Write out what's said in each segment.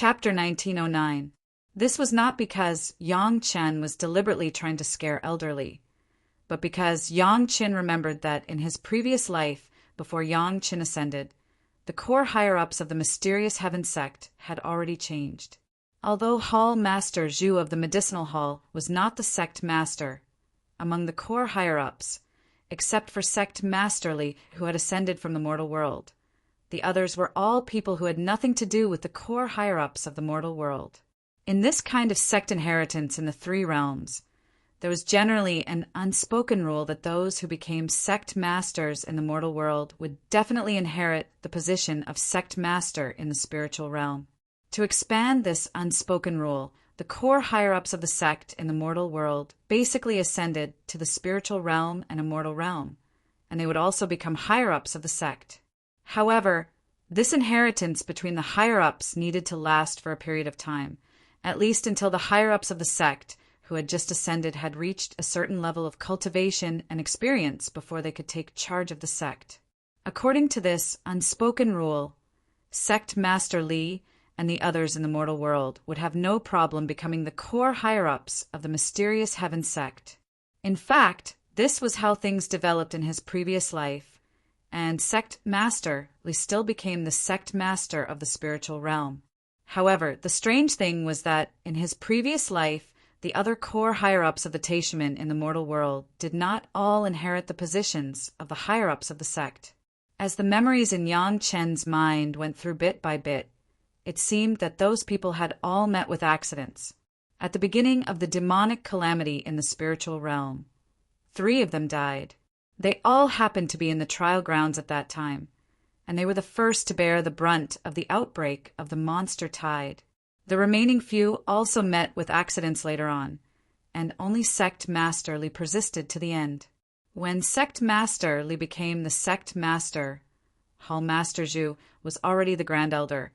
Chapter 1909. This was not because Yang Chen was deliberately trying to scare Elderly, but because Yang Chen remembered that in his previous life, before Yang Chen ascended, the core higher-ups of the mysterious Heaven sect had already changed. Although Hall Master Zhu of the Medicinal Hall was not the sect master among the core higher-ups, except for Sect Master Li, who had ascended from the mortal world, the others were all people who had nothing to do with the core higher-ups of the mortal world. In this kind of sect inheritance in the three realms, there was generally an unspoken rule that those who became sect masters in the mortal world would definitely inherit the position of sect master in the spiritual realm. To expand this unspoken rule, the core higher-ups of the sect in the mortal world basically ascended to the spiritual realm and immortal realm, and they would also become higher-ups of the sect. However, this inheritance between the higher-ups needed to last for a period of time, at least until the higher-ups of the sect who had just ascended had reached a certain level of cultivation and experience before they could take charge of the sect. According to this unspoken rule, Sect Master Li and the others in the mortal world would have no problem becoming the core higher-ups of the mysterious Heaven sect. In fact, this was how things developed in his previous life, and Sect Master Li still became the Sect Master of the spiritual realm. However, the strange thing was that in his previous life, the other core higher-ups of the Taishaman in the mortal world did not all inherit the positions of the higher-ups of the sect. As the memories in Yang Chen's mind went through bit by bit, it seemed that those people had all met with accidents. At the beginning of the demonic calamity in the spiritual realm, 3 of them died. They all happened to be in the trial grounds at that time, and they were the first to bear the brunt of the outbreak of the monster tide. The remaining few also met with accidents later on, and only Sect Master Li persisted to the end. When Sect Master Li became the Sect Master, Hall Master Zhu was already the Grand Elder,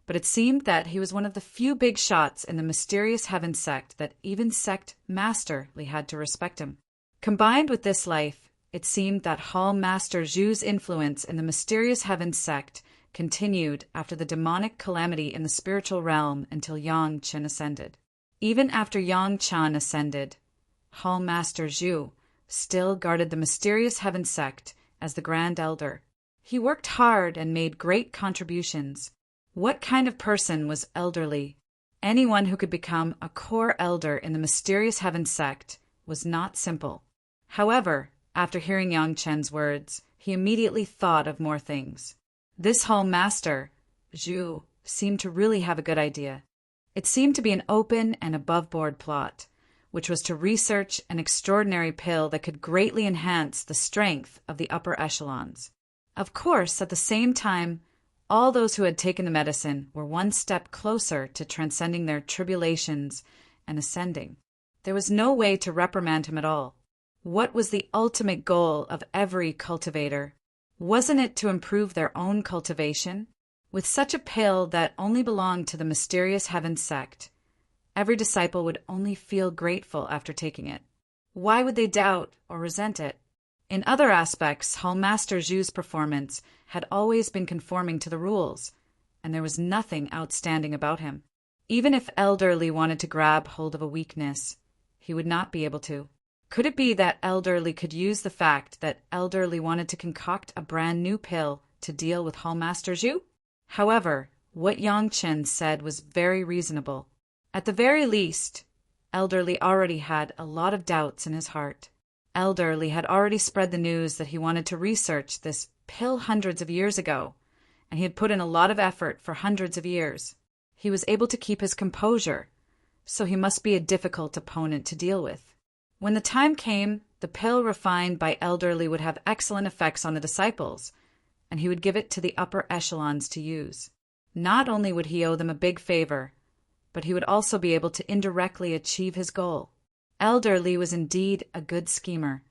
but it seemed that he was one of the few big shots in the mysterious Heaven sect that even Sect Master Li had to respect him. Combined with this life, it seemed that Hall Master Zhu's influence in the mysterious Heaven sect continued after the demonic calamity in the spiritual realm until Yang Chen ascended. Even after Yang Chen ascended, Hall Master Zhu still guarded the mysterious Heaven sect as the Grand Elder. He worked hard and made great contributions. What kind of person was Elderly? Anyone who could become a core elder in the mysterious Heaven sect was not simple. However, after hearing Yang Chen's words, he immediately thought of more things. This Hall Master, Zhu, seemed to really have a good idea. It seemed to be an open and above-board plot, which was to research an extraordinary pill that could greatly enhance the strength of the upper echelons. Of course, at the same time, all those who had taken the medicine were one step closer to transcending their tribulations and ascending. There was no way to reprimand him at all. What was the ultimate goal of every cultivator? Wasn't it to improve their own cultivation? With such a pill that only belonged to the mysterious Heaven sect, every disciple would only feel grateful after taking it. Why would they doubt or resent it? In other aspects, Hall Master Zhu's performance had always been conforming to the rules, and there was nothing outstanding about him. Even if Elderly wanted to grab hold of a weakness, he would not be able to. Could it be that Elderly could use the fact that Elderly wanted to concoct a brand new pill to deal with Hall Master Zhu? However, what Yang Chen said was very reasonable. At the very least, Elderly already had a lot of doubts in his heart. Elderly had already spread the news that he wanted to research this pill hundreds of years ago, and he had put in a lot of effort for hundreds of years. He was able to keep his composure, so he must be a difficult opponent to deal with. When the time came, the pill refined by Elderly would have excellent effects on the disciples, and he would give it to the upper echelons to use. Not only would he owe them a big favor, but he would also be able to indirectly achieve his goal. Elderly was indeed a good schemer,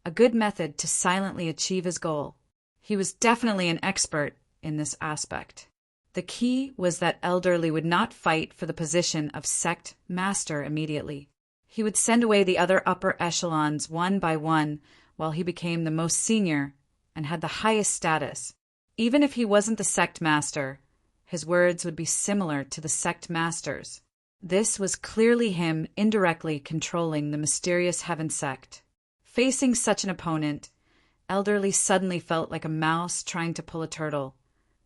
a good method to silently achieve his goal. He was definitely an expert in this aspect. The key was that Elderly would not fight for the position of sect master immediately. He would send away the other upper echelons one by one while he became the most senior and had the highest status. Even if he wasn't the sect master, his words would be similar to the sect masters. This was clearly him indirectly controlling the mysterious heaven sect. Facing such an opponent, Elderly suddenly felt like a mouse trying to pull a turtle,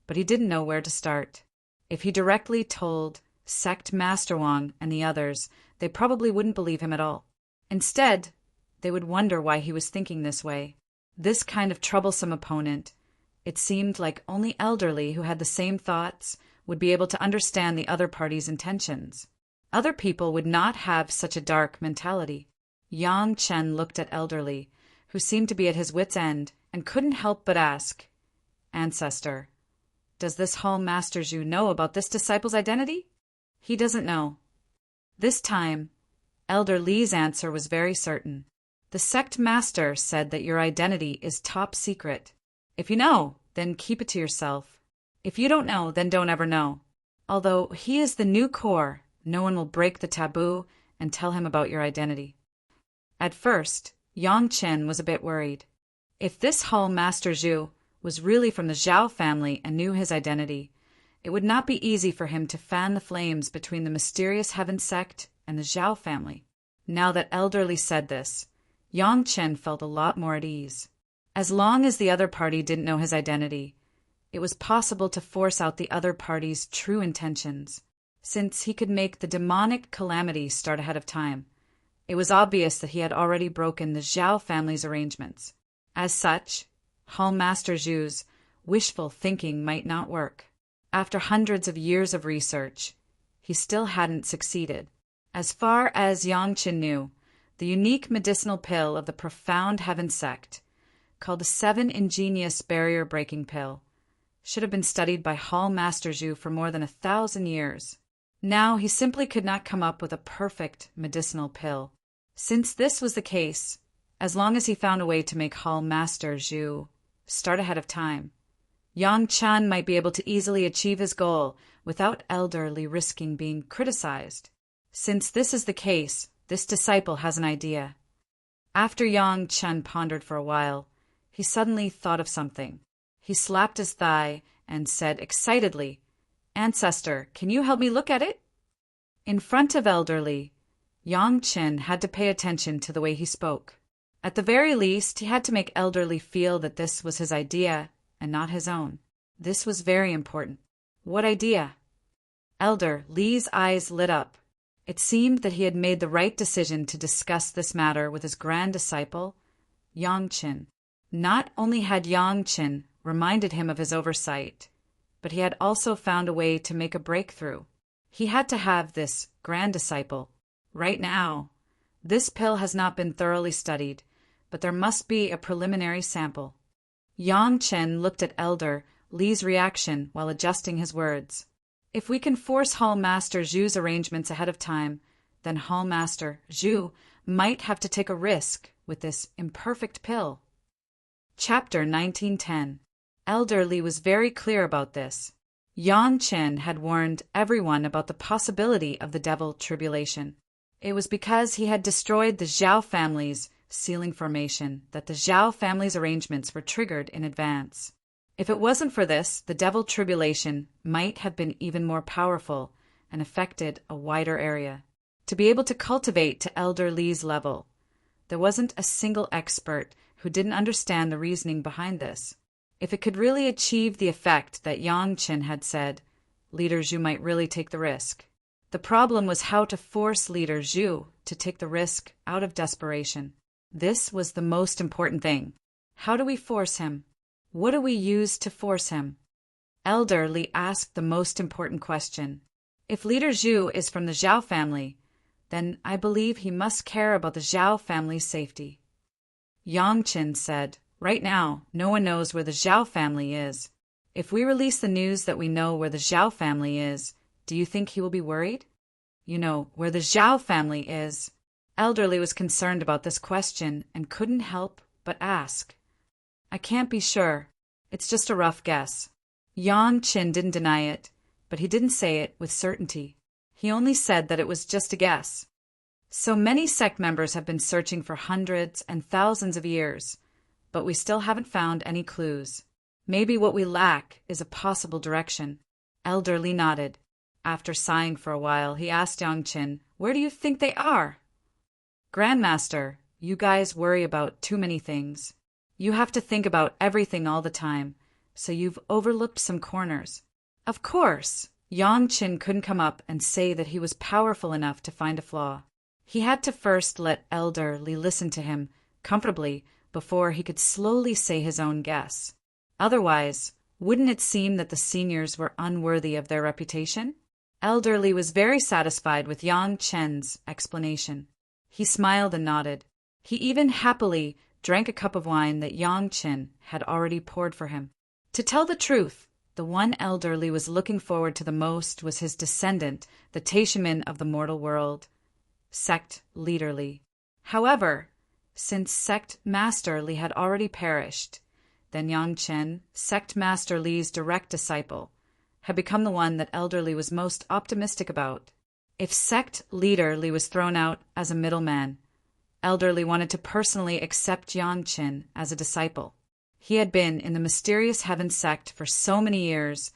but he didn't know where to start. If he directly told Sect Master Wang and the others, they probably wouldn't believe him at all. Instead, they would wonder why he was thinking this way. This kind of troublesome opponent, it seemed like only Elderly, who had the same thoughts, would be able to understand the other party's intentions. Other people would not have such a dark mentality. Yang Chen looked at Elderly, who seemed to be at his wit's end, and couldn't help but ask, "Ancestor, does this Hall Master Zhu know about this disciple's identity?" "He doesn't know." This time, Elder Li's answer was very certain. "The sect master said that your identity is top secret. If you know, then keep it to yourself. If you don't know, then don't ever know. Although he is the new core, no one will break the taboo and tell him about your identity." At first, Yang Chen was a bit worried. If this Hall Master Zhu was really from the Zhao family and knew his identity, it would not be easy for him to fan the flames between the mysterious heaven sect and the Zhao family. Now that Elderly said this, Yang Chen felt a lot more at ease. As long as the other party didn't know his identity, it was possible to force out the other party's true intentions. Since he could make the demonic calamity start ahead of time, it was obvious that he had already broken the Zhao family's arrangements. As such, Hall Master Zhu's wishful thinking might not work. After hundreds of years of research, he still hadn't succeeded. As far as Yang Chen knew, the unique medicinal pill of the profound heaven sect, called the 7 Ingenious Barrier-Breaking Pill, should have been studied by Hall Master Zhu for more than 1,000 years. Now he simply could not come up with a perfect medicinal pill. Since this was the case, as long as he found a way to make Hall Master Zhu start ahead of time, Yang Chen might be able to easily achieve his goal without Elderly risking being criticized. Since this is the case, this disciple has an idea. After Yang Chen pondered for a while, he suddenly thought of something. He slapped his thigh and said excitedly, "Ancestor, can you help me look at it?" In front of Elderly, Yang Chen had to pay attention to the way he spoke. At the very least, he had to make Elderly feel that this was his idea and not his own. This was very important. What idea? Elder Li's eyes lit up. It seemed that he had made the right decision to discuss this matter with his grand disciple, Yang Chen. Not only had Yang Chen reminded him of his oversight, but he had also found a way to make a breakthrough. He had to have this grand disciple right now. This pill has not been thoroughly studied, but there must be a preliminary sample. Yang Chen looked at Elder Li's reaction while adjusting his words. If we can force Hall Master Zhu's arrangements ahead of time, then Hall Master Zhu might have to take a risk with this imperfect pill. Chapter 1910. Elder Li was very clear about this. Yang Chen had warned everyone about the possibility of the devil tribulation. It was because he had destroyed the Zhao family's sealing formation that the Zhao family's arrangements were triggered in advance. If it wasn't for this, the devil tribulation might have been even more powerful and affected a wider area. To be able to cultivate to Elder Li's level, there wasn't a single expert who didn't understand the reasoning behind this. If it could really achieve the effect that Yang Chen had said, Leader Zhu might really take the risk. The problem was how to force Leader Zhu to take the risk out of desperation. This was the most important thing. How do we force him? What do we use to force him? Elder Li asked the most important question. If Leader Zhu is from the Zhao family, then I believe he must care about the Zhao family's safety. Yang Chen said, "Right now, no one knows where the Zhao family is. If we release the news that we know where the Zhao family is, do you think he will be worried?" "You know, where the Zhao family is." Elderly was concerned about this question and couldn't help but ask. "I can't be sure. It's just a rough guess." Yang Chen didn't deny it, but he didn't say it with certainty. He only said that it was just a guess. So many sect members have been searching for hundreds and thousands of years, but we still haven't found any clues. Maybe what we lack is a possible direction. Elder Li nodded. After sighing for a while, he asked Yang Qin, "Where do you think they are?" "Grandmaster, you guys worry about too many things. You have to think about everything all the time, so you've overlooked some corners." Of course, Yang Qin couldn't come up and say that he was powerful enough to find a flaw. He had to first let Elder Li listen to him comfortably before he could slowly say his own guess. Otherwise, wouldn't it seem that the seniors were unworthy of their reputation? Elder Li was very satisfied with Yang Chen's explanation. He smiled and nodded. He even happily drank a cup of wine that Yang Chen had already poured for him. To tell the truth, the one Elder Li was looking forward to the most was his descendant, the Taishaman of the mortal world, Sect Leader Li. However, since Sect Master Li had already perished, then Yang Chen, Sect Master Li's direct disciple, had become the one that Elder Li was most optimistic about. If Sect Leader Li was thrown out as a middleman, Elder Li wanted to personally accept Yang Chen as a disciple. He had been in the mysterious heaven sect for so many years,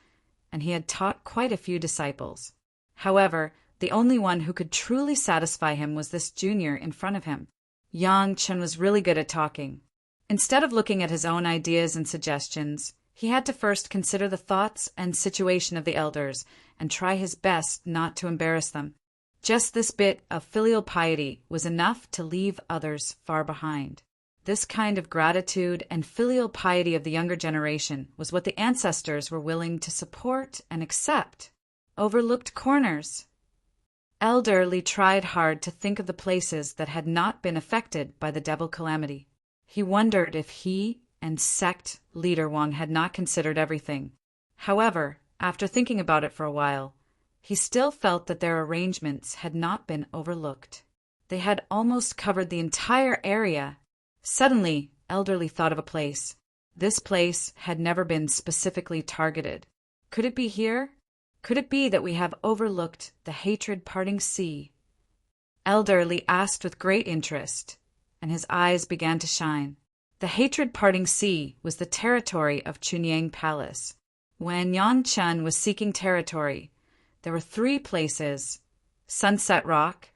and he had taught quite a few disciples. However, the only one who could truly satisfy him was this junior in front of him. Yang Chen was really good at talking. Instead of looking at his own ideas and suggestions, he had to first consider the thoughts and situation of the elders and try his best not to embarrass them. Just this bit of filial piety was enough to leave others far behind. This kind of gratitude and filial piety of the younger generation was what the ancestors were willing to support and accept. Overlooked corners. Elder Li tried hard to think of the places that had not been affected by the devil calamity. He wondered if he and Sect Leader Wang had not considered everything. However, after thinking about it for a while, he still felt that their arrangements had not been overlooked. They had almost covered the entire area. Suddenly, Elder Li thought of a place. This place had never been specifically targeted. Could it be here? Could it be that we have overlooked the hatred-parting sea? Elder Li asked with great interest, and his eyes began to shine. The hatred-parting sea was the territory of Chunyang Palace. When Yang Chen was seeking territory, there were 3 places: Sunset Rock,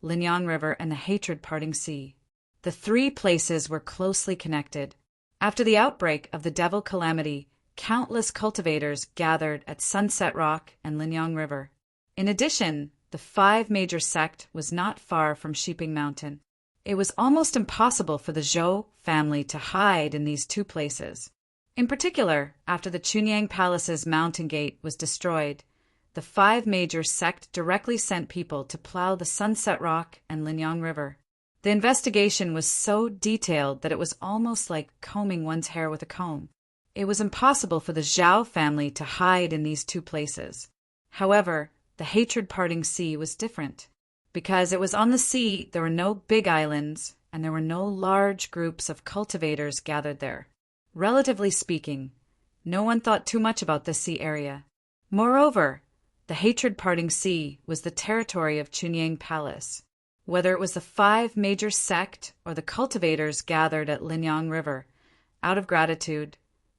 Linyang River, and the hatred-parting sea. The 3 places were closely connected. After the outbreak of the devil calamity, countless cultivators gathered at Sunset Rock and Linyang River. In addition, the 5 major sect was not far from Shiping Mountain. It was almost impossible for the Zhou family to hide in these 2 places. In particular, after the Chunyang Palace's mountain gate was destroyed, the 5 major sect directly sent people to plow the Sunset Rock and Linyang River. The investigation was so detailed that it was almost like combing one's hair with a comb. It was impossible for the Zhao family to hide in these 2 places. However, the hatred-parting sea was different. Because it was on the sea, there were no big islands, and there were no large groups of cultivators gathered there. Relatively speaking, no one thought too much about this sea area. Moreover, the hatred-parting sea was the territory of Chunyang Palace. Whether it was the 5 major sect or the cultivators gathered at Linyang River, out of gratitude,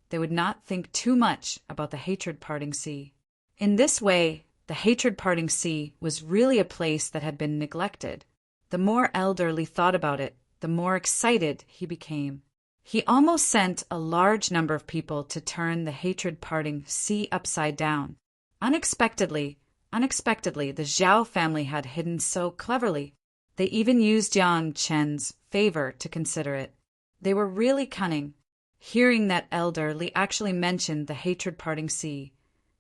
they would not think too much about the hatred-parting sea. In this way, the hatred-parting sea was really a place that had been neglected. The more Elder Li thought about it, the more excited he became. He almost sent a large number of people to turn the hatred-parting sea upside down. Unexpectedly, the Zhao family had hidden so cleverly. They even used Yang Chen's favor to consider it. They were really cunning. Hearing that Elder Li actually mentioned the hatred-parting sea,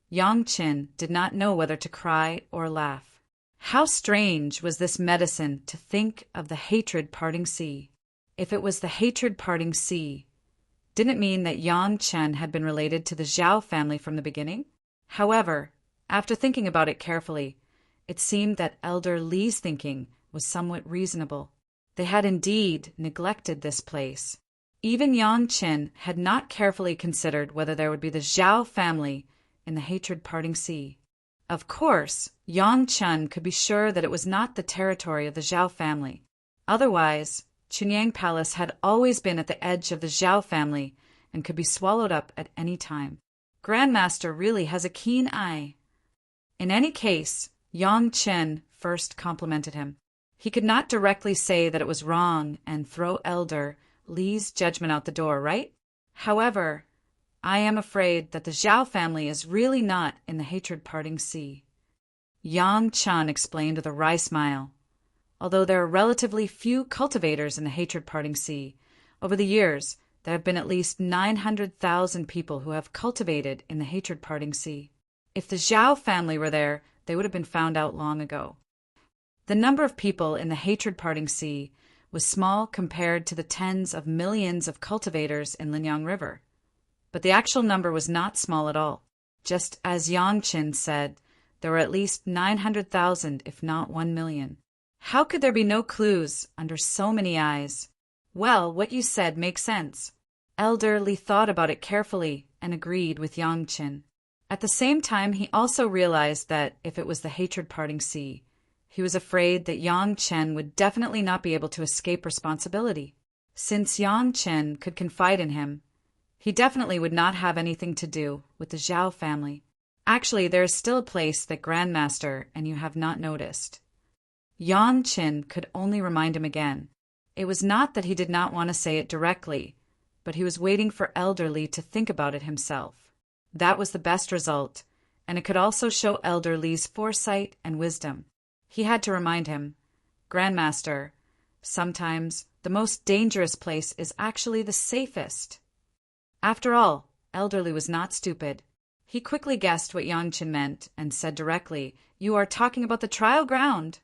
Yang Chen did not know whether to cry or laugh. How strange was this medicine to think of the hatred-parting sea. If it was the hatred-parting sea, didn't it mean that Yang Chen had been related to the Zhao family from the beginning? However, after thinking about it carefully, it seemed that Elder Li's thinking was somewhat reasonable. They had indeed neglected this place. Even Yang Chen had not carefully considered whether there would be the Zhao family in the hatred-parting sea. Of course, Yang Chen could be sure that it was not the territory of the Zhao family. Otherwise, Chunyang Palace had always been at the edge of the Zhao family and could be swallowed up at any time. Grandmaster really has a keen eye. In any case, Yang Chen first complimented him. He could not directly say that it was wrong and throw Elder Li's judgment out the door, right? However, I am afraid that the Zhao family is really not in the hatred-parting sea. Yang Chen explained with a wry smile. Although there are relatively few cultivators in the hatred-parting sea, over the years there have been at least 900,000 people who have cultivated in the hatred-parting sea. If the Zhao family were there, they would have been found out long ago. The number of people in the hatred-parting sea was small compared to the tens of millions of cultivators in Linyang River. But the actual number was not small at all. Just as Yang Qin said, there were at least 900,000, if not 1 million. How could there be no clues under so many eyes? Well, what you said makes sense. Elder Li thought about it carefully and agreed with Yang Qin. At the same time, he also realized that if it was the hatred-parting sea, he was afraid that Yang Chen would definitely not be able to escape responsibility. Since Yang Chen could confide in him, he definitely would not have anything to do with the Zhao family. Actually, there is still a place that Grandmaster and you have not noticed. Yang Chen could only remind him again. It was not that he did not want to say it directly, but he was waiting for Elder Li to think about it himself. That was the best result, and it could also show Elder Li's foresight and wisdom. He had to remind him, Grandmaster, sometimes the most dangerous place is actually the safest. After all, Elder Li was not stupid. He quickly guessed what Yang Chen meant and said directly, "You are talking about the trial ground."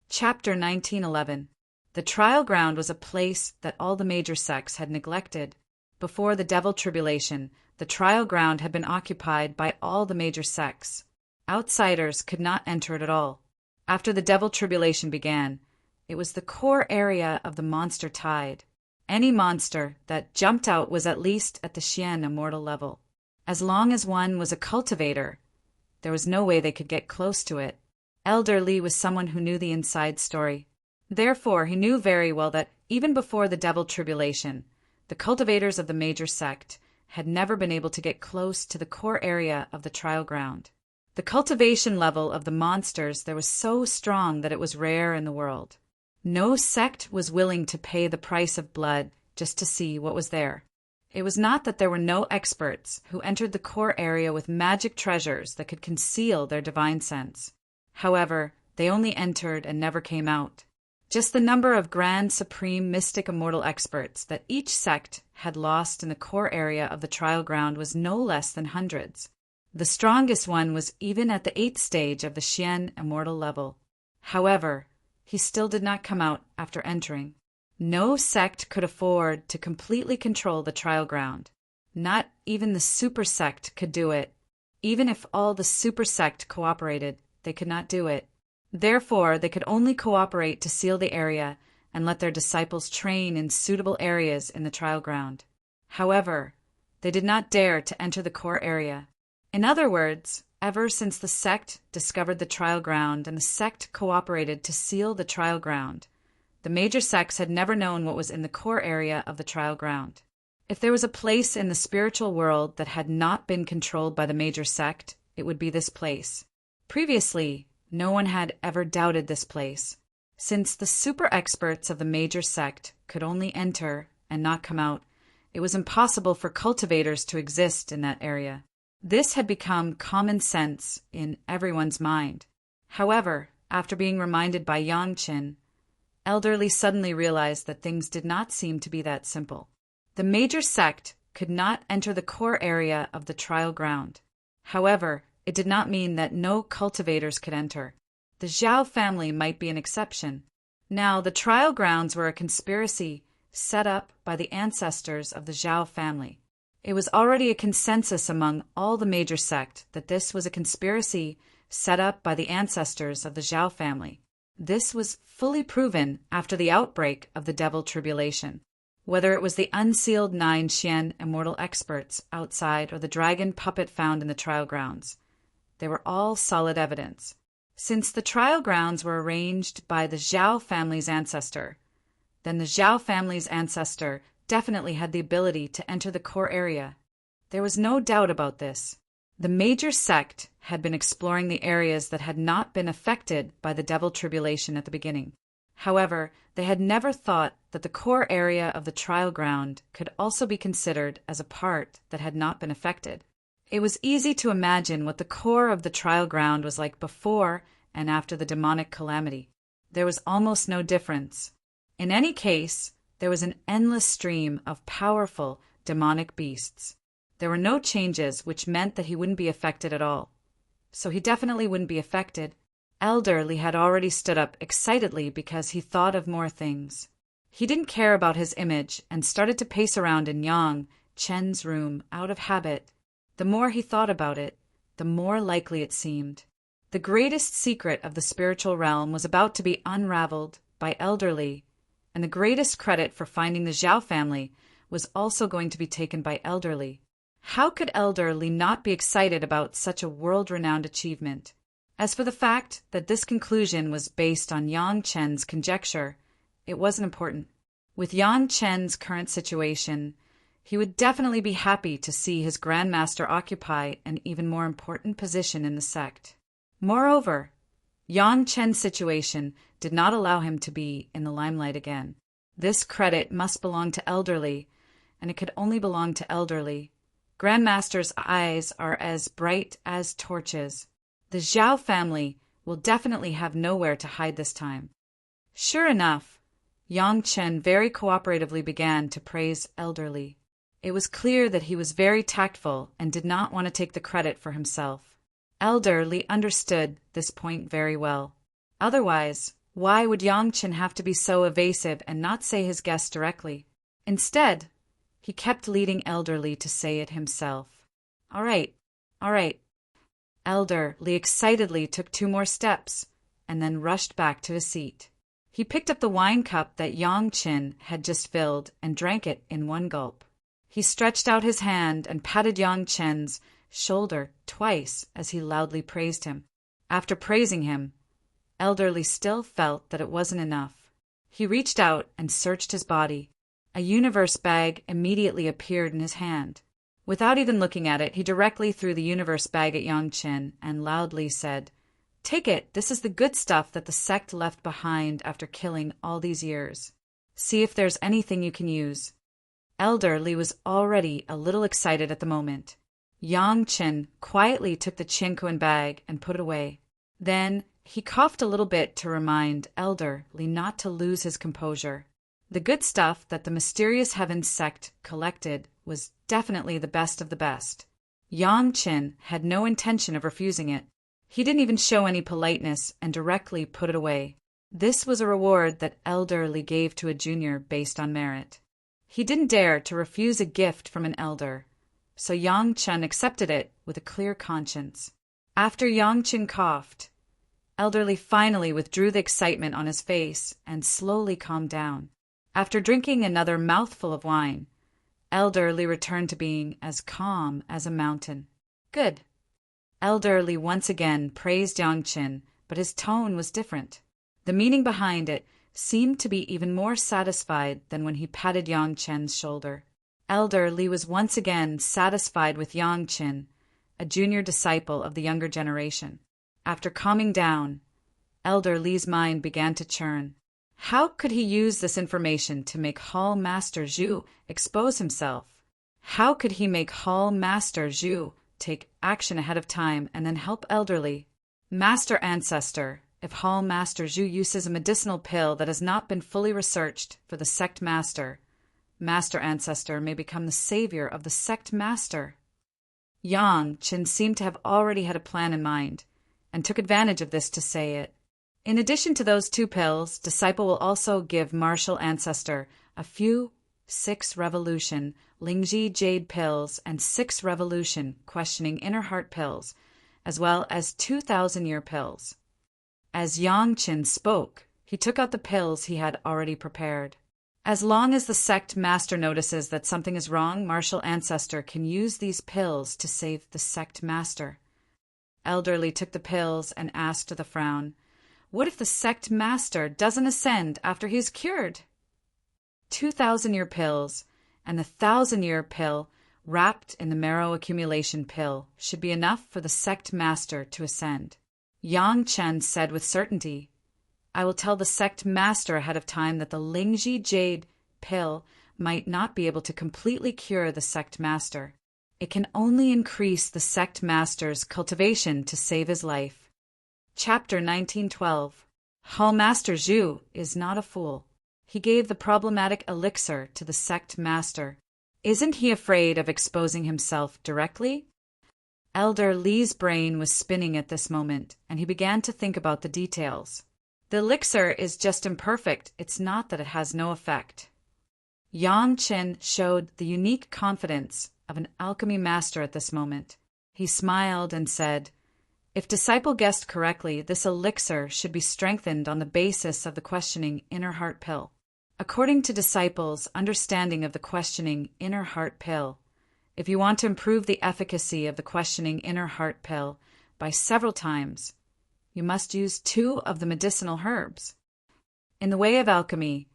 Chapter 1911. The trial ground was a place that all the major sects had neglected. Before the Devil Tribulation, the trial ground had been occupied by all the major sects. Outsiders could not enter it at all. After the Devil Tribulation began, it was the core area of the monster tide. Any monster that jumped out was at least at the Xian Immortal level. As long as one was a cultivator, there was no way they could get close to it. Elder Li was someone who knew the inside story. Therefore, he knew very well that even before the Devil Tribulation, the cultivators of the major sect had never been able to get close to the core area of the trial ground. The cultivation level of the monsters there was so strong that it was rare in the world. No sect was willing to pay the price of blood just to see what was there. It was not that there were no experts who entered the core area with magic treasures that could conceal their divine sense. However, they only entered and never came out. Just the number of grand supreme mystic immortal experts that each sect had lost in the core area of the trial ground was no less than hundreds. The strongest one was even at the 8th stage of the Xian immortal level. However, he still did not come out after entering. No sect could afford to completely control the trial ground. Not even the super sect could do it. Even if all the super sect cooperated, they could not do it. Therefore, they could only cooperate to seal the area and let their disciples train in suitable areas in the trial ground. However, they did not dare to enter the core area. In other words, ever since the sect discovered the trial ground and the sect cooperated to seal the trial ground, the major sects had never known what was in the core area of the trial ground. If there was a place in the spiritual world that had not been controlled by the major sect, it would be this place. Previously, no one had ever doubted this place. Since the super experts of the major sect could only enter and not come out, it was impossible for cultivators to exist in that area. This had become common sense in everyone's mind. However, after being reminded by Yang Qin, Elder Li suddenly realized that things did not seem to be that simple. The major sect could not enter the core area of the trial ground. However, it did not mean that no cultivators could enter. The Zhao family might be an exception. Now, the trial grounds were a conspiracy set up by the ancestors of the Zhao family. It was already a consensus among all the major sect that this was a conspiracy set up by the ancestors of the Zhao family. This was fully proven after the outbreak of the Devil Tribulation. Whether it was the unsealed 9 Xian immortal experts outside or the dragon puppet found in the trial grounds, they were all solid evidence. Since the trial grounds were arranged by the Zhao family's ancestor, then the Zhao family's ancestor definitely had the ability to enter the core area. There was no doubt about this. The major sect had been exploring the areas that had not been affected by the devil tribulation at the beginning. However, they had never thought that the core area of the trial ground could also be considered as a part that had not been affected. It was easy to imagine what the core of the trial ground was like before and after the demonic calamity. There was almost no difference. In any case, there was an endless stream of powerful demonic beasts. There were no changes, which meant that he wouldn't be affected at all. So he definitely wouldn't be affected. Elderly had already stood up excitedly because he thought of more things. He didn't care about his image and started to pace around in Yang Chen's room out of habit. The more he thought about it, the more likely it seemed. The greatest secret of the spiritual realm was about to be unraveled by Elderly, and the greatest credit for finding the Zhao family was also going to be taken by Elderly. How could Elderly not be excited about such a world-renowned achievement? As for the fact that this conclusion was based on Yang Chen's conjecture, it wasn't important. With Yang Chen's current situation, he would definitely be happy to see his grandmaster occupy an even more important position in the sect. Moreover, Yang Chen's situation did not allow him to be in the limelight again. This credit must belong to Elderly, and it could only belong to Elderly. Grandmaster's eyes are as bright as torches. The Zhao family will definitely have nowhere to hide this time. Sure enough, Yang Chen very cooperatively began to praise Elderly. It was clear that he was very tactful and did not want to take the credit for himself. Elderly understood this point very well. Otherwise, why would Yang Chen have to be so evasive and not say his guess directly? Instead, he kept leading Elderly to say it himself. All right. Elderly excitedly took 2 more steps and then rushed back to his seat. He picked up the wine cup that Yang Chen had just filled and drank it in one gulp. He stretched out his hand and patted Yang Chen's shoulder twice as he loudly praised him. After praising him, Elderly still felt that it wasn't enough. He reached out and searched his body. A universe bag immediately appeared in his hand. Without even looking at it, he directly threw the universe bag at Yang Chen and loudly said, "Take it. This is the good stuff that the sect left behind after killing all these years. See if there's anything you can use." Elderly was already a little excited at the moment. Yang Chen quietly took the Qinkuan bag and put it away. Then he coughed a little bit to remind Elderly not to lose his composure. The good stuff that the Mysterious Heavens sect collected was definitely the best of the best. Yang Chen had no intention of refusing it. He didn't even show any politeness and directly put it away. This was a reward that Elderly gave to a junior based on merit. He didn't dare to refuse a gift from an elder, so Yang Chen accepted it with a clear conscience. After Yang Chen coughed, Elderly finally withdrew the excitement on his face and slowly calmed down. After drinking another mouthful of wine, Elderly returned to being as calm as a mountain. Good. Elderly once again praised Yang Chen, but his tone was different. The meaning behind it seemed to be even more satisfied than when he patted Yang Chen's shoulder. Elderly was once again satisfied with Yang Chen, a junior disciple of the younger generation. After calming down, Elderly's mind began to churn. How could he use this information to make Hall Master Zhu expose himself? How could he make Hall Master Zhu take action ahead of time and then help Elderly? Master Ancestor, if Hall Master Zhu uses a medicinal pill that has not been fully researched for the sect master, Master Ancestor may become the savior of the sect master. Yang Chen seemed to have already had a plan in mind, and took advantage of this to say it. In addition to those 2 pills, Disciple will also give Martial Ancestor a few 6 Revolution Lingji Jade pills and 6 Revolution Questioning Inner Heart pills, as well as 2,000-year pills. As Yang Chen spoke, he took out the pills he had already prepared. As long as the sect master notices that something is wrong, Martial Ancestor can use these pills to save the sect master. Elderly took the pills and asked with a frown, "What if the sect master doesn't ascend after he is cured?" 2,000-year pills and the 1,000-year pill wrapped in the marrow accumulation pill, should be enough for the sect master to ascend. Yang Chen said with certainty, "I will tell the sect master ahead of time that the Lingji Jade pill might not be able to completely cure the sect master. It can only increase the sect master's cultivation to save his life." Chapter 1912. Hall Master Zhu is not a fool. He gave the problematic elixir to the sect master. Isn't he afraid of exposing himself directly? Elder Li's brain was spinning at this moment, and he began to think about the details. The elixir is just imperfect, it's not that it has no effect. Yang Chen showed the unique confidence of an alchemy master at this moment. He smiled and said, "If disciple guessed correctly, this elixir should be strengthened on the basis of the questioning inner heart pill." According to disciples' understanding of the questioning inner heart pill, if you want to improve the efficacy of the questioning inner heart pill by several times, you must use 2 of the medicinal herbs. In the way of alchemy,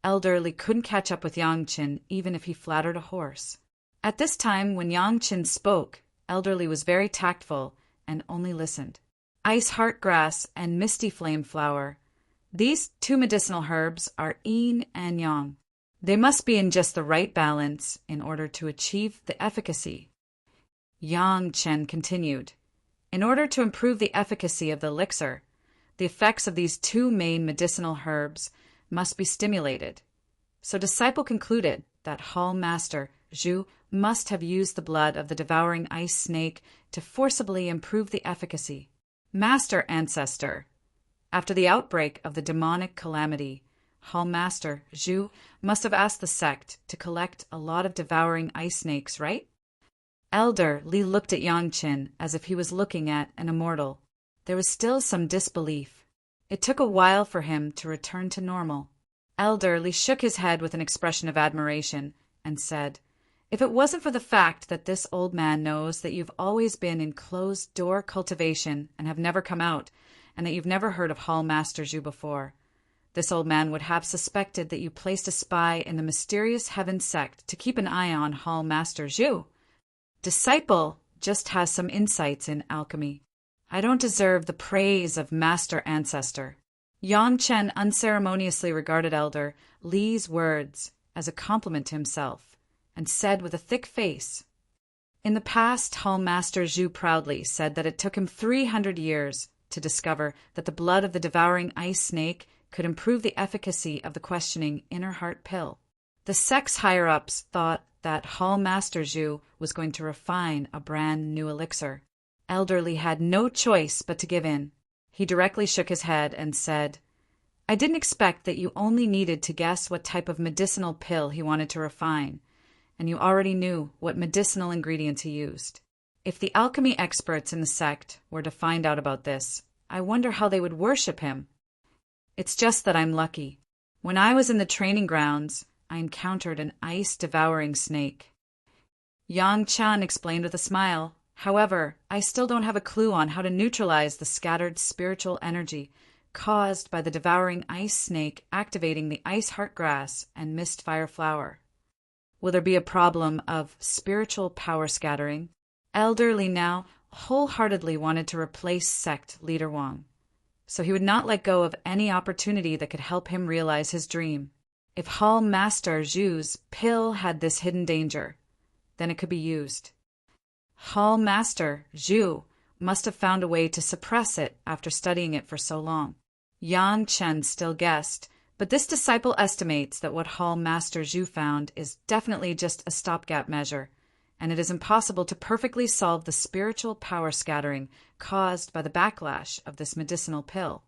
Elder Li couldn't catch up with Yang Chen even if he flattered a horse. At this time, when Yang Chen spoke, Elder Li was very tactful and only listened. Ice heart grass and misty flame flower. These 2 medicinal herbs are yin and yang. They must be in just the right balance in order to achieve the efficacy. Yang Chen continued, "In order to improve the efficacy of the elixir, the effects of these 2 main medicinal herbs must be stimulated." So disciple concluded that Hall Master Zhu must have used the blood of the devouring ice snake to forcibly improve the efficacy. Master Ancestor. After the outbreak of the demonic calamity, Hall Master Zhu must have asked the sect to collect a lot of devouring ice snakes, right? Elder Li looked at Yang Chen as if he was looking at an immortal. There was still some disbelief. It took a while for him to return to normal. Elder Li shook his head with an expression of admiration and said, "If it wasn't for the fact that this old man knows that you've always been in closed-door cultivation and have never come out, and that you've never heard of Hall Master Zhu before, this old man would have suspected that you placed a spy in the mysterious heaven sect to keep an eye on Hall Master Zhu. Disciple just has some insights in alchemy. I don't deserve the praise of Master Ancestor." Yang Chen unceremoniously regarded Elder Li's words as a compliment to himself, and said with a thick face, "In the past, Hall Master Zhu proudly said that it took him 300 years to discover that the blood of the devouring ice snake could improve the efficacy of the questioning inner heart pill. The sect's higher-ups thought that Hall Master Zhu was going to refine a brand new elixir. Elder Li had no choice but to give in. He directly shook his head and said, "I didn't expect that you only needed to guess what type of medicinal pill he wanted to refine, and you already knew what medicinal ingredients he used. If the alchemy experts in the sect were to find out about this, I wonder how they would worship him. It's just that I'm lucky. When I was in the training grounds, I encountered an ice-devouring snake." Yang Chen explained with a smile, "However, I still don't have a clue on how to neutralize the scattered spiritual energy caused by the devouring ice snake activating the ice heart grass and mist fire flower. Will there be a problem of spiritual power scattering?" Elder Li now wholeheartedly wanted to replace sect leader Wang, so he would not let go of any opportunity that could help him realize his dream. If Hall Master Zhu's pill had this hidden danger, then it could be used. Hall Master Zhu must have found a way to suppress it after studying it for so long. Yang Chen still guessed, but this disciple estimates that what Hall Master Zhu found is definitely just a stopgap measure, and it is impossible to perfectly solve the spiritual power scattering caused by the backlash of this medicinal pill.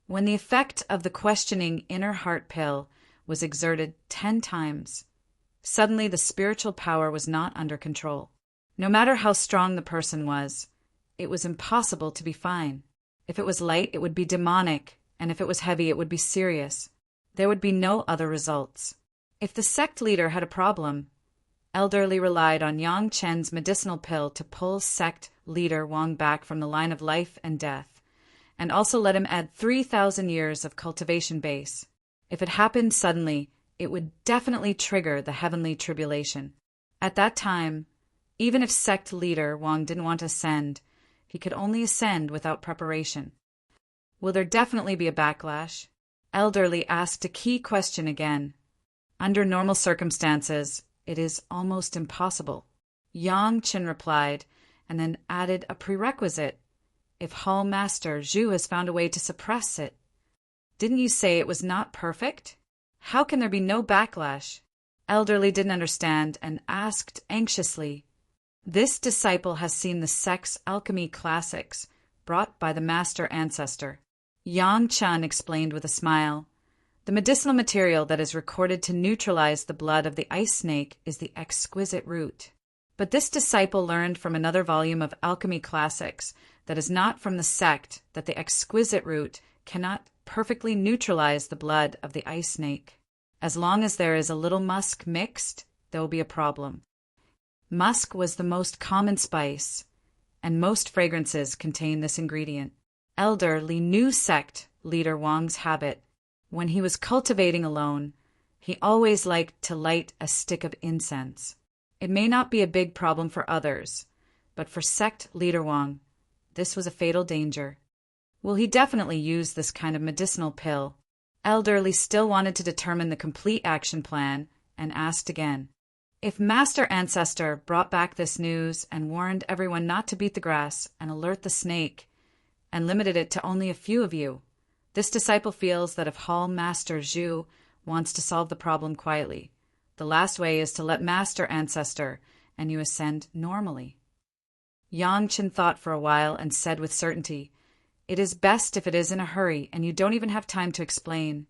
When the effect of the questioning inner heart pill was exerted 10 times, suddenly the spiritual power was not under control. No matter how strong the person was, it was impossible to be fine. If it was light, it would be demonic, and if it was heavy, it would be serious. There would be no other results. If the sect leader had a problem, Elder Li relied on Yang Chen's medicinal pill to pull sect leader Wang back from the line of life and death, and also let him add 3,000 years of cultivation base. If it happened suddenly, it would definitely trigger the heavenly tribulation. At that time, even if sect leader Wang didn't want to ascend, he could only ascend without preparation. Will there definitely be a backlash? Elderly asked a key question again. Under normal circumstances, it is almost impossible. Yang Qin replied, and then added a prerequisite. If Hall Master Zhu has found a way to suppress it. Didn't you say it was not perfect? How can there be no backlash? Elderly didn't understand and asked anxiously. This disciple has seen the sect's alchemy classics brought by the master ancestor. Yang Chen explained with a smile. The medicinal material that is recorded to neutralize the blood of the ice snake is the exquisite root. But this disciple learned from another volume of alchemy classics that is not from the sect that the exquisite root cannot perfectly neutralize the blood of the ice snake. As long as there is a little musk mixed, there will be a problem. Musk was the most common spice, and most fragrances contain this ingredient. Elderly knew sect leader Wang's habit. When he was cultivating alone, he always liked to light a stick of incense. It may not be a big problem for others, but for sect leader Wang, this was a fatal danger. Will he definitely use this kind of medicinal pill? Elderly still wanted to determine the complete action plan and asked again. If Master Ancestor brought back this news and warned everyone not to beat the grass and alert the snake, and limited it to only a few of you, this disciple feels that if Hall Master Zhu wants to solve the problem quietly, the last way is to let Master Ancestor and you ascend normally. Yang Chen thought for a while and said with certainty, It is best if it is in a hurry and you don't even have time to explain.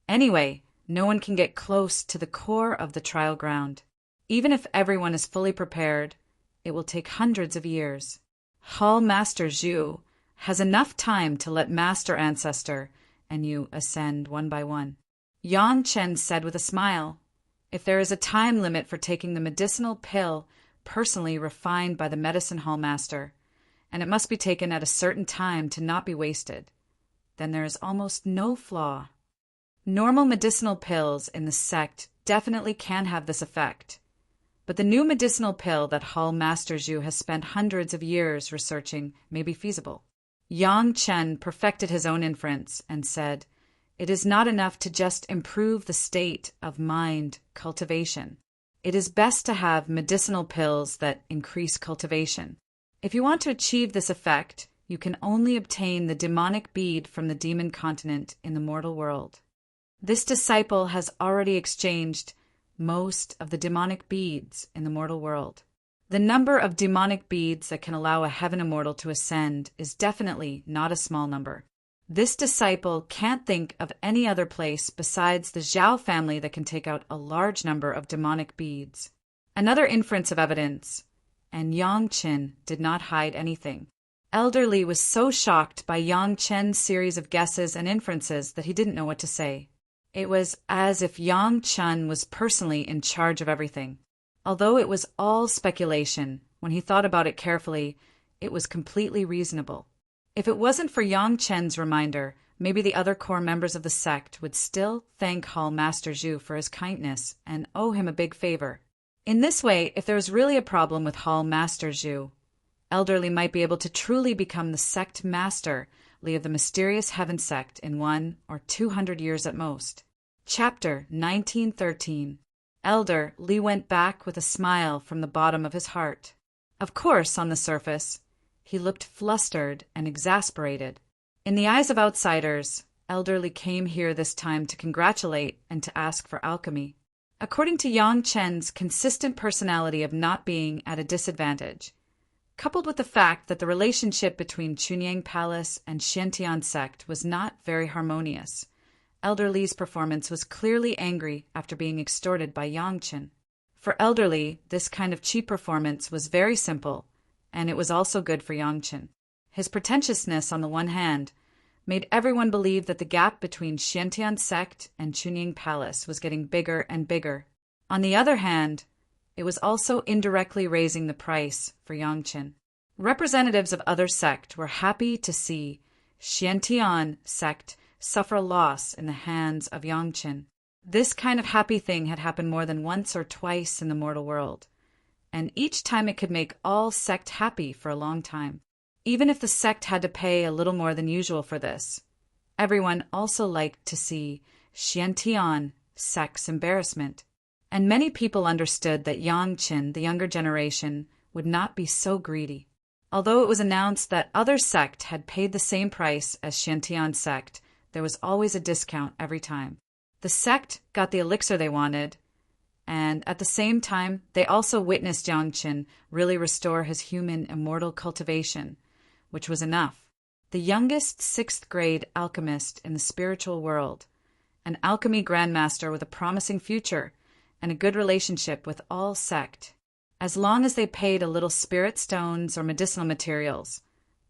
Anyway, no one can get close to the core of the trial ground. Even if everyone is fully prepared, it will take hundreds of years. Hall Master Zhu has enough time to let Master Ancestor and you ascend one by one. Yang Chen said with a smile, If there is a time limit for taking the medicinal pill personally refined by the medicine hall master, and it must be taken at a certain time to not be wasted, then there is almost no flaw. Normal medicinal pills in the sect definitely can have this effect, but the new medicinal pill that Hall Master Zhu has spent hundreds of years researching may be feasible. Yang Chen perfected his own inference and said, It is not enough to just improve the state of mind cultivation. It is best to have medicinal pills that increase cultivation. If you want to achieve this effect, you can only obtain the demonic bead from the demon continent in the mortal world. This disciple has already exchanged most of the demonic beads in the mortal world. The number of demonic beads that can allow a heaven immortal to ascend is definitely not a small number. This disciple can't think of any other place besides the Zhao family that can take out a large number of demonic beads. Another inference of evidence, and Yang Qin did not hide anything. Elderly was so shocked by Yang Chen's series of guesses and inferences that he didn't know what to say. It was as if Yang Chen was personally in charge of everything. Although it was all speculation, when he thought about it carefully, it was completely reasonable. If it wasn't for Yang Chen's reminder, maybe the other core members of the sect would still thank Hall Master Zhu for his kindness and owe him a big favor. In this way, if there was really a problem with Hall Master Zhu, Elderly might be able to truly become the sect master of the mysterious heaven sect in 1 or 200 years at most. Chapter 1913. Elder Li went back with a smile from the bottom of his heart. Of course, on the surface, he looked flustered and exasperated. In the eyes of outsiders, Elderly came here this time to congratulate and to ask for alchemy. According to Yang Chen's consistent personality of not being at a disadvantage, coupled with the fact that the relationship between Chunyang Palace and Xiantian sect was not very harmonious, Elderly's performance was clearly angry after being extorted by Yang Chen. For Elderly, this kind of cheap performance was very simple, and it was also good for Yang Chen. His pretentiousness, on the one hand, made everyone believe that the gap between Xiantian sect and Chunying Palace was getting bigger and bigger. On the other hand, it was also indirectly raising the price for Yang Chen. Representatives of other sect were happy to see Xiantian sect suffer a loss in the hands of Yang Chen. This kind of happy thing had happened more than once or twice in the mortal world, and each time it could make all sect happy for a long time, even if the sect had to pay a little more than usual for this. Everyone also liked to see Xiantian sect's embarrassment, and many people understood that Yangqin, the younger generation, would not be so greedy. Although it was announced that other sect had paid the same price as Xiantian sect, there was always a discount every time. The sect got the elixir they wanted, and at the same time, they also witnessed Yangqin really restore his human immortal cultivation, which was enough. The youngest 6th grade alchemist in the spiritual world, an alchemy grandmaster with a promising future and a good relationship with all sect. As long as they paid a little spirit stones or medicinal materials,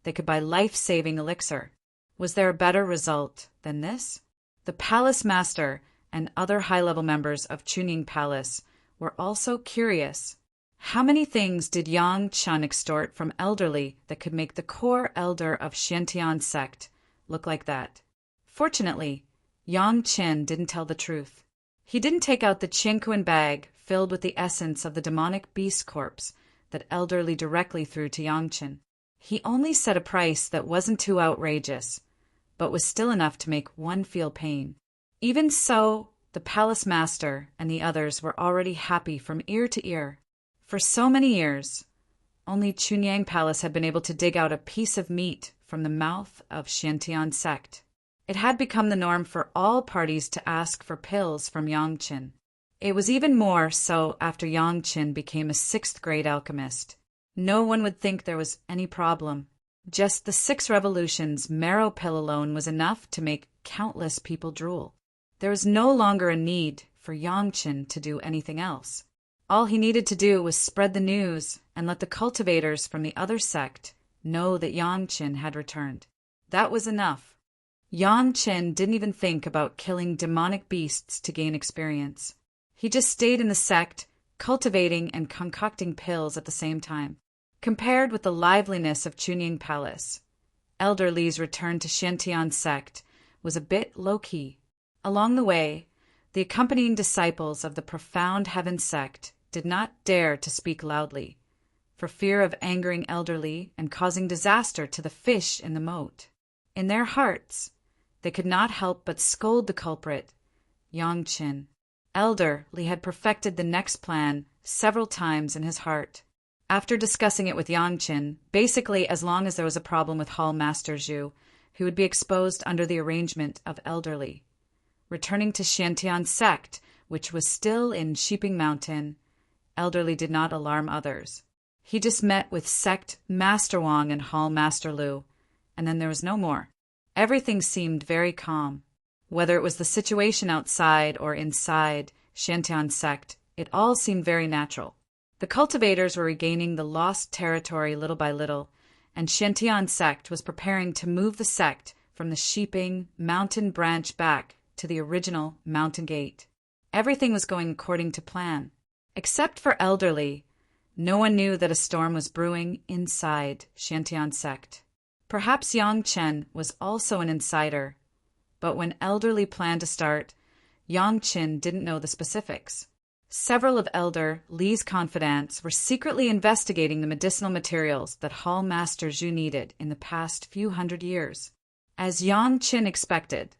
they could buy life-saving elixir. Was there a better result than this? The palace master and other high-level members of Chunying Palace were also curious. How many things did Yang Chun extort from elderly that could make the core elder of Xiantian sect look like that? Fortunately, Yang Qin didn't tell the truth. He didn't take out the Qingquan bag filled with the essence of the demonic beast corpse that elderly directly threw to Yang Qin. He only set a price that wasn't too outrageous, but was still enough to make one feel pain. Even so, the palace master and the others were already happy from ear to ear. For so many years, only Chunying Palace had been able to dig out a piece of meat from the mouth of Xiantian sect. It had become the norm for all parties to ask for pills from Yangqin. It was even more so after Yangqin became a 6th grade alchemist. No one would think there was any problem. Just the 6 revolutions marrow pill alone was enough to make countless people drool. There was no longer a need for Yangqin to do anything else. All he needed to do was spread the news and let the cultivators from the other sect know that Yangqin had returned. That was enough. Yangqin didn't even think about killing demonic beasts to gain experience. He just stayed in the sect, cultivating and concocting pills at the same time. Compared with the liveliness of Chunying Palace, Elder Li's return to Xiantian sect was a bit low-key. Along the way, the accompanying disciples of the profound heaven sect did not dare to speak loudly, for fear of angering Elder Li and causing disaster to the fish in the moat. In their hearts, they could not help but scold the culprit, Yangqin. Elder Li had perfected the next plan several times in his heart. After discussing it with Yangqin, basically as long as there was a problem with Hall Master Zhu, he would be exposed under the arrangement of Elder Li. Returning to Xiantian sect, which was still in Sheeping Mountain, Elder Li did not alarm others. He just met with sect Master Wang and Hall Master Lu, and then there was no more. Everything seemed very calm. Whether it was the situation outside or inside Xiantian sect, it all seemed very natural. The cultivators were regaining the lost territory little by little, and Xiantian sect was preparing to move the sect from the Sheeping Mountain branch back to the original mountain gate. Everything was going according to plan. Except for Elder Li, no one knew that a storm was brewing inside Xiantian sect. Perhaps Yang Chen was also an insider, but when Elder Li planned to start, Yang Chen didn't know the specifics. Several of Elder Li's confidants were secretly investigating the medicinal materials that Hall Master Zhu needed in the past few hundred years. As Yang Chen expected,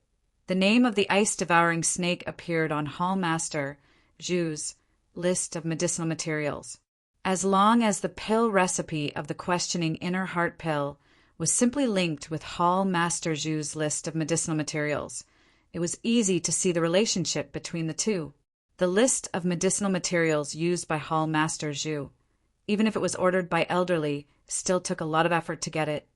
the name of the ice-devouring snake appeared on Hall Master Zhu's list of medicinal materials. As long as the pill recipe of the questioning inner heart pill was simply linked with Hall Master Zhu's list of medicinal materials, it was easy to see the relationship between the two. The list of medicinal materials used by Hall Master Zhu, even if it was ordered by Elder Li, still took a lot of effort to get it.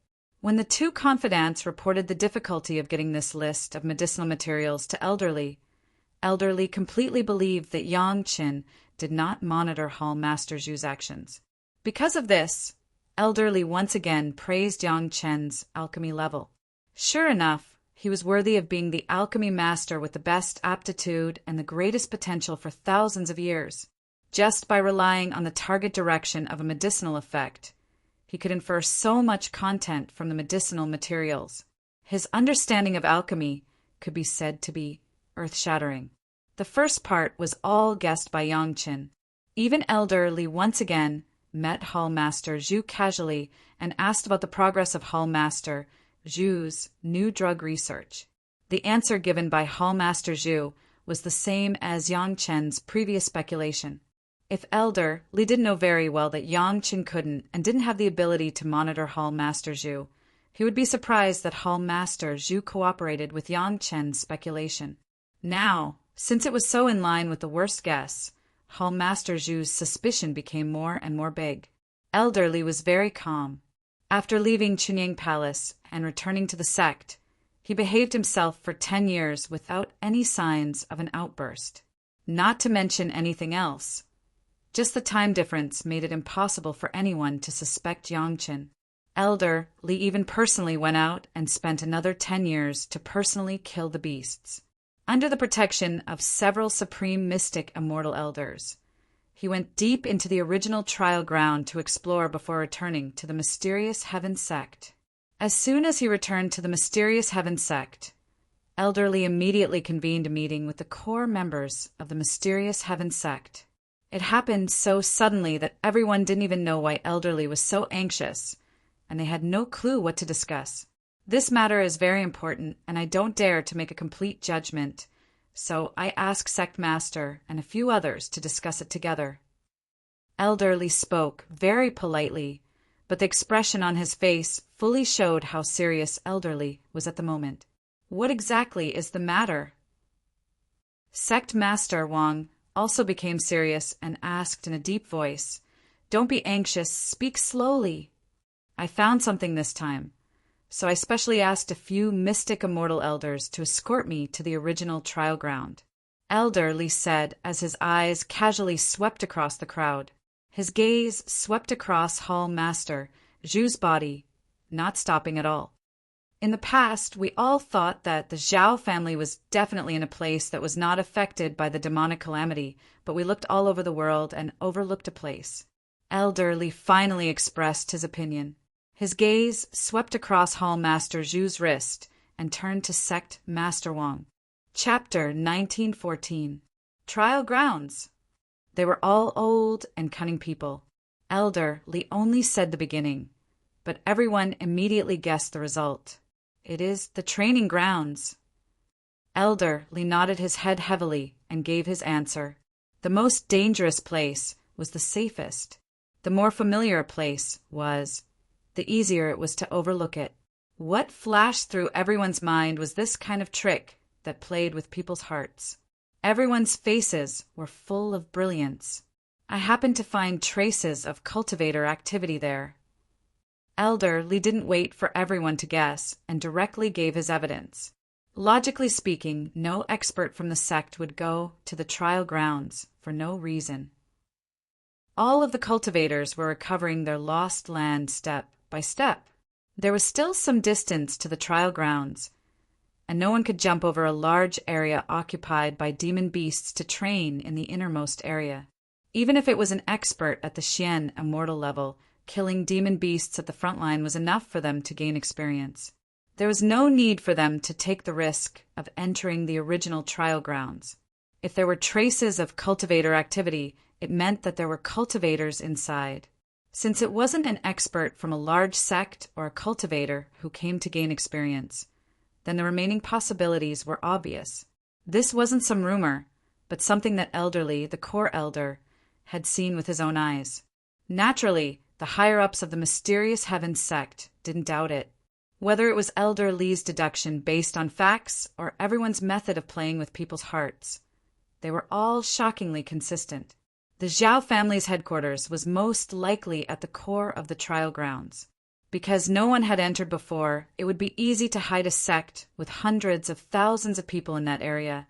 When the two confidants reported the difficulty of getting this list of medicinal materials to Elder Li completely believed that Yang Qin did not monitor Hall Master Zhu's actions. Because of this, Elder Li once again praised Yang Chen's alchemy level. Sure enough, he was worthy of being the alchemy master with the best aptitude and the greatest potential for thousands of years. Just by relying on the target direction of a medicinal effect, he could infer so much content from the medicinal materials. His understanding of alchemy could be said to be earth-shattering. The first part was all guessed by Yongqin. Even Elder Li once again met Hall Master Zhu casually and asked about the progress of Hall Master Zhu's new drug research. The answer given by Hall Master Zhu was the same as Yang Chen's previous speculation. If Elder Li didn't know very well that Yang Chen couldn't and didn't have the ability to monitor Hall Master Zhu, he would be surprised that Hall Master Zhu cooperated with Yang Chen's speculation. Now, since it was so in line with the worst guess, Hall Master Zhu's suspicion became more and more big. Elder Li was very calm. After leaving Chunying Palace and returning to the sect, he behaved himself for 10 years without any signs of an outburst. Not to mention anything else. Just the time difference made it impossible for anyone to suspect Yongqin. Elder Li even personally went out and spent another 10 years to personally kill the beasts. Under the protection of several supreme mystic immortal elders, he went deep into the original trial ground to explore before returning to the mysterious Heaven sect. As soon as he returned to the mysterious Heaven sect, Elder Li immediately convened a meeting with the core members of the mysterious Heaven sect. It happened so suddenly that everyone didn't even know why Elder Li was so anxious, and they had no clue what to discuss. This matter is very important, and I don't dare to make a complete judgment, so I ask Sect Master and a few others to discuss it together. Elder Li spoke very politely, but the expression on his face fully showed how serious Elder Li was at the moment. What exactly is the matter? Sect Master Wang also became serious and asked in a deep voice, "Don't be anxious, speak slowly." I found something this time, so I specially asked a few mystic immortal elders to escort me to the original trial ground. Elder Li said as his eyes casually swept across the crowd. His gaze swept across Hall Master Zhu's body, not stopping at all. In the past, we all thought that the Zhao family was definitely in a place that was not affected by the demonic calamity, but we looked all over the world and overlooked a place. Elder Li finally expressed his opinion. His gaze swept across Hall Master Zhu's wrist and turned to Sect Master Wang. Chapter 1914. Trial Grounds. They were all old and cunning people. Elder Li only said the beginning, but everyone immediately guessed the result. It is the training grounds. Elder Li nodded his head heavily and gave his answer. The most dangerous place was the safest. The more familiar a place was, the easier it was to overlook it. What flashed through everyone's mind was this kind of trick that played with people's hearts. Everyone's faces were full of brilliance. I happened to find traces of cultivator activity there. Elder Li didn't wait for everyone to guess and directly gave his evidence. Logically speaking, no expert from the sect would go to the trial grounds for no reason. All of the cultivators were recovering their lost land step by step. There was still some distance to the trial grounds, and no one could jump over a large area occupied by demon beasts to train in the innermost area. Even if it was an expert at the Xian Immortal level, killing demon beasts at the front line was enough for them to gain experience. There was no need for them to take the risk of entering the original trial grounds. If there were traces of cultivator activity, it meant that there were cultivators inside. Since it wasn't an expert from a large sect or a cultivator who came to gain experience, then the remaining possibilities were obvious. This wasn't some rumor, but something that Elder Li, the core elder, had seen with his own eyes. Naturally, the higher-ups of the mysterious Heaven sect didn't doubt it. Whether it was Elder Li's deduction based on facts or everyone's method of playing with people's hearts, they were all shockingly consistent. The Zhao family's headquarters was most likely at the core of the trial grounds. Because no one had entered before, it would be easy to hide a sect with hundreds of thousands of people in that area,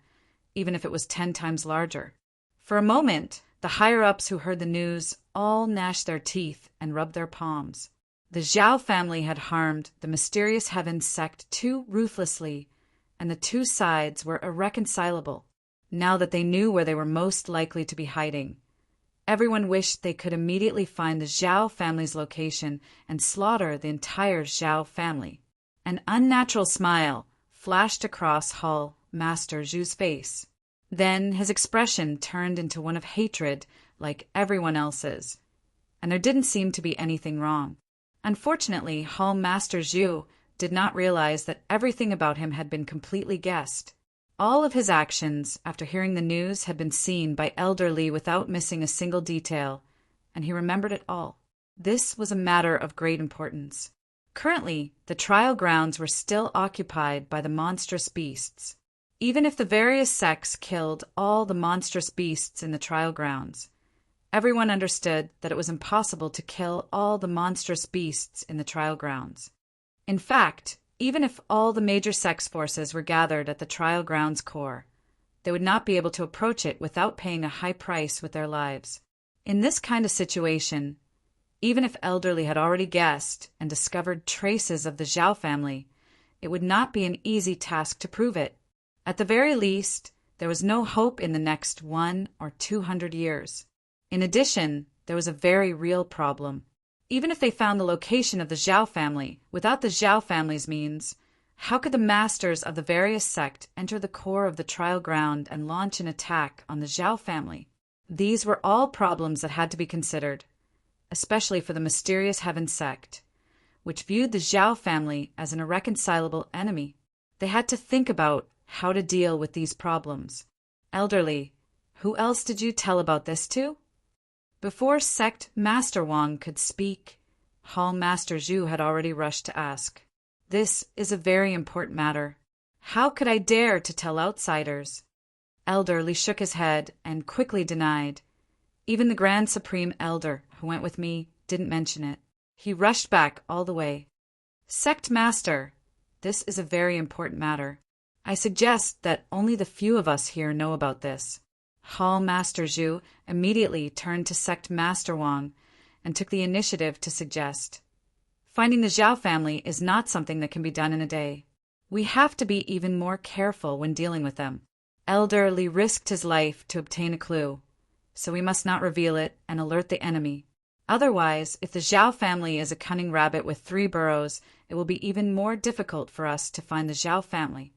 even if it was 10 times larger. For a moment, the higher-ups who heard the news all gnashed their teeth and rubbed their palms. The Zhao family had harmed the mysterious Heaven sect too ruthlessly, and the two sides were irreconcilable. Now that they knew where they were most likely to be hiding, everyone wished they could immediately find the Zhao family's location and slaughter the entire Zhao family. An unnatural smile flashed across Hall Master Zhu's face. Then his expression turned into one of hatred, like everyone else's. And there didn't seem to be anything wrong. Unfortunately, Hall Master Zhu did not realize that everything about him had been completely guessed. All of his actions, after hearing the news, had been seen by Elder Li without missing a single detail, and he remembered it all. This was a matter of great importance. Currently, the trial grounds were still occupied by the monstrous beasts. Even if the various sects killed all the monstrous beasts in the trial grounds, everyone understood that it was impossible to kill all the monstrous beasts in the trial grounds. In fact, even if all the major sects forces were gathered at the trial grounds core, they would not be able to approach it without paying a high price with their lives. In this kind of situation, even if Elder Li had already guessed and discovered traces of the Zhao family, it would not be an easy task to prove it. At the very least, there was no hope in the next 100 or 200 years. In addition, there was a very real problem. Even if they found the location of the Zhao family, without the Zhao family's means, how could the masters of the various sects enter the core of the trial ground and launch an attack on the Zhao family? These were all problems that had to be considered, especially for the mysterious Heaven sect, which viewed the Zhao family as an irreconcilable enemy. They had to think about how to deal with these problems. Elder Li, who else did you tell about this to? Before Sect Master Wang could speak, Hall Master Zhu had already rushed to ask. This is a very important matter. How could I dare to tell outsiders? Elder Li shook his head and quickly denied. Even the Grand Supreme Elder, who went with me, didn't mention it. He rushed back all the way. Sect Master, this is a very important matter. I suggest that only the few of us here know about this. Hall Master Zhu immediately turned to Sect Master Wang and took the initiative to suggest. Finding the Zhao family is not something that can be done in a day. We have to be even more careful when dealing with them. Elder Li risked his life to obtain a clue, so we must not reveal it and alert the enemy. Otherwise, if the Zhao family is a cunning rabbit with 3 burrows, it will be even more difficult for us to find the Zhao family.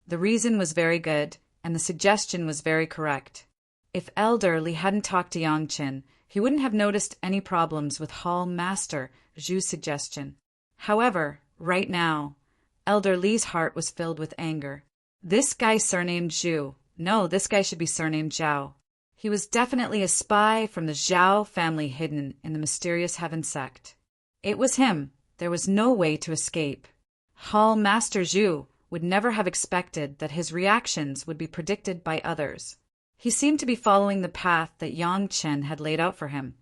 The reason was very good, and the suggestion was very correct. If Elder Li hadn't talked to Yangqin, he wouldn't have noticed any problems with Hall Master Zhu's suggestion. However, right now, Elder Li's heart was filled with anger. This guy surnamed Zhu. No, this guy should be surnamed Zhao. He was definitely a spy from the Zhao family hidden in the mysterious Heaven sect. It was him. There was no way to escape. Hall Master Zhu would never have expected that his reactions would be predicted by others. He seemed to be following the path that Yang Chen had laid out for him,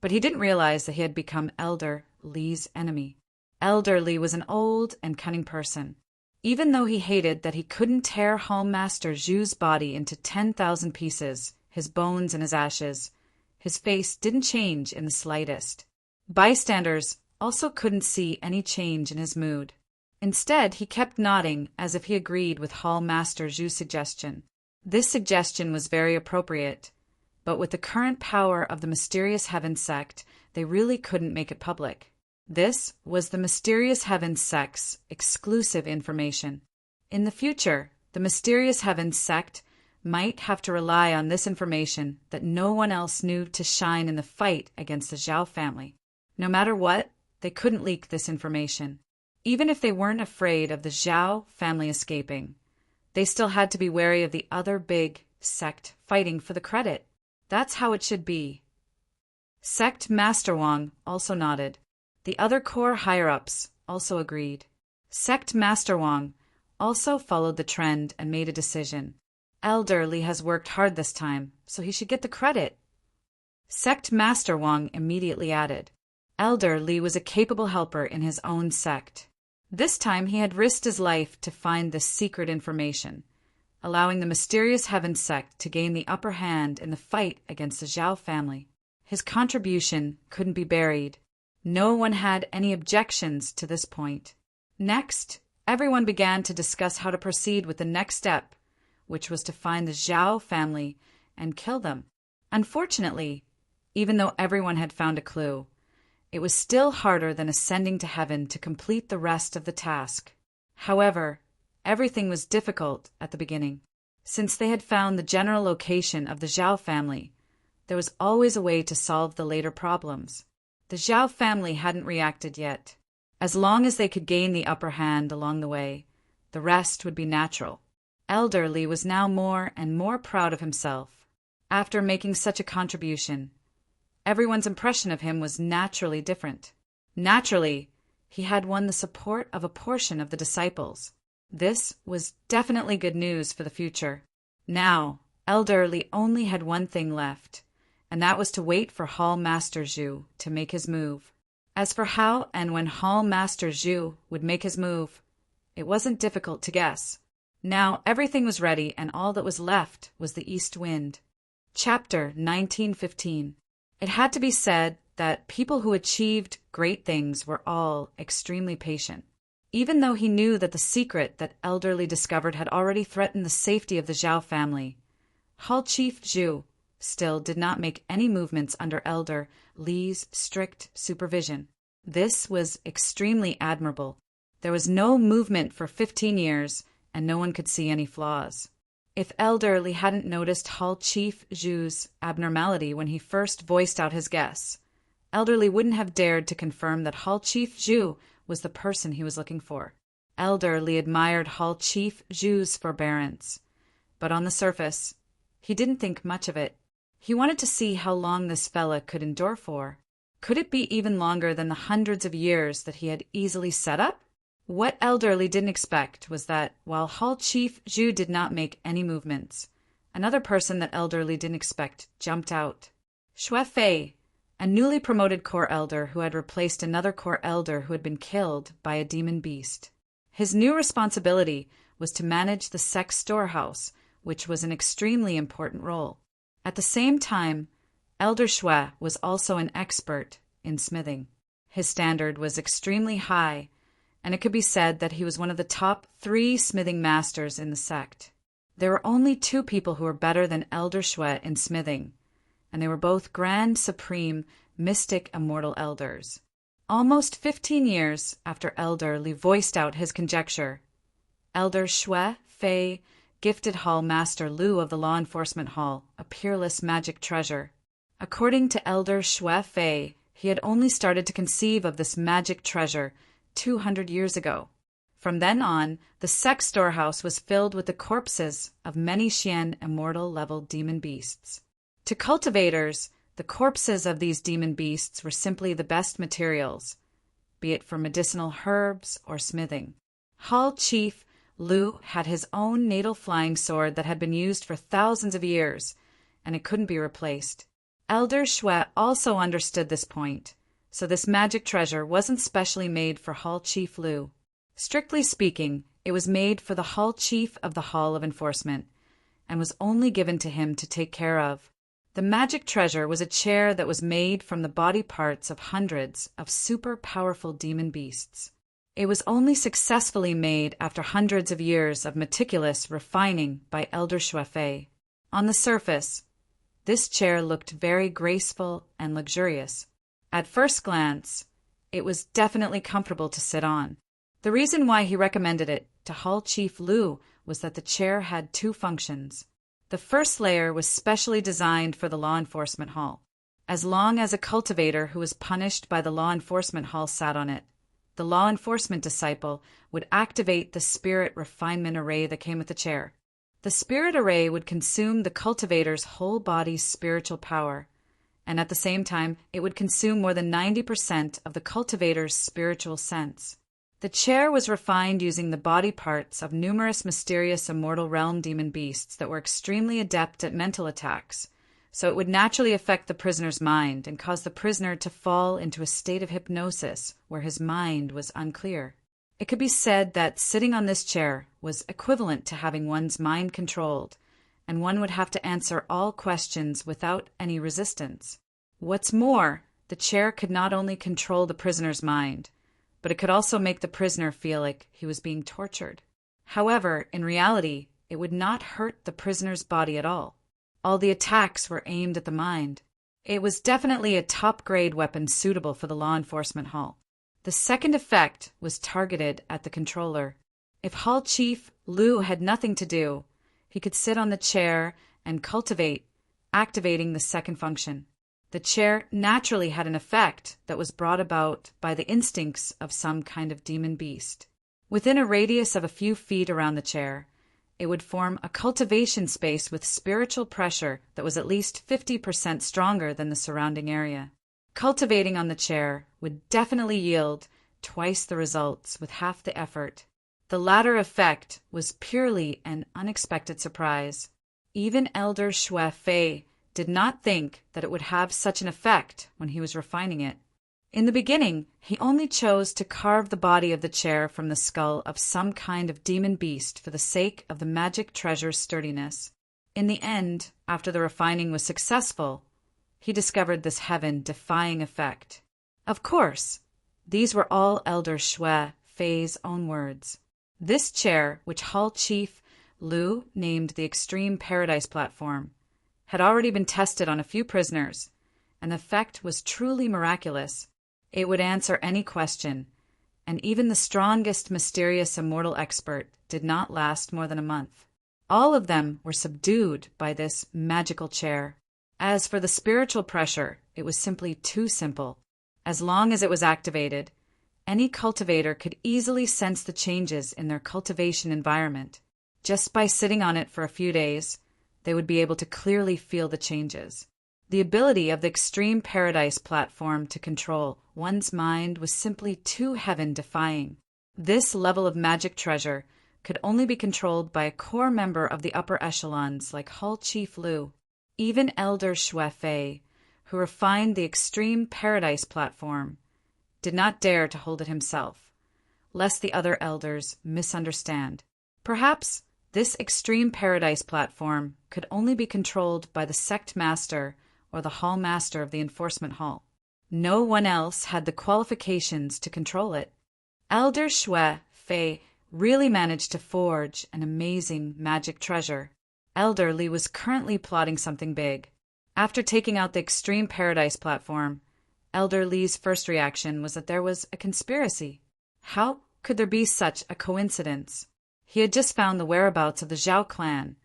but he didn't realize that he had become Elder Li's enemy. Elder Li was an old and cunning person. Even though he hated that he couldn't tear Hall Master Zhu's body into 10,000 pieces, his bones and his ashes, his face didn't change in the slightest. Bystanders also couldn't see any change in his mood. Instead, he kept nodding as if he agreed with Hall Master Zhu's suggestion. This suggestion was very appropriate, but with the current power of the mysterious Heaven sect, they really couldn't make it public. This was the mysterious Heaven sect's exclusive information. In the future, the mysterious Heaven sect might have to rely on this information that no one else knew to shine in the fight against the Zhao family. No matter what, they couldn't leak this information. Even if they weren't afraid of the Zhao family escaping, they still had to be wary of the other big sect fighting for the credit. That's how it should be. Sect Master Wang also nodded. The other core higher-ups also agreed. Sect Master Wang also followed the trend and made a decision. Elder Li has worked hard this time, so he should get the credit. Sect Master Wang immediately added. Elder Li was a capable helper in his own sect. This time he had risked his life to find this secret information, allowing the mysterious Heaven sect to gain the upper hand in the fight against the Zhao family. His contribution couldn't be buried. No one had any objections to this point. Next, everyone began to discuss how to proceed with the next step, which was to find the Zhao family and kill them. Unfortunately, even though everyone had found a clue, it was still harder than ascending to heaven to complete the rest of the task. However, everything was difficult at the beginning. Since they had found the general location of the Zhao family, there was always a way to solve the later problems. The Zhao family hadn't reacted yet. As long as they could gain the upper hand along the way, the rest would be natural. Elder Li was now more and more proud of himself. After making such a contribution, everyone's impression of him was naturally different. Naturally, he had won the support of a portion of the disciples. This was definitely good news for the future. Now, Elder Li only had one thing left, and that was to wait for Hall Master Zhu to make his move. As for how and when Hall Master Zhu would make his move, it wasn't difficult to guess. Now everything was ready, and all that was left was the east wind. Chapter 1915. It had to be said that people who achieved great things were all extremely patient. Even though he knew that the secret that Elder Li discovered had already threatened the safety of the Zhao family, Hall Chief Zhu still did not make any movements under Elder Li's strict supervision. This was extremely admirable. There was no movement for 15 years, and no one could see any flaws. If Elder Li hadn't noticed Hall Chief Zhu's abnormality when he first voiced out his guess, Elder Li wouldn't have dared to confirm that Hall Chief Zhu was the person he was looking for. Elder Li admired Hall Chief Zhu's forbearance, but on the surface, he didn't think much of it. He wanted to see how long this fella could endure for. Could it be even longer than the hundreds of years that he had easily set up? What Elder Li didn't expect was that, while Hall Chief Zhu did not make any movements, another person that Elder Li didn't expect jumped out. Xue Fei, a newly promoted Corps Elder who had replaced another Corps Elder who had been killed by a demon beast. His new responsibility was to manage the sect storehouse, which was an extremely important role. At the same time, Elder Xue was also an expert in smithing. His standard was extremely high, and it could be said that he was one of the top 3 smithing masters in the sect. There were only 2 people who were better than Elder Xue in smithing, and they were both Grand Supreme Mystic Immortal Elders. Almost 15 years after Elder Li voiced out his conjecture, Elder Xue Fei gifted Hall Master Lu of the Law Enforcement Hall a peerless magic treasure. According to Elder Xue Fei, he had only started to conceive of this magic treasure 200 years ago. From then on, the sect storehouse was filled with the corpses of many Xian immortal-level demon beasts. To cultivators, the corpses of these demon beasts were simply the best materials, be it for medicinal herbs or smithing. Hall Chief Lu had his own natal flying sword that had been used for thousands of years, and it couldn't be replaced. Elder Xue also understood this point, so this magic treasure wasn't specially made for Hall Chief Lu. Strictly speaking, it was made for the Hall Chief of the Hall of Enforcement, and was only given to him to take care of. The magic treasure was a chair that was made from the body parts of hundreds of super powerful demon beasts. It was only successfully made after hundreds of years of meticulous refining by Elder Xue Fei. On the surface, this chair looked very graceful and luxurious. At first glance, it was definitely comfortable to sit on. The reason why he recommended it to Hall Chief Lu was that the chair had 2 functions. The first layer was specially designed for the Law Enforcement Hall. As long as a cultivator who was punished by the Law Enforcement Hall sat on it, the law enforcement disciple would activate the spirit refinement array that came with the chair. The spirit array would consume the cultivator's whole body's spiritual power, and at the same time, it would consume more than 90% of the cultivator's spiritual sense. The chair was refined using the body parts of numerous mysterious immortal realm demon beasts that were extremely adept at mental attacks, so it would naturally affect the prisoner's mind and cause the prisoner to fall into a state of hypnosis where his mind was unclear. It could be said that sitting on this chair was equivalent to having one's mind controlled, and one would have to answer all questions without any resistance. What's more, the chair could not only control the prisoner's mind, but it could also make the prisoner feel like he was being tortured. However, in reality, it would not hurt the prisoner's body at all. All the attacks were aimed at the mind. It was definitely a top-grade weapon suitable for the Law Enforcement Hall. The second effect was targeted at the controller. If Hall Chief Lu had nothing to do, He could sit on the chair and cultivate, activating the second function. The chair naturally had an effect that was brought about by the instincts of some kind of demon beast. Within a radius of a few feet around the chair, it would form a cultivation space with spiritual pressure that was at least 50% stronger than the surrounding area. Cultivating on the chair would definitely yield twice the results with half the effort. The latter effect was purely an unexpected surprise. Even Elder Xue Fei did not think that it would have such an effect when he was refining it. In the beginning, he only chose to carve the body of the chair from the skull of some kind of demon beast for the sake of the magic treasure's sturdiness. In the end, after the refining was successful, he discovered this heaven-defying effect. Of course, these were all Elder Xue Fei's own words. This chair, which Hall Chief Liu named the Extreme Paradise Platform, had already been tested on a few prisoners, and the effect was truly miraculous. It would answer any question, and even the strongest mysterious immortal expert did not last more than a month. All of them were subdued by this magical chair. As for the spiritual pressure, it was simply too simple. As long as it was activated, any cultivator could easily sense the changes in their cultivation environment. Just by sitting on it for a few days, they would be able to clearly feel the changes. The ability of the Extreme Paradise Platform to control one's mind was simply too heaven-defying. This level of magic treasure could only be controlled by a core member of the upper echelons like Hall Chief Liu. Even Elder Xue Fei, who refined the Extreme Paradise Platform, did not dare to hold it himself, lest the other elders misunderstand. Perhaps this Extreme Paradise Platform could only be controlled by the sect master or the hall master of the enforcement hall. No one else had the qualifications to control it. Elder Xue Fei really managed to forge an amazing magic treasure. Elder Li was currently plotting something big. After taking out the Extreme Paradise Platform, Elder Li's first reaction was that there was a conspiracy. How could there be such a coincidence? He had just found the whereabouts of the Zhao clan,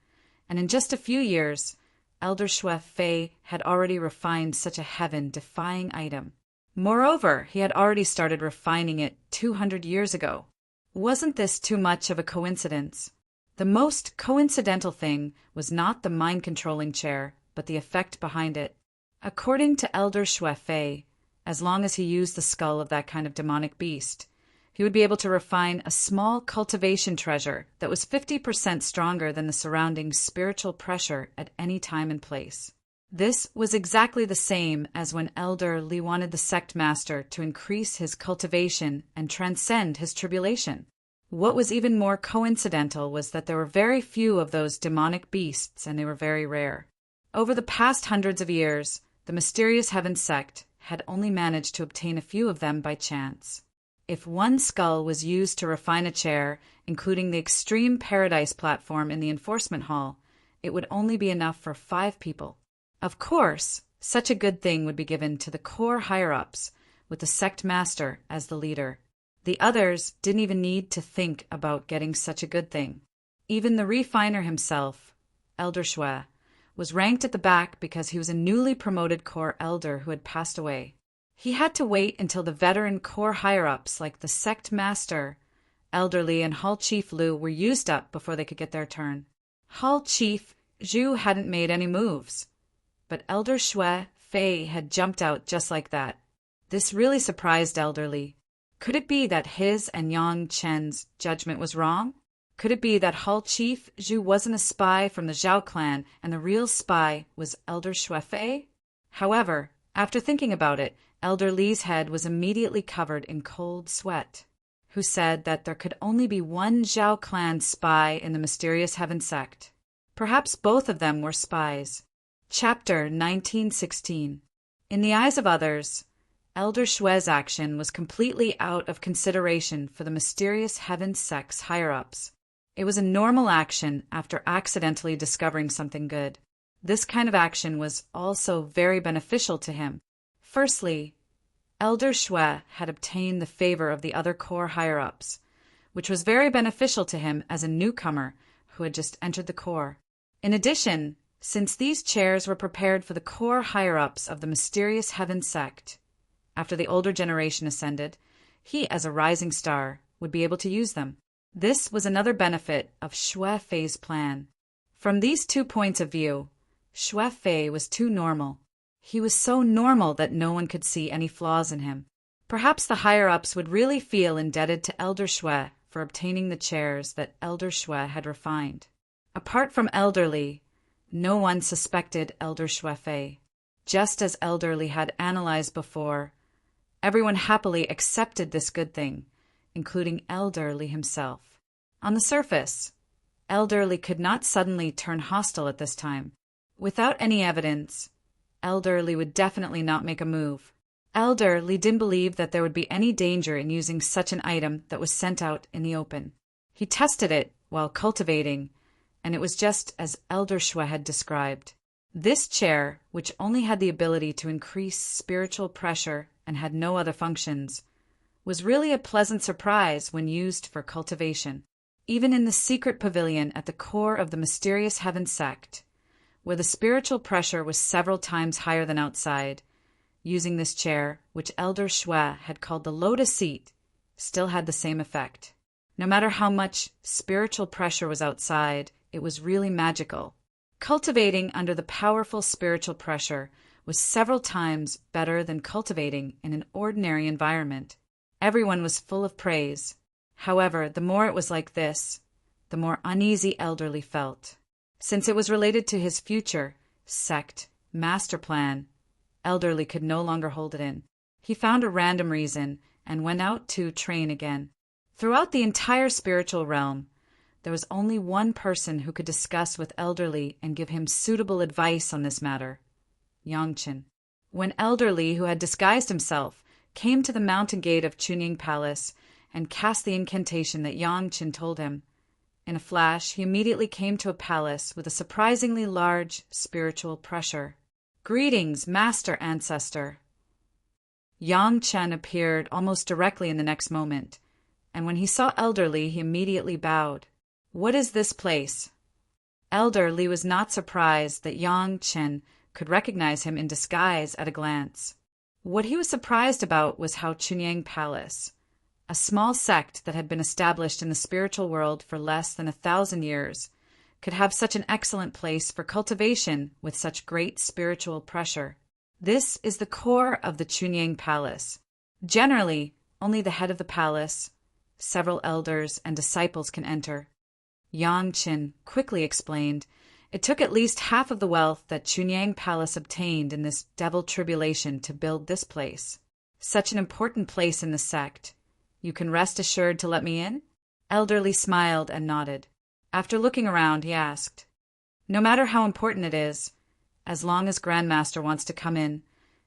and in just a few years, Elder Xue Fei had already refined such a heaven-defying item. Moreover, he had already started refining it 200 years ago. Wasn't this too much of a coincidence? The most coincidental thing was not the mind-controlling chair, but the effect behind it. According to Elder Xue Fei, as long as he used the skull of that kind of demonic beast, he would be able to refine a small cultivation treasure that was 50% stronger than the surrounding spiritual pressure at any time and place. This was exactly the same as when Elder Li wanted the sect master to increase his cultivation and transcend his tribulation. What was even more coincidental was that there were very few of those demonic beasts, and they were very rare. Over the past hundreds of years, the mysterious Heaven sect had only managed to obtain a few of them by chance. If one skull was used to refine a chair, including the Extreme Paradise Platform in the enforcement hall, it would only be enough for 5 people. Of course, such a good thing would be given to the core higher-ups, with the sect master as the leader. The others didn't even need to think about getting such a good thing. Even the refiner himself, Elder Xue, was ranked at the back because he was a newly promoted core elder who had passed away. He had to wait until the veteran core higher-ups like the sect master, Elder Li, and Hall Chief Liu were used up before they could get their turn. Hall Chief Zhu hadn't made any moves, but Elder Xue Fei had jumped out just like that. This really surprised Elder Li. Could it be that his and Yang Chen's judgment was wrong? Could it be that Hall Chief Zhu wasn't a spy from the Zhao clan and the real spy was Elder Xue Fei? However, after thinking about it, Elder Li's head was immediately covered in cold sweat, who said that there could only be one Zhao clan spy in the mysterious Heaven sect. Perhaps both of them were spies. Chapter 1916. In the eyes of others, Elder Xue's action was completely out of consideration for the mysterious Heaven sect's higher-ups. It was a normal action after accidentally discovering something good. This kind of action was also very beneficial to him. Firstly, Elder Xue had obtained the favor of the other core higher-ups, which was very beneficial to him as a newcomer who had just entered the core. In addition, since these chairs were prepared for the core higher-ups of the mysterious Heaven sect, after the older generation ascended, he, as a rising star, would be able to use them. This was another benefit of Xue Fei's plan. From these 2 points of view, Xue Fei was too normal. He was so normal that no one could see any flaws in him. Perhaps the higher-ups would really feel indebted to Elder Xue for obtaining the chairs that Elder Xue had refined. Apart from Elderly, no one suspected Elder Xue Fei. Just as Elderly had analyzed before, everyone happily accepted this good thing, including Elderly himself. On the surface, Elderly could not suddenly turn hostile at this time. Without any evidence, Elderly would definitely not make a move. Elderly didn't believe that there would be any danger in using such an item that was sent out in the open. He tested it while cultivating, and it was just as Elder Xue had described. This chair, which only had the ability to increase spiritual pressure and had no other functions, was really a pleasant surprise when used for cultivation. Even in the secret pavilion at the core of the mysterious Heaven sect, where the spiritual pressure was several times higher than outside, using this chair, which Elder Xue had called the Lotus Seat, still had the same effect. No matter how much spiritual pressure was outside, it was really magical. Cultivating under the powerful spiritual pressure was several times better than cultivating in an ordinary environment. Everyone was full of praise. However, the more it was like this, the more uneasy Elderly felt. Since it was related to his future sect master plan, Elderly could no longer hold it in. He found a random reason and went out to train again. Throughout the entire spiritual realm, there was only one person who could discuss with Elderly and give him suitable advice on this matter: Yangchen. When Elderly, who had disguised himself, came to the mountain gate of Chunying Palace and cast the incantation that Yangchen told him, in a flash he immediately came to a palace with a surprisingly large spiritual pressure. "Greetings, Master Ancestor." Yangchen appeared almost directly in the next moment, and when he saw Elderly, he immediately bowed. "What is this place?" Elderly was not surprised that Yangchen could recognize him in disguise at a glance. What he was surprised about was how Chunying Palace, a small sect that had been established in the spiritual world for less than 1,000 years, could have such an excellent place for cultivation with such great spiritual pressure. This is the core of the Chunying Palace. Generally, only the head of the palace, several elders, and disciples can enter. Yangchen quickly explained. It took at least half of the wealth that Chunying Palace obtained in this devil tribulation to build this place. Such an important place in the sect. You can rest assured to let me in? Elderly smiled and nodded. After looking around, he asked, "No matter how important it is, as long as Grandmaster wants to come in,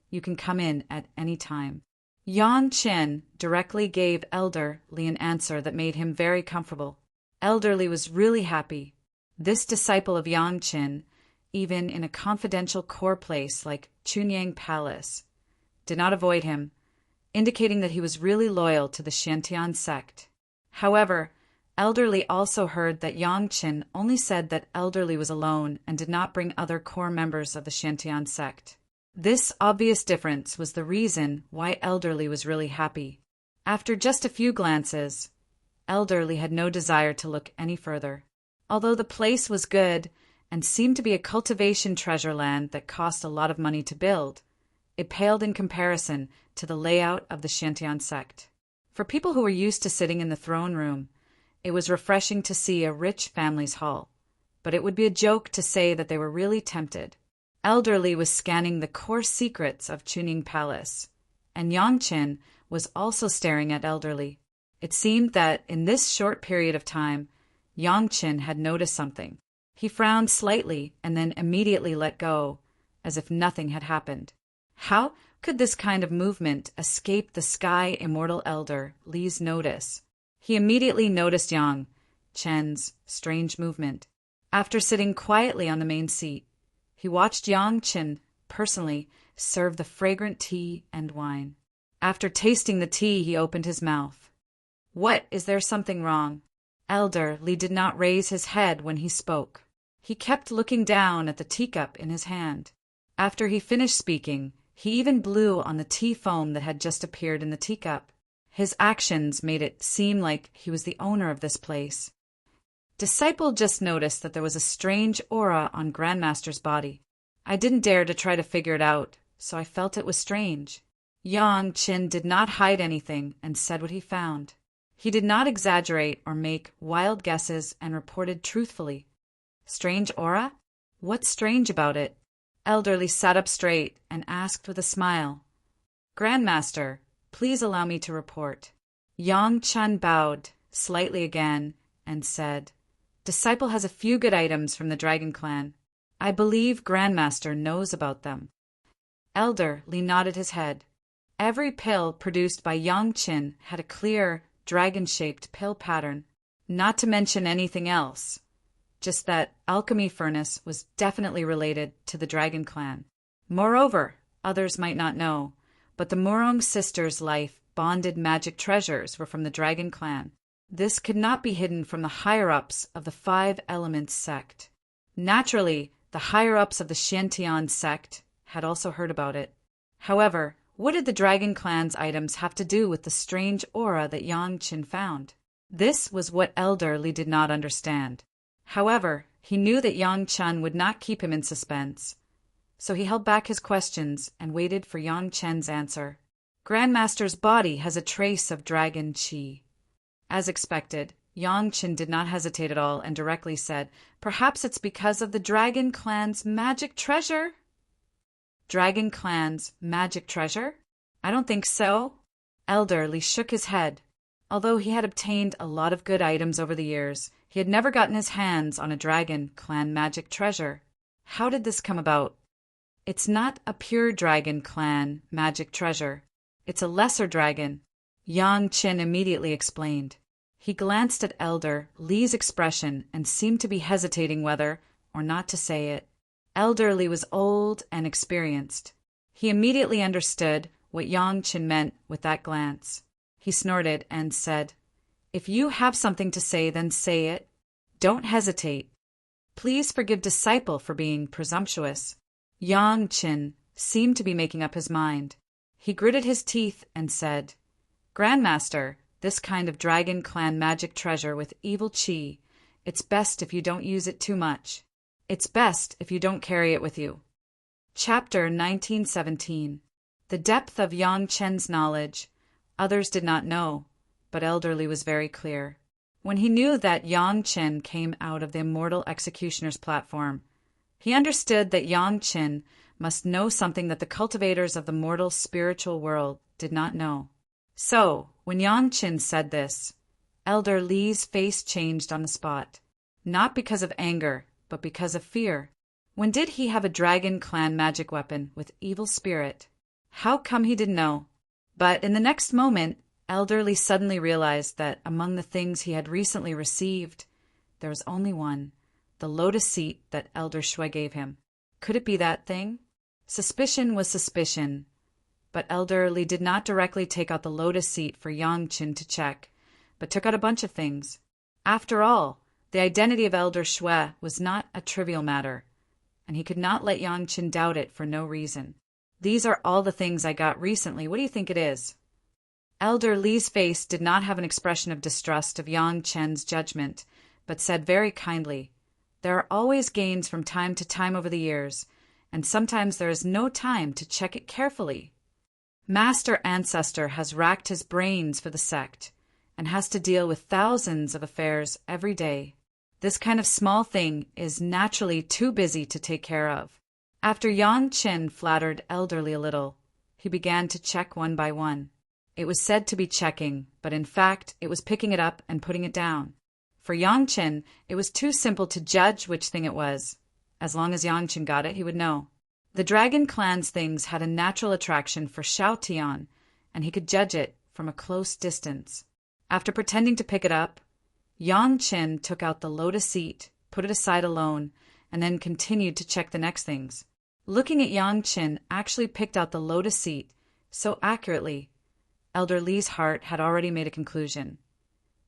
you can come in at any time." Yangchen directly gave Elderly an answer that made him very comfortable. Elderly was really happy. This disciple of Yangchen, even in a confidential core place like Chunying Palace, did not avoid him, indicating that he was really loyal to the Shantian sect. However, Elderly also heard that Yangchen only said that Elderly was alone and did not bring other core members of the Shantian sect. This obvious difference was the reason why Elderly was really happy. After just a few glances, Elderly had no desire to look any further. Although the place was good and seemed to be a cultivation treasure land that cost a lot of money to build, it paled in comparison to the layout of the Shantian sect. For people who were used to sitting in the throne room, it was refreshing to see a rich family's hall, but it would be a joke to say that they were really tempted. Elderly was scanning the core secrets of Chunying Palace, and Yangchen was also staring at Elderly. It seemed that in this short period of time, Yangchen had noticed something. He frowned slightly and then immediately let go, as if nothing had happened. How could this kind of movement escape the Sky Immortal Elder Li's notice? He immediately noticed Yangchen's strange movement. After sitting quietly on the main seat, he watched Yangchen personally serve the fragrant tea and wine. After tasting the tea, he opened his mouth. "What? Is there something wrong?" Elder Li did not raise his head when he spoke. He kept looking down at the teacup in his hand. After he finished speaking, he even blew on the tea foam that had just appeared in the teacup. His actions made it seem like he was the owner of this place. Disciple just noticed that there was a strange aura on Grandmaster's body. I didn't dare to try to figure it out, so I felt it was strange. Yang Qin did not hide anything and said what he found. He did not exaggerate or make wild guesses and reported truthfully. Strange aura? What's strange about it? Elder Li sat up straight and asked with a smile. Grandmaster, please allow me to report. Yang Chen bowed slightly again and said, Disciple has a few good items from the Dragon Clan. I believe Grandmaster knows about them. Elder Li nodded his head. Every pill produced by Yang Qin had a clear, dragon-shaped pill pattern, not to mention anything else. Just that alchemy furnace was definitely related to the Dragon Clan. Moreover, others might not know, but the Murong sisters' life-bonded magic treasures were from the Dragon Clan. This could not be hidden from the higher-ups of the Five Elements sect. Naturally, the higher-ups of the Xiantian sect had also heard about it. However, what did the Dragon Clan's items have to do with the strange aura that Yang Qin found? This was what Elder Li did not understand. However, he knew that Yang Chen would not keep him in suspense, so he held back his questions and waited for Yang Chen's answer. Grandmaster's body has a trace of dragon qi. As expected, Yang Chen did not hesitate at all and directly said, Perhaps it's because of the Dragon Clan's magic treasure? Dragon Clan's magic treasure? I don't think so. Elder Li shook his head. Although he had obtained a lot of good items over the years, he had never gotten his hands on a Dragon Clan magic treasure. How did this come about? It's not a pure Dragon Clan magic treasure. It's a lesser dragon. Yang Qin immediately explained. He glanced at Elder Li's expression and seemed to be hesitating whether or not to say it. Elder Li was old and experienced. He immediately understood what Yang Qin meant with that glance. He snorted and said, If you have something to say, then say it. Don't hesitate. Please forgive Disciple for being presumptuous. Yang Qin seemed to be making up his mind. He gritted his teeth and said, Grandmaster, this kind of Dragon Clan magic treasure with evil qi, it's best if you don't use it too much. It's best if you don't carry it with you. Chapter 1917. The depth of Yang Chen's knowledge. Others did not know, but Elder Li was very clear. When he knew that Yang Chen came out of the Immortal Executioner's platform, he understood that Yang Chen must know something that the cultivators of the mortal spiritual world did not know. So, when Yang Chen said this, Elder Li's face changed on the spot, not because of anger, but because of fear. When did he have a Dragon Clan magic weapon with evil spirit? How come he didn't know? But in the next moment, Elder Li suddenly realized that among the things he had recently received, there was only one, the lotus seat that Elder Shui gave him. Could it be that thing? Suspicion was suspicion, but Elder Li did not directly take out the lotus seat for Yang Qin to check, but took out a bunch of things. After all, the identity of Elder Shui was not a trivial matter, and he could not let Yang Qin doubt it for no reason. These are all the things I got recently. What do you think it is? Elder Li's face did not have an expression of distrust of Yang Chen's judgment, but said very kindly, There are always gains from time to time over the years, and sometimes there is no time to check it carefully. Master Ancestor has racked his brains for the sect, and has to deal with thousands of affairs every day. This kind of small thing is naturally too busy to take care of. After Yang Qin flattered Elder Li a little, he began to check one by one. It was said to be checking, but in fact it was picking it up and putting it down. For Yang Qin, it was too simple to judge which thing it was. As long as Yang Qin got it, he would know. The Dragon Clan's things had a natural attraction for Shao Tian, and he could judge it from a close distance. After pretending to pick it up, Yang Qin took out the lotus seat, put it aside alone, and then continued to check the next things. Looking at Yang Qin actually picked out the lotus seat so accurately, Elder Li's heart had already made a conclusion.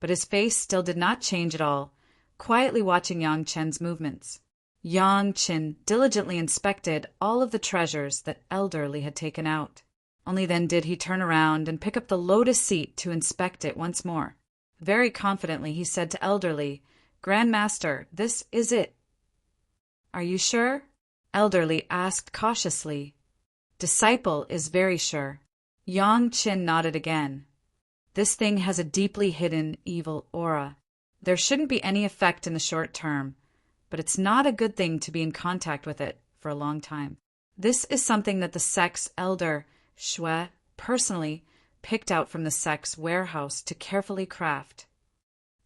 but his face still did not change at all, quietly watching Yang Chen's movements. Yang Chen diligently inspected all of the treasures that Elderly had taken out. Only then did he turn around and pick up the lotus seat to inspect it once more. Very confidently he said to Elderly, "Grand Master, this is it." "Are you sure?" Elderly asked cautiously. "Disciple is very sure." Yang Chen nodded again. "This thing has a deeply hidden evil aura. There shouldn't be any effect in the short term, but it's not a good thing to be in contact with it for a long time. This is something that the sect's elder, Shui, personally picked out from the sect's warehouse to carefully craft."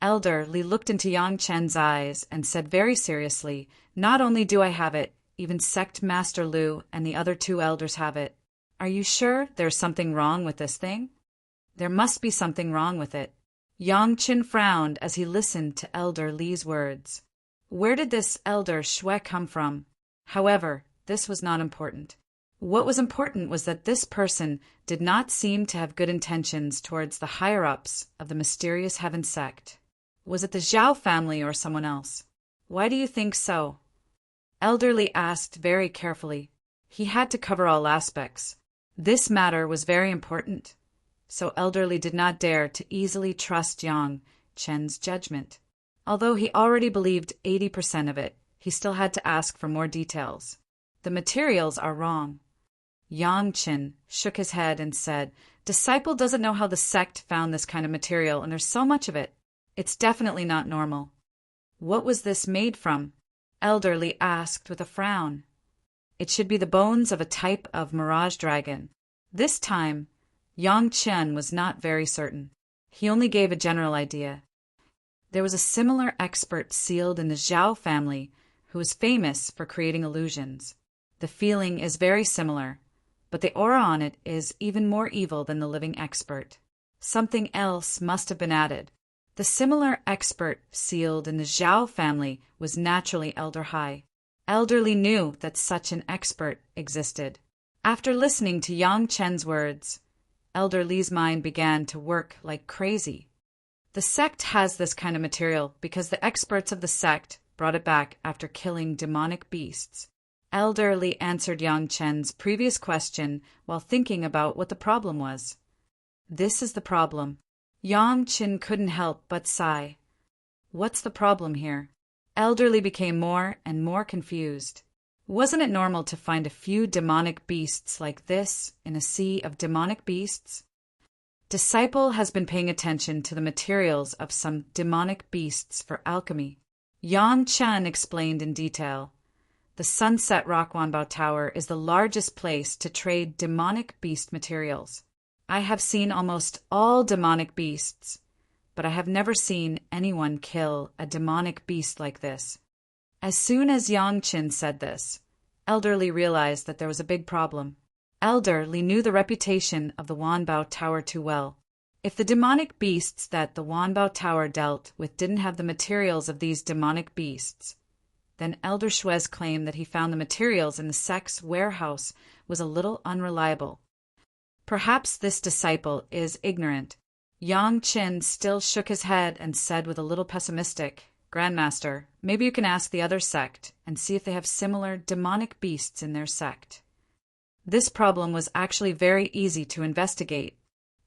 Elder Li looked into Yang Chen's eyes and said very seriously, "Not only do I have it, even Sect Master Lu and the other 2 elders have it. Are you sure there's something wrong with this thing?" "There must be something wrong with it." Yang Chen frowned as he listened to Elder Li's words. Where did this elder Shui come from? However, this was not important. What was important was that this person did not seem to have good intentions towards the higher-ups of the mysterious heaven sect. Was it the Zhao family or someone else? "Why do you think so?" Elderly asked very carefully. He had to cover all aspects. This matter was very important, so Elderly did not dare to easily trust Yang Chen's judgment. Although he already believed 80% of it, he still had to ask for more details. "The materials are wrong." Yang Chen shook his head and said, "Disciple doesn't know how the sect found this kind of material, and there's so much of it. It's definitely not normal." "What was this made from?" Elderly asked with a frown. "It should be the bones of a type of mirage dragon." This time, Yang Chen was not very certain. He only gave a general idea. There was a similar expert sealed in the Zhao family who was famous for creating illusions. The feeling is very similar, but the aura on it is even more evil than the living expert. Something else must have been added. The similar expert sealed in the Zhao family was naturally Elder Hai. Elderly knew that such an expert existed. After listening to Yang Chen's words, Elder Li's mind began to work like crazy. The sect has this kind of material because the experts of the sect brought it back after killing demonic beasts. Elder Li answered Yang Chen's previous question while thinking about what the problem was. "This is the problem." Yang Chen couldn't help but sigh. What's the problem here? Elder Li became more and more confused. Wasn't it normal to find a few demonic beasts like this in a sea of demonic beasts? Disciple has been paying attention to the materials of some demonic beasts for alchemy. Yang Chen explained in detail. The Sunset Rock Wanbao Tower is the largest place to trade demonic beast materials. I have seen almost all demonic beasts, but I have never seen anyone kill a demonic beast like this. As soon as Yang Chen said this, Elder Li realized that there was a big problem. Elder Li knew the reputation of the Wanbao Tower too well. If the demonic beasts that the Wanbao Tower dealt with didn't have the materials of these demonic beasts, then Elder Shui's claim that he found the materials in the sect's warehouse was a little unreliable. Perhaps this disciple is ignorant. Yang Chen still shook his head and said with a little pessimistic, "Grandmaster, maybe you can ask the other sect and see if they have similar demonic beasts in their sect." This problem was actually very easy to investigate.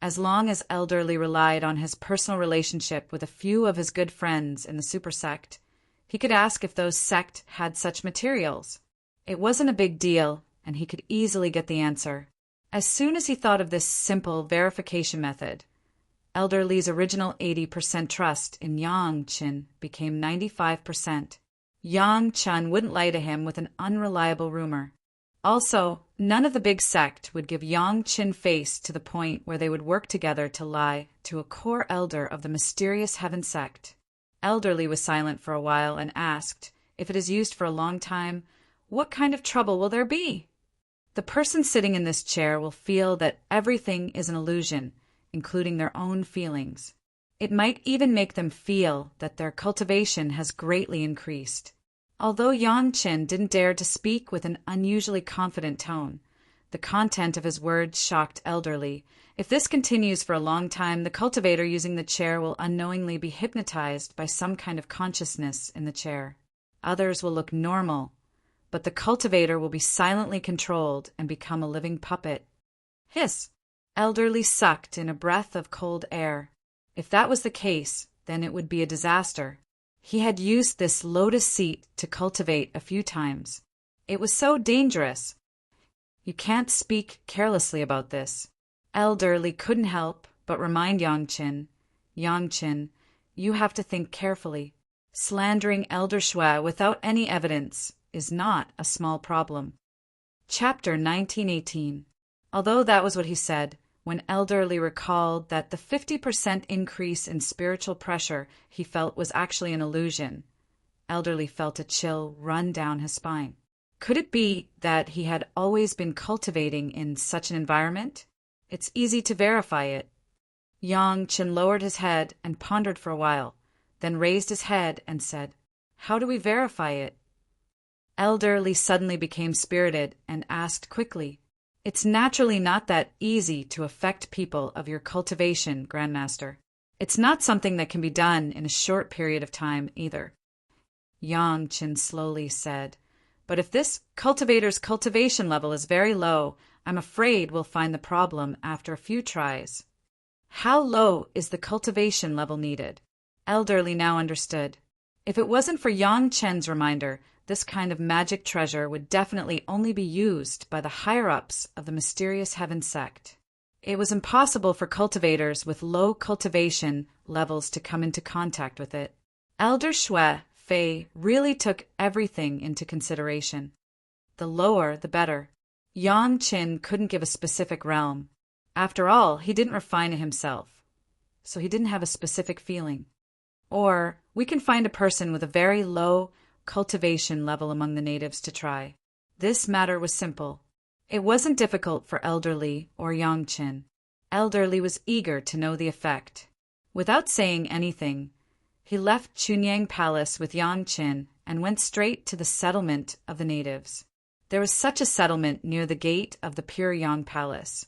As long as Elder Li relied on his personal relationship with a few of his good friends in the super sect, he could ask if those sect had such materials. It wasn't a big deal, and he could easily get the answer. As soon as he thought of this simple verification method, Elder Li's original 80% trust in Yang Chen became 95%. Yang Chen wouldn't lie to him with an unreliable rumor. Also, none of the big sect would give Yang Chen face to the point where they would work together to lie to a core elder of the mysterious heaven sect. Elder Li was silent for a while and asked, "If it is used for a long time, what kind of trouble will there be?" "The person sitting in this chair will feel that everything is an illusion, including their own feelings. It might even make them feel that their cultivation has greatly increased." Although Yang Chen didn't dare to speak with an unusually confident tone, The content of his words shocked Elderly. If this continues for a long time, the cultivator using the chair will unknowingly be hypnotized by some kind of consciousness in the chair. Others will look normal, but the cultivator will be silently controlled and become a living puppet. Hiss! Elderly sucked in a breath of cold air. If that was the case, then it would be a disaster. He had used this lotus seat to cultivate a few times. It was so dangerous. You can't speak carelessly about this. Elderly couldn't help but remind Yangqin, you have to think carefully. Slandering Elder Shui without any evidence is not a small problem. Chapter 1918. Although that was what he said, when Elderly recalled that the 50% increase in spiritual pressure he felt was actually an illusion, Elderly felt a chill run down his spine. Could it be that he had always been cultivating in such an environment? It's easy to verify it. Yangqin lowered his head and pondered for a while, then raised his head and said, "How do we verify it?" Elderly suddenly became spirited and asked quickly, "It's naturally not that easy to affect people of your cultivation, Grandmaster. It's not something that can be done in a short period of time either." Yangqin slowly said, "But if this cultivator's cultivation level is very low, I'm afraid we'll find the problem after a few tries." How low is the cultivation level needed? Elderly now understood. If it wasn't for Yangqin's reminder, this kind of magic treasure would definitely only be used by the higher-ups of the mysterious heaven sect. It was impossible for cultivators with low cultivation levels to come into contact with it. Elder Shui Fei really took everything into consideration. The lower, the better. Yangqin couldn't give a specific realm. After all, he didn't refine it himself, so he didn't have a specific feeling. Or we can find a person with a very low cultivation level among the natives to try. This matter was simple. It wasn't difficult for Elderly or Yangqin. Elderly was eager to know the effect. Without saying anything, he left Chunyang Palace with Yangqin and went straight to the settlement of the natives. There was such a settlement near the gate of the Pure Yang Palace,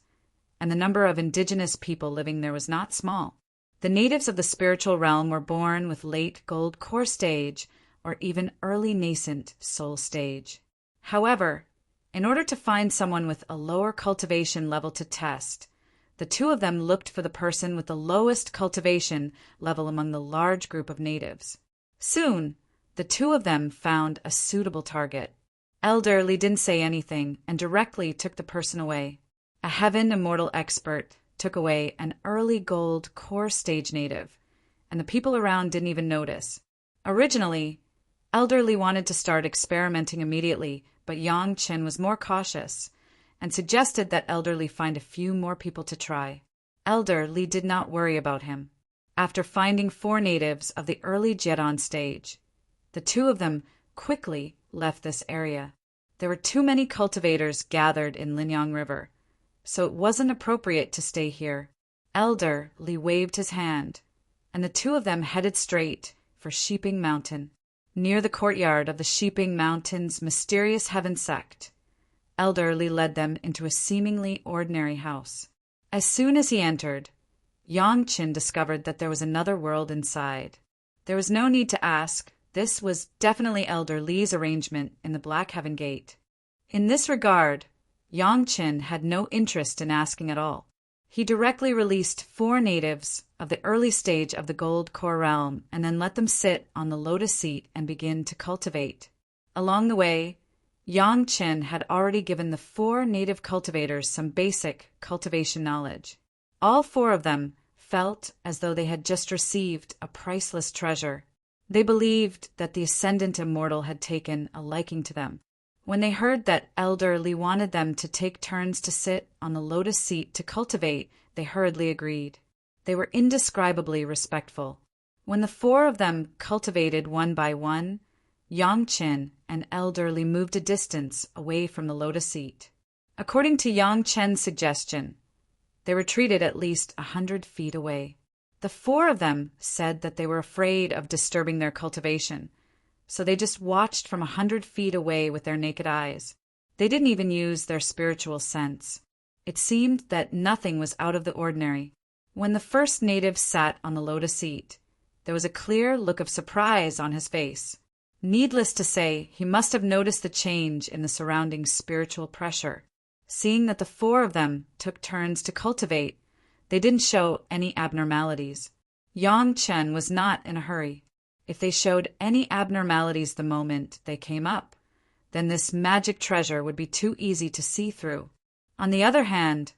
and the number of indigenous people living there was not small. The natives of the spiritual realm were born with late gold core stage or even early nascent soul stage. However, in order to find someone with a lower cultivation level to test, the two of them looked for the person with the lowest cultivation level among the large group of natives. Soon, the two of them found a suitable target. Elderly didn't say anything and directly took the person away. A Heaven Immortal expert took away an early gold core stage native, and the people around didn't even notice. Originally, Elderly wanted to start experimenting immediately, but Yangqin was more cautious and suggested that Elderly find a few more people to try. Elderly did not worry about him. After finding 4 natives of the early Jedon stage, the two of them quickly left this area. There were too many cultivators gathered in Linyang River, so it wasn't appropriate to stay here. Elderly waved his hand, and the two of them headed straight for Sheeping Mountain. Near the courtyard of the Sheeping Mountain's mysterious heaven sect, Elderly led them into a seemingly ordinary house. As soon as he entered, Yangqin discovered that there was another world inside. There was no need to ask. This was definitely Elderly's arrangement in the Black Heaven Gate. In this regard, Yangqin had no interest in asking at all. He directly released 4 natives of the early stage of the Gold Core realm and then let them sit on the lotus seat and begin to cultivate. Along the way, Yangqin had already given the 4 native cultivators some basic cultivation knowledge. All 4 of them felt as though they had just received a priceless treasure. They believed that the Ascendant Immortal had taken a liking to them. When they heard that Elderly wanted them to take turns to sit on the lotus seat to cultivate, they hurriedly agreed. They were indescribably respectful. When the 4 of them cultivated one by one, Yangqin and Elderly moved a distance away from the lotus seat. According to Yangqin's suggestion, they retreated at least 100 feet away. The 4 of them said that they were afraid of disturbing their cultivation, so they just watched from 100 feet away with their naked eyes. They didn't even use their spiritual sense. It seemed that nothing was out of the ordinary. When the first native sat on the lotus seat, there was a clear look of surprise on his face. Needless to say, he must have noticed the change in the surrounding spiritual pressure. Seeing that the four of them took turns to cultivate, they didn't show any abnormalities. Yang Chen was not in a hurry. If they showed any abnormalities the moment they came up, then this magic treasure would be too easy to see through. On the other hand,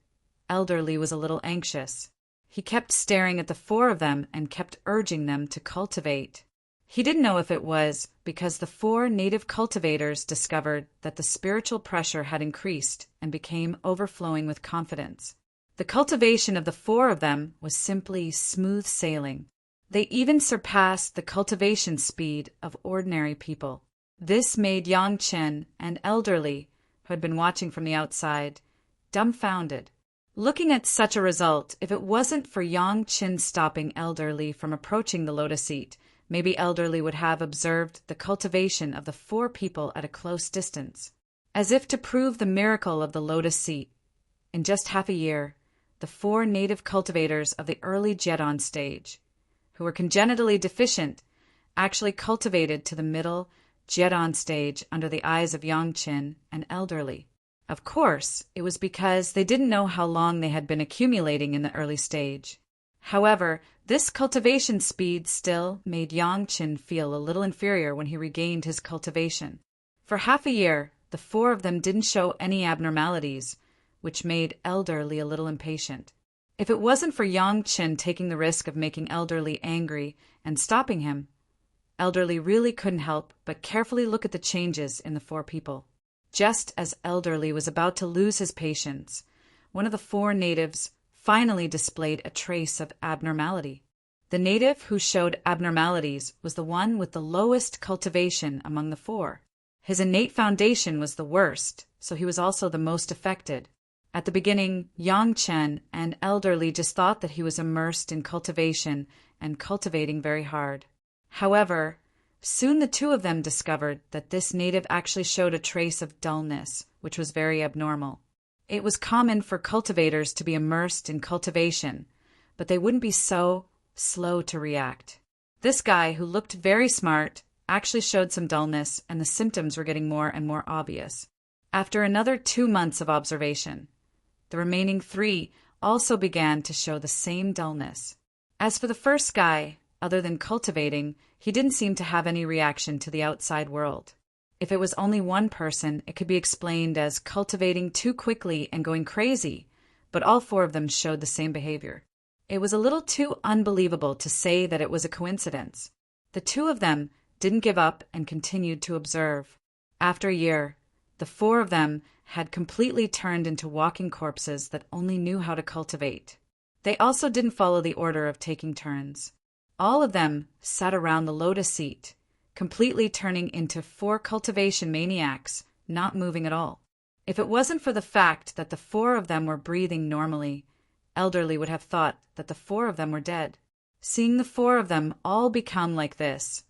Elderly was a little anxious. He kept staring at the four of them and kept urging them to cultivate. He didn't know if it was because the four native cultivators discovered that the spiritual pressure had increased and became overflowing with confidence. The cultivation of the four of them was simply smooth sailing. They even surpassed the cultivation speed of ordinary people. This made Yang Chen and Elderly, who had been watching from the outside, dumbfounded. Looking at such a result, if it wasn't for Yang Chen stopping Elderly from approaching the lotus seat, maybe Elderly would have observed the cultivation of the four people at a close distance. As if to prove the miracle of the lotus seat, in just half a year, the four native cultivators of the early Jedon stage, who were congenitally deficient, actually cultivated to the middle Jedon stage under the eyes of Yang Chen and Elderly. Of course, it was because they didn't know how long they had been accumulating in the early stage. However, this cultivation speed still made Yang Chen feel a little inferior when he regained his cultivation. For half a year, the four of them didn't show any abnormalities, which made Elderly a little impatient. If it wasn't for Yang Chen taking the risk of making Elderly angry and stopping him, Elderly really couldn't help but carefully look at the changes in the four people. Just as Elderly was about to lose his patience, one of the four natives finally displayed a trace of abnormality. The native who showed abnormalities was the one with the lowest cultivation among the four. His innate foundation was the worst, so he was also the most affected. At the beginning, Yang Chen and Elderly just thought that he was immersed in cultivation and cultivating very hard. However, soon the two of them discovered that this native actually showed a trace of dullness, which was very abnormal. It was common for cultivators to be immersed in cultivation, but they wouldn't be so slow to react. This guy, who looked very smart, actually showed some dullness, and the symptoms were getting more and more obvious. After another 2 months of observation, the remaining 3 also began to show the same dullness. As for the first guy, other than cultivating, he didn't seem to have any reaction to the outside world. If it was only one person, it could be explained as cultivating too quickly and going crazy, but all 4 of them showed the same behavior. It was a little too unbelievable to say that it was a coincidence. The 2 of them didn't give up and continued to observe. After a year, the 4 of them had completely turned into walking corpses that only knew how to cultivate. They also didn't follow the order of taking turns. All of them sat around the lotus seat, completely turning into 4 cultivation maniacs, not moving at all. If it wasn't for the fact that the 4 of them were breathing normally, Elderly would have thought that the 4 of them were dead. Seeing the 4 of them all become like this,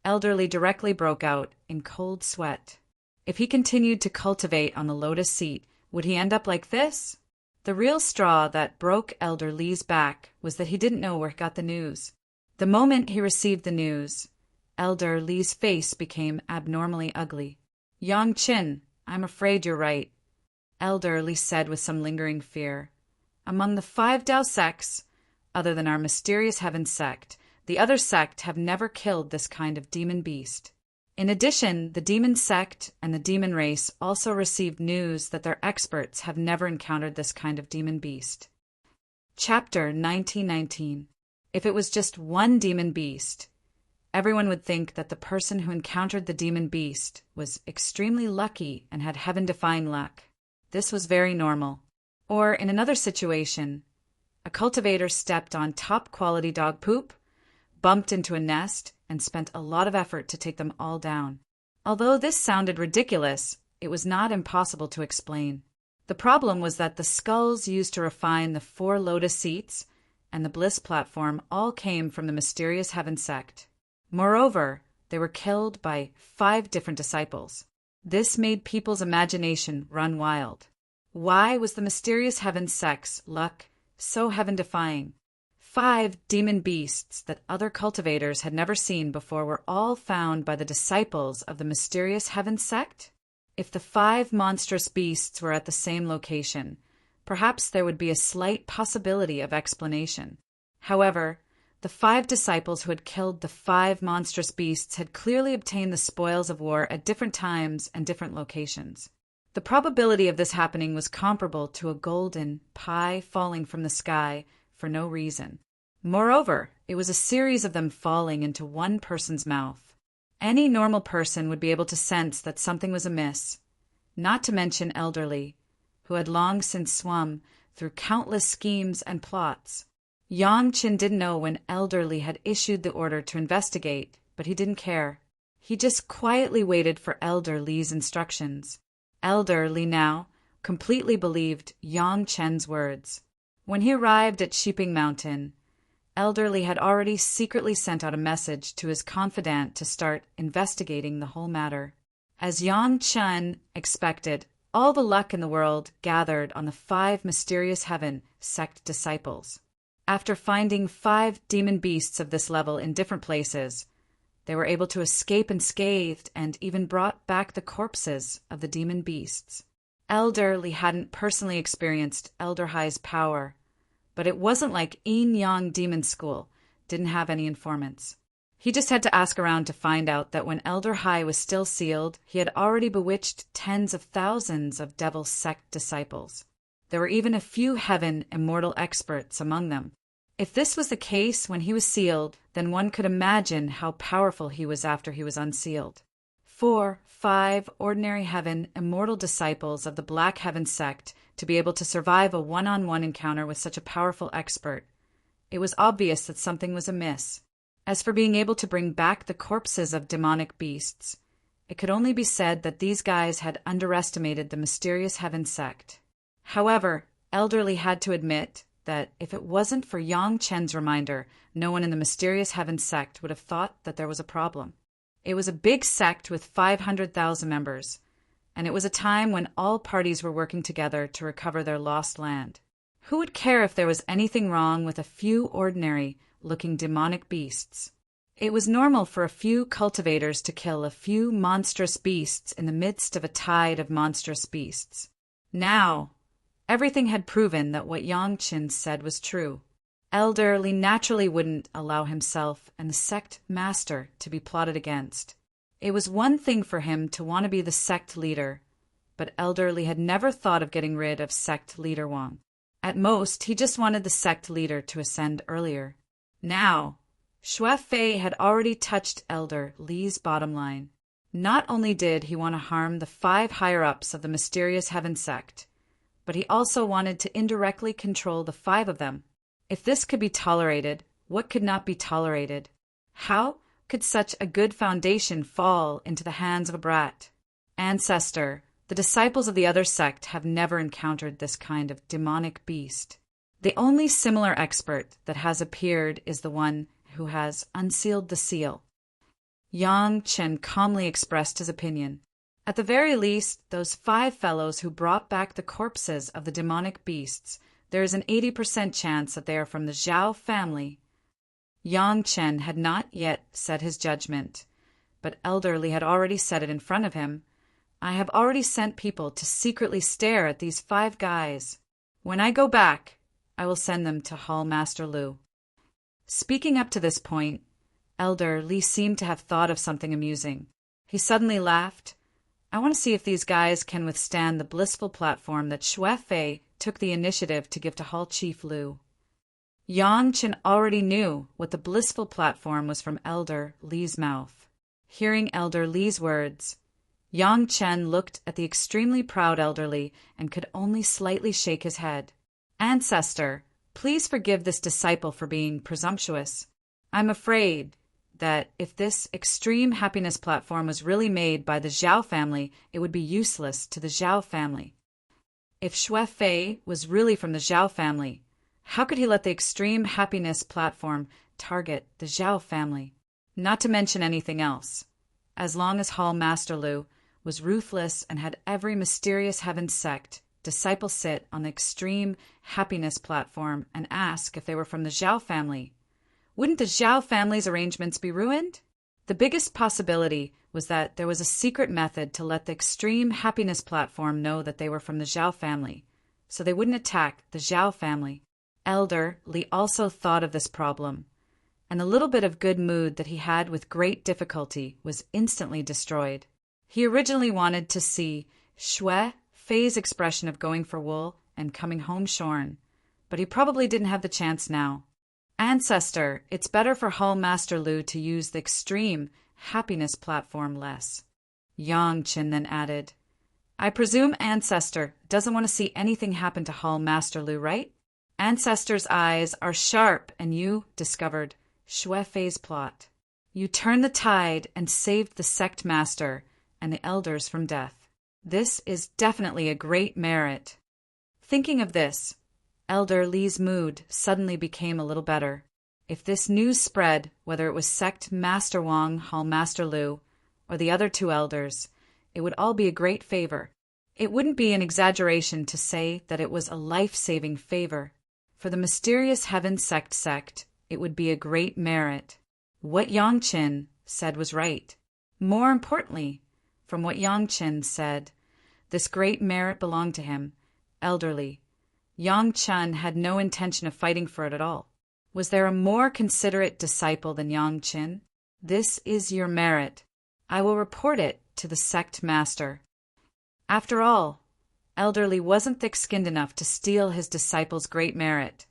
Elderly directly broke out in cold sweat. If he continued to cultivate on the lotus seat, would he end up like this? The real straw that broke Elderly's back was that he didn't know where he got the news. The moment he received the news, Elderly's face became abnormally ugly. "Yang Chen, I'm afraid you're right," Elderly said with some lingering fear. "Among the 5 Tao sects, other than our mysterious heaven sect, the other sect have never killed this kind of demon beast. In addition, the demon sect and the demon race also received news that their experts have never encountered this kind of demon beast." Chapter 1919. If it was just one demon beast, everyone would think that the person who encountered the demon beast was extremely lucky and had heaven-defying luck. This was very normal. Or, in another situation, a cultivator stepped on top-quality dog poop, bumped into a nest, and spent a lot of effort to take them all down. Although this sounded ridiculous, it was not impossible to explain. The problem was that the skulls used to refine the 4 lotus seats and the bliss platform all came from the mysterious heaven sect. Moreover, they were killed by 5 different disciples. This made people's imagination run wild. Why was the mysterious heaven sect's luck so heaven-defying? 5 demon beasts that other cultivators had never seen before were all found by the disciples of the mysterious heaven sect? If the 5 monstrous beasts were at the same location, perhaps there would be a slight possibility of explanation. However, the 5 disciples who had killed the 5 monstrous beasts had clearly obtained the spoils of war at different times and different locations. The probability of this happening was comparable to a golden pie falling from the sky for no reason. Moreover, it was a series of them falling into one person's mouth. Any normal person would be able to sense that something was amiss, not to mention Elderly, who had long since swum through countless schemes and plots. Yang Qin didn't know when Elderly had issued the order to investigate, but he didn't care. He just quietly waited for Elderly's instructions. Elderly now completely believed Yang Chen's words. When he arrived at Sheeping Mountain, Elderly had already secretly sent out a message to his confidant to start investigating the whole matter. As Yang Chen expected, all the luck in the world gathered on the 5 mysterious heaven sect disciples. After finding 5 demon beasts of this level in different places, they were able to escape unscathed and even brought back the corpses of the demon beasts. Elderly hadn't personally experienced Elder Hai's power, but it wasn't like Yin Yang Demon School didn't have any informants. He just had to ask around to find out that when Elder Hai was still sealed, he had already bewitched tens of thousands of devil sect disciples. There were even a few heaven immortal experts among them. If this was the case when he was sealed, then one could imagine how powerful he was after he was unsealed. 5 ordinary heaven immortal disciples of the Black Heaven sect to be able to survive a one-on-one encounter with such a powerful expert. It was obvious that something was amiss. As for being able to bring back the corpses of demonic beasts, it could only be said that these guys had underestimated the mysterious heaven sect. However, Elderly had to admit that if it wasn't for Yang Chen's reminder, no one in the mysterious heaven sect would have thought that there was a problem. It was a big sect with 500,000 members, and it was a time when all parties were working together to recover their lost land. Who would care if there was anything wrong with a few ordinary-looking demonic beasts? It was normal for a few cultivators to kill a few monstrous beasts in the midst of a tide of monstrous beasts. Now, everything had proven that what Yang Qin said was true. Elderly naturally wouldn't allow himself and the sect master to be plotted against. It was one thing for him to want to be the sect leader, but Elderly had never thought of getting rid of sect leader Wang. At most, he just wanted the sect leader to ascend earlier. Now, Xue Fei had already touched Elder Li's bottom line. Not only did he want to harm the 5 higher-ups of the mysterious heaven sect, but he also wanted to indirectly control the 5 of them. If this could be tolerated, what could not be tolerated? How could such a good foundation fall into the hands of a brat? Ancestor, the disciples of the other sect have never encountered this kind of demonic beast. The only similar expert that has appeared is the one who has unsealed the seal. Yang Chen calmly expressed his opinion. At the very least, those 5 fellows who brought back the corpses of the demonic beasts, there is an 80% chance that they are from the Zhao family. Yang Chen had not yet said his judgment, but Elderly had already said it in front of him. I have already sent people to secretly stare at these 5 guys. When I go back, I will send them to Hall Master Lu. Speaking up to this point, Elder Li seemed to have thought of something amusing. He suddenly laughed. I want to see if these guys can withstand the blissful platform that Xue Fei took the initiative to give to Hall Chief Lu. Yang Chen already knew what the blissful platform was from Elder Li's mouth. Hearing Elder Li's words, Yang Chen looked at the extremely proud Elderly and could only slightly shake his head. Ancestor, please forgive this disciple for being presumptuous. I'm afraid that if this extreme happiness platform was really made by the Zhao family, it would be useless to the Zhao family. If Xue Fei was really from the Zhao family, how could he let the extreme happiness platform target the Zhao family? Not to mention anything else. As long as Hall Master Lu was ruthless and had every mysterious heaven sect disciple sit on the extreme happiness platform and ask if they were from the Zhao family. Wouldn't the Zhao family's arrangements be ruined? The biggest possibility was that there was a secret method to let the extreme happiness platform know that they were from the Zhao family, so they wouldn't attack the Zhao family. Elder Li also thought of this problem, and the little bit of good mood that he had with great difficulty was instantly destroyed. He originally wanted to see Shui Fei's expression of going for wool and coming home shorn, but he probably didn't have the chance now. Ancestor, it's better for Hall Master Lu to use the extreme happiness platform less. Yang Qin then added, I presume Ancestor doesn't want to see anything happen to Hall Master Lu, right? Ancestor's eyes are sharp, and you discovered Shui Fei's plot. You turned the tide and saved the sect master and the elders from death. This is definitely a great merit. Thinking of this, Elder Li's mood suddenly became a little better. If this news spread, whether it was Sect Master Wang, Hall Master Lu, or the other two elders, it would all be a great favor. It wouldn't be an exaggeration to say that it was a life-saving favor. For the mysterious Heaven sect, it would be a great merit. What Yang Qin said was right. More importantly, from what Yang Qin said, this great merit belonged to him, elderly. Yang Chen had no intention of fighting for it at all. Was there a more considerate disciple than Yang Qin? This is your merit. I will report it to the sect master. After all, Elderly wasn't thick-skinned enough to steal his disciple's great merit,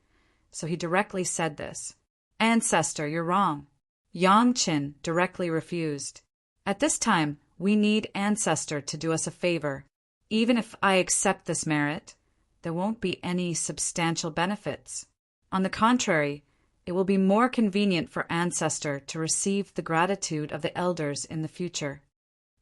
so he directly said this. Ancestor, you're wrong. Yang Qin directly refused. At this time, we need Ancestor to do us a favor. Even if I accept this merit, there won't be any substantial benefits. On the contrary, it will be more convenient for Ancestor to receive the gratitude of the elders in the future.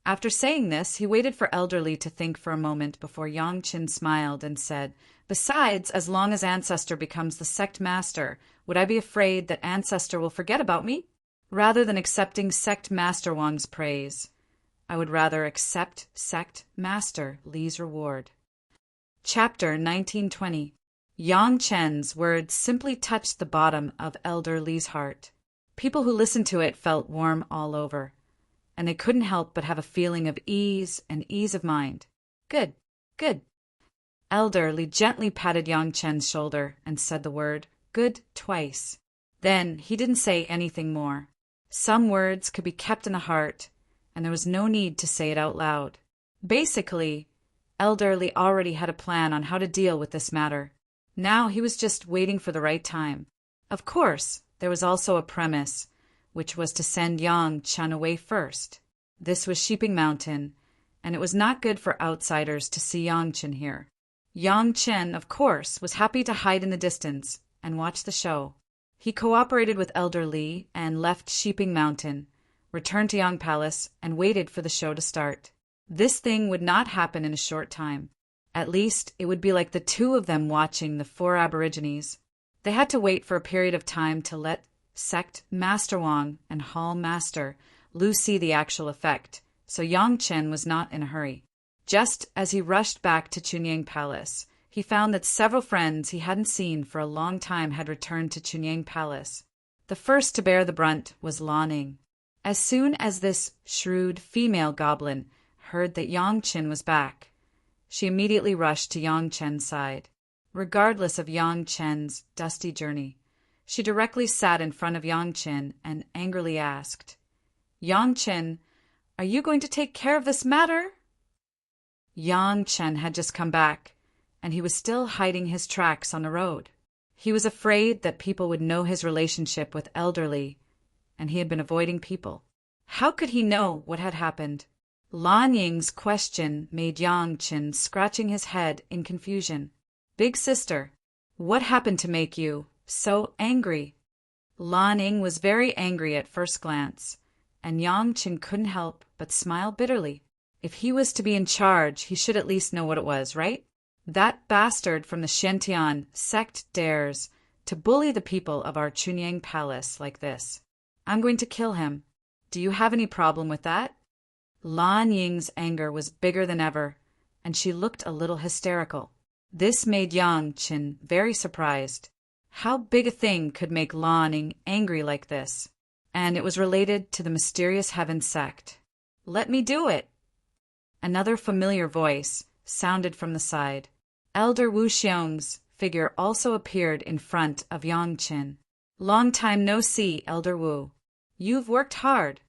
After saying this, he waited for Elderly to think for a moment before Yang Qin smiled and said, Besides, as long as Ancestor becomes the sect master, would I be afraid that Ancestor will forget about me? Rather than accepting sect master Wang's praise, I would rather accept sect master Li's reward. Chapter 1920. Yang Chen's words simply touched the bottom of Elder Li's heart. People who listened to it felt warm all over, and they couldn't help but have a feeling of ease and ease of mind. Good, good. Elder Li gently patted Yang Chen's shoulder and said the word good twice. Then he didn't say anything more. Some words could be kept in the heart, and there was no need to say it out loud. Basically, Elder Li already had a plan on how to deal with this matter. Now he was just waiting for the right time. Of course, there was also a premise, which was to send Yang Chen away first. This was Sheeping Mountain, and it was not good for outsiders to see Yang Chen here. Yang Chen, of course, was happy to hide in the distance and watch the show. He cooperated with Elder Li and left Sheeping Mountain, returned to Yang Palace, and waited for the show to start. This thing would not happen in a short time. At least, it would be like the two of them watching the four Aborigines. They had to wait for a period of time to let Sect Master Wang and Hall Master Lu see the actual effect, so Yang Chen was not in a hurry. Just as he rushed back to Chunyang Palace, he found that several friends he hadn't seen for a long time had returned to Chunyang Palace. The first to bear the brunt was Lanning. As soon as this shrewd female goblin heard that Yang Chen was back, she immediately rushed to Yang Chen's side. Regardless of Yang Chen's dusty journey, she directly sat in front of Yang Chen and angrily asked, Yang Chen, are you going to take care of this matter? Yang Chen had just come back, and he was still hiding his tracks on the road. He was afraid that people would know his relationship with Elderly, and he had been avoiding people. How could he know what had happened? Lan Ying's question made Yang Chen scratching his head in confusion. Big sister, what happened to make you so angry? Lan Ying was very angry at first glance, and Yang Chen couldn't help but smile bitterly. If he was to be in charge, he should at least know what it was, right? That bastard from the Shentian sect dares to bully the people of our Chunyang Palace like this. I'm going to kill him. Do you have any problem with that? Lan Ying's anger was bigger than ever, and she looked a little hysterical. This made Yang Qin very surprised. How big a thing could make Lan Ying angry like this? And it was related to the mysterious heaven sect. "Let me do it!" Another familiar voice sounded from the side. Elder Wu Xiong's figure also appeared in front of Yang Qin. "Long time no see, Elder Wu. You've worked hard."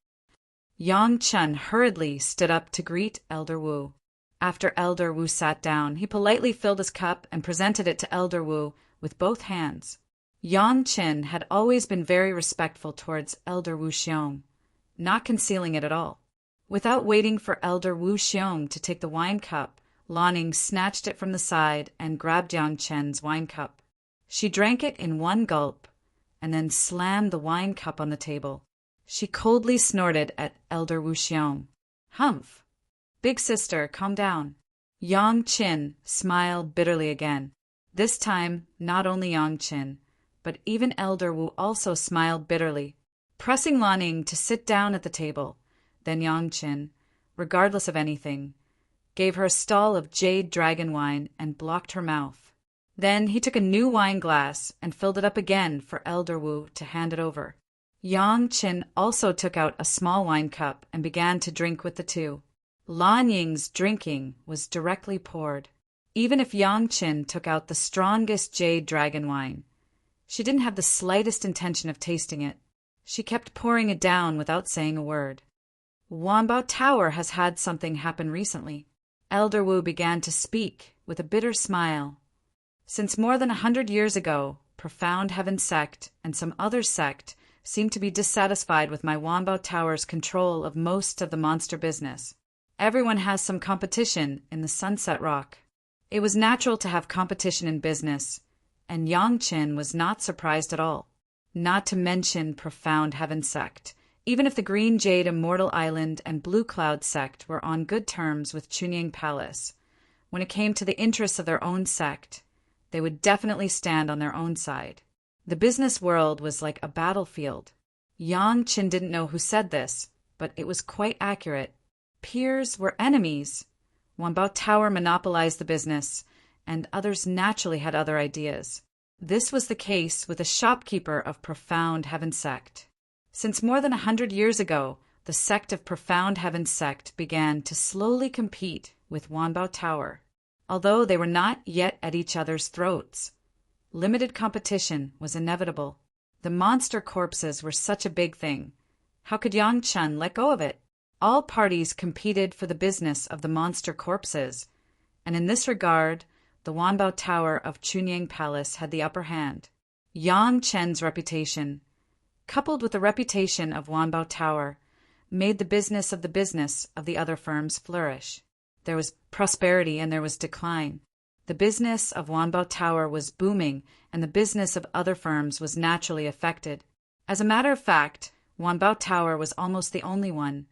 Yang Qin hurriedly stood up to greet Elder Wu. After Elder Wu sat down, he politely filled his cup and presented it to Elder Wu with both hands. Yang Qin had always been very respectful towards Elder Wu Xiong, not concealing it at all. Without waiting for Elder Wu Xiong to take the wine cup, Lan Ying snatched it from the side and grabbed Yang Qin's wine cup. She drank it in one gulp, and then slammed the wine cup on the table. She coldly snorted at Elder Wu Xiong. "Humph! Big sister, calm down." Yang Qin smiled bitterly again. This time, not only Yang Qin, but even Elder Wu also smiled bitterly, pressing Lan Ying to sit down at the table. Then Yang Qin, regardless of anything, gave her a stall of jade dragon wine and blocked her mouth. Then he took a new wine glass and filled it up again for Elder Wu to hand it over. Yang Qin also took out a small wine cup and began to drink with the two. Lan Ying's drinking was directly poured. Even if Yang Qin took out the strongest jade dragon wine, she didn't have the slightest intention of tasting it. She kept pouring it down without saying a word. "Wanbao Tower has had something happen recently." Elder Wu began to speak with a bitter smile. "Since more than 100 years ago, Profound Heaven Sect and some other sect seemed to be dissatisfied with my Wanbao Tower's control of most of the monster business. Everyone has some competition in the Sunset Rock. It was natural to have competition in business, and Yang Qin was not surprised at all. Not to mention Profound Heaven Sect. Even if the Green Jade Immortal Island and Blue Cloud Sect were on good terms with Chunying Palace, when it came to the interests of their own sect, they would definitely stand on their own side. The business world was like a battlefield. Yang Qin didn't know who said this, but it was quite accurate. Peers were enemies. Wanbao Tower monopolized the business, and others naturally had other ideas. This was the case with a shopkeeper of Profound Heaven Sect. Since more than 100 years ago, the sect of Profound Heaven Sect began to slowly compete with Wanbao Tower. Although they were not yet at each other's throats, limited competition was inevitable. The monster corpses were such a big thing. How could Yang Qin let go of it? All parties competed for the business of the monster corpses, and in this regard, the Wanbao Tower of Chunying Palace had the upper hand. Yang Qin's reputation, coupled with the reputation of Wanbao Tower, made the business of the other firms flourish. There was prosperity and there was decline. The business of Wanbao Tower was booming, and the business of other firms was naturally affected. As a matter of fact, Wanbao Tower was almost the only one,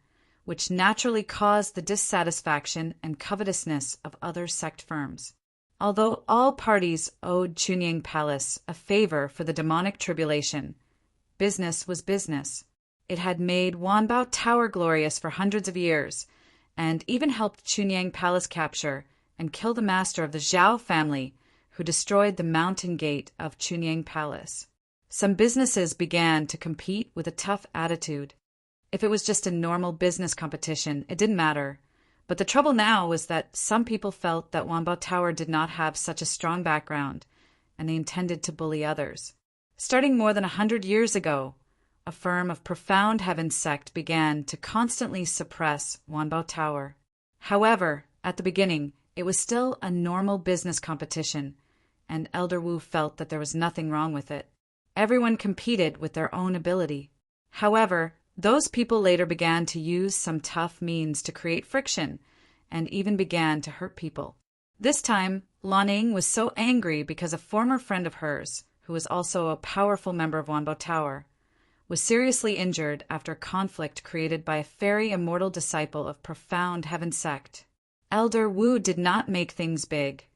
which naturally caused the dissatisfaction and covetousness of other sect firms. Although all parties owed Chunying Palace a favor for the demonic tribulation, business was business. It had made Wanbao Tower glorious for hundreds of years, and even helped Chunying Palace capture and kill the master of the Zhao family, who destroyed the mountain gate of Chunying Palace. Some businesses began to compete with a tough attitude. If it was just a normal business competition, it didn't matter. But the trouble now was that some people felt that Wanbao Tower did not have such a strong background, and they intended to bully others. Starting more than 100 years ago, a firm of Profound Heaven Sect began to constantly suppress Wanbao Tower. However, at the beginning, it was still a normal business competition, and Elder Wu felt that there was nothing wrong with it. Everyone competed with their own ability. However, those people later began to use some tough means to create friction, and even began to hurt people. This time, Lan Ying was so angry because a former friend of hers, who was also a powerful member of Wanbao Tower, was seriously injured after a conflict created by a fairy immortal disciple of Profound Heaven Sect. Elder Wu did not make things big,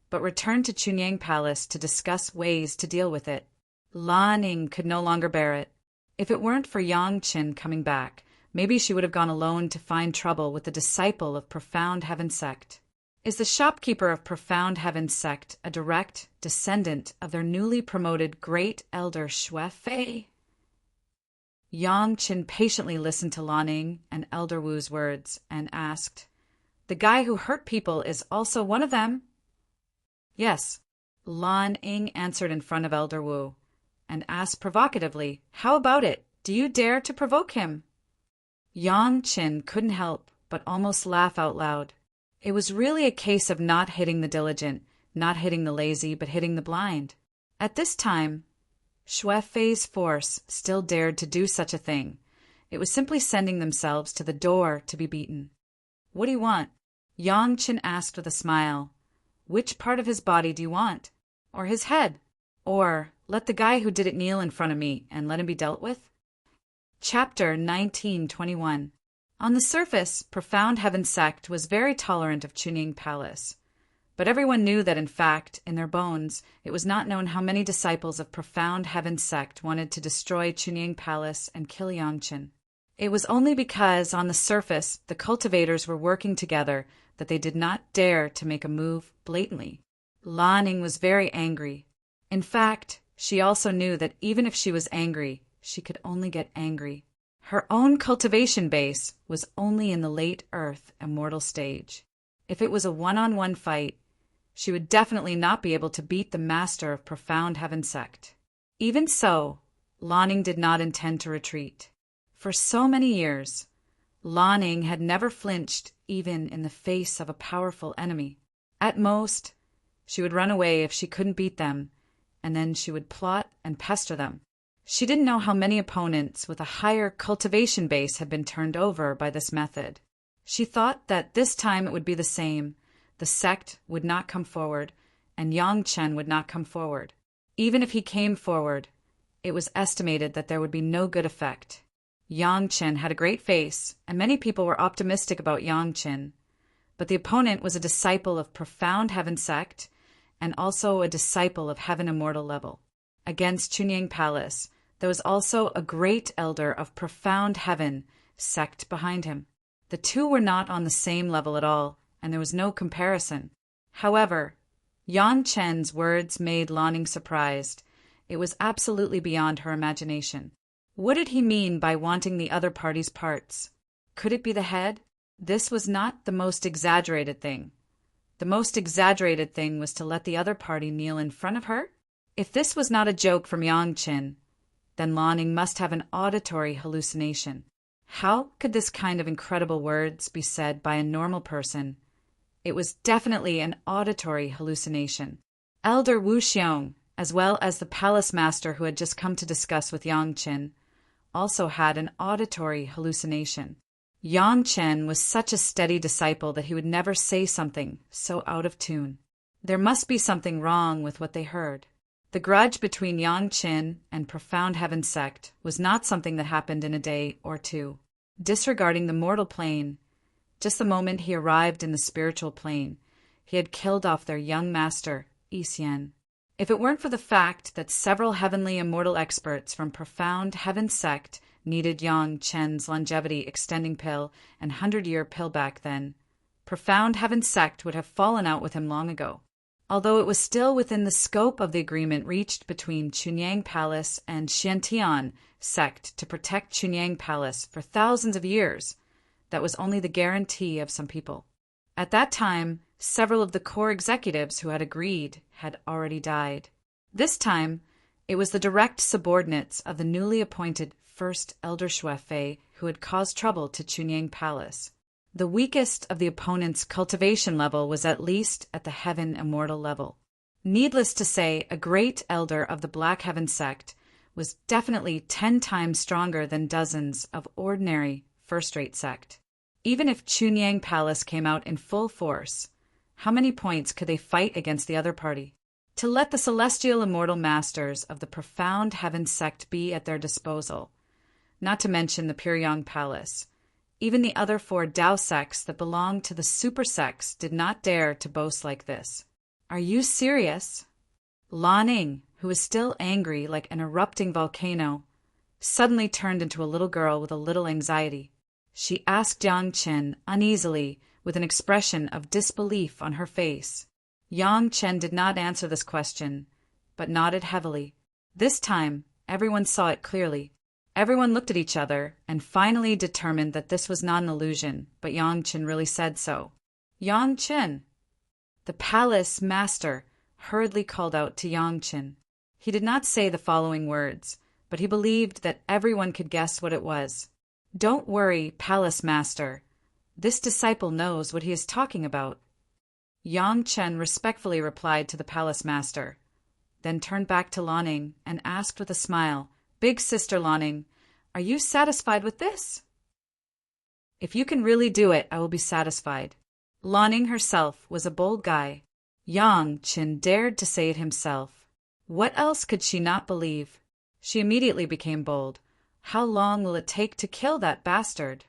but returned to Chunying Palace to discuss ways to deal with it. Lan Ying could no longer bear it. If it weren't for Yang Qin coming back, Maybe she would have gone alone to find trouble with the disciple of Profound Heaven sect. Is the shopkeeper of Profound Heaven sect a direct descendant of their newly promoted Great Elder Xue Fei? Yang Qin patiently listened to Lan Ning and Elder Wu's words and asked, "The guy who hurt people is also one of them?" "Yes," Lan Ning answered in front of Elder Wu, and asked provocatively, "How about it? Do you dare to provoke him?" Yang Qin couldn't help but almost laugh out loud. It was really a case of not hitting the diligent, not hitting the lazy, but hitting the blind. At this time, Xue Fei's force still dared to do such a thing. It was simply sending themselves to the door to be beaten. "What do you want?" Yang Qin asked with a smile. "Which part of his body do you want? Or his head? Or let the guy who did it kneel in front of me and let him be dealt with?" Chapter 1921. On the surface, Profound Heaven sect was very tolerant of Chunying Palace. But everyone knew that in fact, in their bones, it was not known how many disciples of Profound Heaven sect wanted to destroy Chunying Palace and kill Yang Qin. It was only because, on the surface, the cultivators were working together that they did not dare to make a move blatantly. Lan Ning was very angry. In fact, she also knew that even if she was angry, she could only get angry. Her own cultivation base was only in the late Earth Immortal stage. If it was a one-on-one fight, she would definitely not be able to beat the master of Profound Heaven sect. Even so, Lan Ning did not intend to retreat. For so many years, Lan Ning had never flinched even in the face of a powerful enemy. At most, she would run away if she couldn't beat them, and then she would plot and pester them. She didn't know how many opponents with a higher cultivation base had been turned over by this method. She thought that this time it would be the same. The sect would not come forward, and Yang Chen would not come forward. Even if he came forward, it was estimated that there would be no good effect. Yang Chen had a great face, and many people were optimistic about Yang Chen. But the opponent was a disciple of Profound Heaven sect, and also a disciple of Heaven Immortal level. Against Chunying Palace, there was also a great elder of Profound Heaven sect behind him. The two were not on the same level at all, and there was no comparison. However, Yang Chen's words made Lan Ning surprised. It was absolutely beyond her imagination. What did he mean by wanting the other party's parts? Could it be the head? This was not the most exaggerated thing. The most exaggerated thing was to let the other party kneel in front of her? If this was not a joke from Yang Chen, then Lan Ning must have an auditory hallucination. How could this kind of incredible words be said by a normal person? It was definitely an auditory hallucination. Elder Wu Xiong, as well as the palace master who had just come to discuss with Yang Chen, also had an auditory hallucination. Yang Chen was such a steady disciple that he would never say something so out of tune. There must be something wrong with what they heard. The grudge between Yang Chen and Profound Heaven sect was not something that happened in a day or two. Disregarding the mortal plane, just the moment he arrived in the spiritual plane, he had killed off their young master, Yixian. If it weren't for the fact that several heavenly immortal experts from Profound Heaven sect needed Yang Chen's longevity extending pill and 100-year pill back then, Profound Heaven sect would have fallen out with him long ago. Although it was still within the scope of the agreement reached between Chunying Palace and Xiantian sect to protect Chunying Palace for thousands of years, that was only the guarantee of some people. At that time, several of the core executives who had agreed had already died. This time, it was the direct subordinates of the newly appointed First Elder Xue Fei who had caused trouble to Chunying Palace. The weakest of the opponent's cultivation level was at least at the Heaven Immortal level. Needless to say, a great elder of the Black Heaven sect was definitely 10 times stronger than dozens of ordinary first-rate sect. Even if Chunying Palace came out in full force, how many points could they fight against the other party? To let the celestial immortal masters of the Profound Heaven sect be at their disposal, not to mention the Pyongyang Palace, even the other 4 Dao sects that belonged to the super sects did not dare to boast like this. Are you serious? Lan Ning, who was still angry like an erupting volcano, suddenly turned into a little girl with a little anxiety. she asked Yang Chen uneasily, with an expression of disbelief on her face. Yang Chen did not answer this question, but nodded heavily. This time, everyone saw it clearly. Everyone looked at each other and finally determined that this was not an illusion, but Yang Chen really said so. Yang Chen! The palace master hurriedly called out to Yang Chen. He did not say the following words, but he believed that everyone could guess what it was. Don't worry, palace master. This disciple knows what he is talking about. Yang Chen respectfully replied to the palace master, then turned back to Lanning and asked with a smile, Big sister Lanning, are you satisfied with this? If you can really do it, I will be satisfied. Lanning herself was a bold guy. Yang Chen dared to say it himself. What else could she not believe? She immediately became bold. How long will it take to kill that bastard?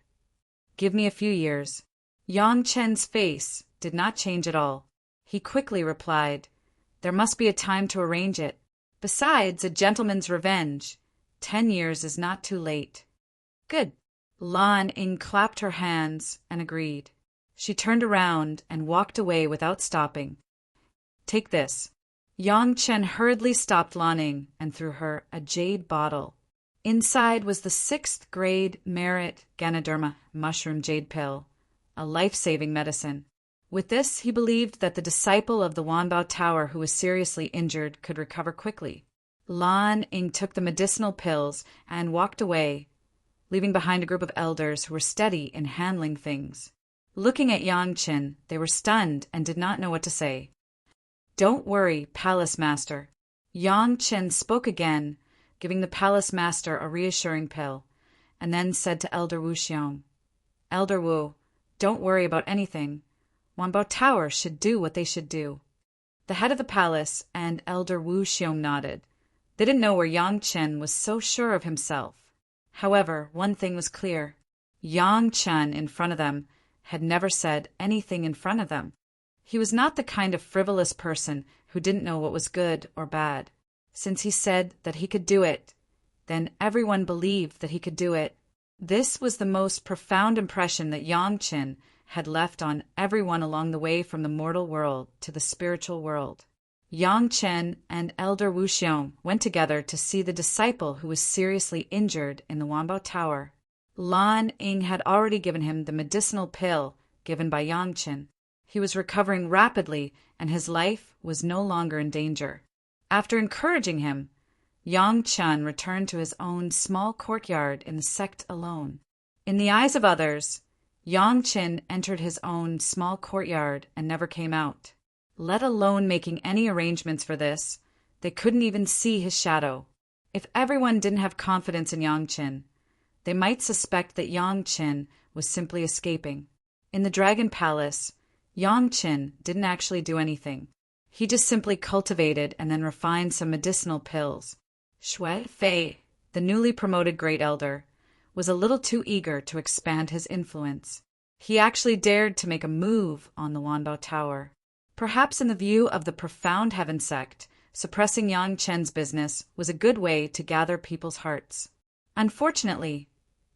Give me a few years. Yang Chen's face did not change at all. He quickly replied, There must be a time to arrange it. Besides, a gentleman's revenge. 10 years is not too late. Good. Lan Ying clapped her hands and agreed. She turned around and walked away without stopping. Take this. Yang Chen hurriedly stopped Lan Ying and threw her a jade bottle. Inside was the 6th grade merit Ganoderma mushroom jade pill, a life-saving medicine. With this, he believed that the disciple of the Wanbao Tower who was seriously injured could recover quickly. Lan Ying took the medicinal pills and walked away, leaving behind a group of elders who were steady in handling things. Looking at Yang Chen, they were stunned and did not know what to say. Don't worry, palace master. Yang Chen spoke again, giving the palace master a reassuring pill, and then said to Elder Wu Xiong, Elder Wu, don't worry about anything. Wanbao Tower should do what they should do. The head of the palace and Elder Wu Xiong nodded. They didn't know where Yang Chen was so sure of himself. However, one thing was clear. Yang Chen in front of them had never said anything in front of them. He was not the kind of frivolous person who didn't know what was good or bad. Since he said that he could do it, then everyone believed that he could do it. This was the most profound impression that Yang Chen had left on everyone along the way from the mortal world to the spiritual world. Yang Chen and Elder Wu Xiong went together to see the disciple who was seriously injured in the Wanbao Tower. Lan Ying had already given him the medicinal pill given by Yang Chen. He was recovering rapidly, and his life was no longer in danger. After encouraging him, Yang Chen returned to his own small courtyard in the sect alone. In the eyes of others, Yang Chen entered his own small courtyard and never came out. Let alone making any arrangements for this, they couldn't even see his shadow. If everyone didn't have confidence in Yang Chen, they might suspect that Yang Chen was simply escaping. In the Dragon Palace, Yang Chen didn't actually do anything. He just simply cultivated and then refined some medicinal pills. Shui Fei, the newly promoted Great Elder, was a little too eager to expand his influence. He actually dared to make a move on the Wanbao Tower. Perhaps in the view of the profound Heaven sect, suppressing Yang Chen's business was a good way to gather people's hearts. Unfortunately,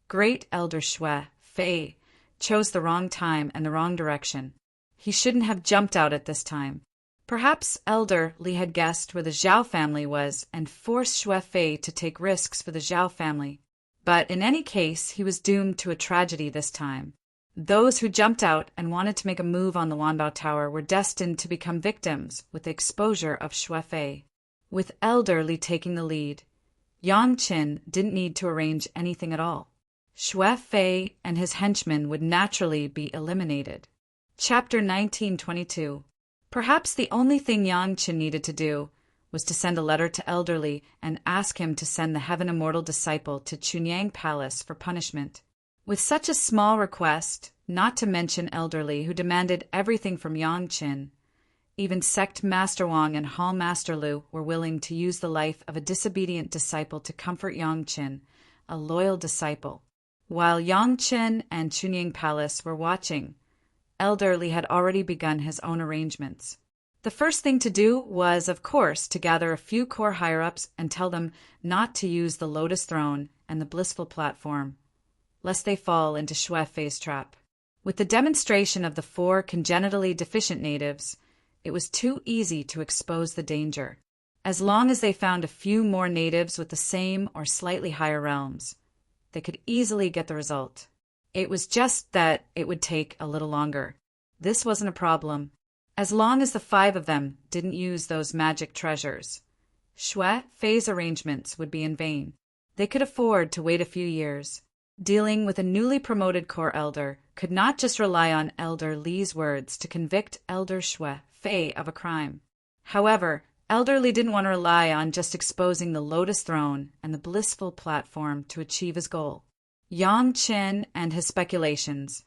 Great Elder Shui Fei chose the wrong time and the wrong direction. He shouldn't have jumped out at this time. Perhaps Elder Li had guessed where the Zhao family was and forced Shui Fei to take risks for the Zhao family. But in any case, he was doomed to a tragedy this time. Those who jumped out and wanted to make a move on the Wanbao Tower were destined to become victims with the exposure of Shui Fei. With Elder Li taking the lead, Yang Chen didn't need to arrange anything at all. Shui Fei and his henchmen would naturally be eliminated. Chapter 1922. Perhaps the only thing Yang Chen needed to do was to send a letter to Elder Li and ask him to send the Heaven Immortal disciple to Chunyang Palace for punishment. With such a small request, not to mention Elder Li, who demanded everything from Yang Chen, even Sect Master Wang and Hall Master Lu were willing to use the life of a disobedient disciple to comfort Yang Chen, a loyal disciple. While Yang Chen and Chunyang Palace were watching, Elder Li had already begun his own arrangements. The first thing to do was, of course, to gather a few core higher-ups and tell them not to use the Lotus Throne and the Blissful Platform. lest they fall into Xue Fei's trap. With the demonstration of the 4 congenitally deficient natives, it was too easy to expose the danger. As long as they found a few more natives with the same or slightly higher realms, they could easily get the result. It was just that it would take a little longer. This wasn't a problem, as long as the 5 of them didn't use those magic treasures. Xue Fei's arrangements would be in vain. They could afford to wait a few years. Dealing with a newly promoted core elder could not just rely on Elder Li's words to convict Elder Xue Fei of a crime. However, Elder Li didn't want to rely on just exposing the Lotus Throne and the blissful platform to achieve his goal. Yang Qin and his speculations,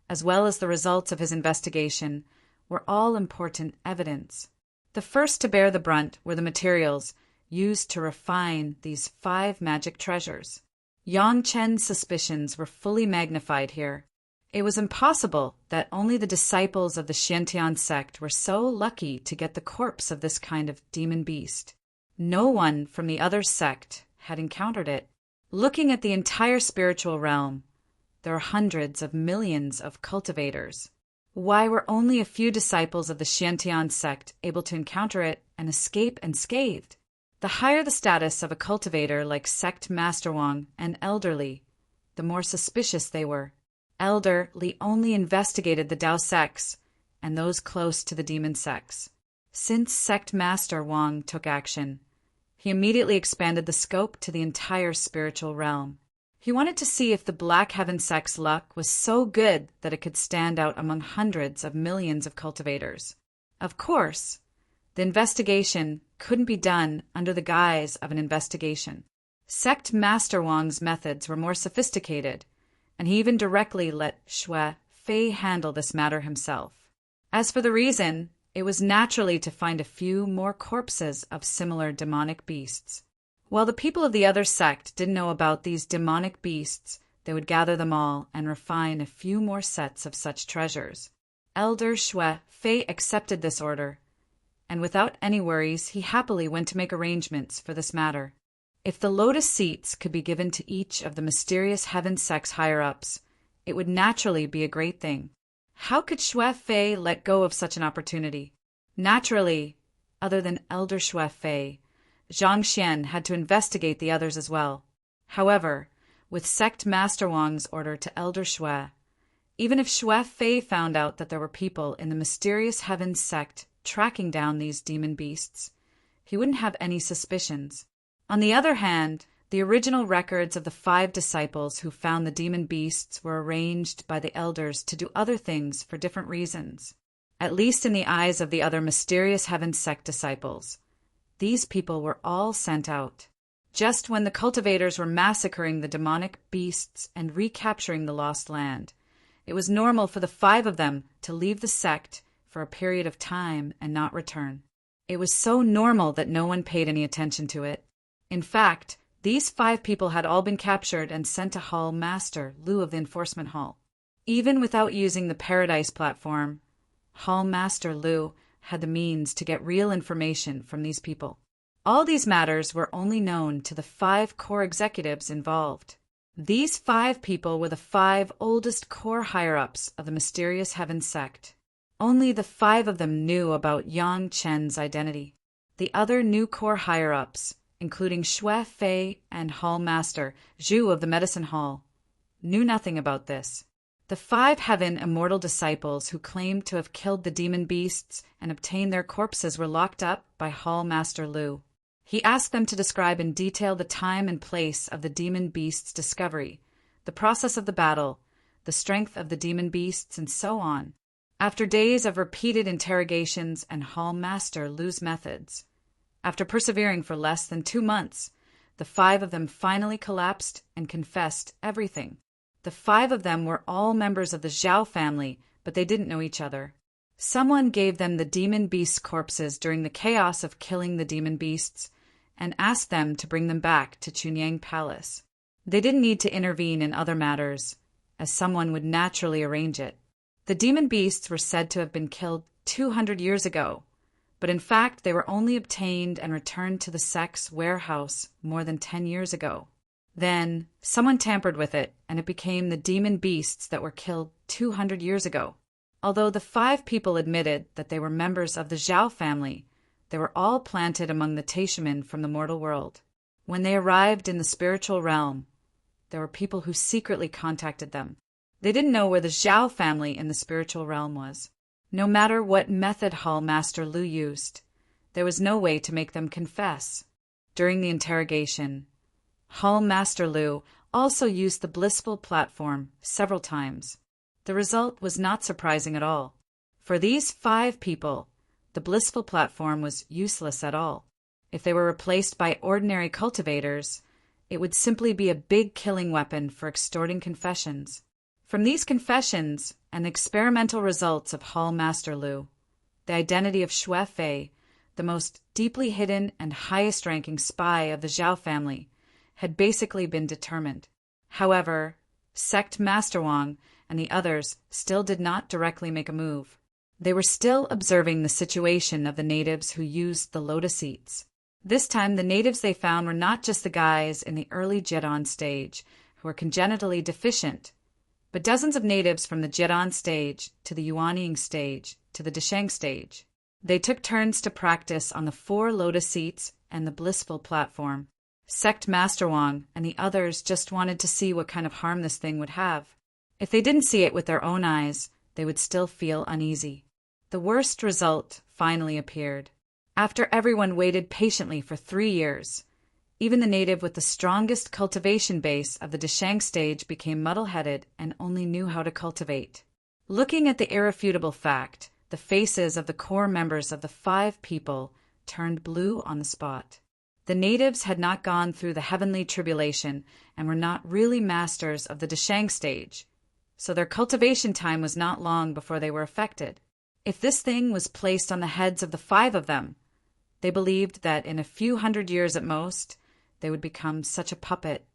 as well as the results of his investigation, were all important evidence. The first to bear the brunt were the materials used to refine these 5 magic treasures. Yang Chen's suspicions were fully magnified here. It was impossible that only the disciples of the Xiantian sect were so lucky to get the corpse of this kind of demon beast. No one from the other sect had encountered it. Looking at the entire spiritual realm, there are hundreds of millions of cultivators. Why were only a few disciples of the Xiantian sect able to encounter it and escape unscathed? The higher the status of a cultivator like Sect Master Wang and Elder Li, the more suspicious they were. Elder Li only investigated the Dao sects and those close to the demon sects. Since Sect Master Wang took action, he immediately expanded the scope to the entire spiritual realm. He wanted to see if the Black Heaven sect's luck was so good that it could stand out among hundreds of millions of cultivators. Of course, the investigation couldn't be done under the guise of an investigation. Sect Master Wang's methods were more sophisticated, and he even directly let Xue Fei handle this matter himself. As for the reason, it was naturally to find a few more corpses of similar demonic beasts. While the people of the other sect didn't know about these demonic beasts, they would gather them all and refine a few more sets of such treasures. Elder Xue Fei accepted this order, and without any worries, he happily went to make arrangements for this matter. If the lotus seats could be given to each of the mysterious heaven sects higher-ups, it would naturally be a great thing. How could Xue Fei let go of such an opportunity? Naturally, other than Elder Xue Fei, Zhang Xian had to investigate the others as well. However, with Sect Master Wang's order to Elder Xue, even if Xue Fei found out that there were people in the mysterious heaven sect tracking down these demon beasts, he wouldn't have any suspicions. On the other hand, the original records of the 5 disciples who found the demon beasts were arranged by the elders to do other things for different reasons. At least in the eyes of the other mysterious heaven sect disciples, these people were all sent out. Just when the cultivators were massacring the demonic beasts and recapturing the lost land, it was normal for the 5 of them to leave the sect for a period of time and not return. It was so normal that no one paid any attention to it. In fact, these 5 people had all been captured and sent to Hall Master Lu of the Enforcement Hall. Even without using the Paradise platform, Hall Master Lu had the means to get real information from these people. All these matters were only known to the 5 core executives involved. These 5 people were the 5 oldest core higher-ups of the mysterious heaven sect. Only the 5 of them knew about Yang Chen's identity. The other new core higher-ups, including Xue Fei and Hall Master Zhu of the Medicine Hall, knew nothing about this. The 5 heaven immortal disciples who claimed to have killed the demon beasts and obtained their corpses were locked up by Hall Master Lu. He asked them to describe in detail the time and place of the demon beasts' discovery, the process of the battle, the strength of the demon beasts, and so on. After days of repeated interrogations and Hall Master Lu's methods, after persevering for less than 2 months, the 5 of them finally collapsed and confessed everything. The 5 of them were all members of the Zhao family, but they didn't know each other. Someone gave them the demon beasts' corpses during the chaos of killing the demon beasts and asked them to bring them back to Chunyang Palace. They didn't need to intervene in other matters, as someone would naturally arrange it. The demon beasts were said to have been killed 200 years ago, but in fact they were only obtained and returned to the sect's warehouse more than 10 years ago. Then someone tampered with it, and it became the demon beasts that were killed 200 years ago. Although the 5 people admitted that they were members of the Zhao family, they were all planted among the Taishamen from the mortal world. When they arrived in the spiritual realm, there were people who secretly contacted them. They didn't know where the Zhao family in the spiritual realm was. No matter what method Hall Master Lu used, there was no way to make them confess. During the interrogation, Hall Master Lu also used the blissful platform several times. The result was not surprising at all. For these 5 people, the blissful platform was useless at all. If they were replaced by ordinary cultivators, it would simply be a big killing weapon for extorting confessions. From these confessions and the experimental results of Hall Master Lu, the identity of Xue Fei, the most deeply hidden and highest-ranking spy of the Zhao family, had basically been determined. However, Sect Master Wang and the others still did not directly make a move. They were still observing the situation of the natives who used the lotus eats. This time, the natives they found were not just the guys in the early Jedon stage who were congenitally deficient, but dozens of natives from the Jedon stage to the Yuanying stage to the Desheng stage. They took turns to practice on the 4 lotus seats and the blissful platform. Sect Master Wang and the others just wanted to see what kind of harm this thing would have. If they didn't see it with their own eyes, they would still feel uneasy. The worst result finally appeared. After everyone waited patiently for 3 years, even the native with the strongest cultivation base of the Desheng stage became muddle-headed and only knew how to cultivate. Looking at the irrefutable fact, the faces of the core members of the 5 people turned blue on the spot. The natives had not gone through the heavenly tribulation and were not really masters of the Desheng stage, so their cultivation time was not long before they were affected. If this thing was placed on the heads of the 5 of them, they believed that in a few hundred years at most, they would become such a puppet.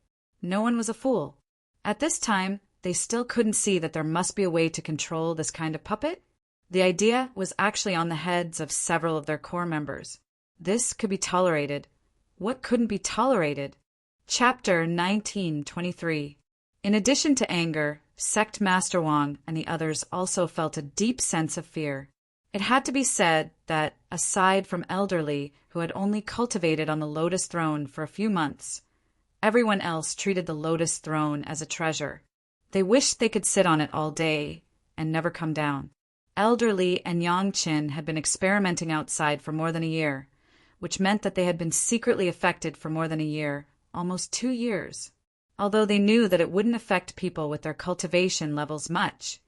No one was a fool. At this time, they still couldn't see that there must be a way to control this kind of puppet. The idea was actually on the heads of several of their core members. This could be tolerated. What couldn't be tolerated? Chapter 1923. In addition to anger, Sect Master Wang and the others also felt a deep sense of fear. It had to be said that, aside from elderly who had only cultivated on the lotus throne for a few months, everyone else treated the lotus throne as a treasure. They wished they could sit on it all day and never come down. Elderly and Yang Qin had been experimenting outside for more than a year, which meant that they had been secretly affected for more than a year, almost 2 years. Although they knew that it wouldn't affect people with their cultivation levels much,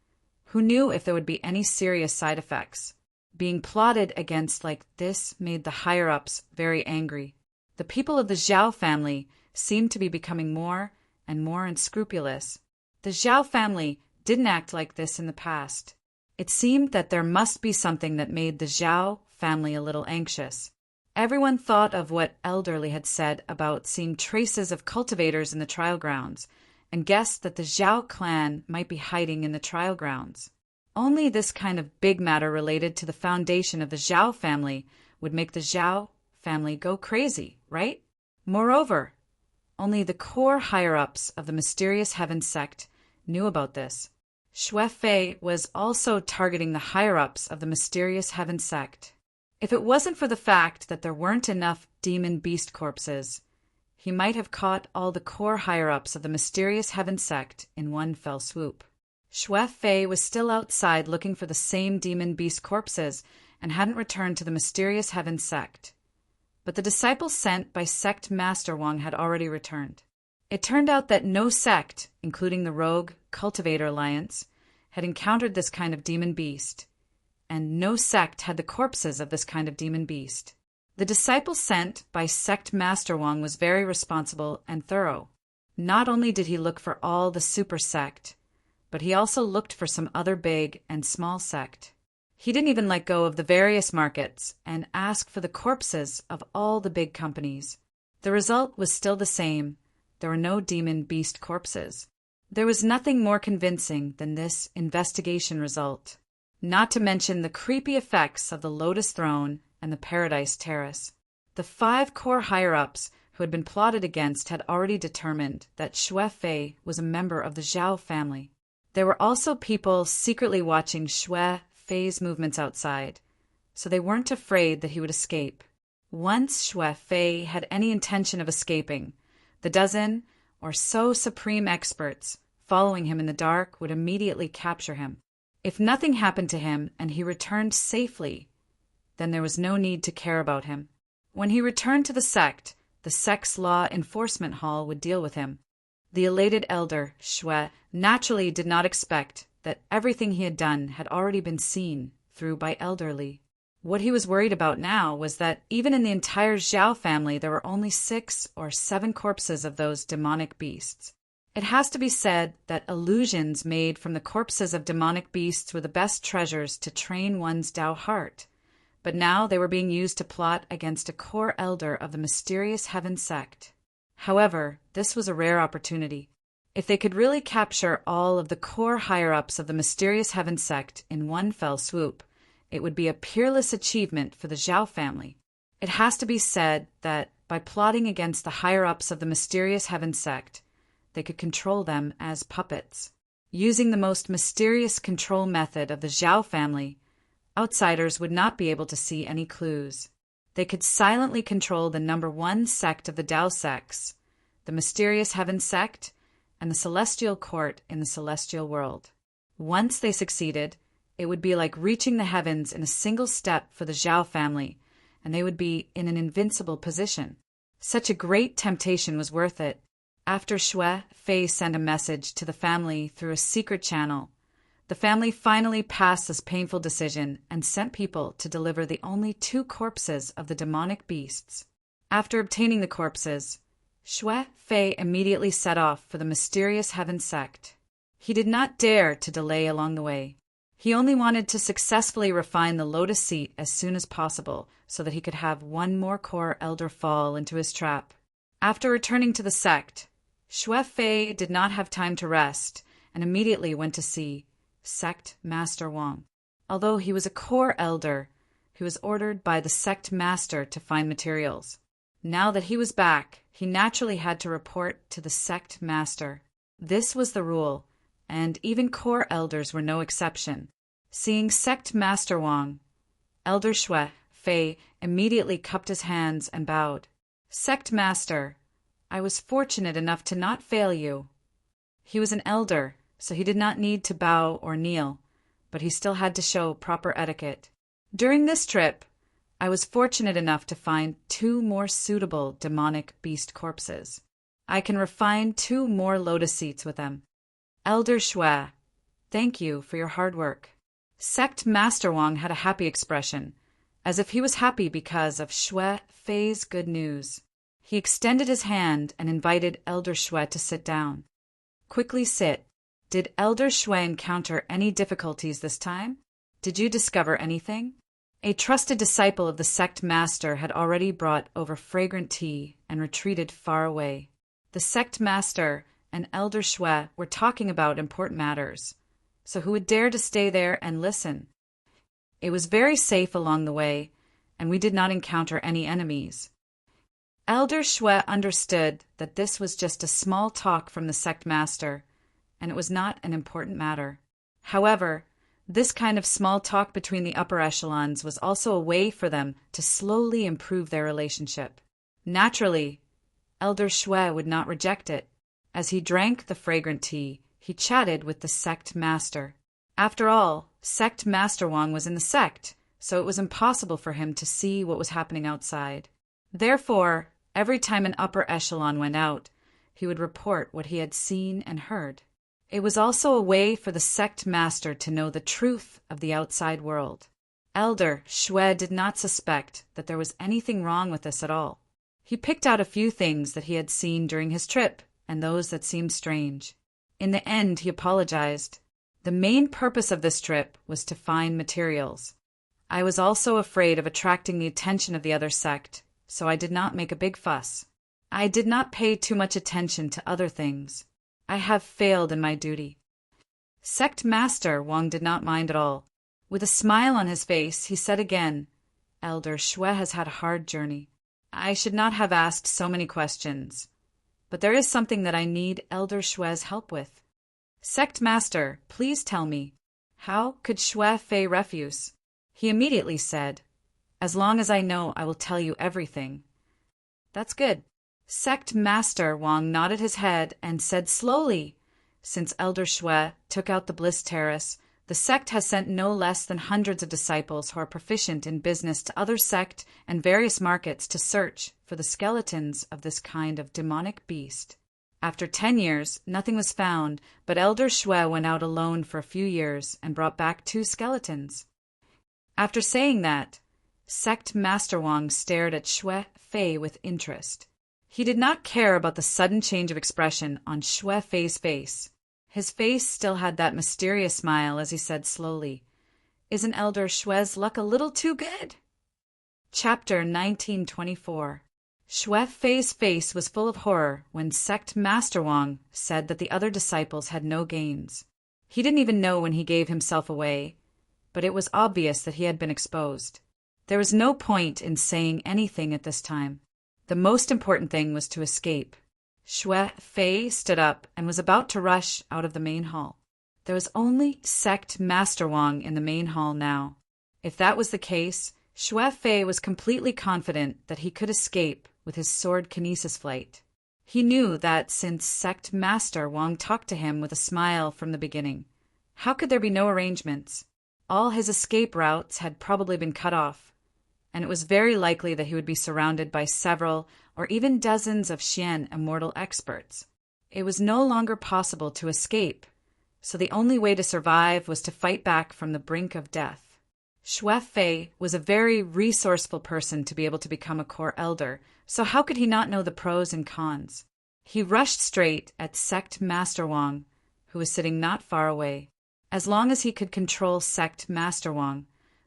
who knew if there would be any serious side effects? Being plotted against like this made the higher-ups very angry. The people of the Zhao family seemed to be becoming more and more unscrupulous. The Zhao family didn't act like this in the past. It seemed that there must be something that made the Zhao family a little anxious. Everyone thought of what Elderly had said about seeing traces of cultivators in the trial grounds, and guessed that the Zhao clan might be hiding in the trial grounds. Only this kind of big matter related to the foundation of the Zhao family would make the Zhao family go crazy, right? Moreover, only the core higher-ups of the mysterious heaven sect knew about this. Xue Fei was also targeting the higher-ups of the mysterious heaven sect. If it wasn't for the fact that there weren't enough demon beast corpses, he might have caught all the core higher-ups of the mysterious heaven sect in one fell swoop. Xue Fei was still outside looking for the same demon beast corpses and hadn't returned to the mysterious heaven sect. But the disciples sent by Sect Master Wang had already returned. It turned out that no sect, including the Rogue Cultivator Alliance, had encountered this kind of demon beast, and no sect had the corpses of this kind of demon beast. The disciple sent by Sect Master Wang was very responsible and thorough. Not only did he look for all the super sect, but he also looked for some other big and small sect. He didn't even let go of the various markets and ask for the corpses of all the big companies. The result was still the same. There were no demon beast corpses. There was nothing more convincing than this investigation result, not to mention the creepy effects of the Lotus Throne and the Paradise Terrace. The 5 core higher-ups who had been plotted against had already determined that Xue Fei was a member of the Zhao family. There were also people secretly watching Xue Fei's movements outside, so they weren't afraid that he would escape. Once Xue Fei had any intention of escaping, the dozen or so supreme experts following him in the dark would immediately capture him. If nothing happened to him and he returned safely, then there was no need to care about him. When he returned to the sect's law enforcement hall would deal with him. The elated elder, Xue, naturally did not expect that everything he had done had already been seen through by elderly. What he was worried about now was that even in the entire Zhao family there were only 6 or 7 corpses of those demonic beasts. It has to be said that illusions made from the corpses of demonic beasts were the best treasures to train one's Dao heart, but now they were being used to plot against a core elder of the mysterious Heaven sect. However, this was a rare opportunity. If they could really capture all of the core higher-ups of the mysterious Heaven sect in one fell swoop, it would be a peerless achievement for the Zhao family. It has to be said that by plotting against the higher-ups of the mysterious Heaven sect, they could control them as puppets. Using the most mysterious control method of the Zhao family, outsiders would not be able to see any clues. They could silently control the number 1 sect of the Dao sects, the mysterious Heaven sect, and the celestial court in the celestial world. Once they succeeded, it would be like reaching the heavens in a single step for the Zhao family, and they would be in an invincible position. Such a great temptation was worth it. After Xue Fei sent a message to the family through a secret channel, the family finally passed this painful decision and sent people to deliver the only 2 corpses of the demonic beasts. After obtaining the corpses, Xue Fei immediately set off for the mysterious Heaven sect. He did not dare to delay along the way. He only wanted to successfully refine the lotus seat as soon as possible so that he could have one more core elder fall into his trap. After returning to the sect, Xue Fei did not have time to rest and immediately went to see Sect Master Wang. Although he was a core elder, he was ordered by the sect master to find materials. Now that he was back, he naturally had to report to the sect master. This was the rule, and even core elders were no exception. Seeing Sect Master Wang, Elder Xue Fei immediately cupped his hands and bowed. Sect Master, I was fortunate enough to not fail you. He was an elder, so he did not need to bow or kneel, but he still had to show proper etiquette. During this trip, I was fortunate enough to find 2 more suitable demonic beast corpses. I can refine 2 more lotus seats with them. Elder Xue, thank you for your hard work. Sect Master Wang had a happy expression, as if he was happy because of Xue Fei's good news. He extended his hand and invited Elder Xue to sit down. Quickly sit. Did Elder Xue encounter any difficulties this time? Did you discover anything? A trusted disciple of the sect master had already brought over fragrant tea and retreated far away. The sect master and Elder Xue were talking about important matters, so who would dare to stay there and listen? It was very safe along the way, and we did not encounter any enemies. Elder Xue understood that this was just a small talk from the sect master, and it was not an important matter. However, this kind of small talk between the upper echelons was also a way for them to slowly improve their relationship. Naturally, Elder Xue would not reject it. As he drank the fragrant tea, he chatted with the sect master. After all, Sect Master Wang was in the sect, so it was impossible for him to see what was happening outside. Therefore, every time an upper echelon went out, he would report what he had seen and heard. It was also a way for the sect master to know the truth of the outside world. Elder Xue did not suspect that there was anything wrong with this at all. He picked out a few things that he had seen during his trip and those that seemed strange. In the end, he apologized. The main purpose of this trip was to find materials. I was also afraid of attracting the attention of the other sect, so I did not make a big fuss. I did not pay too much attention to other things. I have failed in my duty. Sect Master Wang did not mind at all. With a smile on his face, he said again, Elder Xue has had a hard journey. I should not have asked so many questions, but there is something that I need Elder Shue's help with. Sect Master, please tell me, how could Shue Fei refuse? He immediately said, As long as I know, I will tell you everything. That's good. Sect Master Wang nodded his head and said slowly, Since Elder Shue took out the Bliss Terrace, the sect has sent no less than hundreds of disciples who are proficient in business to other sect and various markets to search for the skeletons of this kind of demonic beast. After 10 years, nothing was found, but Elder Shue went out alone for a few years and brought back 2 skeletons. After saying that, Sect Master Wang stared at Shue Fei with interest. He did not care about the sudden change of expression on Shue Fei's face. His face still had that mysterious smile as he said slowly, Isn't Elder Shue's luck a little too good? Chapter 1924. Shue Fei's face was full of horror when Sect Master Wang said that the other disciples had no gains. He didn't even know when he gave himself away, but it was obvious that he had been exposed. There was no point in saying anything at this time. The most important thing was to escape. Shue Fei stood up and was about to rush out of the main hall. There was only Sect Master Wang in the main hall now. If that was the case, Shue Fei was completely confident that he could escape with his sword kinesis flight. He knew that since Sect Master Wang talked to him with a smile from the beginning, how could there be no arrangements? All his escape routes had probably been cut off, and it was very likely that he would be surrounded by several or even dozens of Xian Immortal experts. It was no longer possible to escape, so the only way to survive was to fight back from the brink of death. Shue Fei was a very resourceful person to be able to become a core elder, so how could he not know the pros and cons? He rushed straight at Sect Master Wang, who was sitting not far away. As long as he could control Sect Master Wang,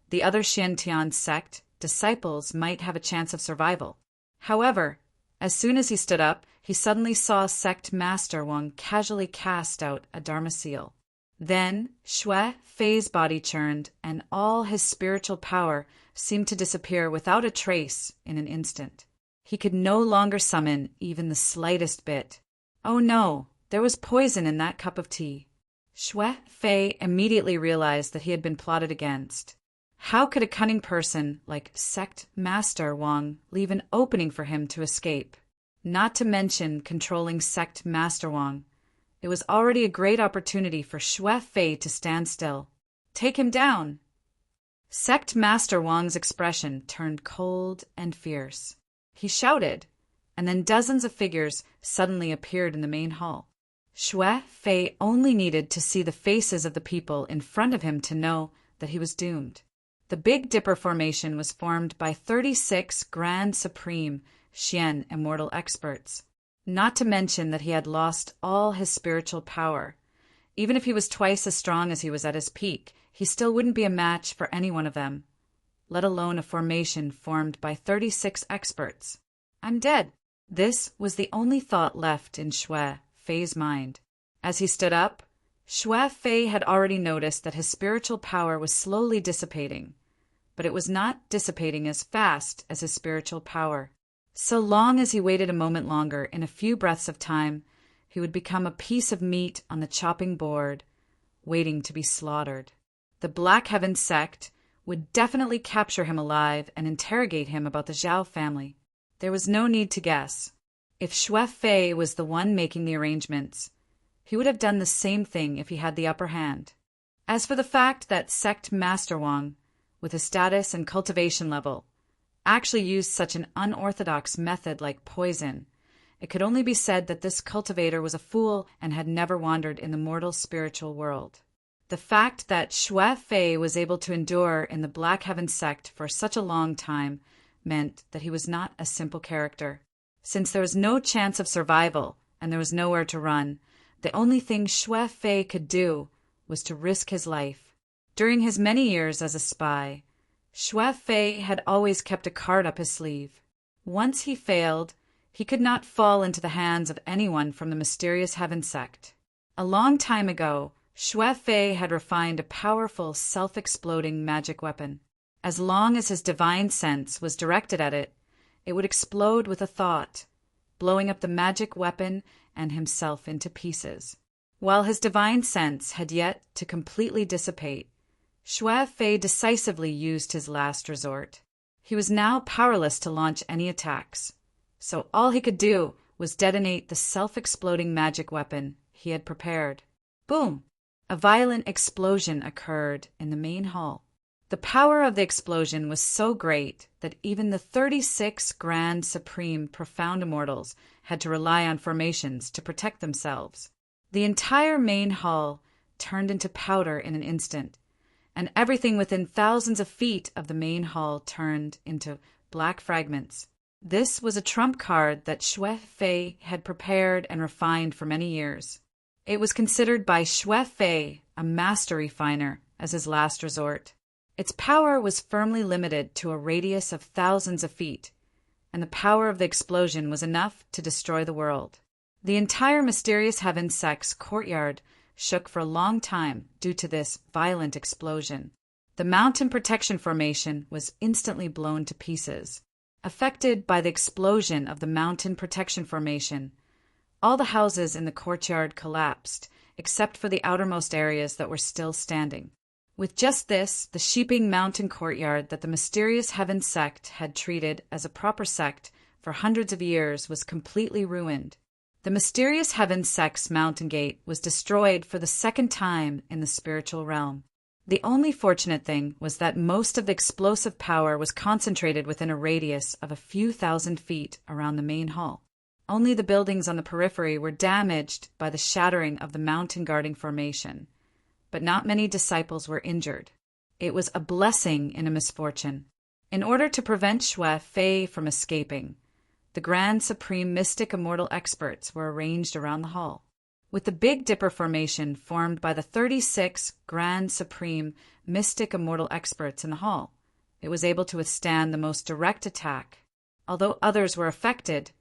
the other Xiantian sect disciples might have a chance of survival. However, as soon as he stood up, he suddenly saw Sect Master Wang casually cast out a Dharma seal. Then Shue Fei's body churned, and all his spiritual power seemed to disappear without a trace in an instant. He could no longer summon even the slightest bit. Oh no, there was poison in that cup of tea. Shue Fei immediately realized that he had been plotted against. How could a cunning person like Sect Master Wang leave an opening for him to escape? Not to mention controlling Sect Master Wang. It was already a great opportunity for Shue Fei to stand still. Take him down! Sect Master Wang's expression turned cold and fierce. He shouted, and then dozens of figures suddenly appeared in the main hall. Shue Fei only needed to see the faces of the people in front of him to know that he was doomed. The Big Dipper formation was formed by 36 Grand Supreme Xian Immortal experts, not to mention that he had lost all his spiritual power. Even if he was twice as strong as he was at his peak, he still wouldn't be a match for any one of them, let alone a formation formed by 36 experts. I'm dead. This was the only thought left in Shue Fei's mind. As he stood up, Shue Fei had already noticed that his spiritual power was slowly dissipating, but it was not dissipating as fast as his spiritual power. So long as he waited a moment longer, in a few breaths of time, he would become a piece of meat on the chopping board, waiting to be slaughtered. The Black Heaven sect would definitely capture him alive and interrogate him about the Zhao family. There was no need to guess. If Shue Fei was the one making the arrangements, he would have done the same thing if he had the upper hand. As for the fact that Sect Master Wang, with his status and cultivation level, actually used such an unorthodox method like poison, it could only be said that this cultivator was a fool and had never wandered in the mortal spiritual world. The fact that Shue Fei was able to endure in the Black Heaven sect for such a long time meant that he was not a simple character. Since there was no chance of survival and there was nowhere to run, the only thing Shue Fei could do was to risk his life. During his many years as a spy, Shue Fei had always kept a card up his sleeve. Once he failed, he could not fall into the hands of anyone from the mysterious Heaven sect. A long time ago, Shue Fei had refined a powerful self-exploding magic weapon. As long as his divine sense was directed at it, It would explode with a thought, blowing up the magic weapon and himself into pieces. While his divine sense had yet to completely dissipate, Xue Fei decisively used his last resort. He was now powerless to launch any attacks, so all he could do was detonate the self-exploding magic weapon he had prepared. Boom! A violent explosion occurred in the main hall. The power of the explosion was so great that even the 36 Grand Supreme Profound Immortals had to rely on formations to protect themselves. The entire main hall turned into powder in an instant, and everything within thousands of feet of the main hall turned into black fragments. This was a trump card that Xue Fei had prepared and refined for many years. It was considered by Xue Fei, a master refiner, as his last resort. Its power was firmly limited to a radius of thousands of feet, and the power of the explosion was enough to destroy the world. The entire Mysterious Heaven sect's courtyard shook for a long time due to this violent explosion. The mountain protection formation was instantly blown to pieces. Affected by the explosion of the mountain protection formation, all the houses in the courtyard collapsed, except for the outermost areas that were still standing. With just this, the Sheeping Mountain courtyard that the Mysterious Heaven sect had treated as a proper sect for hundreds of years was completely ruined. The Mysterious Heaven sect's mountain gate was destroyed for the second time in the spiritual realm. The only fortunate thing was that most of the explosive power was concentrated within a radius of a few thousand feet around the main hall. Only the buildings on the periphery were damaged by the shattering of the mountain guarding formation, but not many disciples were injured. It was a blessing in a misfortune. In order to prevent Xue Fei from escaping, the Grand Supreme Mystic Immortal experts were arranged around the hall. With the Big Dipper formation formed by the 36 Grand Supreme Mystic Immortal experts in the hall, it was able to withstand the most direct attack. Although others were affected,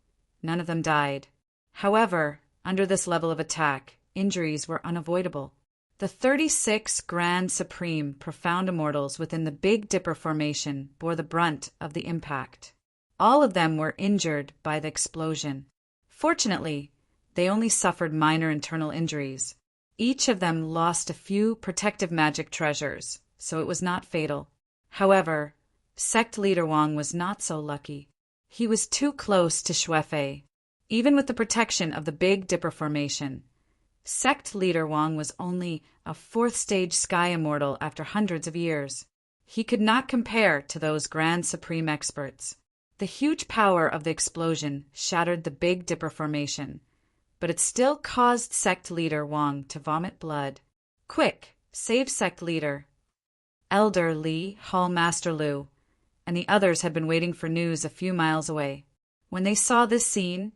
none of them died. However, under this level of attack, injuries were unavoidable. The 36 Grand Supreme Profound Immortals within the Big Dipper formation bore the brunt of the impact. All of them were injured by the explosion. Fortunately, they only suffered minor internal injuries. Each of them lost a few protective magic treasures, so it was not fatal. However, Sect Leader Wang was not so lucky. He was too close to Xue Fei. Even with the protection of the Big Dipper formation, Sect Leader Wang was only a 4th-stage Sky Immortal after hundreds of years. He could not compare to those Grand Supreme experts. The huge power of the explosion shattered the Big Dipper formation, but it still caused Sect Leader Wang to vomit blood. Quick, save Sect Leader! Elder Li, Hall Master Lu, and the others had been waiting for news a few miles away. When they saw this scene,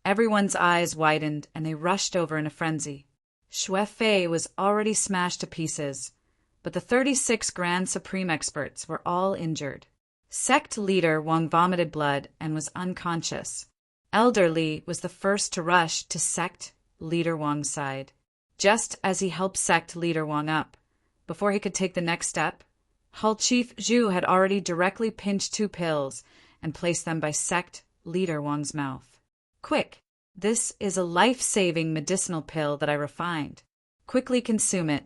everyone's eyes widened and they rushed over in a frenzy. Xue Fei was already smashed to pieces, but the 36 Grand Supreme experts were all injured. Sect Leader Wang vomited blood and was unconscious. Elder Li was the first to rush to Sect Leader Wang's side. Just as he helped Sect Leader Wang up, before he could take the next step, Hall Chief Zhu had already directly pinched 2 pills and placed them by Sect Leader Wang's mouth. Quick! This is a life-saving medicinal pill that I refined. Quickly consume it.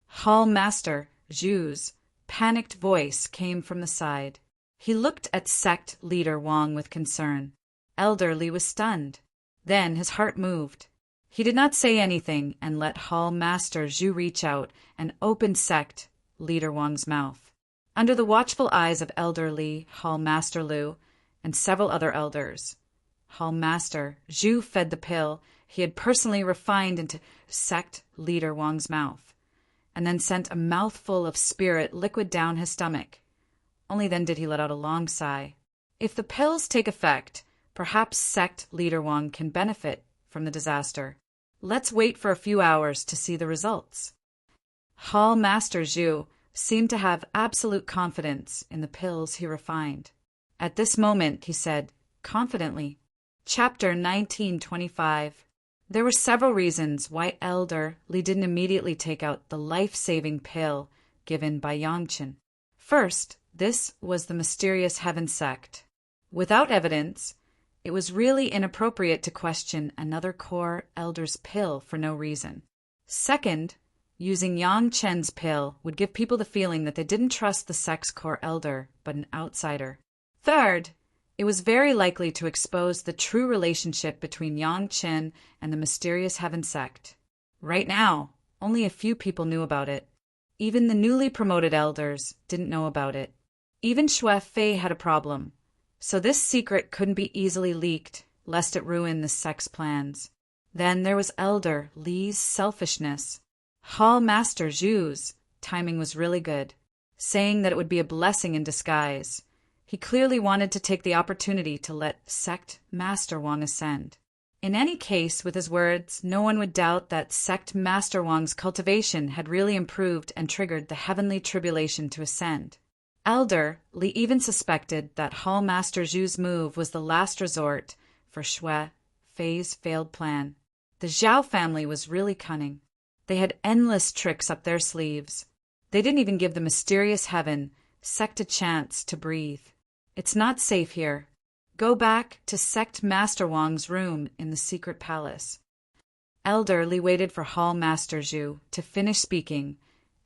Hall Master Zhu's panicked voice came from the side. He looked at Sect Leader Wang with concern. Elder Li was stunned. Then his heart moved. He did not say anything and let Hall Master Zhu reach out and open Sect Leader Wang's mouth. Under the watchful eyes of Elder Li, Hall Master Lu, and several other elders, Hall Master Zhu fed the pill he had personally refined into Sect Leader Wang's mouth, and then sent a mouthful of spirit liquid down his stomach. Only then did he let out a long sigh. If the pills take effect, perhaps Sect Leader Wang can benefit from the disaster. Let's wait for a few hours to see the results. Hall Master Zhu seemed to have absolute confidence in the pills he refined. At this moment, he said, confidently, Chapter 1925. There were several reasons why Elder Li didn't immediately take out the life-saving pill given by Yangchen. First, this was the Mysterious Heaven sect. Without evidence, it was really inappropriate to question another core elder's pill for no reason. Second, using Yang Chen's pill would give people the feeling that they didn't trust the sect's core elder, but an outsider. Third, it was very likely to expose the true relationship between Yang Chen and the mysterious Heaven sect. Right now, only a few people knew about it. Even the newly promoted elders didn't know about it. Even Xue Fei had a problem, so this secret couldn't be easily leaked, lest it ruin the sect's plans. Then there was Elder Li's selfishness. Hall Master Zhu's timing was really good, saying that it would be a blessing in disguise. He clearly wanted to take the opportunity to let Sect Master Wang ascend. In any case, with his words, no one would doubt that Sect Master Wang's cultivation had really improved and triggered the heavenly tribulation to ascend. Elder Li even suspected that Hall Master Zhu's move was the last resort for Xue Fei's failed plan. The Zhao family was really cunning. They had endless tricks up their sleeves. They didn't even give the mysterious Heaven sect a chance to breathe. It's not safe here. Go back to Sect Master Wang's room in the secret palace. Elder Li waited for Hall Master Zhu to finish speaking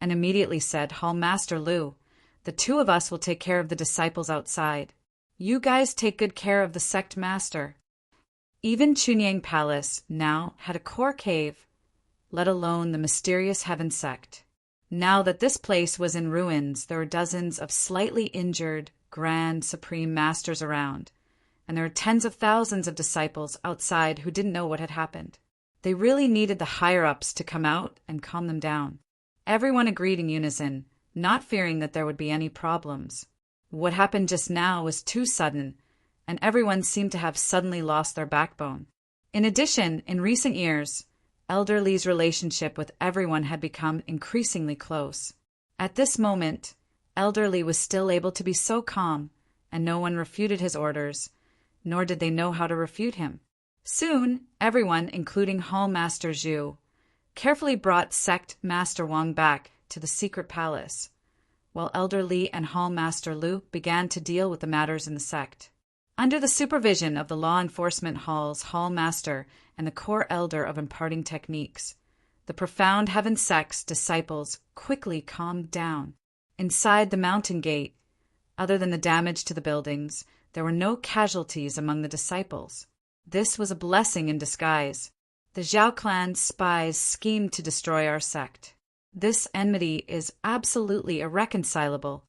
and immediately said, Hall Master Lu, the two of us will take care of the disciples outside. You guys take good care of the sect master. Even Chunyang Palace now had a core cave, let alone the mysterious Heaven sect. Now that this place was in ruins, there were dozens of slightly injured Grand Supreme Masters around, and there were tens of thousands of disciples outside who didn't know what had happened. They really needed the higher-ups to come out and calm them down. Everyone agreed in unison, not fearing that there would be any problems. What happened just now was too sudden, and everyone seemed to have suddenly lost their backbone. In addition, in recent years, Elder Li's relationship with everyone had become increasingly close. At this moment, Elder Li was still able to be so calm, and no one refuted his orders, nor did they know how to refute him. Soon, everyone, including Hall Master Zhu, carefully brought Sect Master Wang back to the secret palace, while Elder Li and Hall Master Lu began to deal with the matters in the sect. Under the supervision of the Law Enforcement Hall's Hall Master and the core elder of imparting techniques, the profound Heaven sect's disciples quickly calmed down. Inside the mountain gate, other than the damage to the buildings, there were no casualties among the disciples. This was a blessing in disguise. The Zhao clan's spies schemed to destroy our sect. This enmity is absolutely irreconcilable.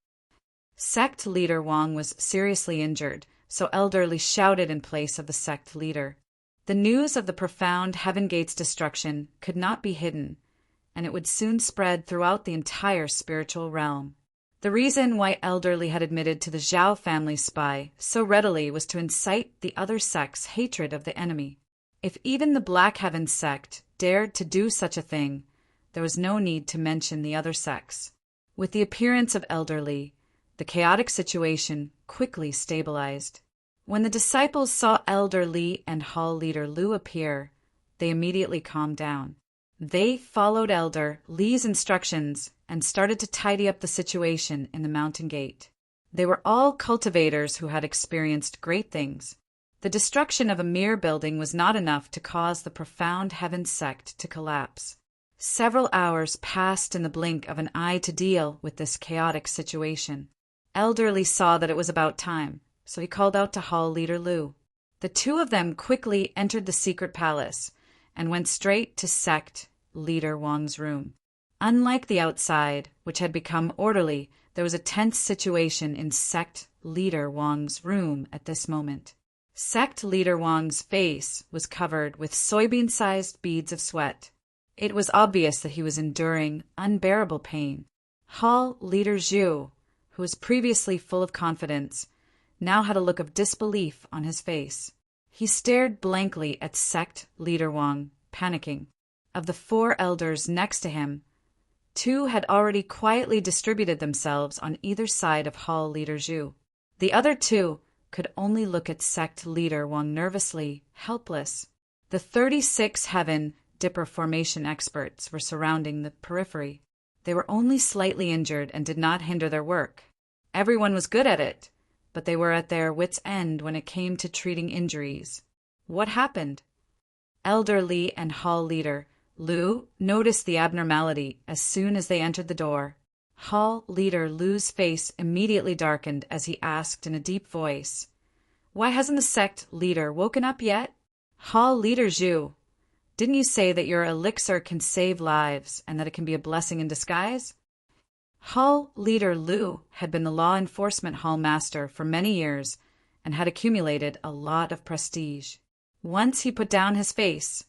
Sect leader Wang was seriously injured, so Elder Li shouted in place of the sect leader. The news of the profound Heaven Gate's destruction could not be hidden, and it would soon spread throughout the entire spiritual realm. The reason why Elder Li had admitted to the Zhao family spy so readily was to incite the other sect's hatred of the enemy. If even the Black Heaven sect dared to do such a thing, there was no need to mention the other sects. With the appearance of Elder Li, the chaotic situation quickly stabilized. When the disciples saw Elder Li and Hall Leader Lu appear, they immediately calmed down. They followed Elder Li's instructions and started to tidy up the situation in the mountain gate. They were all cultivators who had experienced great things. The destruction of a mere building was not enough to cause the profound Heaven sect to collapse. Several hours passed in the blink of an eye to deal with this chaotic situation. Elder Li saw that it was about time, so he called out to Hall Leader Lu. The two of them quickly entered the secret palace and went straight to Sect Leader Wang's room. Unlike the outside, which had become orderly, there was a tense situation in Sect Leader Wang's room at this moment. Sect Leader Wang's face was covered with soybean-sized beads of sweat. It was obvious that he was enduring unbearable pain. Hall Leader Zhu, who was previously full of confidence, now had a look of disbelief on his face. He stared blankly at Sect Leader Wang, panicking. Of the four elders next to him, two had already quietly distributed themselves on either side of Hall Leader Zhu. The other two could only look at Sect Leader Wang nervously, helpless. The 36 Heaven Dipper formation experts were surrounding the periphery. They were only slightly injured and did not hinder their work. Everyone was good at it, but they were at their wits' end when it came to treating injuries. What happened? Elder Li and Hall Leader Lu noticed the abnormality as soon as they entered the door. Hall Leader Lu's face immediately darkened as he asked in a deep voice, "Why hasn't the sect leader woken up yet?" Hall Leader Zhu, didn't you say that your elixir can save lives and that it can be a blessing in disguise? Hall Leader Lu had been the law enforcement hall master for many years and had accumulated a lot of prestige. Once he put down his face,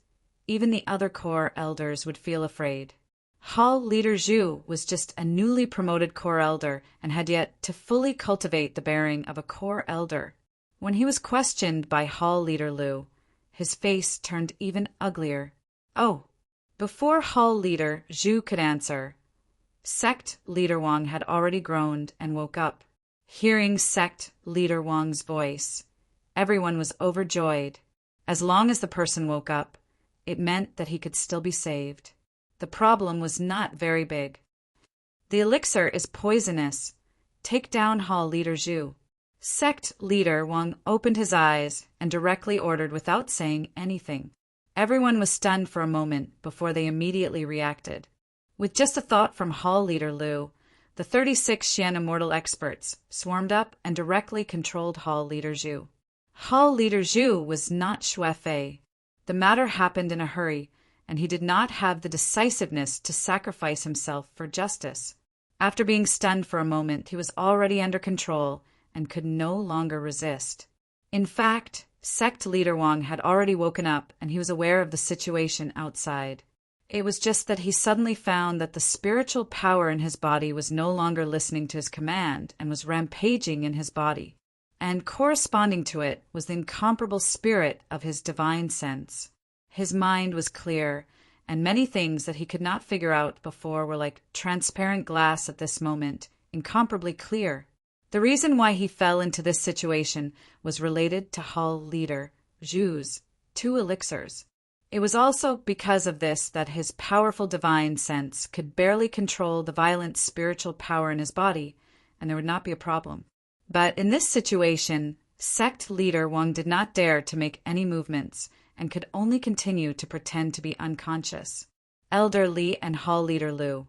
even the other core elders would feel afraid. Hall Leader Zhu was just a newly promoted core elder and had yet to fully cultivate the bearing of a core elder. When he was questioned by Hall Leader Lu, his face turned even uglier. Oh! Before Hall Leader Zhu could answer, Sect Leader Wang had already groaned and woke up. Hearing Sect Leader Wang's voice, everyone was overjoyed. As long as the person woke up, it meant that he could still be saved. The problem was not very big. The elixir is poisonous. Take down Hall Leader Zhu. Sect Leader Wang opened his eyes and directly ordered without saying anything. Everyone was stunned for a moment before they immediately reacted. With just a thought from Hall Leader Lu, the 36 Xian Immortal experts swarmed up and directly controlled Hall Leader Zhu. Hall Leader Zhu was not Xue Fei. The matter happened in a hurry, and he did not have the decisiveness to sacrifice himself for justice. After being stunned for a moment, he was already under control and could no longer resist. In fact, Sect Leader Wang had already woken up and he was aware of the situation outside. It was just that he suddenly found that the spiritual power in his body was no longer listening to his command and was rampaging in his body. And corresponding to it was the incomparable spirit of his divine sense. His mind was clear, and many things that he could not figure out before were like transparent glass at this moment, incomparably clear. The reason why he fell into this situation was related to Hall Leader Zhu's 2 elixirs. It was also because of this that his powerful divine sense could barely control the violent spiritual power in his body, and there would not be a problem. But in this situation, Sect Leader Wang did not dare to make any movements and could only continue to pretend to be unconscious. Elder Li and Hall Leader Lu,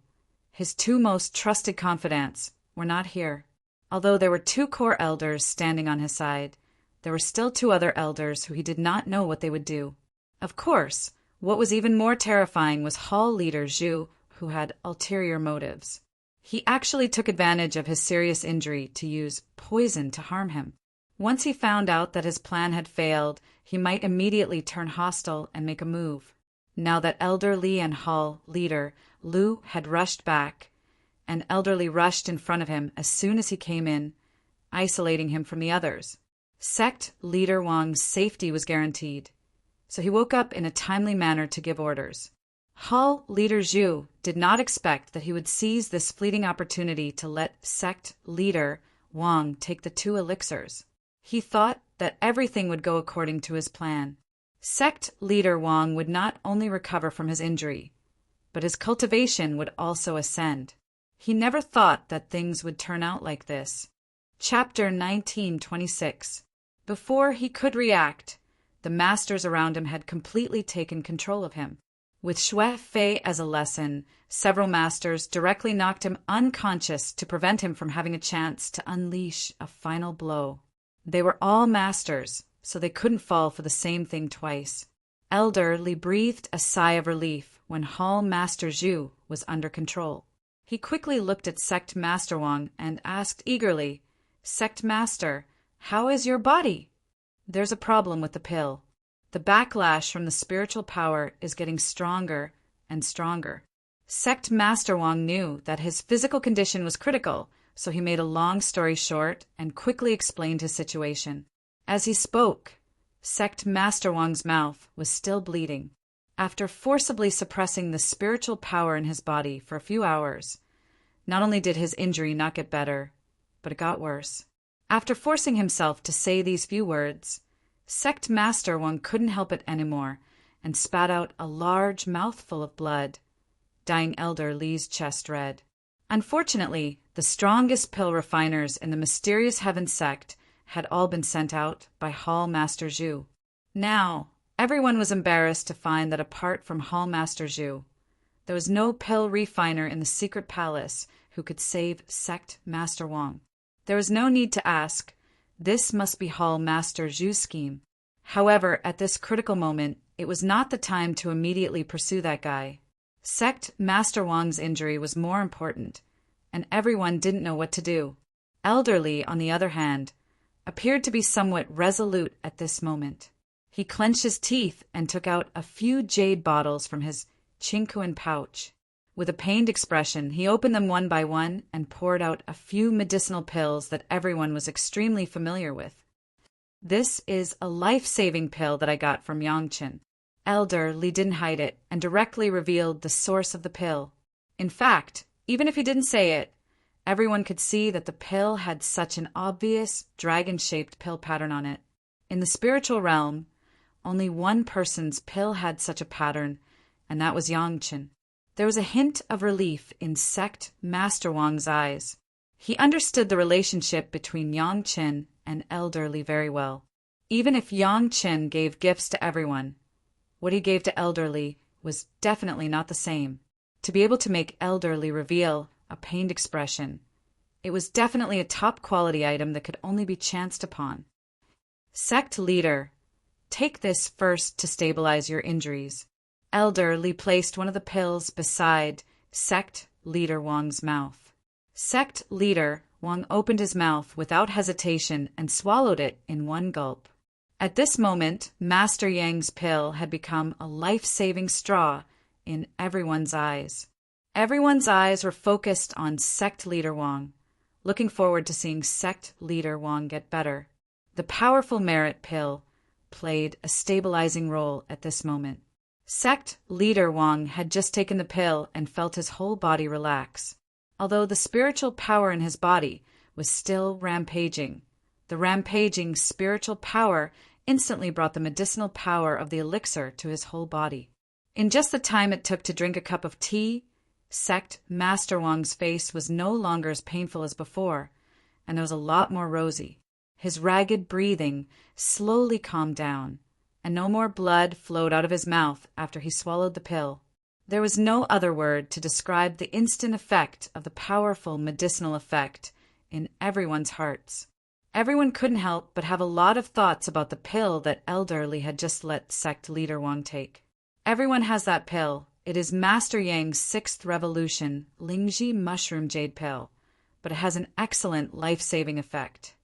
his 2 most trusted confidants, were not here. Although there were 2 core elders standing on his side, there were still 2 other elders who he did not know what they would do. Of course, what was even more terrifying was Hall Leader Zhu, who had ulterior motives. He actually took advantage of his serious injury to use poison to harm him. Once he found out that his plan had failed, he might immediately turn hostile and make a move. Now that Elder Li and Hall Leader Lu had rushed back, and Elder Li rushed in front of him as soon as he came in, isolating him from the others. Sect Leader Wang's safety was guaranteed, so he woke up in a timely manner to give orders. Hall Leader Zhu did not expect that he would seize this fleeting opportunity to let Sect Leader Wang take the 2 elixirs. He thought that everything would go according to his plan. Sect Leader Wang would not only recover from his injury, but his cultivation would also ascend. He never thought that things would turn out like this. Chapter 1926. Before he could react, the masters around him had completely taken control of him. With Xue Fei as a lesson, several masters directly knocked him unconscious to prevent him from having a chance to unleash a final blow. They were all masters, so they couldn't fall for the same thing twice. Elder Li breathed a sigh of relief when Hall Master Zhu was under control. He quickly looked at Sect Master Wang and asked eagerly, "Sect Master, how is your body?" "There's a problem with the pill. The backlash from the spiritual power is getting stronger and stronger." Sect Master Wang knew that his physical condition was critical, so he made a long story short and quickly explained his situation. As he spoke, Sect Master Wang's mouth was still bleeding. After forcibly suppressing the spiritual power in his body for a few hours, not only did his injury not get better, but it got worse. After forcing himself to say these few words, Sect Master Wang couldn't help it anymore and spat out a large mouthful of blood, dyeing Elder Li's chest red. Unfortunately, the strongest pill refiners in the mysterious Heaven sect had all been sent out by Hall Master Zhu. Now, everyone was embarrassed to find that apart from Hall Master Zhu, there was no pill refiner in the secret palace who could save Sect Master Wang. There was no need to ask. This must be Hall Master Zhu's scheme. However, at this critical moment, it was not the time to immediately pursue that guy. Sect Master Wang's injury was more important, and everyone didn't know what to do. Elderly, on the other hand, appeared to be somewhat resolute at this moment. He clenched his teeth and took out a few jade bottles from his chinquan pouch. With a pained expression, he opened them one by one and poured out a few medicinal pills that everyone was extremely familiar with. "This is a life-saving pill that I got from Yangchen." Elder Li didn't hide it and directly revealed the source of the pill. In fact, even if he didn't say it, everyone could see that the pill had such an obvious dragon-shaped pill pattern on it. In the spiritual realm, only one person's pill had such a pattern, and that was Yangchen. There was a hint of relief in Sect Master Wang's eyes. He understood the relationship between Yangchen and Elder Li very well. Even if Yangchen gave gifts to everyone, what he gave to Elder Li was definitely not the same. To be able to make Elder Li reveal a pained expression, it was definitely a top-quality item that could only be chanced upon. "Sect leader, take this first to stabilize your injuries." Elder Li placed one of the pills beside Sect Leader Wang's mouth. Sect Leader Wang opened his mouth without hesitation and swallowed it in one gulp. At this moment, Master Yang's pill had become a life-saving straw in everyone's eyes. Everyone's eyes were focused on Sect Leader Wang, looking forward to seeing Sect Leader Wang get better. The powerful merit pill played a stabilizing role at this moment. Sect Leader Wang had just taken the pill and felt his whole body relax. Although the spiritual power in his body was still rampaging, the rampaging spiritual power instantly brought the medicinal power of the elixir to his whole body. In just the time it took to drink a cup of tea, Sect Master Wang's face was no longer as painful as before, and it was a lot more rosy. His ragged breathing slowly calmed down, and no more blood flowed out of his mouth after he swallowed the pill. There was no other word to describe the instant effect of the powerful medicinal effect in everyone's hearts. Everyone couldn't help but have a lot of thoughts about the pill that Elder Li had just let Sect Leader Wang take. Everyone has that pill. It is Master Yang's 6th Revolution Lingji Mushroom Jade Pill, but it has an excellent life-saving effect.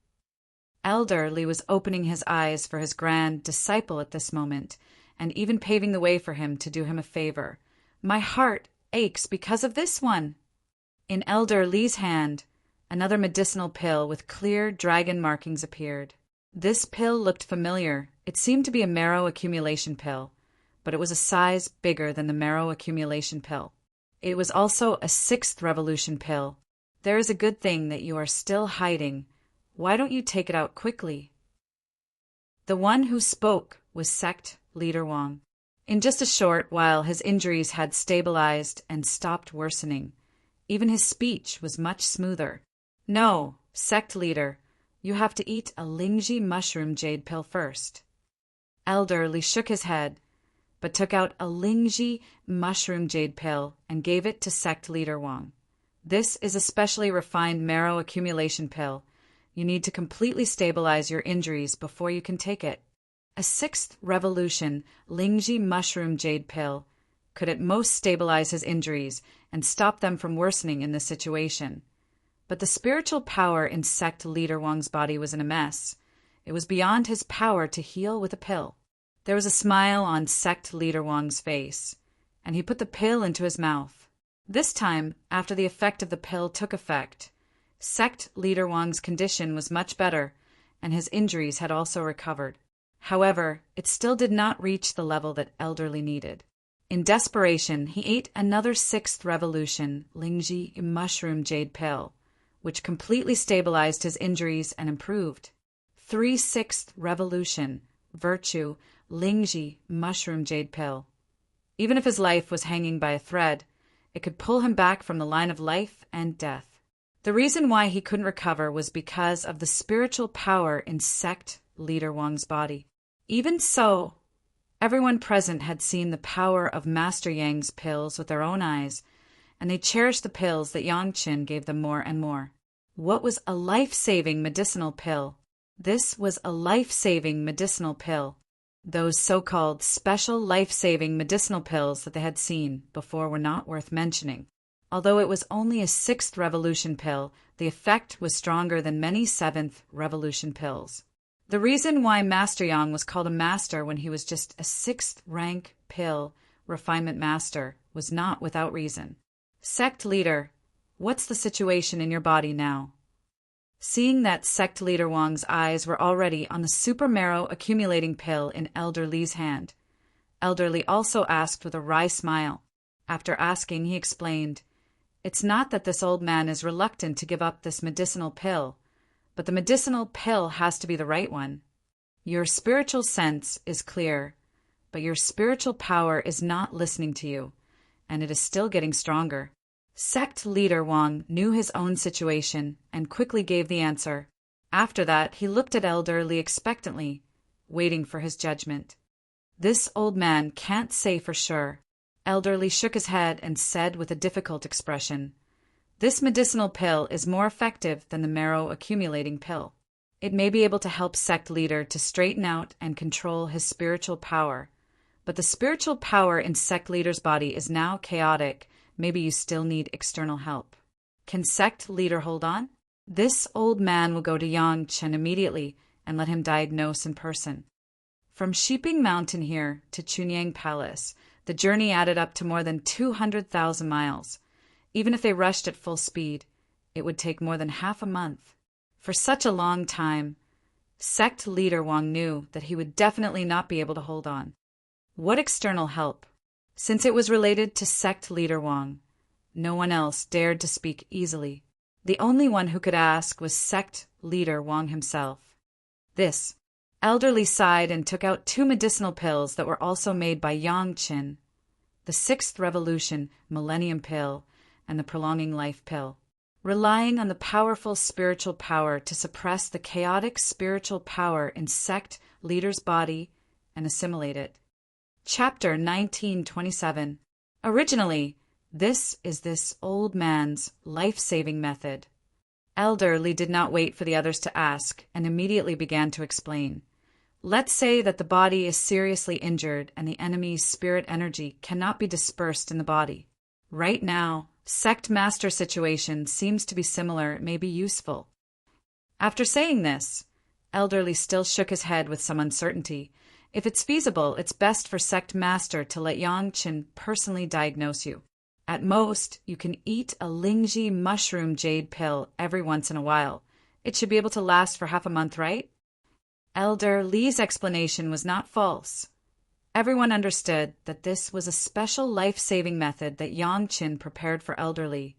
Elder Li was opening his eyes for his grand disciple at this moment, and even paving the way for him to do him a favor. "My heart aches because of this one." In Elder Li's hand, another medicinal pill with clear dragon markings appeared. This pill looked familiar. It seemed to be a marrow accumulation pill, but it was a size bigger than the marrow accumulation pill. It was also a 6th Revolution pill. "There is a good thing that you are still hiding. Why don't you take it out quickly?" The one who spoke was Sect Leader Wang. In just a short while, his injuries had stabilized and stopped worsening. Even his speech was much smoother. "No, Sect Leader, you have to eat a Lingji mushroom jade pill first." Elder Li shook his head, but took out a Lingji mushroom jade pill and gave it to Sect Leader Wang. "This is a specially refined marrow accumulation pill. You need to completely stabilize your injuries before you can take it." A 6th Revolution Lingji mushroom jade pill could at most stabilize his injuries and stop them from worsening in this situation. But the spiritual power in Sect Leader Wang's body was in a mess. It was beyond his power to heal with a pill. There was a smile on Sect Leader Wang's face, and he put the pill into his mouth. This time, after the effect of the pill took effect, Sect Leader Wang's condition was much better, and his injuries had also recovered. However, it still did not reach the level that Elder Li needed. In desperation, he ate another 6th Revolution Lingji mushroom jade pill, which completely stabilized his injuries and improved. 3 6th Revolution Virtue Lingji mushroom jade pill. Even if his life was hanging by a thread, it could pull him back from the line of life and death. The reason why he couldn't recover was because of the spiritual power in sect leader Wang's body. Even so, everyone present had seen the power of Master Yang's pills with their own eyes, and they cherished the pills that Yang Qin gave them more and more. What was a life-saving medicinal pill? This was a life-saving medicinal pill. Those so-called special life-saving medicinal pills that they had seen before were not worth mentioning. Although it was only a 6th revolution pill, the effect was stronger than many 7th revolution pills. The reason why Master Yang was called a master when he was just a 6th rank pill refinement master was not without reason. Sect leader, what's the situation in your body now? Seeing that sect leader Wang's eyes were already on the super marrow accumulating pill in Elder Li's hand, Elder Li also asked with a wry smile. After asking, he explained, "It's not that this old man is reluctant to give up this medicinal pill, but the medicinal pill has to be the right one. Your spiritual sense is clear, but your spiritual power is not listening to you, and it is still getting stronger." Sect leader Wang knew his own situation and quickly gave the answer. After that, he looked at Elder Li expectantly, waiting for his judgment. "This old man can't say for sure." Elder Li shook his head and said with a difficult expression, "This medicinal pill is more effective than the marrow accumulating pill. It may be able to help sect leader to straighten out and control his spiritual power, but the spiritual power in sect leader's body is now chaotic. Maybe you still need external help. Can sect leader hold on?" This old man will go to Yang Chen immediately and let him diagnose in person. From Shiping Mountain here to Chunyang Palace, the journey added up to more than 200,000 miles. Even if they rushed at full speed, it would take more than half a month. For such a long time, sect leader Wang knew that he would definitely not be able to hold on. What external help? Since it was related to sect leader Wang, no one else dared to speak easily. The only one who could ask was sect leader Wang himself. This. Elder Li sighed and took out 2 medicinal pills that were also made by Yang Qin, the 6th revolution millennium pill and the prolonging life pill. Relying on the powerful spiritual power to suppress the chaotic spiritual power in sect leader's body and assimilate it. Chapter 1927. Originally, this is this old man's life-saving method. Elder Li did not wait for the others to ask and immediately began to explain. Let's say that the body is seriously injured and the enemy's spirit energy cannot be dispersed in the body. Right now, sect master situation seems to be similar. It may be useful. After saying this, Elder Li still shook his head with some uncertainty. If it's feasible, it's best for sect master to let Yang Qin personally diagnose you. At most, you can eat a Lingji mushroom jade pill every once in a while. It should be able to last for half a month, right? Elder Li's explanation was not false. Everyone understood that this was a special life-saving method that Yang Qin prepared for Elder Li,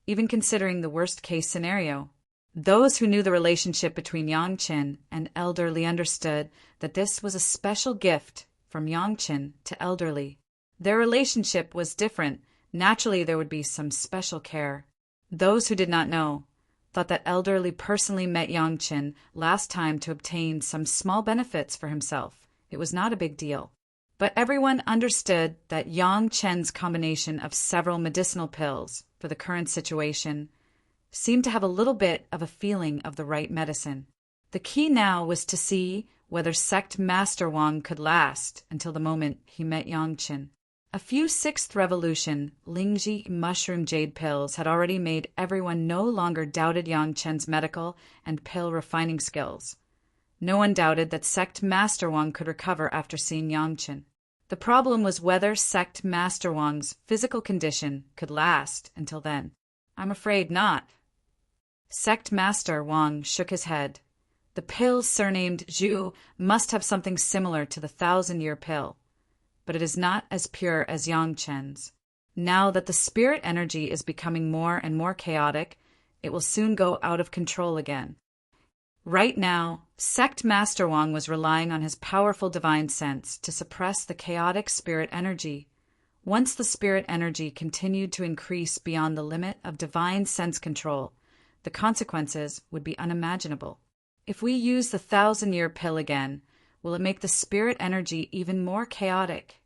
even considering the worst-case scenario. Those who knew the relationship between Yang Qin and Elder Li understood that this was a special gift from Yang Qin to Elder Li. Their relationship was different. Naturally, there would be some special care. Those who did not know thought that Elder Li personally met Yang Qin last time to obtain some small benefits for himself. It was not a big deal. But everyone understood that Yang Chen's combination of several medicinal pills for the current situation seemed to have a little bit of a feeling of the right medicine. The key now was to see whether sect master Wang could last until the moment he met Yang Qin. A few 6th revolution Lingji mushroom jade pills had already made everyone no longer doubted Yang Chen's medical and pill refining skills. No one doubted that sect master Wang could recover after seeing Yang Qin. The problem was whether sect master Wang's physical condition could last until then. I'm afraid not. Sect master Wang shook his head. The pill surnamed Zhu must have something similar to the 1,000-year pill, but it is not as pure as Yang Chen's. Now that the spirit energy is becoming more and more chaotic, it will soon go out of control again. Right now, sect master Wang was relying on his powerful divine sense to suppress the chaotic spirit energy. Once the spirit energy continued to increase beyond the limit of divine sense control, the consequences would be unimaginable. If we use the 1,000-year pill again, will it make the spirit energy even more chaotic?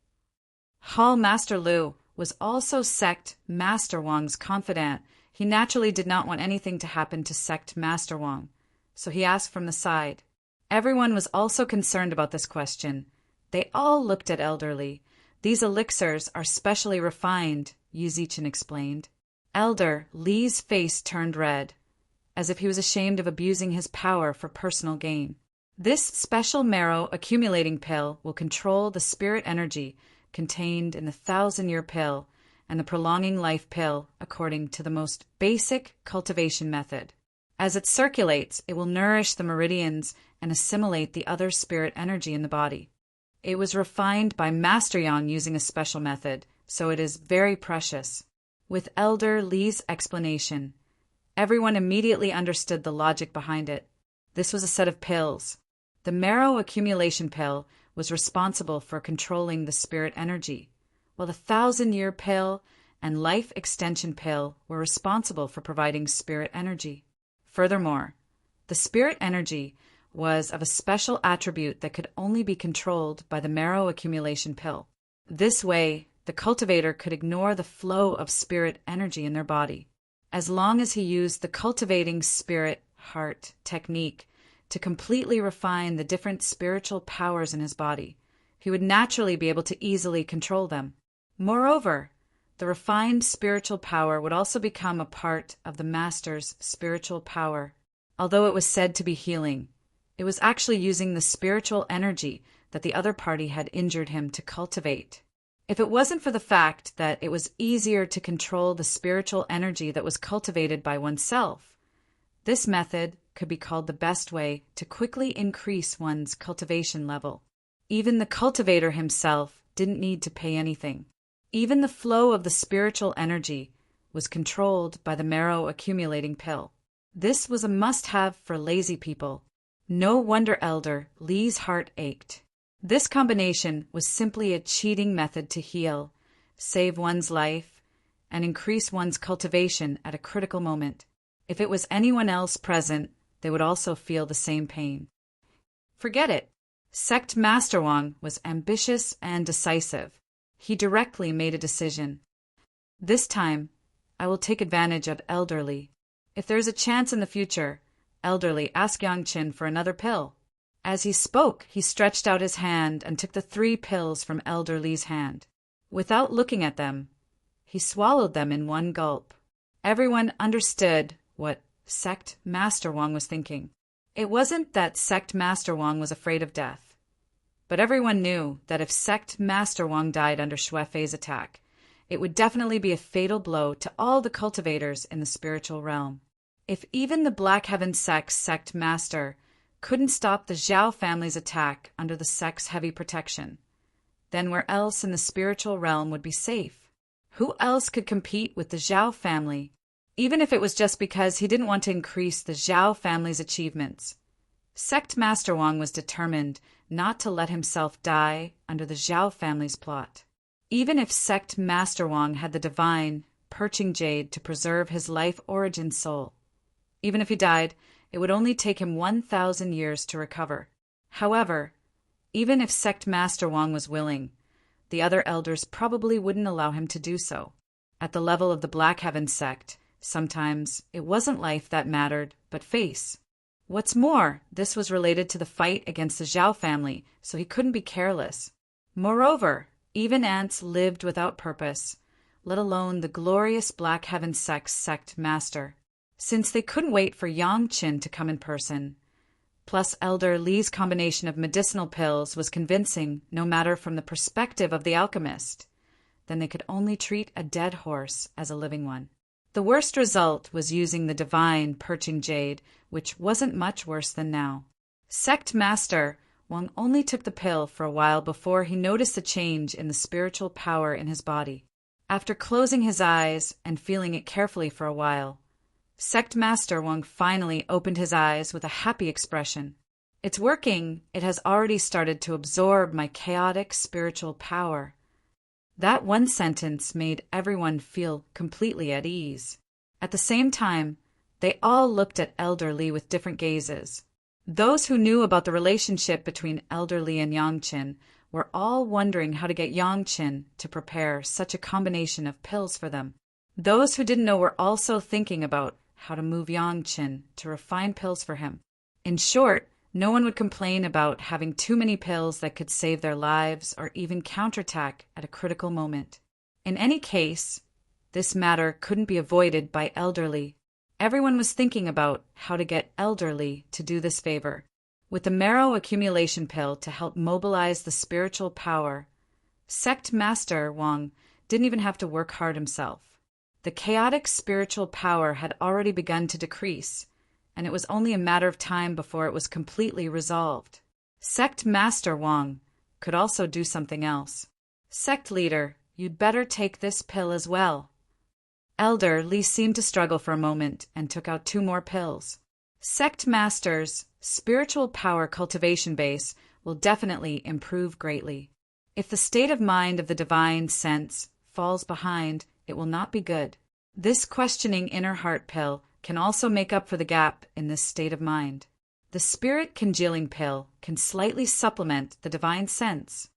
Hall Master Lu was also Sect Master Wang's confidant. He naturally did not want anything to happen to Sect Master Wang, so he asked from the side. Everyone was also concerned about this question. They all looked at Elderly. These elixirs are specially refined, Yu Zichen explained. Elder Li's face turned red, as if he was ashamed of abusing his power for personal gain. This special marrow accumulating pill will control the spirit energy contained in the 1,000-year pill and the prolonging life pill according to the most basic cultivation method. As it circulates, it will nourish the meridians and assimilate the other spirit energy in the body. It was refined by Master Yang using a special method, so it is very precious. With Elder Li's explanation, everyone immediately understood the logic behind it. This was a set of pills. The marrow accumulation pill was responsible for controlling the spirit energy, while the 1,000-year pill and life extension pill were responsible for providing spirit energy. Furthermore, the spirit energy was of a special attribute that could only be controlled by the marrow accumulation pill. This way, the cultivator could ignore the flow of spirit energy in their body. As long as he used the cultivating spirit heart technique to completely refine the different spiritual powers in his body, he would naturally be able to easily control them. Moreover, the refined spiritual power would also become a part of the master's spiritual power. Although it was said to be healing, it was actually using the spiritual energy that the other party had injured him to cultivate. If it wasn't for the fact that it was easier to control the spiritual energy that was cultivated by oneself, this method could be called the best way to quickly increase one's cultivation level. Even the cultivator himself didn't need to pay anything. Even the flow of the spiritual energy was controlled by the marrow accumulating pill. This was a must-have for lazy people. No wonder Elder Li's heart ached. This combination was simply a cheating method to heal, save one's life, and increase one's cultivation at a critical moment. If it was anyone else present, they would also feel the same pain. Forget it. Sect Master Wang was ambitious and decisive. He directly made a decision. This time, I will take advantage of Elderly. If there is a chance in the future, Elderly, ask Yangqin for another pill. As he spoke, he stretched out his hand and took the 3 pills from Elderly's hand. Without looking at them, he swallowed them in one gulp. Everyone understood what Sect Master Wang was thinking. It wasn't that Sect Master Wang was afraid of death, but everyone knew that if Sect Master Wang died under Xue Fei's attack, it would definitely be a fatal blow to all the cultivators in the spiritual realm. If even the Black Heaven Sect's Sect Master couldn't stop the Zhao family's attack under the sect's heavy protection, then where else in the spiritual realm would be safe? Who else could compete with the Zhao family? Even if it was just because he didn't want to increase the Zhao family's achievements, Sect Master Wang was determined not to let himself die under the Zhao family's plot. Even if Sect Master Wang had the divine, perching jade to preserve his life origin soul, even if he died, it would only take him 1,000 years to recover. However, even if Sect Master Wang was willing, the other elders probably wouldn't allow him to do so. At the level of the Black Heaven Sect, sometimes it wasn't life that mattered, but face. What's more, this was related to the fight against the Zhao family, so he couldn't be careless. Moreover, even ants lived without purpose, let alone the glorious Black Heaven Sect's sect master. Since they couldn't wait for Yangqin to come in person, plus Elder Li's combination of medicinal pills was convincing no matter from the perspective of the alchemist, then they could only treat a dead horse as a living one. The worst result was using the divine perching jade, which wasn't much worse than now. Sect Master Wang only took the pill for a while before he noticed a change in the spiritual power in his body. After closing his eyes and feeling it carefully for a while, Sect Master Wang finally opened his eyes with a happy expression. It's working. It has already started to absorb my chaotic spiritual power. That one sentence made everyone feel completely at ease. At the same time, They all looked at Elder Li with different gazes. Those who knew about the relationship between Elder Li and Yang Qin were all wondering how to get Yang Qin to prepare such a combination of pills for them. Those who didn't know were also thinking about how to move Yang Qin to refine pills for him. In short, no one would complain about having too many pills that could save their lives or even counterattack at a critical moment. In any case, this matter couldn't be avoided by Elder Li. Everyone was thinking about how to get Elder Li to do this favor. With the marrow accumulation pill to help mobilize the spiritual power, Sect Master Wang didn't even have to work hard himself. The chaotic spiritual power had already begun to decrease, and it was only a matter of time before it was completely resolved. Sect Master Wang could also do something else. Sect leader, you'd better take this pill as well. Elder Li seemed to struggle for a moment and took out 2 more pills. Sect Master's spiritual power cultivation base will definitely improve greatly. If the state of mind of the divine sense falls behind, it will not be good. This questioning inner heart pill can also make up for the gap in this state of mind. The spirit congealing pill can slightly supplement the divine sense.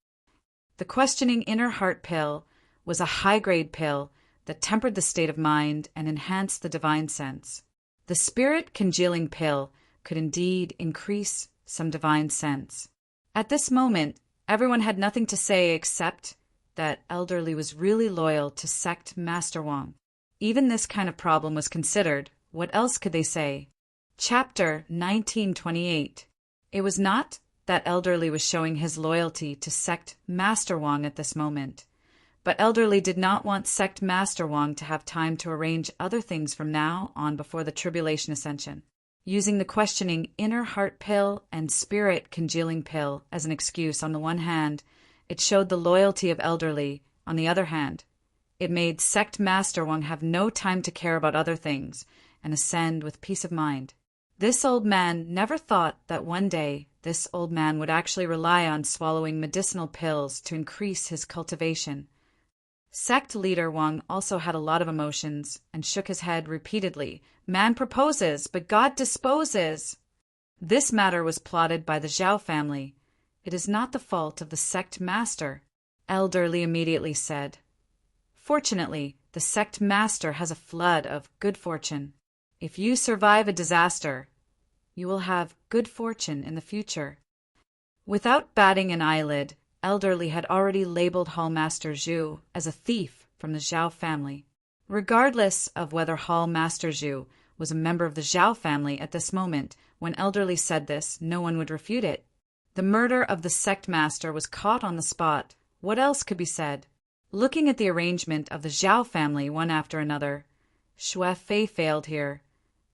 The questioning inner heart pill was a high-grade pill that tempered the state of mind and enhanced the divine sense. The spirit congealing pill could indeed increase some divine sense. At this moment, everyone had nothing to say except that Elder Li was really loyal to Sect Master Wang. Even this kind of problem was considered. What else could they say? Chapter 1928. It was not that Elder Li was showing his loyalty to Sect Master Wang at this moment, but Elder Li did not want Sect Master Wang to have time to arrange other things from now on before the tribulation ascension. Using the questioning inner heart pill and spirit congealing pill as an excuse on the one hand, it showed the loyalty of Elder Li. On the other hand, it made Sect Master Wang have no time to care about other things and ascend with peace of mind. This old man never thought that one day this old man would actually rely on swallowing medicinal pills to increase his cultivation. Sect leader Wang also had a lot of emotions and shook his head repeatedly. Man proposes, but God disposes. This matter was plotted by the Zhao family. It is not the fault of the sect master, Elder Li immediately said. Fortunately, the sect master has a flood of good fortune. If you survive a disaster, you will have good fortune in the future. Without batting an eyelid, Elder Li had already labeled Hall Master Zhu as a thief from the Zhao family. Regardless of whether Hall Master Zhu was a member of the Zhao family at this moment, when Elder Li said this, no one would refute it. The murder of the sect master was caught on the spot. What else could be said? Looking at the arrangement of the Zhao family one after another, Xue Fei failed here,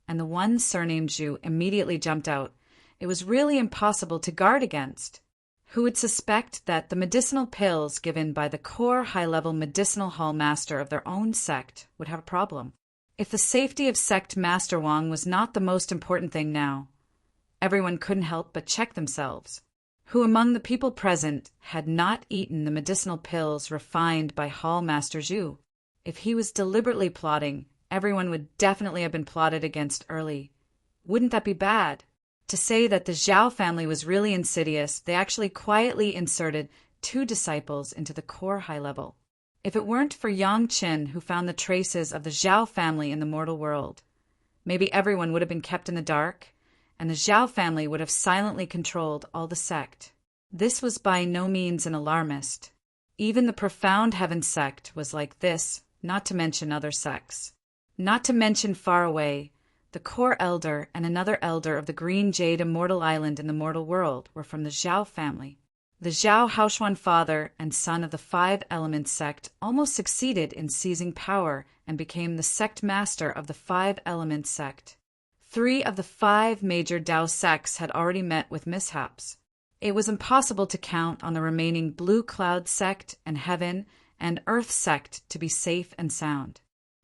and the one surnamed Zhu immediately jumped out. It was really impossible to guard against. Who would suspect that the medicinal pills given by the core high-level medicinal hall master of their own sect would have a problem? If the safety of Sect Master Wang was not the most important thing now, everyone couldn't help but check themselves. Who among the people present had not eaten the medicinal pills refined by Hall Master Zhu? If he was deliberately plotting, everyone would definitely have been plotted against early. Wouldn't that be bad? To say that the Zhao family was really insidious, they actually quietly inserted 2 disciples into the core high level. If it weren't for Yang Qin, who found the traces of the Zhao family in the mortal world, maybe everyone would have been kept in the dark, and the Zhao family would have silently controlled all the sect. This was by no means an alarmist. Even the profound heaven sect was like this, not to mention other sects. Not to mention far away, the core elder and another elder of the Green Jade Immortal Island in the mortal world were from the Zhao family. The Zhao Haoshuan father and son of the 5 Elements sect almost succeeded in seizing power and became the sect master of the 5 Elements sect. 3 of the 5 major Dao sects had already met with mishaps. It was impossible to count on the remaining Blue Cloud sect and Heaven and Earth sect to be safe and sound.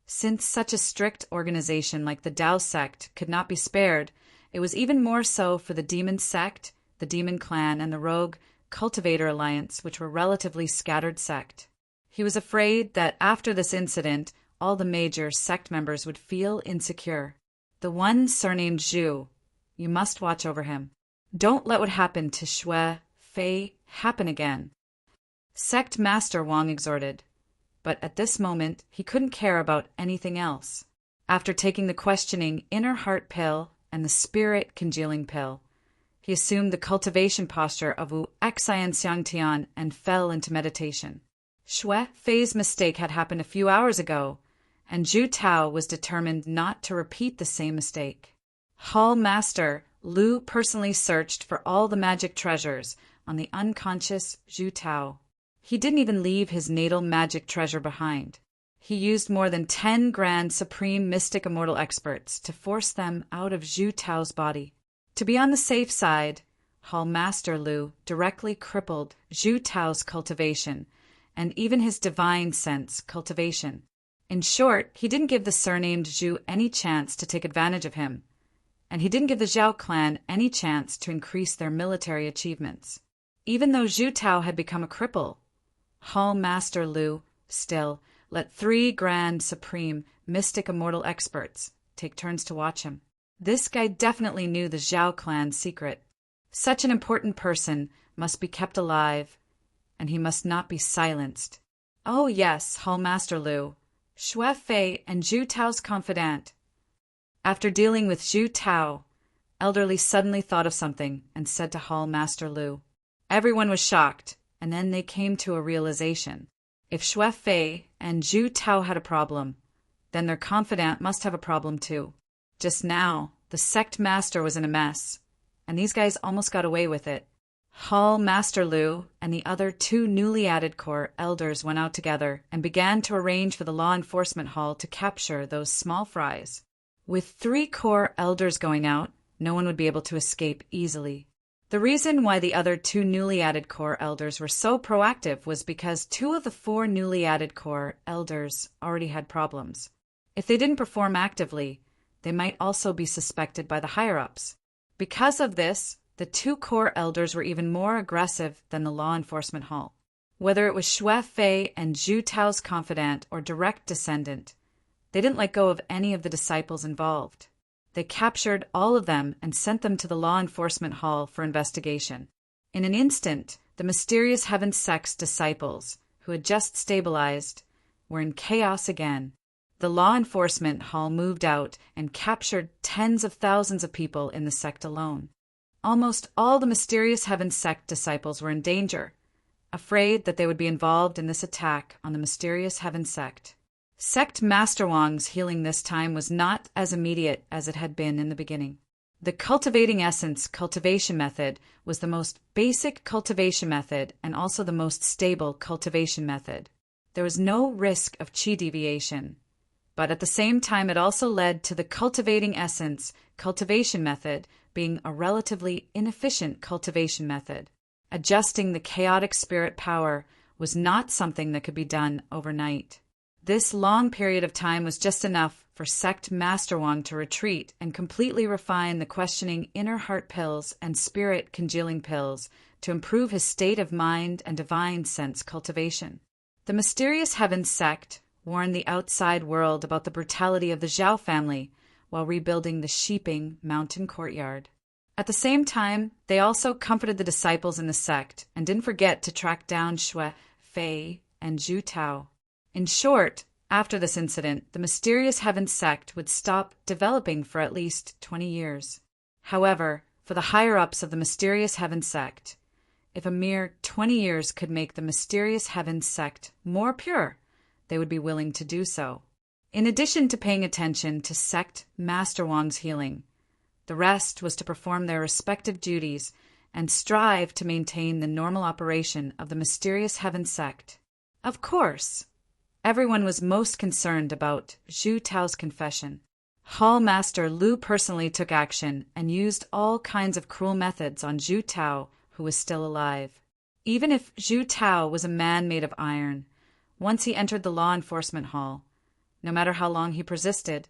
Since such a strict organization like the Dao sect could not be spared, it was even more so for the Demon sect, the Demon clan, and the Rogue Cultivator Alliance, which were relatively scattered sect. He was afraid that after this incident, all the major sect members would feel insecure. The one surnamed Zhu. You must watch over him. Don't let what happened to Xue Fei happen again. Sect Master Wang exhorted, but at this moment he couldn't care about anything else. After taking the questioning inner heart pill and the spirit congealing pill, he assumed the cultivation posture of Wu Xian Xiangtian and fell into meditation. Xue Fei's mistake had happened a few hours ago, and Zhu Tao was determined not to repeat the same mistake. Hall Master Lu personally searched for all the magic treasures on the unconscious Zhu Tao. He didn't even leave his natal magic treasure behind. He used more than 10 grand supreme mystic immortal experts to force them out of Zhu Tao's body. To be on the safe side, Hall Master Lu directly crippled Zhu Tao's cultivation and even his divine sense cultivation. In short, he didn't give the surnamed Zhu any chance to take advantage of him, and he didn't give the Zhao clan any chance to increase their military achievements. Even though Zhu Tao had become a cripple, Hall Master Lu still let 3 grand supreme mystic immortal experts take turns to watch him. This guy definitely knew the Zhao clan's secret. Such an important person must be kept alive, and he must not be silenced. Oh yes, Hall Master Lu, Xue Fei and Zhu Tao's confidant. After dealing with Zhu Tao, Elderly suddenly thought of something and said to Hall Master Lu. Everyone was shocked, and then they came to a realization. If Xue Fei and Zhu Tao had a problem, then their confidant must have a problem too. Just now, the sect master was in a mess, and these guys almost got away with it. Hall Master Lu and the other 2 newly added corps elders went out together and began to arrange for the law enforcement hall to capture those small fries. With 3 corps elders going out, no one would be able to escape easily. The reason why the other 2 newly added corps elders were so proactive was because 2 of the 4 newly added corps elders already had problems. If they didn't perform actively, they might also be suspected by the higher-ups. Because of this, the 2 corps elders were even more aggressive than the law enforcement hall. Whether it was Xue Fei and Zhu Tao's confidant or direct descendant, they didn't let go of any of the disciples involved. They captured all of them and sent them to the law enforcement hall for investigation. In an instant, the mysterious Heaven Sect's disciples, who had just stabilized, were in chaos again. The law enforcement hall moved out and captured tens of thousands of people in the sect alone. Almost all the mysterious Heaven Sect disciples were in danger, afraid that they would be involved in this attack on the mysterious Heaven Sect. Sect Master Wang's healing this time was not as immediate as it had been in the beginning. The cultivating essence cultivation method was the most basic cultivation method and also the most stable cultivation method. There was no risk of chi deviation, but at the same time it also led to the cultivating essence cultivation method being a relatively inefficient cultivation method. Adjusting the chaotic spirit power was not something that could be done overnight. This long period of time was just enough for Sect Master Wang to retreat and completely refine the questioning inner heart pills and spirit congealing pills to improve his state of mind and divine sense cultivation. The mysterious Heaven Sect warned the outside world about the brutality of the Zhao family while rebuilding the Shiping mountain courtyard. At the same time, they also comforted the disciples in the sect and didn't forget to track down Xue Fei and Zhu Tao. In short, after this incident, the mysterious Heaven Sect would stop developing for at least 20 years. However, for the higher-ups of the mysterious Heaven Sect, if a mere 20 years could make the mysterious Heaven Sect more pure, they would be willing to do so. In addition to paying attention to Sect Master Wang's healing, the rest was to perform their respective duties and strive to maintain the normal operation of the mysterious Heaven Sect. Of course, everyone was most concerned about Zhu Tao's confession. Hall Master Lu personally took action and used all kinds of cruel methods on Zhu Tao, who was still alive. Even if Zhu Tao was a man made of iron, once he entered the law enforcement hall, no matter how long he persisted,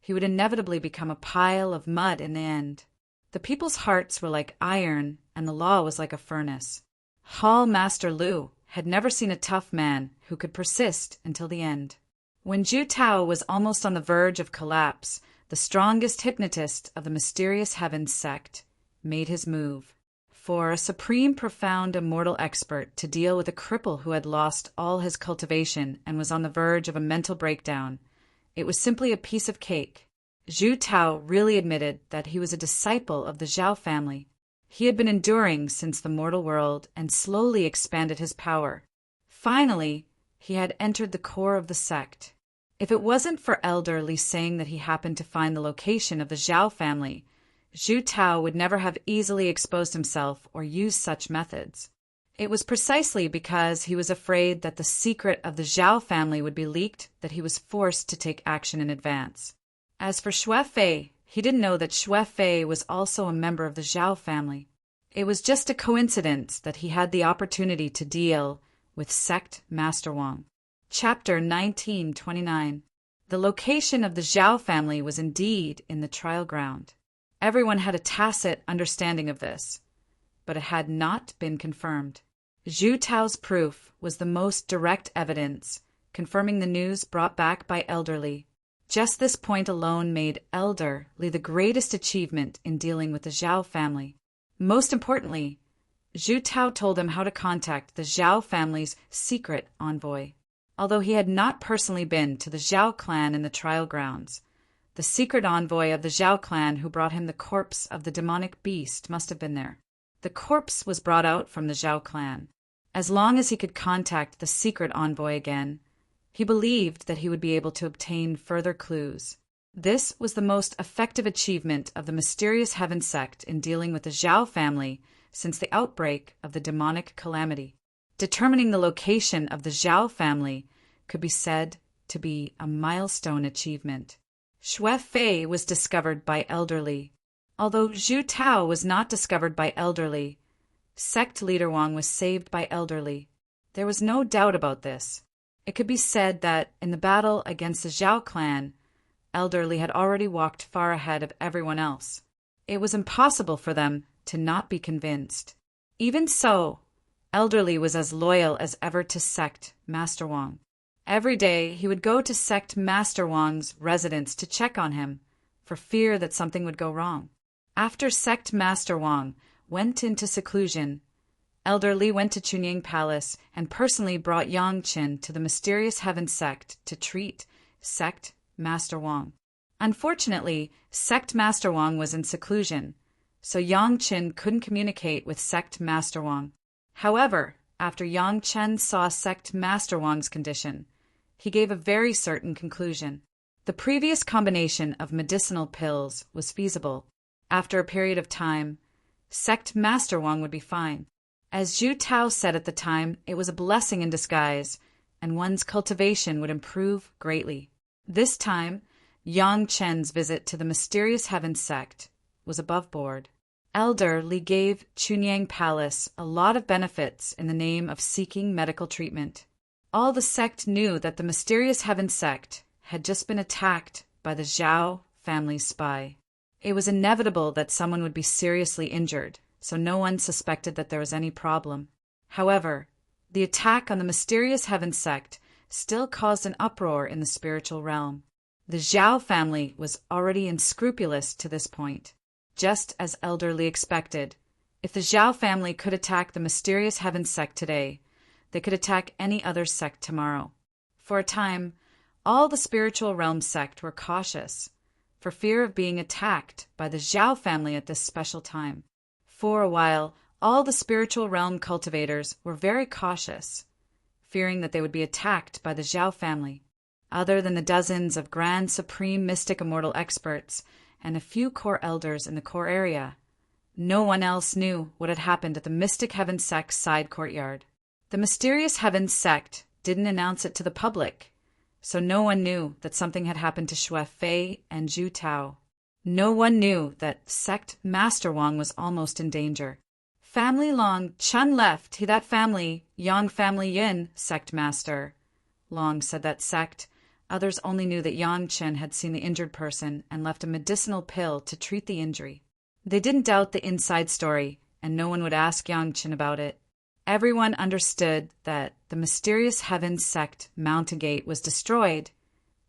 he would inevitably become a pile of mud in the end. The people's hearts were like iron, and the law was like a furnace. Hall Master Lu had never seen a tough man who could persist until the end. When Zhu Tao was almost on the verge of collapse, the strongest hypnotist of the Mysterious Heavens sect, made his move. For a supreme, profound, immortal expert to deal with a cripple who had lost all his cultivation and was on the verge of a mental breakdown, it was simply a piece of cake. Zhu Tao really admitted that he was a disciple of the Zhao family. He had been enduring since the mortal world and slowly expanded his power. Finally, he had entered the core of the sect. If it wasn't for Elder Li saying that he happened to find the location of the Zhao family, Zhu Tao would never have easily exposed himself or used such methods. It was precisely because he was afraid that the secret of the Zhao family would be leaked that he was forced to take action in advance. As for Xue Fei, he didn't know that Xue Fei was also a member of the Zhao family. It was just a coincidence that he had the opportunity to deal with Sect Master Wang. Chapter 1929. The location of the Zhao family was indeed in the trial ground. Everyone had a tacit understanding of this, but it had not been confirmed. Zhu Tao's proof was the most direct evidence, confirming the news brought back by Elder Li. Just this point alone made Elder Li the greatest achievement in dealing with the Zhao family. Most importantly, Zhu Tao told him how to contact the Zhao family's secret envoy. Although he had not personally been to the Zhao clan in the trial grounds, the secret envoy of the Zhao clan who brought him the corpse of the demonic beast must have been there. The corpse was brought out from the Zhao clan. As long as he could contact the secret envoy again, he believed that he would be able to obtain further clues. This was the most effective achievement of the Mysterious Heaven sect in dealing with the Zhao family since the outbreak of the demonic calamity. Determining the location of the Zhao family could be said to be a milestone achievement. Xue Fei was discovered by Elder Li. Although Zhu Tao was not discovered by Elder Li, sect leader Wang was saved by Elder Li. There was no doubt about this. It could be said that in the battle against the Zhao clan, Elder Li had already walked far ahead of everyone else. It was impossible for them to not be convinced. Even so, Elder Li was as loyal as ever to Sect Master Wang. Every day he would go to Sect Master Wang's residence to check on him, for fear that something would go wrong. After Sect Master Wang went into seclusion, Elder Li went to Chunying Palace and personally brought Yang Qin to the Mysterious Heaven sect to treat Sect Master Wang. Unfortunately, Sect Master Wang was in seclusion, so Yang Qin couldn't communicate with Sect Master Wang. However, after Yang Chen saw Sect Master Wang's condition, he gave a very certain conclusion. The previous combination of medicinal pills was feasible. After a period of time, Sect Master Wang would be fine. As Zhu Tao said at the time, it was a blessing in disguise, and one's cultivation would improve greatly. This time, Yang Chen's visit to the Mysterious Heaven sect was above board. Elder Li gave Chunyang Palace a lot of benefits in the name of seeking medical treatment. All the sect knew that the Mysterious Heaven sect had just been attacked by the Zhao family's spy. It was inevitable that someone would be seriously injured, so no one suspected that there was any problem. However, the attack on the Mysterious Heaven sect still caused an uproar in the spiritual realm. The Zhao family was already unscrupulous to this point. Just as Elder Li expected, if the Zhao family could attack the Mysterious Heaven sect today, they could attack any other sect tomorrow. For a time, all the spiritual realm sect were cautious, for fear of being attacked by the Zhao family at this special time. For a while, all the spiritual realm cultivators were very cautious, fearing that they would be attacked by the Zhao family. Other than the dozens of grand supreme mystic immortal experts and a few core elders in the core area, no one else knew what had happened at the Mystic Heaven sect's side courtyard. The Mysterious Heaven sect didn't announce it to the public, so no one knew that something had happened to Xue Fei and Zhu Tao. No one knew that Sect Master Wang was almost in danger. Family Long Chun left, he that family, Yang family Yin, Sect Master. Long said that sect. Others only knew that Yang Chen had seen the injured person and left a medicinal pill to treat the injury. They didn't doubt the inside story, and no one would ask Yang Chen about it. Everyone understood that the Mysterious Heaven sect Mountain Gate was destroyed,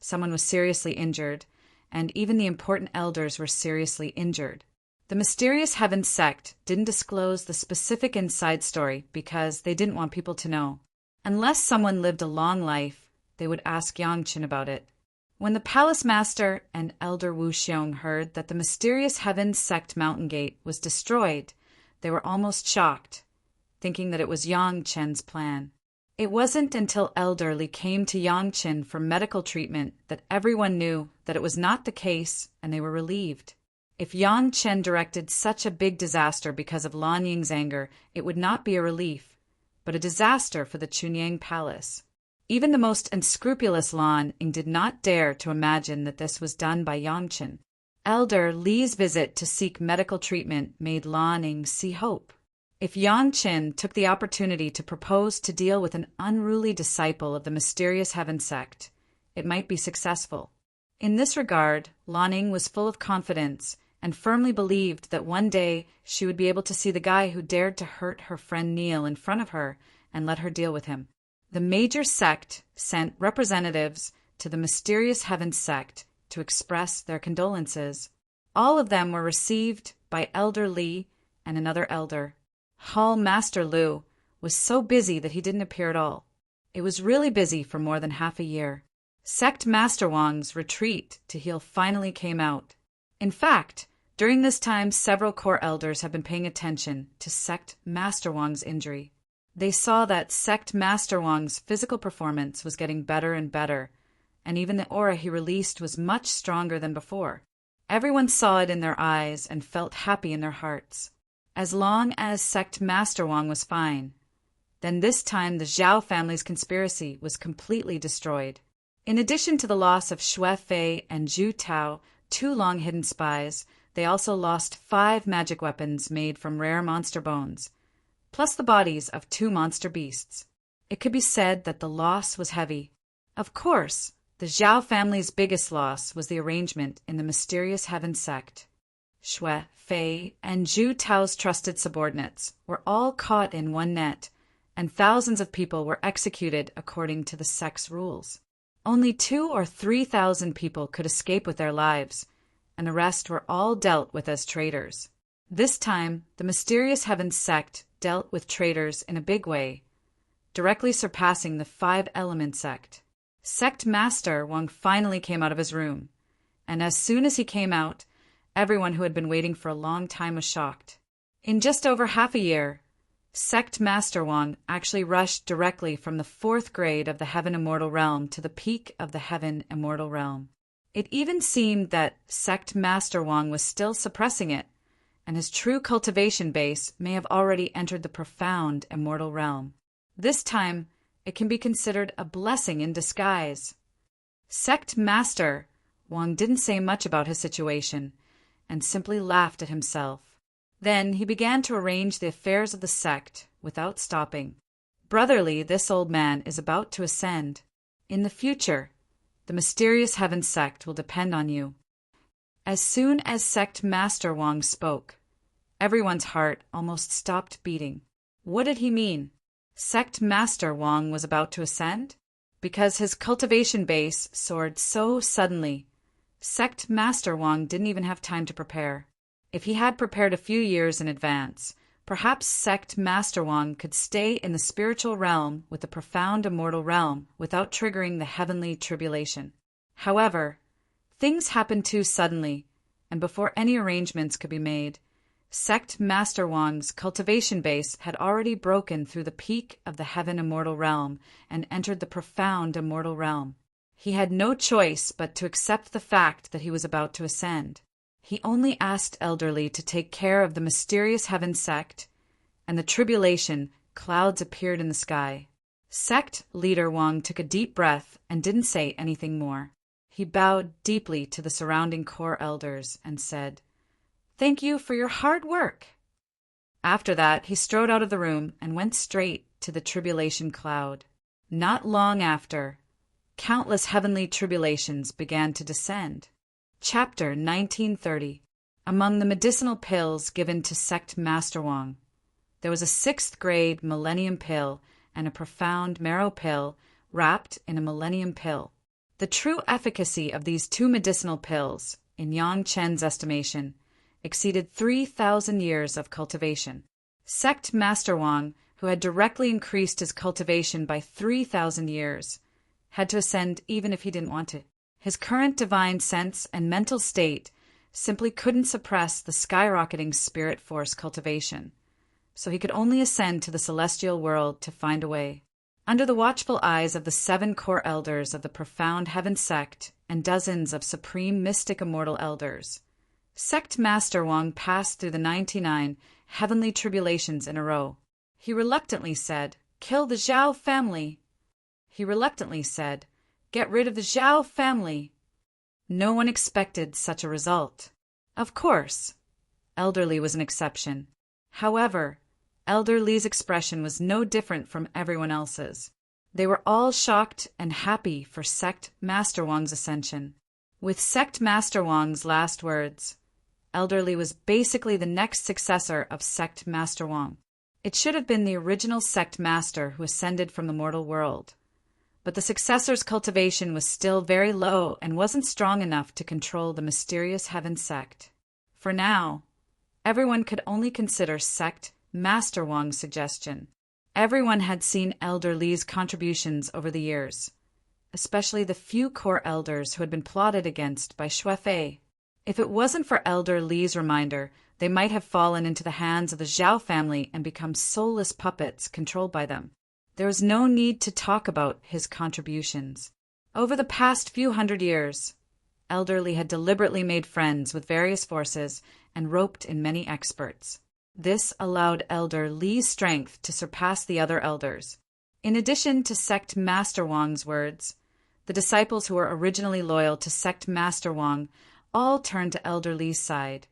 someone was seriously injured, and even the important elders were seriously injured. The mysterious Heaven sect didn't disclose the specific inside story because they didn't want people to know. Unless someone lived a long life, they would ask Yangchen about it. When the palace master and Elder Wu Xiong heard that the mysterious Heaven sect mountain gate was destroyed, they were almost shocked, thinking that it was Yangchen's plan. It wasn't until Elder Li came to Yangchen for medical treatment that everyone knew that it was not the case, and they were relieved. If Yang Chen directed such a big disaster because of Lan Ying's anger, it would not be a relief, but a disaster for the Chunyang Palace. Even the most unscrupulous Lan Ying did not dare to imagine that this was done by Yang Chen. Elder Li's visit to seek medical treatment made Lan Ying see hope. If Yang Chen took the opportunity to propose to deal with an unruly disciple of the mysterious Heaven sect, it might be successful. In this regard, Lan Ying was full of confidence and firmly believed that one day she would be able to see the guy who dared to hurt her friend Neil in front of her and let her deal with him. The major sect sent representatives to the mysterious Heaven sect to express their condolences. All of them were received by Elder Li and another elder. Hall Master Lu was so busy that he didn't appear at all. It was really busy for more than half a year. Sect Master Wang's retreat to heal finally came out. In fact, during this time, several core elders have been paying attention to Sect Master Wang's injury. They saw that Sect Master Wang's physical performance was getting better and better, and even the aura he released was much stronger than before. Everyone saw it in their eyes and felt happy in their hearts. As long as Sect Master Wang was fine, then this time the Zhao family's conspiracy was completely destroyed. In addition to the loss of Xue Fei and Zhu Tao, 2 long-hidden spies, they also lost 5 magic weapons made from rare monster bones, plus the bodies of 2 monster beasts. It could be said that the loss was heavy. Of course, the Zhao family's biggest loss was the arrangement in the mysterious Heaven sect. Xue Fei and Zhu Tao's trusted subordinates were all caught in one net, and thousands of people were executed according to the sect's rules. Only 2,000 or 3,000 people could escape with their lives, and the rest were all dealt with as traitors. This time, the mysterious Heaven sect dealt with traitors in a big way, directly surpassing the 5-element sect. Sect Master Wang finally came out of his room, and as soon as he came out, everyone who had been waiting for a long time was shocked. In just over half a year, Sect Master Wang actually rushed directly from the 4th grade of the Heaven Immortal Realm to the peak of the Heaven Immortal Realm. It even seemed that Sect Master Wang was still suppressing it, and his true cultivation base may have already entered the profound Immortal Realm. This time, it can be considered a blessing in disguise. Sect Master Wang didn't say much about his situation, and simply laughed at himself. Then he began to arrange the affairs of the sect without stopping. Brotherly, this old man is about to ascend. In the future, the mysterious Heaven sect will depend on you. As soon as Sect Master Wang spoke, everyone's heart almost stopped beating. What did he mean? Sect Master Wang was about to ascend? Because his cultivation base soared so suddenly, Sect Master Wang didn't even have time to prepare. If he had prepared a few years in advance, perhaps Sect Master Wang could stay in the spiritual realm with the profound immortal realm without triggering the heavenly tribulation. However, things happened too suddenly, and before any arrangements could be made, Sect Master Wang's cultivation base had already broken through the peak of the Heaven Immortal Realm and entered the profound Immortal Realm. He had no choice but to accept the fact that he was about to ascend. He only asked Elder Li to take care of the mysterious Heaven sect, and the tribulation clouds appeared in the sky. Sect leader Wang took a deep breath and didn't say anything more. He bowed deeply to the surrounding core elders and said, "Thank you for your hard work." After that, he strode out of the room and went straight to the tribulation cloud. Not long after, countless heavenly tribulations began to descend. Chapter 1930. Among the medicinal pills given to Sect Master Wang, there was a 6th grade Millennium Pill and a profound Marrow Pill wrapped in a Millennium Pill. The true efficacy of these two medicinal pills, in Yang Chen's estimation, exceeded 3,000 years of cultivation. Sect Master Wang, who had directly increased his cultivation by 3,000 years, had to ascend even if he didn't want to. His current divine sense and mental state simply couldn't suppress the skyrocketing spirit force cultivation, so he could only ascend to the celestial world to find a way. Under the watchful eyes of the 7 core elders of the profound heaven sect and dozens of supreme mystic immortal elders, Sect Master Wang passed through the 99 heavenly tribulations in a row. He reluctantly said, "Kill the Zhao family." He reluctantly said, "Get rid of the Zhao family." No one expected such a result. Of course, Elder Li was an exception. However, Elder Li's expression was no different from everyone else's. They were all shocked and happy for Sect Master Wang's ascension. With Sect Master Wang's last words, Elder Li was basically the next successor of Sect Master Wang. It should have been the original Sect Master who ascended from the mortal world. But the successor's cultivation was still very low and wasn't strong enough to control the mysterious heaven sect. For now, everyone could only consider Sect Master Wang's suggestion. Everyone had seen Elder Li's contributions over the years, especially the few core elders who had been plotted against by Xuefei. If it wasn't for Elder Li's reminder, they might have fallen into the hands of the Zhao family and become soulless puppets controlled by them. There was no need to talk about his contributions. Over the past few hundred years, Elder Li had deliberately made friends with various forces and roped in many experts. This allowed Elder Li's strength to surpass the other elders. In addition to Sect Master Wang's words, the disciples who were originally loyal to Sect Master Wang all turned to Elder Li's side,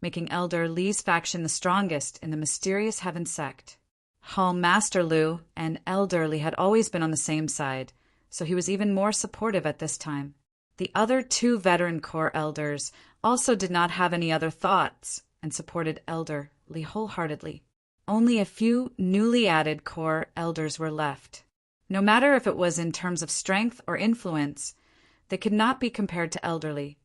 making Elder Li's faction the strongest in the mysterious heaven sect. Hall Master Lu and Elder Li had always been on the same side, so he was even more supportive at this time. The other 2 veteran core elders also did not have any other thoughts and supported Elder Li wholeheartedly. Only a few newly added core elders were left. No matter if it was in terms of strength or influence, they could not be compared to Elder Li.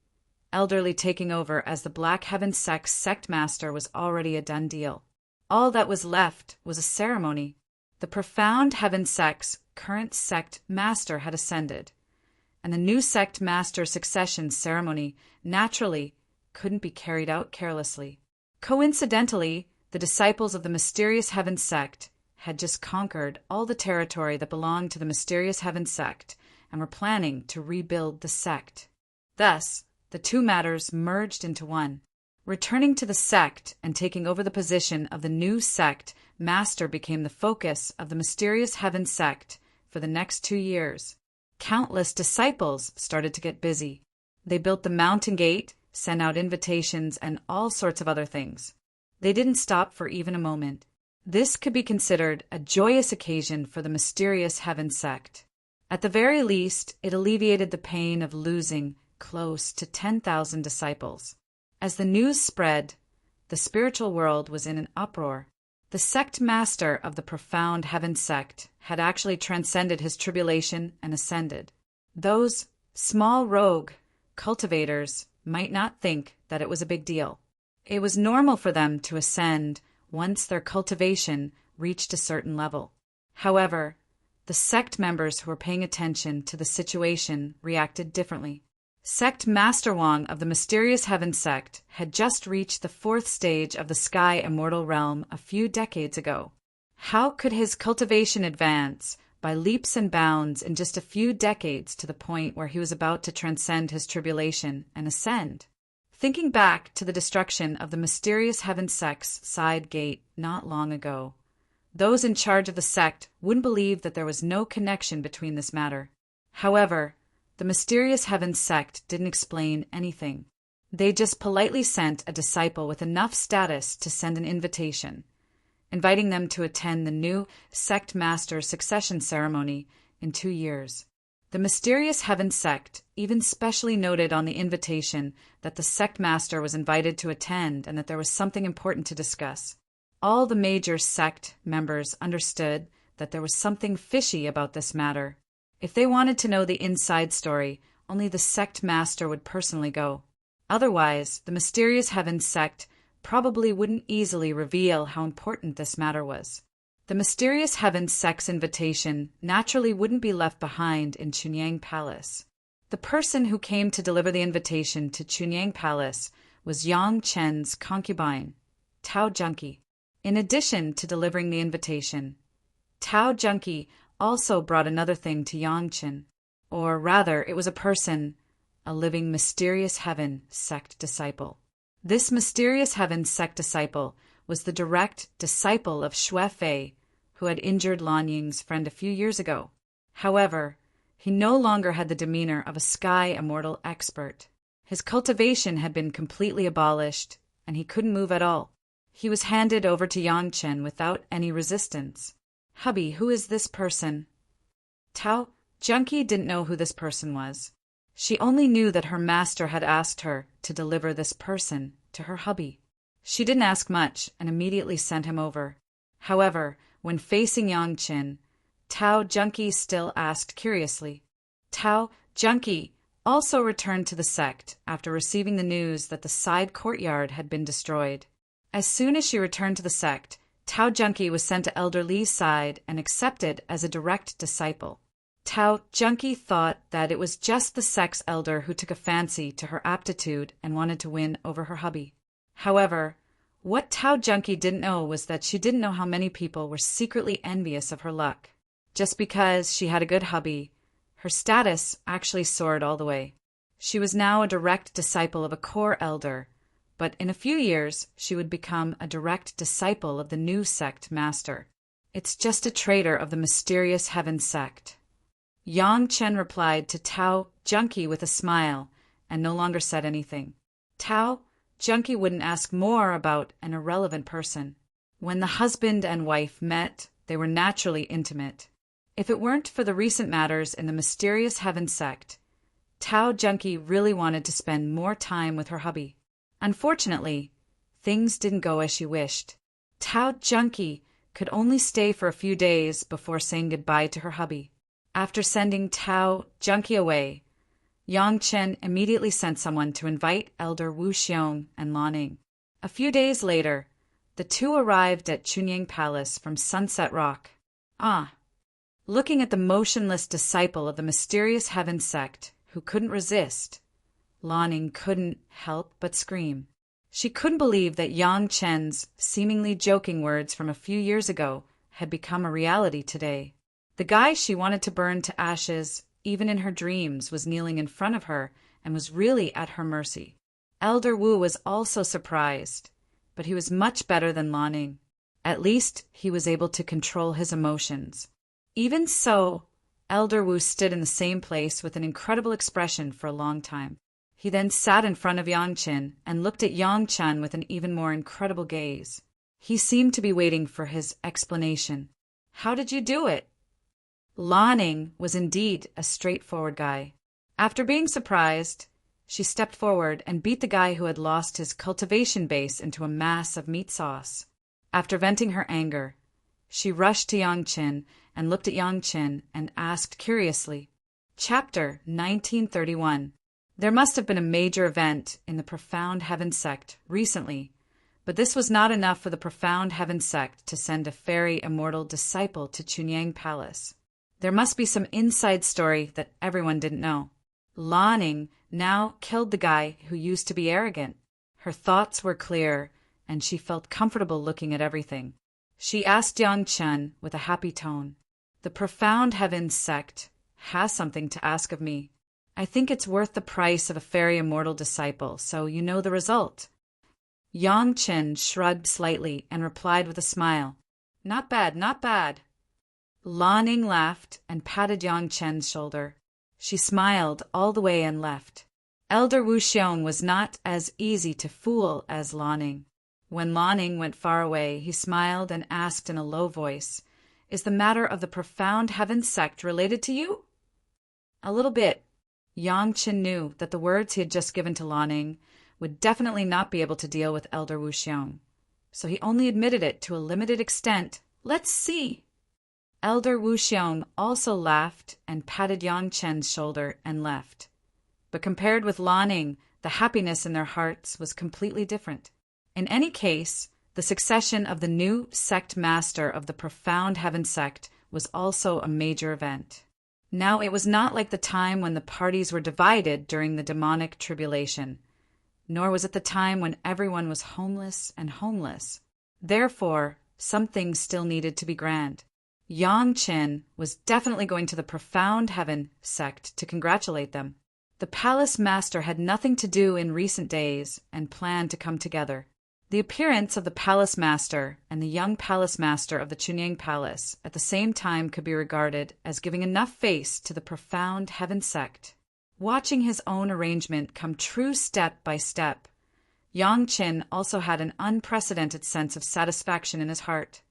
Elder Li taking over as the Black Heaven Sect's sect master was already a done deal. All that was left was a ceremony. The profound heaven sect's current sect master had ascended, and the new sect master succession ceremony naturally couldn't be carried out carelessly. Coincidentally, the disciples of the mysterious heaven sect had just conquered all the territory that belonged to the mysterious heaven sect and were planning to rebuild the sect. Thus, the 2 matters merged into one. Returning to the sect and taking over the position of the new sect master became the focus of the mysterious heaven sect for the next 2 years. Countless disciples started to get busy. They built the mountain gate, sent out invitations, and all sorts of other things. They didn't stop for even a moment. This could be considered a joyous occasion for the mysterious heaven sect. At the very least, it alleviated the pain of losing close to 10,000 disciples. As the news spread, the spiritual world was in an uproar. The sect master of the profound heaven sect had actually transcended his tribulation and ascended. Those small rogue cultivators might not think that it was a big deal. It was normal for them to ascend once their cultivation reached a certain level. However, the sect members who were paying attention to the situation reacted differently. Sect Master Wang of the mysterious heaven sect had just reached the 4th stage of the sky immortal realm a few decades ago. How could his cultivation advance by leaps and bounds in just a few decades to the point where he was about to transcend his tribulation and ascend? Thinking back to the destruction of the mysterious heaven sect's side gate not long ago, those in charge of the sect wouldn't believe that there was no connection between this matter. However, the mysterious heaven sect didn't explain anything. They just politely sent a disciple with enough status to send an invitation, inviting them to attend the new sect master succession ceremony in 2 years. The mysterious heaven sect even specially noted on the invitation that the sect master was invited to attend and that there was something important to discuss. All the major sect members understood that there was something fishy about this matter. If they wanted to know the inside story, only the sect master would personally go. Otherwise, the mysterious heaven sect probably wouldn't easily reveal how important this matter was. The mysterious heaven sect's invitation naturally wouldn't be left behind in Chunyang Palace. The person who came to deliver the invitation to Chunyang Palace was Yang Chen's concubine, Tao Junki. In addition to delivering the invitation, Tao Junki also brought another thing to Yang Chen. Or rather, it was a person, a living mysterious heaven sect disciple. This mysterious heaven sect disciple was the direct disciple of Xue Fei, who had injured Lan Ying's friend a few years ago. However, he no longer had the demeanor of a sky immortal expert. His cultivation had been completely abolished, and he couldn't move at all. He was handed over to Yang Chen without any resistance. "Hubby, who is this person?" Tao Junki didn't know who this person was. She only knew that her master had asked her to deliver this person to her hubby. She didn't ask much and immediately sent him over. However, when facing Yang Chen, Tao Junki still asked curiously. Tao Junki also returned to the sect after receiving the news that the side courtyard had been destroyed. As soon as she returned to the sect, Tao Junki was sent to Elder Li's side and accepted as a direct disciple. Tao Junki thought that it was just the sect's elder who took a fancy to her aptitude and wanted to win over her hubby. However, what Tao Junki didn't know was that she didn't know how many people were secretly envious of her luck. Just because she had a good hubby, her status actually soared all the way. She was now a direct disciple of a core elder, but in a few years she would become a direct disciple of the new sect master. "It's just a traitor of the mysterious heaven sect." Yang Chen replied to Tao Junki with a smile and no longer said anything. Tao Junki wouldn't ask more about an irrelevant person. When the husband and wife met, they were naturally intimate. If it weren't for the recent matters in the mysterious heaven sect, Tao Junki really wanted to spend more time with her hubby. Unfortunately, things didn't go as she wished. Tao Junki could only stay for a few days before saying goodbye to her hubby. After sending Tao Junki away, Yang Chen immediately sent someone to invite Elder Wu Xiong and Lan Ning. A few days later, the two arrived at Chunyang Palace from Sunset Rock. Looking at the motionless disciple of the mysterious heaven sect who couldn't resist, Lan Ning couldn't help but scream. She couldn't believe that Yang Chen's seemingly joking words from a few years ago had become a reality today. The guy she wanted to burn to ashes, even in her dreams, was kneeling in front of her and was really at her mercy. Elder Wu was also surprised, but he was much better than Lan Ning. At least he was able to control his emotions. Even so, Elder Wu stood in the same place with an incredible expression for a long time. He then sat in front of Yang Chen and looked at Yang Chen with an even more incredible gaze. He seemed to be waiting for his explanation. "How did you do it?" Lan Ning was indeed a straightforward guy. After being surprised, she stepped forward and beat the guy who had lost his cultivation base into a mass of meat sauce. After venting her anger, she rushed to Yang Chen and looked at Yang Chen and asked curiously. Chapter 1931. There must have been a major event in the Profound Heaven sect recently, but this was not enough for the Profound Heaven sect to send a fairy immortal disciple to Chunyang Palace. There must be some inside story that everyone didn't know. Lan Ning now killed the guy who used to be arrogant. Her thoughts were clear, and she felt comfortable looking at everything. She asked Yang Chen with a happy tone, "The Profound Heaven sect has something to ask of me. I think it's worth the price of a fairy immortal disciple, so you know the result." Yang Chen shrugged slightly and replied with a smile, "Not bad, not bad." Lan Ning laughed and patted Yang Chen's shoulder. She smiled all the way and left. Elder Wu Xiong was not as easy to fool as Lan Ning. When Lan Ning went far away, he smiled and asked in a low voice, "Is the matter of the Profound Heaven sect related to you?" "A little bit." Yang Chen knew that the words he had just given to Lan Ning would definitely not be able to deal with Elder Wu Xiong, so he only admitted it to a limited extent. "Let's see." Elder Wu Xiong also laughed and patted Yang Chen's shoulder and left. But compared with Lanning, the happiness in their hearts was completely different. In any case, the succession of the new sect master of the profound heaven sect was also a major event. Now it was not like the time when the parties were divided during the demonic tribulation, nor was it the time when everyone was homeless and homeless. Therefore, some things still needed to be grand. Yang Chen was definitely going to the profound heaven sect to congratulate them. The palace master had nothing to do in recent days and planned to come together. The appearance of the palace master and the young palace master of the Chunying Palace at the same time could be regarded as giving enough face to the profound heaven sect. Watching his own arrangement come true step by step, Yang Chen also had an unprecedented sense of satisfaction in his heart.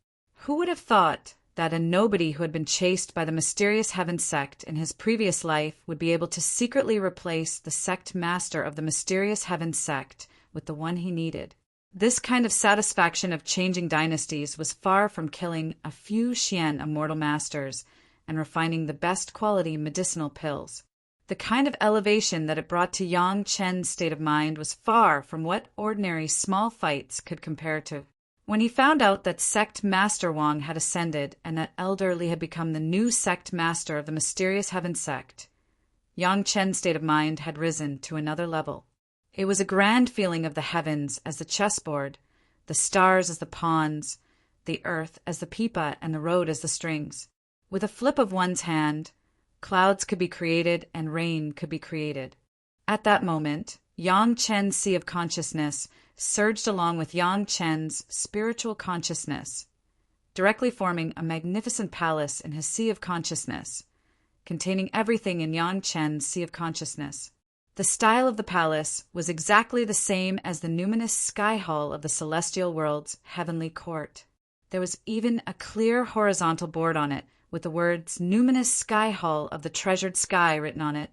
Who would have thought that a nobody who had been chased by the mysterious heaven sect in his previous life would be able to secretly replace the sect master of the mysterious heaven sect with the one he needed? This kind of satisfaction of changing dynasties was far from killing a few Xian immortal masters and refining the best quality medicinal pills. The kind of elevation that it brought to Yang Chen's state of mind was far from what ordinary small fights could compare to. When he found out that Sect Master Wang had ascended and that Elder Li had become the new Sect Master of the mysterious heaven sect, Yang Chen's state of mind had risen to another level. It was a grand feeling of the heavens as the chessboard, the stars as the pawns, the earth as the pipa, and the road as the strings. With a flip of one's hand, clouds could be created and rain could be created. At that moment, Yang Chen's sea of consciousness surged along with Yang Chen's spiritual consciousness, directly forming a magnificent palace in his sea of consciousness, containing everything in Yang Chen's sea of consciousness. The style of the palace was exactly the same as the numinous sky hall of the celestial world's heavenly court. There was even a clear horizontal board on it with the words "Numinous Sky Hall of the Treasured Sky" written on it.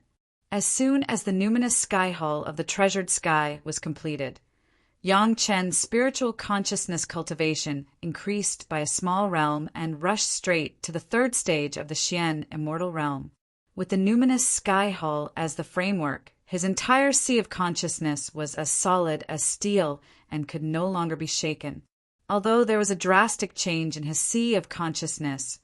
As soon as the numinous sky hall of the treasured sky was completed, Yang Chen's spiritual consciousness cultivation increased by a small realm and rushed straight to the third stage of the Xian immortal realm. With the numinous sky hall as the framework, his entire sea of consciousness was as solid as steel and could no longer be shaken. Although there was a drastic change in his sea of consciousness,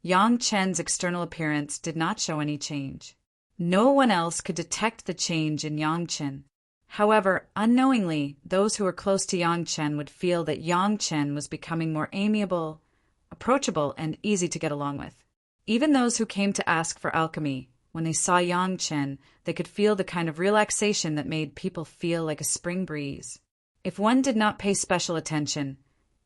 Yang Chen's external appearance did not show any change. No one else could detect the change in Yang Chen. However, unknowingly, those who were close to Yang Chen would feel that Yang Chen was becoming more amiable, approachable, and easy to get along with. Even those who came to ask for alchemy, when they saw Yang Chen, they could feel the kind of relaxation that made people feel like a spring breeze. If one did not pay special attention,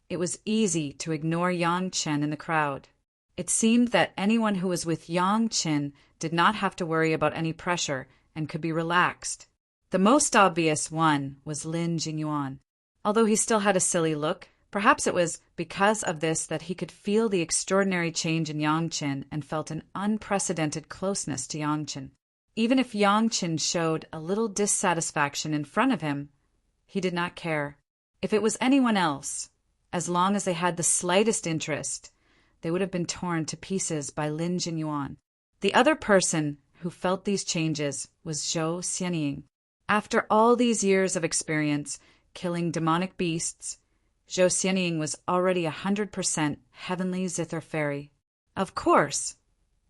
it was easy to ignore Yang Chen in the crowd. It seemed that anyone who was with Yang Chen did not have to worry about any pressure and could be relaxed. The most obvious one was Lin Jingyuan. Although he still had a silly look, perhaps it was because of this that he could feel the extraordinary change in Yang Chen and felt an unprecedented closeness to Yang Chen. Even if Yang Chen showed a little dissatisfaction in front of him, he did not care. If it was anyone else, as long as they had the slightest interest, they would have been torn to pieces by Lin Jingyuan. The other person who felt these changes was Zhou Xianying. After all these years of experience killing demonic beasts, Zhou Xianying was already 100% heavenly zither fairy. Of course,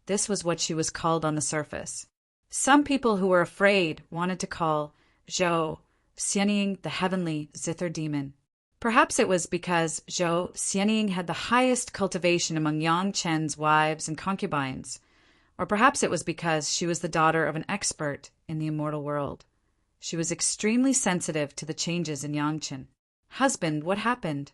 this was what she was called on the surface. Some people who were afraid wanted to call Zhou Xianying the heavenly zither demon. Perhaps it was because Zhou Xianying had the highest cultivation among Yang Chen's wives and concubines, or perhaps it was because she was the daughter of an expert in the immortal world. She was extremely sensitive to the changes in Yang Chen. "Husband, what happened?"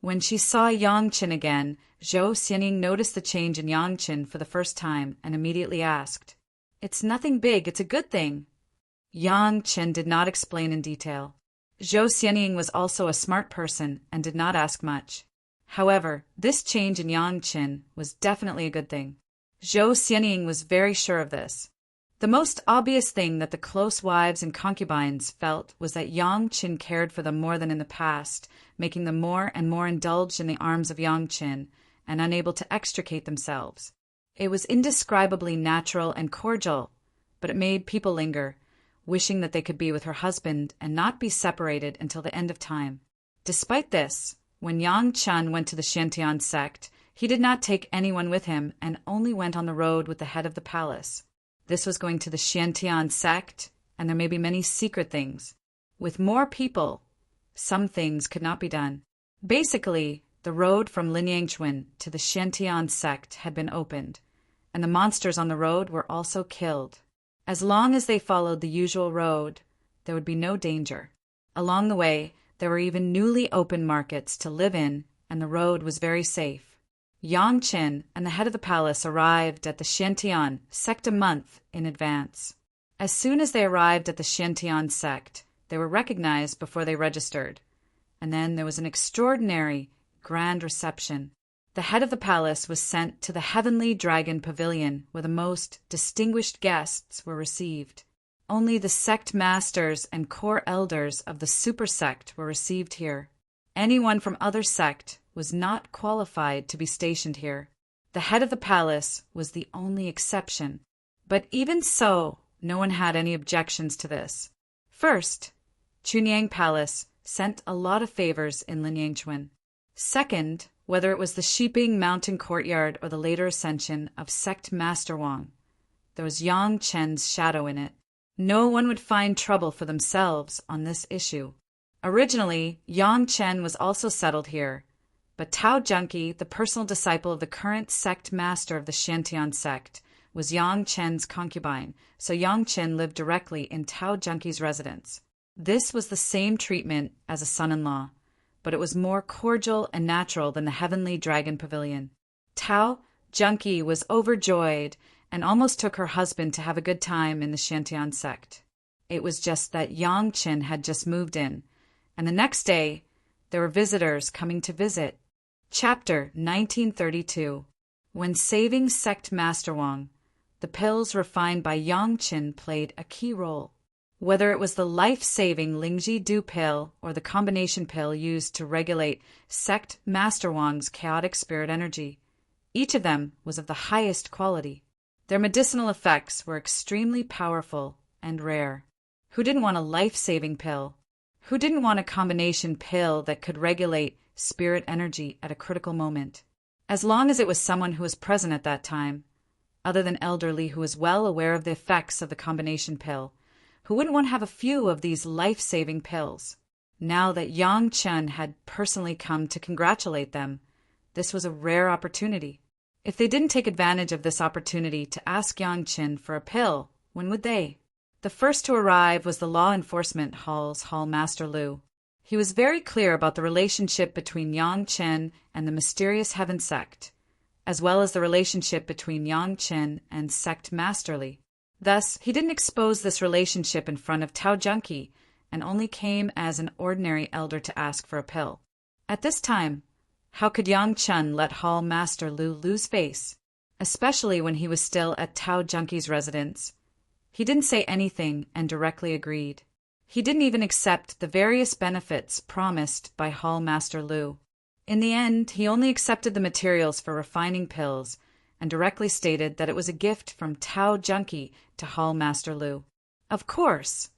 When she saw Yang Chen again, Zhou Xianying noticed the change in Yang Chen for the first time and immediately asked, "It's nothing big, it's a good thing." Yang Chen did not explain in detail. Zhou Xianying was also a smart person and did not ask much. However, this change in Yang Chen was definitely a good thing. Zhou Xianying was very sure of this. The most obvious thing that the close wives and concubines felt was that Yang Chen cared for them more than in the past, making them more and more indulged in the arms of Yang Chen, and unable to extricate themselves. It was indescribably natural and cordial, but it made people linger, wishing that they could be with her husband and not be separated until the end of time. Despite this, when Yang Chen went to the Xiantian sect, he did not take anyone with him and only went on the road with the head of the palace. This was going to the Xiantian sect, and there may be many secret things. With more people, some things could not be done. Basically, the road from Linyangchuan to the Xiantian sect had been opened, and the monsters on the road were also killed. As long as they followed the usual road, there would be no danger. Along the way, there were even newly opened markets to live in, and the road was very safe. Yang Qin and the head of the palace arrived at the Xiantian sect a month in advance. As soon as they arrived at the Xiantian sect, they were recognized before they registered. And then there was an extraordinary, grand reception. The head of the palace was sent to the Heavenly Dragon Pavilion, where the most distinguished guests were received. Only the sect masters and core elders of the super sect were received here. Anyone from other sect was not qualified to be stationed here. The head of the palace was the only exception. But even so, no one had any objections to this. First, Chunyang Palace sent a lot of favors in Linyangchuan. Second, whether it was the Shiping Mountain Courtyard or the later ascension of Sect Master Wang, there was Yang Chen's shadow in it. No one would find trouble for themselves on this issue. Originally, Yang Chen was also settled here, but Tao Junki, the personal disciple of the current sect master of the Xiantian sect, was Yang Chen's concubine, so Yang Chen lived directly in Tao Junki's residence. This was the same treatment as a son-in-law, but it was more cordial and natural than the Heavenly Dragon Pavilion. Tao Junki was overjoyed and almost took her husband to have a good time in the Xiantian sect. It was just that Yang Chen had just moved in, and the next day there were visitors coming to visit. Chapter 1932. When saving Sect Master Wang, the pills refined by Yang Chen played a key role. Whether it was the life-saving Lingji Du pill or the combination pill used to regulate Sect Master Wang's chaotic spirit energy, each of them was of the highest quality. Their medicinal effects were extremely powerful and rare. Who didn't want a life-saving pill? Who didn't want a combination pill that could regulate spirit energy at a critical moment? As long as it was someone who was present at that time, other than elderly who was well aware of the effects of the combination pill, who wouldn't want to have a few of these life-saving pills? Now that Yang Chen had personally come to congratulate them, this was a rare opportunity. If they didn't take advantage of this opportunity to ask Yang Chen for a pill, when would they? The first to arrive was the Law Enforcement Hall's Hall Master Lu. He was very clear about the relationship between Yang Chen and the mysterious Heaven sect, as well as the relationship between Yang Chen and Sect Masterly. Thus, he didn't expose this relationship in front of Tao Junki and only came as an ordinary elder to ask for a pill. At this time, how could Yang Chen let Hall Master Lu lose face, especially when he was still at Tao Junki's residence? He didn't say anything and directly agreed. He didn't even accept the various benefits promised by Hall Master Lu. In the end, he only accepted the materials for refining pills and directly stated that it was a gift from Tao Junki to Hall Master Lu. Of course,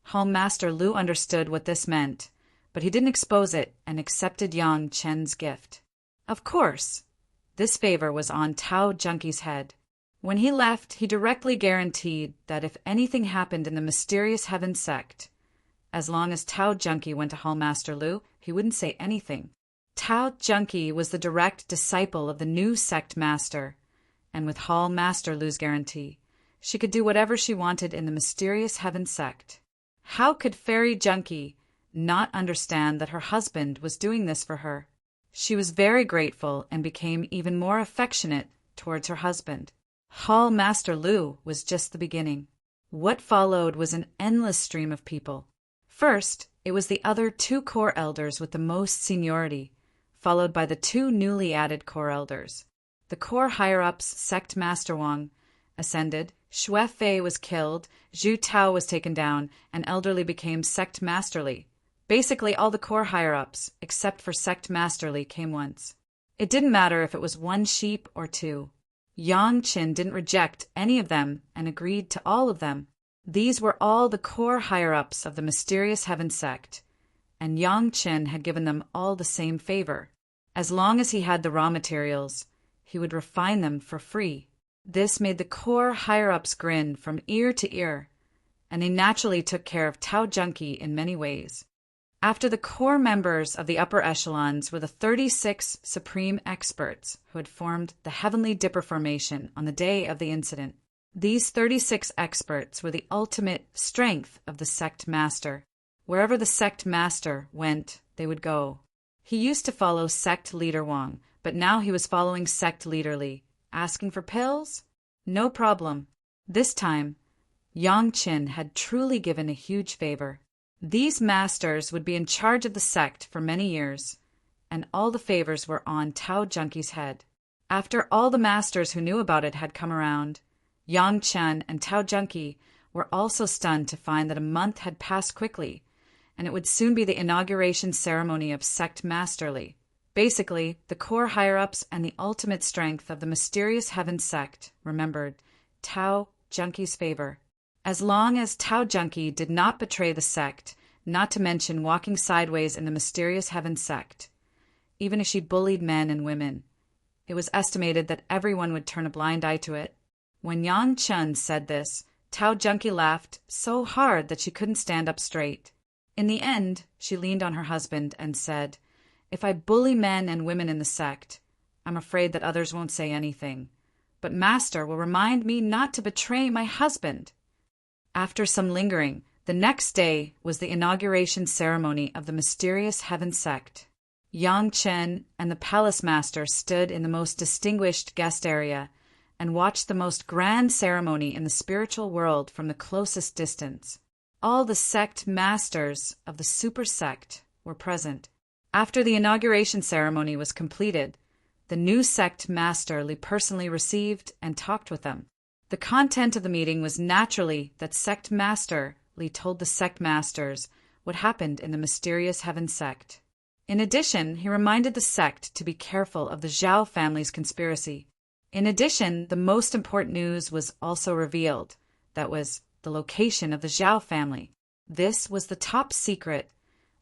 Hall Master Lu understood what this meant, but he didn't expose it and accepted Yang Chen's gift. Of course, this favor was on Tao Junki's head. When he left, he directly guaranteed that if anything happened in the mysterious Heaven sect, as long as Tao Junki went to Hall Master Lu, he wouldn't say anything. Tao Junki was the direct disciple of the new sect master, and with Hall Master Lu's guarantee, she could do whatever she wanted in the mysterious Heaven sect. How could Fairy Junki not understand that her husband was doing this for her? She was very grateful and became even more affectionate towards her husband. Hall Master Lu was just the beginning. What followed was an endless stream of people. First, it was the other two core elders with the most seniority, followed by the two newly added core elders. The core higher-ups, Sect Master Wang, ascended, Xue Fei was killed, Zhu Tao was taken down, and elderly became Sect Masterly. Basically, all the core higher-ups, except for Sect Masterly, came once. It didn't matter if it was one sheep or two. Yang Qin didn't reject any of them and agreed to all of them. These were all the core higher-ups of the mysterious heaven sect, and Yang Qin had given them all the same favor. As long as he had the raw materials, he would refine them for free. This made the core higher-ups grin from ear to ear, and they naturally took care of Tao Junkie in many ways. After the core members of the upper echelons were the 36 supreme experts who had formed the Heavenly Dipper Formation on the day of the incident. These 36 experts were the ultimate strength of the sect master. Wherever the sect master went, they would go. He used to follow sect leader Wang, but now he was following sect leader Li. Asking for pills? No problem. This time, Yang Qin had truly given a huge favor. These masters would be in charge of the sect for many years, and all the favors were on Tao Junkie's head. After all the masters who knew about it had come around, Yang Chen and Tao Junkie were also stunned to find that a month had passed quickly, and it would soon be the inauguration ceremony of Sect Masterly. Basically, the core higher-ups and the ultimate strength of the mysterious heaven sect remembered Tao Junkie's favor. As long as Tao Junkie did not betray the sect, not to mention walking sideways in the mysterious heaven sect, even if she bullied men and women, it was estimated that everyone would turn a blind eye to it. When Yang Chen said this, Tao Junkie laughed so hard that she couldn't stand up straight. In the end, she leaned on her husband and said, "If I bully men and women in the sect, I'm afraid that others won't say anything. But Master will remind me not to betray my husband." After some lingering, the next day was the inauguration ceremony of the mysterious heaven sect. Yang Chen and the palace master stood in the most distinguished guest area and watched the most grand ceremony in the spiritual world from the closest distance. All the sect masters of the super sect were present. After the inauguration ceremony was completed, the new sect master Li personally received and talked with them. The content of the meeting was naturally that sect master Li told the sect masters what happened in the mysterious heaven sect. In addition, he reminded the sect to be careful of the Zhao family's conspiracy. In addition, the most important news was also revealed. That was the location of the Zhao family. This was the top secret,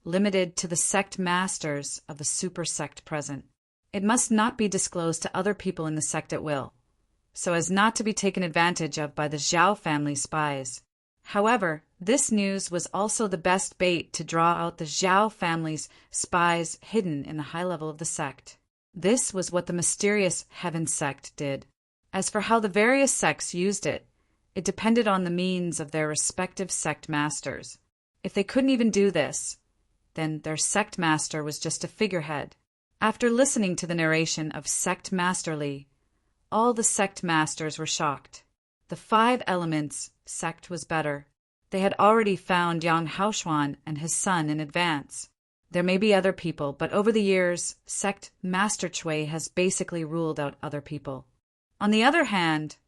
limited to the sect masters of the super sect present. It must not be disclosed to other people in the sect at will, so as not to be taken advantage of by the Zhao family spies. However, this news was also the best bait to draw out the Zhao family's spies hidden in the high level of the sect. This was what the mysterious heaven sect did. As for how the various sects used it, it depended on the means of their respective sect masters. If they couldn't even do this, then their sect master was just a figurehead. After listening to the narration of Sect Masterly, all the sect masters were shocked. The 5 elements sect was better. They had already found Yang Haoshuan and his son in advance. There may be other people, but over the years, Sect Master Chui has basically ruled out other people. On the other hand,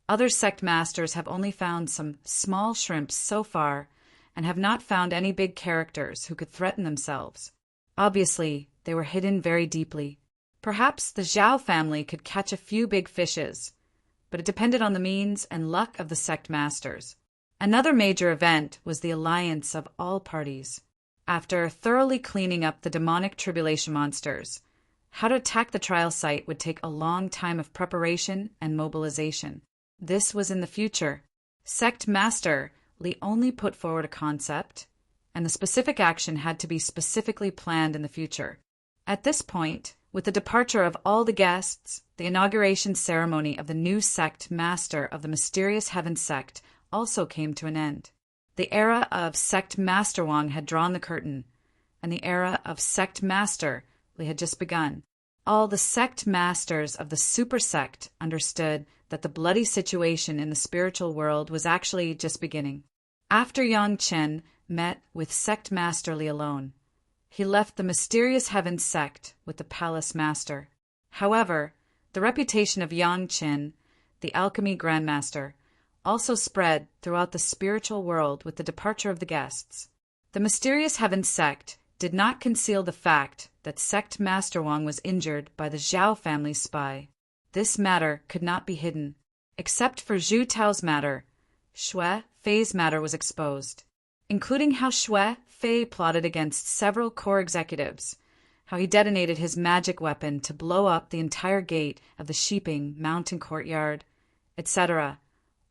other sect masters have only found some small shrimps so far and have not found any big characters who could threaten themselves. Obviously, they were hidden very deeply. Perhaps the Zhao family could catch a few big fishes, but it depended on the means and luck of the sect masters. Another major event was the alliance of all parties. After thoroughly cleaning up the demonic tribulation monsters, how to attack the trial site would take a long time of preparation and mobilization. This was in the future. Sect Master Li only put forward a concept, and the specific action had to be specifically planned in the future. At this point, with the departure of all the guests, the inauguration ceremony of the new sect master of the mysterious heaven sect also came to an end. The era of Sect Master Wang had drawn the curtain, and the era of Sect Master Li had just begun. All the sect masters of the super sect understood that the bloody situation in the spiritual world was actually just beginning. After Yang Chen met with Sect Master Li alone, he left the mysterious heaven sect with the palace master. However, the reputation of Yang Chen, the alchemy grandmaster, also spread throughout the spiritual world with the departure of the guests. The mysterious heaven sect did not conceal the fact that sect Master Wang was injured by the Zhao family's spy. This matter could not be hidden. Except for Zhu Tao's matter, Shui Fei's matter was exposed, including how Shui Fei plotted against several core executives, how he detonated his magic weapon to blow up the entire gate of the Shiping mountain courtyard, etc.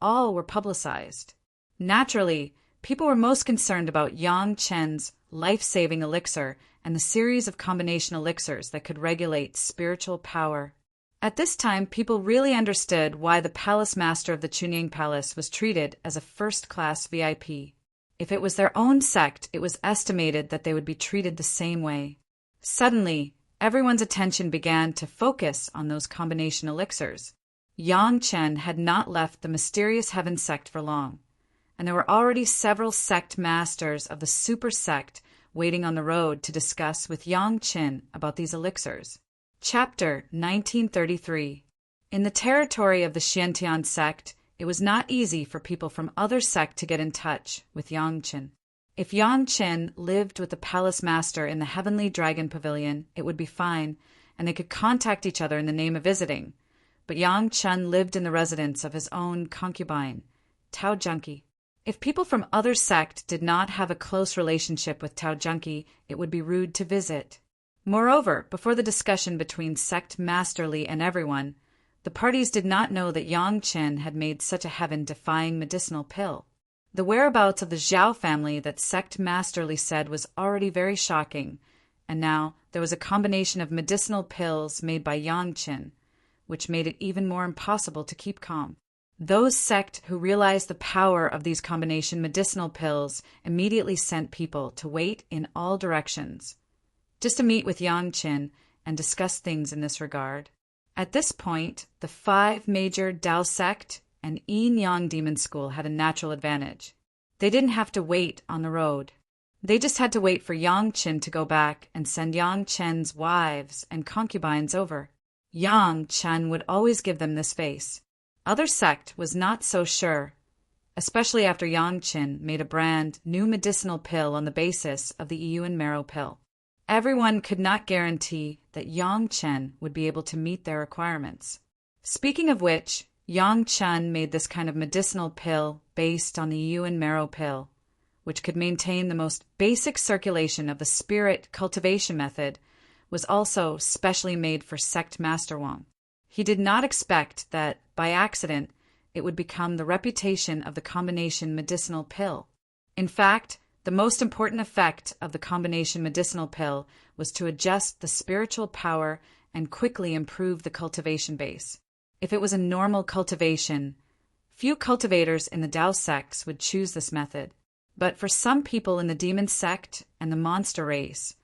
All were publicized. Naturally, people were most concerned about Yang Chen's life-saving elixir and the series of combination elixirs that could regulate spiritual power. At this time, people really understood why the palace master of the Chunying Palace was treated as a first-class VIP. If it was their own sect, it was estimated that they would be treated the same way. Suddenly, everyone's attention began to focus on those combination elixirs. Yang Chen had not left the mysterious heaven sect for long, and there were already several sect masters of the super sect waiting on the road to discuss with Yang Chen about these elixirs. Chapter 1933. In the territory of the Xiantian sect, it was not easy for people from other sect to get in touch with Yang Chen. If Yang Chen lived with the palace master in the Heavenly Dragon Pavilion, it would be fine, and they could contact each other in the name of visiting. But Yang Chen lived in the residence of his own concubine, Tao Junki. If people from other sect did not have a close relationship with Tao Junki, it would be rude to visit. Moreover, before the discussion between sect Masterly and everyone, the parties did not know that Yang Chen had made such a heaven-defying medicinal pill. The whereabouts of the Zhao family that sect Masterly said was already very shocking, and now there was a combination of medicinal pills made by Yang Chen, which made it even more impossible to keep calm. Those sect who realized the power of these combination medicinal pills immediately sent people to wait in all directions, just to meet with Yang Chen and discuss things in this regard. At this point, the 5 major Dao sect and Yin Yang Demon School had a natural advantage. They didn't have to wait on the road. They just had to wait for Yang Chen to go back and send Yang Chen's wives and concubines over. Yang Chen would always give them this face. Other sect was not so sure, especially after Yang Chen made a brand new medicinal pill on the basis of the Yuan marrow pill. Everyone could not guarantee that Yang Chen would be able to meet their requirements. Speaking of which, Yang Chen made this kind of medicinal pill based on the Yuan marrow pill, which could maintain the most basic circulation of the spirit cultivation method, was also specially made for sect Master Wang. He did not expect that, by accident, it would become the reputation of the combination medicinal pill. In fact, the most important effect of the combination medicinal pill was to adjust the spiritual power and quickly improve the cultivation base. If it was a normal cultivation, few cultivators in the Dao sects would choose this method. But for some people in the demon sect and the monster race,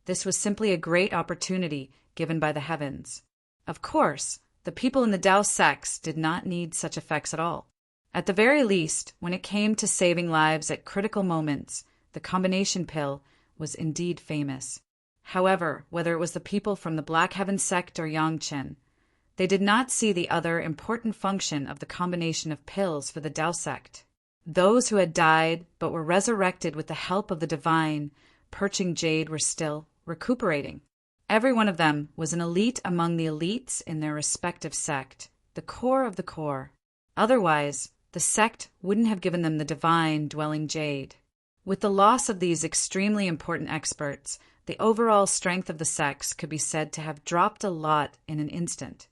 this was simply a great opportunity given by the heavens. Of course, the people in the Dao sects did not need such effects at all. At the very least, when it came to saving lives at critical moments, the combination pill was indeed famous. However, whether it was the people from the Black Heaven sect or Yang Chen, they did not see the other important function of the combination of pills for the Dao sect. Those who had died but were resurrected with the help of the divine, perching jade were still recuperating. Every one of them was an elite among the elites in their respective sect, the core of the core. Otherwise, the sect wouldn't have given them the divine dwelling jade. With the loss of these extremely important experts, the overall strength of the sects could be said to have dropped a lot in an instant.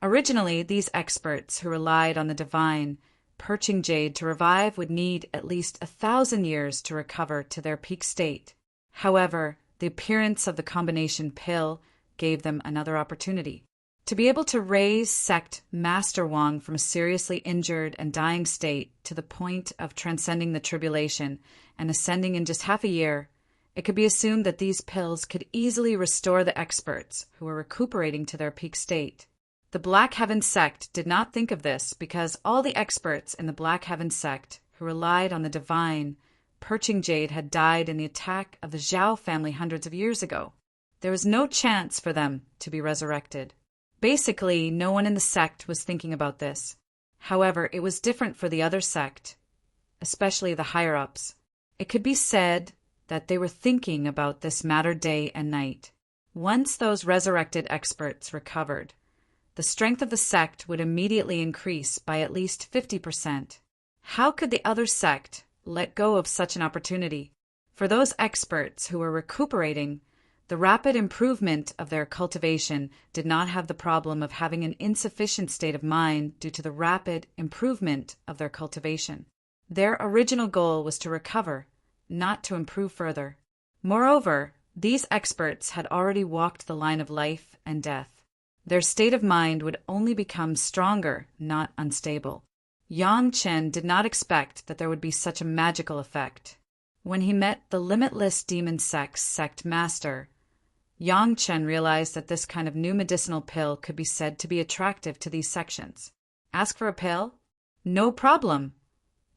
Originally, these experts who relied on the divine, perching jade to revive would need at least 1,000 years to recover to their peak state. However, the appearance of the combination pill gave them another opportunity. To be able to raise sect Master Wang from a seriously injured and dying state to the point of transcending the tribulation and ascending in just half a year, it could be assumed that these pills could easily restore the experts who were recuperating to their peak state. The Black Heaven sect did not think of this because all the experts in the Black Heaven sect who relied on the divine, perching jade had died in the attack of the Zhao family hundreds of years ago. There was no chance for them to be resurrected. Basically, no one in the sect was thinking about this. However, it was different for the other sect, especially the higher-ups. It could be said that they were thinking about this matter day and night. Once those resurrected experts recovered, the strength of the sect would immediately increase by at least 50%. How could the other sect let go of such an opportunity? For those experts who were recuperating, the rapid improvement of their cultivation did not have the problem of having an insufficient state of mind due to the rapid improvement of their cultivation. Their original goal was to recover, not to improve further. Moreover, these experts had already walked the line of life and death. Their state of mind would only become stronger, not unstable. Yang Chen did not expect that there would be such a magical effect. When he met the limitless demon sect master, Yang Chen realized that this kind of new medicinal pill could be said to be attractive to these sections. Ask for a pill? No problem.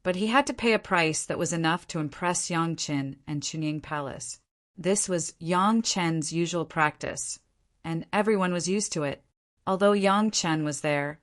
But he had to pay a price that was enough to impress Yang Chen and Chunying Palace. This was Yang Chen's usual practice, and everyone was used to it. Although Yang Chen was there,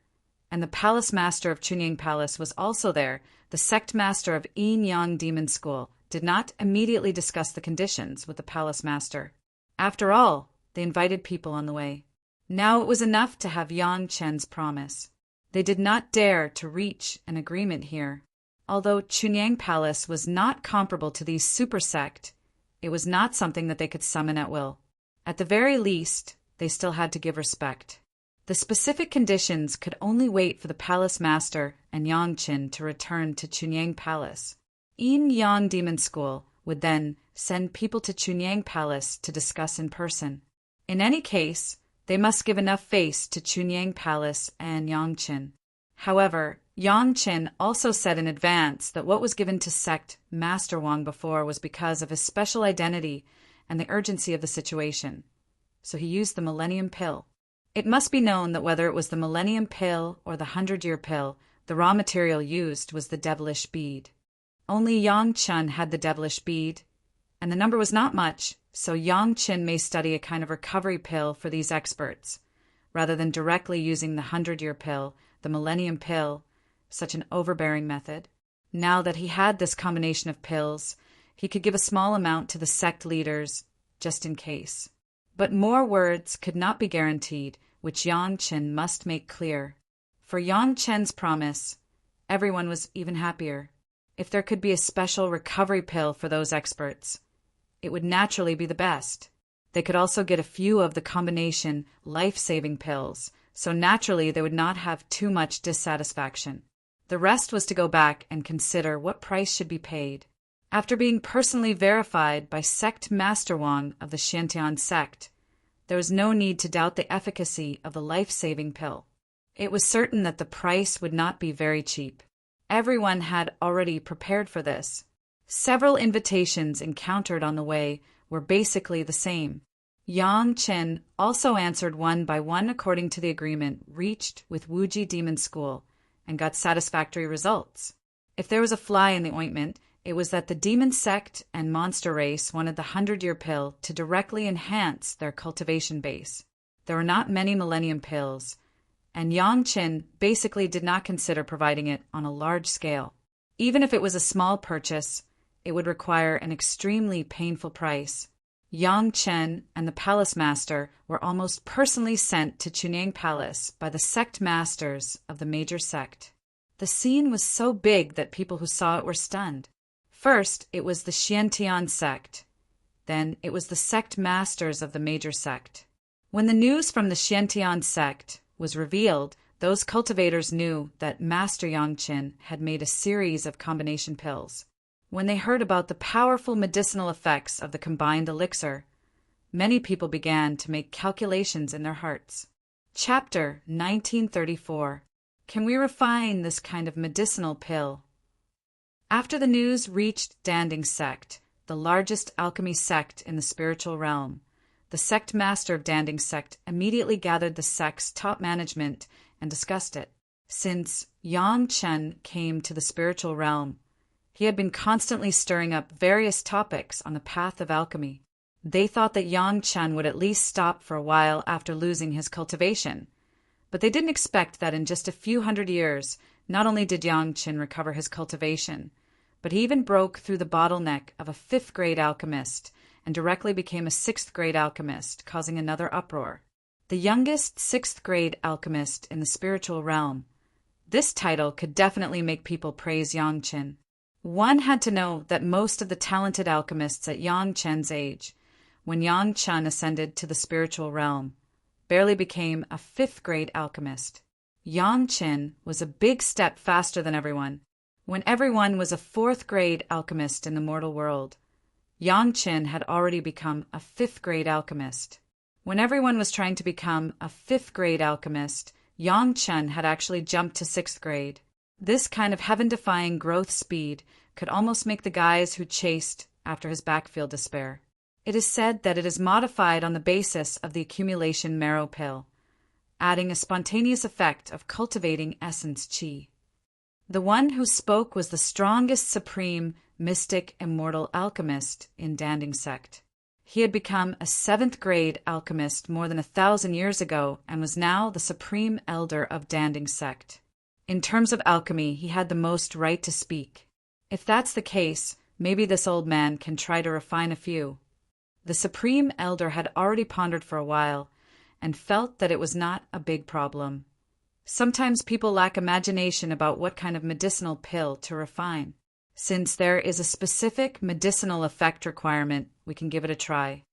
and the palace master of Chunying Palace was also there, the sect master of Yin Yang Demon School did not immediately discuss the conditions with the palace master. After all, they invited people on the way. Now it was enough to have Yang Chen's promise. They did not dare to reach an agreement here. Although Chunying Palace was not comparable to these super sect, it was not something that they could summon at will. At the very least, they still had to give respect. The specific conditions could only wait for the palace master and Yang Chen to return to Chunying Palace. Yin Yang Demon School would then send people to Chunying Palace to discuss in person. In any case, they must give enough face to Chunying Palace and Yang Chen. However, Yang Chen also said in advance that what was given to sect Master Wang before was because of his special identity and the urgency of the situation. So he used the Millennium Pill. It must be known that whether it was the Millennium Pill or the 100-Year Pill, the raw material used was the devilish bead. Only Yang Chen had the devilish bead, and the number was not much, so Yang Chen may study a kind of recovery pill for these experts, rather than directly using the 100-Year Pill, the Millennium Pill, such an overbearing method. Now that he had this combination of pills, he could give a small amount to the sect leaders, just in case. But more words could not be guaranteed, which Yang Chen must make clear. For Yang Chen's promise, everyone was even happier. If there could be a special recovery pill for those experts, it would naturally be the best. They could also get a few of the combination life-saving pills, so naturally they would not have too much dissatisfaction. The rest was to go back and consider what price should be paid. After being personally verified by Sect Master Wang of the Xiantian sect, there was no need to doubt the efficacy of the life-saving pill. It was certain that the price would not be very cheap. Everyone had already prepared for this. Several invitations encountered on the way were basically the same. Yang Chen also answered one by one according to the agreement reached with Wuji Demon School and got satisfactory results. If there was a fly in the ointment, it was that the demon sect and monster race wanted the 100-Year Pill to directly enhance their cultivation base. There were not many Millennium Pills, and Yang Chen basically did not consider providing it on a large scale. Even if it was a small purchase, it would require an extremely painful price. Yang Chen and the palace master were almost personally sent to Chunying Palace by the sect masters of the major sect. The scene was so big that people who saw it were stunned. First, it was the Xiantian sect. Then it was the sect masters of the major sect. When the news from the Xiantian sect was revealed, those cultivators knew that Master Yang Chen had made a series of combination pills. When they heard about the powerful medicinal effects of the combined elixir, many people began to make calculations in their hearts. Chapter 1934. Can we refine this kind of medicinal pill? After the news reached Danding sect, the largest alchemy sect in the spiritual realm, the sect master of Danding sect immediately gathered the sect's top management and discussed it. Since Yang Chen came to the spiritual realm, he had been constantly stirring up various topics on the path of alchemy. They thought that Yang Chen would at least stop for a while after losing his cultivation, but they didn't expect that in just a few hundred years, not only did Yang Chen recover his cultivation, but he even broke through the bottleneck of a 5th-grade alchemist and directly became a 6th-grade alchemist, causing another uproar. The youngest 6th-grade alchemist in the spiritual realm. This title could definitely make people praise Yang Qin. One had to know that most of the talented alchemists at Yang Chen's age, when Yang Chen ascended to the spiritual realm, barely became a 5th-grade alchemist. Yang Qin was a big step faster than everyone. When everyone was a 4th-grade alchemist in the mortal world, Yang Qin had already become a 5th-grade alchemist. When everyone was trying to become a 5th-grade alchemist, Yang Chen had actually jumped to 6th grade. This kind of heaven-defying growth speed could almost make the guys who chased after his backfield despair. It is said that it is modified on the basis of the accumulation marrow pill, adding a spontaneous effect of cultivating essence qi. The one who spoke was the strongest supreme mystic immortal alchemist in Danding sect. He had become a 7th-grade alchemist more than 1,000 years ago and was now the supreme elder of Danding sect. In terms of alchemy, he had the most right to speak. If that's the case, maybe this old man can try to refine a few. The supreme elder had already pondered for a while and felt that it was not a big problem. Sometimes people lack imagination about what kind of medicinal pill to refine. Since there is a specific medicinal effect requirement, we can give it a try.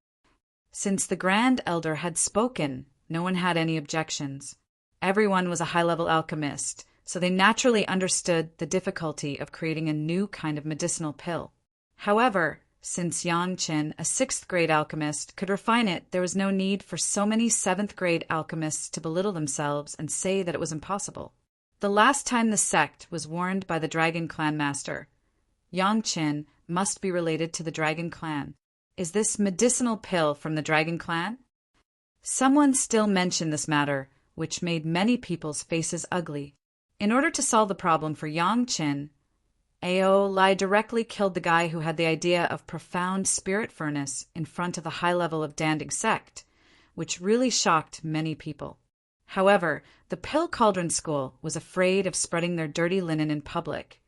Since the Grand Elder had spoken, no one had any objections. Everyone was a high-level alchemist, so they naturally understood the difficulty of creating a new kind of medicinal pill. However, since Yang Qin, a 6th-grade alchemist, could refine it, there was no need for so many 7th-grade alchemists to belittle themselves and say that it was impossible. The last time the sect was warned by the Dragon Clan Master, Yang Qin must be related to the Dragon Clan. Is this medicinal pill from the Dragon Clan? Someone still mentioned this matter, which made many people's faces ugly. In order to solve the problem for Yang Qin, Ao Lai directly killed the guy who had the idea of profound spirit furnace in front of the high level of Danding sect, which really shocked many people. However, the Pill Cauldron School was afraid of spreading their dirty linen in public,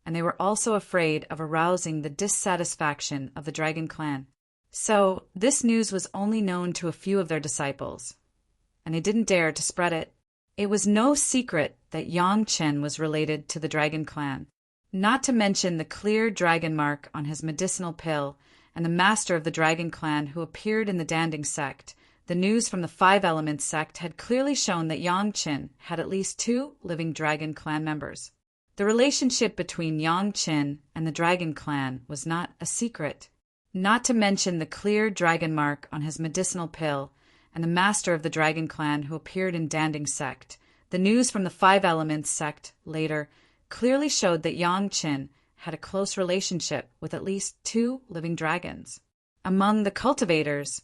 and they were also afraid of arousing the dissatisfaction of the Dragon Clan. So, this news was only known to a few of their disciples, and they didn't dare to spread it. It was no secret that Yang Qin was related to the Dragon Clan, not to mention the clear dragon mark on his medicinal pill and the master of the Dragon Clan who appeared in the Danding sect. The news from the 5 Elements sect had clearly shown that Yang Qin had at least 2 living Dragon Clan members. The relationship between Yang Qin and the Dragon Clan was not a secret, not to mention the clear dragon mark on his medicinal pill and the master of the Dragon Clan who appeared in Danding sect. The news from the 5 Elements sect later clearly showed that Yang Qin had a close relationship with at least 2 living dragons. Among the cultivators,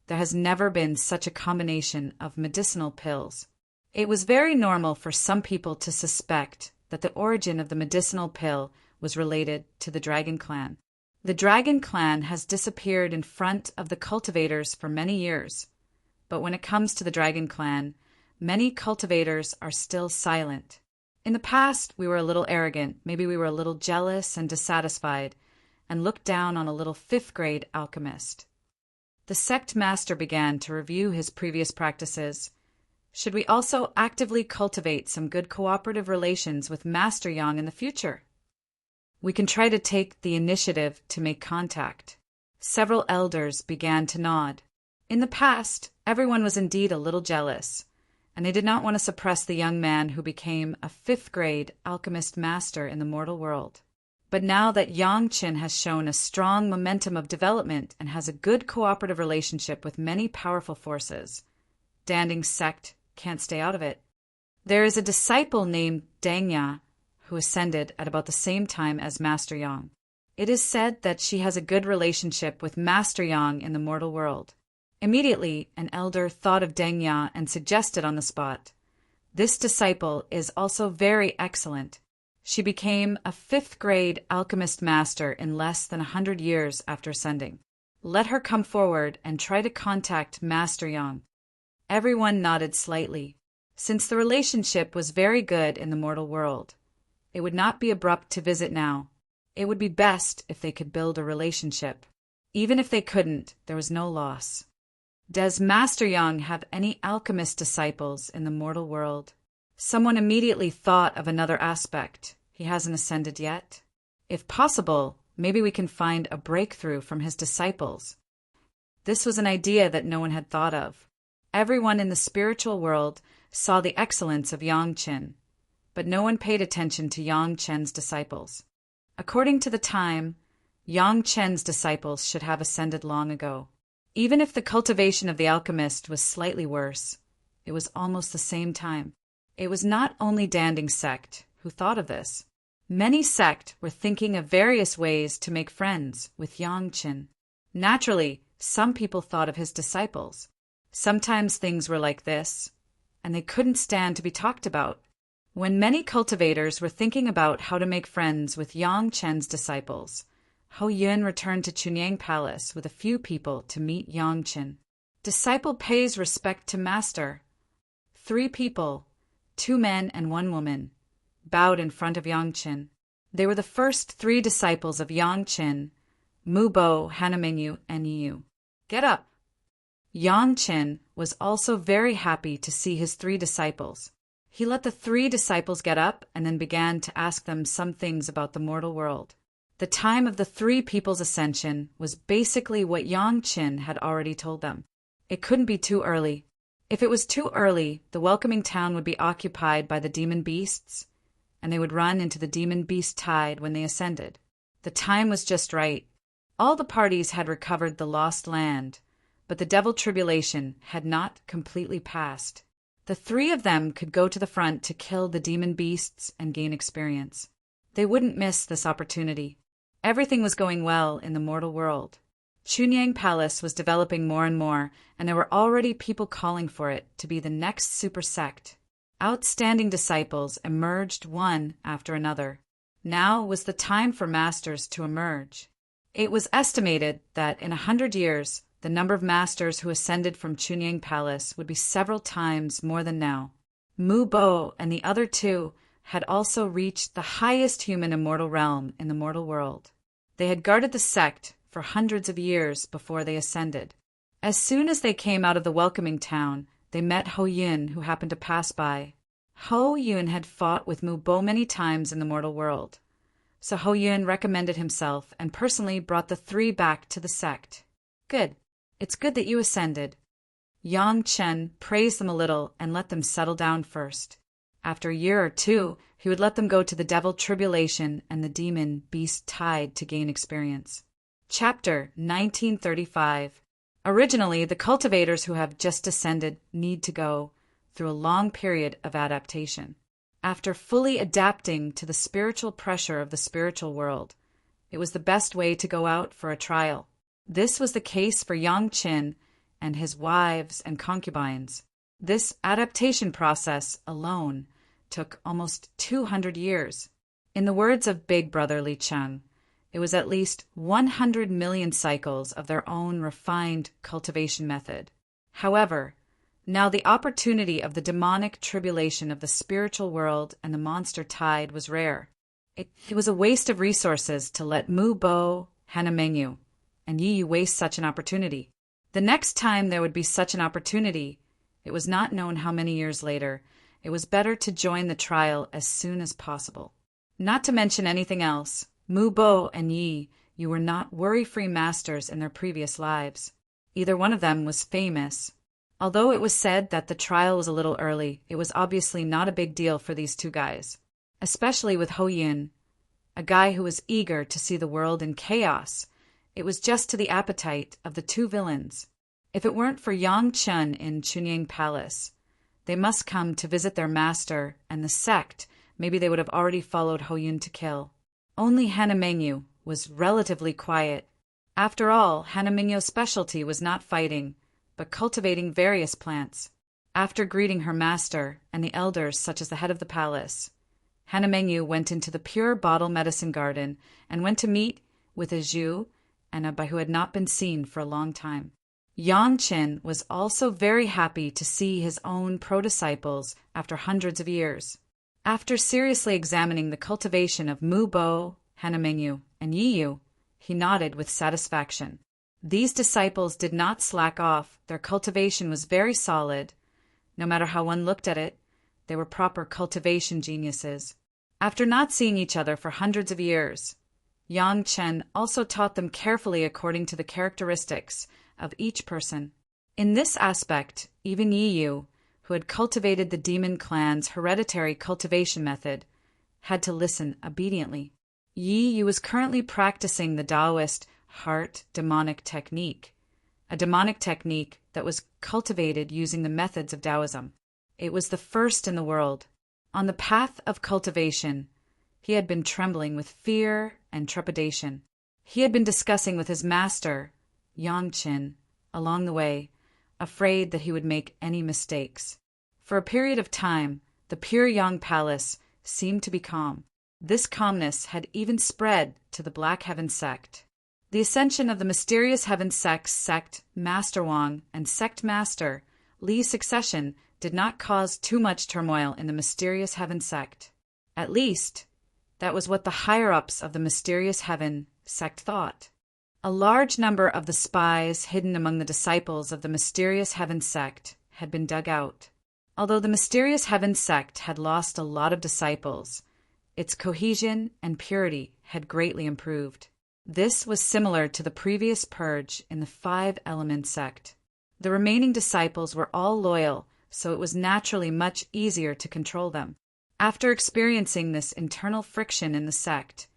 there has never been such a combination of medicinal pills. It was very normal for some people to suspect that the origin of the medicinal pill was related to the Dragon Clan. The Dragon Clan has disappeared in front of the cultivators for many years, but when it comes to the Dragon Clan, many cultivators are still silent. In the past, we were a little arrogant, maybe we were a little jealous and dissatisfied, and looked down on a little 5th-grade alchemist. The sect master began to review his previous practices. Should we also actively cultivate some good cooperative relations with Master Yang in the future? We can try to take the initiative to make contact. Several elders began to nod. In the past, everyone was indeed a little jealous, and they did not want to suppress the young man who became a 5th-grade alchemist master in the mortal world. But now that Yang Qin has shown a strong momentum of development and has a good cooperative relationship with many powerful forces, Danding sect can't stay out of it. There is a disciple named Dangya who ascended at about the same time as Master Yang. It is said that she has a good relationship with Master Yang in the mortal world. Immediately, an elder thought of Dangya and suggested on the spot, "This disciple is also very excellent. She became a 5th-grade alchemist master in less than 100 years after ascending. Let her come forward and try to contact Master Yang." Everyone nodded slightly. Since the relationship was very good in the mortal world, it would not be abrupt to visit now. It would be best if they could build a relationship. Even if they couldn't, there was no loss. Does Master Yang have any alchemist disciples in the mortal world? Someone immediately thought of another aspect. He hasn't ascended yet. If possible, maybe we can find a breakthrough from his disciples. This was an idea that no one had thought of. Everyone in the spiritual world saw the excellence of Yang Qin, but no one paid attention to Yang Chen's disciples. According to the time, Yang Chen's disciples should have ascended long ago. Even if the cultivation of the alchemist was slightly worse, it was almost the same time. It was not only Danding sect who thought of this. Many sect were thinking of various ways to make friends with Yang Qin. Naturally, some people thought of his disciples. Sometimes things were like this, and they couldn't stand to be talked about. When many cultivators were thinking about how to make friends with Yang Chen's disciples, Hou Yun returned to Chunyang Palace with a few people to meet Yang Qin. Disciple pays respect to master. 3 people, 2 men and 1 woman, bowed in front of Yang Qin. They were the first 3 disciples of Yang Qin, Mu Bo, Hanamengyu, and Yu. Get up! Yang Qin was also very happy to see his 3 disciples. He let the 3 disciples get up and then began to ask them some things about the mortal world. The time of the 3 people's ascension was basically what Yang Qin had already told them. It couldn't be too early. If it was too early, the welcoming town would be occupied by the demon beasts, and they would run into the demon beast tide when they ascended. The time was just right. All the parties had recovered the lost land, but the devil tribulation had not completely passed. The 3 of them could go to the front to kill the demon beasts and gain experience. They wouldn't miss this opportunity. Everything was going well in the mortal world. Chunyang Palace was developing more and more, and there were already people calling for it to be the next super sect. Outstanding disciples emerged one after another. Now was the time for masters to emerge. It was estimated that in 100 years, the number of masters who ascended from Chunyang Palace would be several times more than now. Mu Bo and the other 2 had also reached the highest human immortal realm in the mortal world. They had guarded the sect for hundreds of years before they ascended. As soon as they came out of the welcoming town, they met Hou Yun, who happened to pass by. Hou Yun had fought with Mu Bo many times in the mortal world, so Hou Yun recommended himself and personally brought the 3 back to the sect. Good. It's good that you ascended. Yang Chen praised them a little and let them settle down first. After a year or 2, he would let them go to the devil tribulation and the demon beast tide to gain experience. Chapter 1935. Originally, the cultivators who have just ascended need to go through a long period of adaptation. After fully adapting to the spiritual pressure of the spiritual world, it was the best way to go out for a trial. This was the case for Yang Qin and his wives and concubines. This adaptation process alone took almost 200 years. In the words of Big Brother Li Cheng, it was at least 100 million cycles of their own refined cultivation method. However, now the opportunity of the demonic tribulation of the spiritual world and the monster tide was rare. It was a waste of resources to let Mu Bo, Hanamengyu, and Yi waste such an opportunity. The next time there would be such an opportunity, it was not known how many years later, it was better to join the trial as soon as possible. Not to mention anything else, Mu Bo and Yi, you were not worry-free masters in their previous lives. Either one of them was famous. Although it was said that the trial was a little early, it was obviously not a big deal for these 2 guys. Especially with Hou Yun, a guy who was eager to see the world in chaos. It was just to the appetite of the 2 villains. If it weren't for Yang Chen in Chunyang Palace, they must come to visit their master and the sect. Maybe they would have already followed Hou Yun to kill. Only Hanamengyu was relatively quiet. After all, Hanamengyu's specialty was not fighting, but cultivating various plants. After greeting her master and the elders such as the head of the palace, Hanamengyu went into the pure bottle medicine garden and went to meet with a Zhu and a Bai who had not been seen for a long time. Yang Qin was also very happy to see his own pro-disciples after hundreds of years. After seriously examining the cultivation of Mu Bo, Hanamengyu, and Yiyu, he nodded with satisfaction. These disciples did not slack off. Their cultivation was very solid. No matter how one looked at it, they were proper cultivation geniuses. After not seeing each other for hundreds of years, Yang Chen also taught them carefully according to the characteristics of each person. In this aspect, even Yiyu, who had cultivated the demon clan's hereditary cultivation method, had to listen obediently. Yiyu was currently practicing the Taoist heart demonic technique, a demonic technique that was cultivated using the methods of Taoism. It was the first in the world. On the path of cultivation, he had been trembling with fear and trepidation. He had been discussing with his master, Yang Chen, along the way, afraid that he would make any mistakes. For a period of time, the pure Yang Palace seemed to be calm. This calmness had even spread to the Black Heaven sect. The ascension of the mysterious Heaven sect's sect Master Wang and sect master Li's succession did not cause too much turmoil in the mysterious Heaven sect. At least, that was what the higher-ups of the mysterious Heaven sect thought. A large number of the spies hidden among the disciples of the mysterious Heaven sect had been dug out. Although the mysterious Heaven sect had lost a lot of disciples, its cohesion and purity had greatly improved. This was similar to the previous purge in the Five-Element sect. The remaining disciples were all loyal, so it was naturally much easier to control them. After experiencing this internal friction in the sect,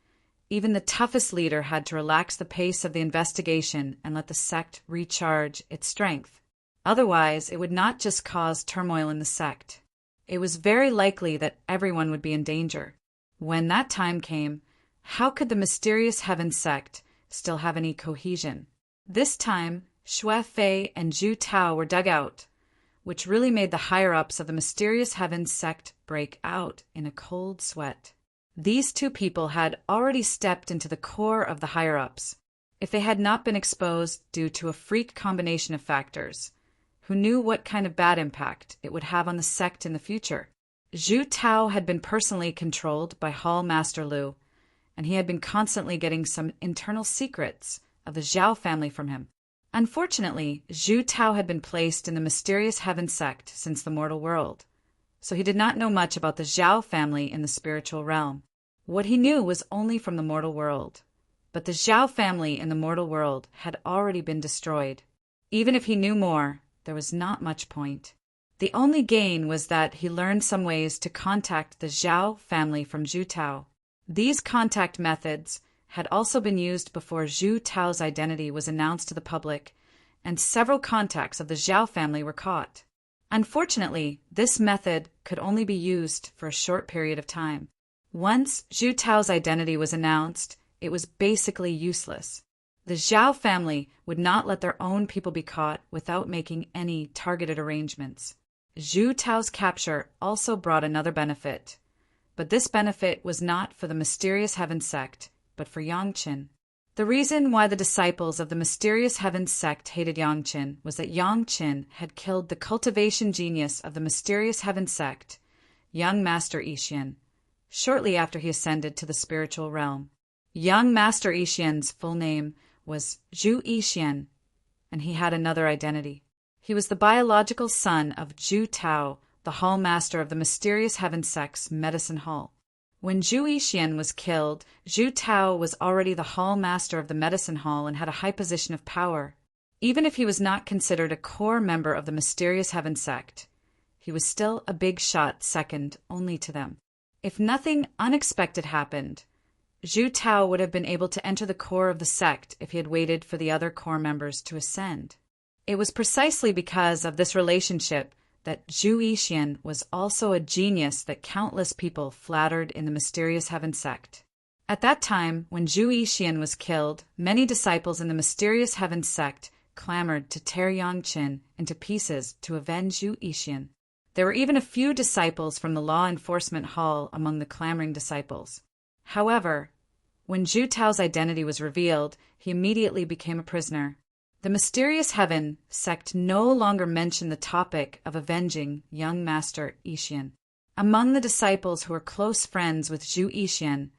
even the toughest leader had to relax the pace of the investigation and let the sect recharge its strength. Otherwise, it would not just cause turmoil in the sect. It was very likely that everyone would be in danger. When that time came, how could the mysterious Heaven sect still have any cohesion? This time, Xue Fei and Zhu Tao were dug out, which really made the higher-ups of the mysterious Heaven sect break out in a cold sweat. These two people had already stepped into the core of the higher-ups. If they had not been exposed due to a freak combination of factors, who knew what kind of bad impact it would have on the sect in the future? Zhu Tao had been personally controlled by Hall Master Lu, and he had been constantly getting some internal secrets of the Zhao family from him. Unfortunately, Zhu Tao had been placed in the mysterious Heaven sect since the mortal world, so he did not know much about the Zhao family in the spiritual realm. What he knew was only from the mortal world, but the Zhao family in the mortal world had already been destroyed. Even if he knew more, there was not much point. The only gain was that he learned some ways to contact the Zhao family from Zhu Tao. These contact methods had also been used before Zhu Tao's identity was announced to the public, and several contacts of the Zhao family were caught. Unfortunately, this method could only be used for a short period of time. Once Zhu Tao's identity was announced, it was basically useless. The Zhao family would not let their own people be caught without making any targeted arrangements. Zhu Tao's capture also brought another benefit, but this benefit was not for the mysterious Heaven sect, but for Yang Chen. The reason why the disciples of the mysterious Heaven sect hated Yang Chen was that Yang Chen had killed the cultivation genius of the mysterious Heaven sect, young Master Yixian, shortly after he ascended to the spiritual realm. Young Master Yixian's full name was Zhu Yixian, and he had another identity. He was the biological son of Zhu Tao, the hall master of the mysterious Heaven sect's medicine hall. When Zhu Yixian was killed, Zhu Tao was already the hall master of the medicine hall and had a high position of power. Even if he was not considered a core member of the mysterious Heaven sect, he was still a big shot second only to them. If nothing unexpected happened, Zhu Tao would have been able to enter the core of the sect if he had waited for the other core members to ascend. It was precisely because of this relationship that Zhu Yixian was also a genius that countless people flattered in the mysterious Heaven sect. At that time, when Zhu Yixian was killed, many disciples in the mysterious Heaven sect clamored to tear Yang Chen into pieces to avenge Zhu Yixian. There were even a few disciples from the law enforcement hall among the clamoring disciples. However, when Zhu Tao's identity was revealed, he immediately became a prisoner. The mysterious Heaven sect no longer mentioned the topic of avenging young Master Yixian. Among the disciples who were close friends with Zhu Yixian,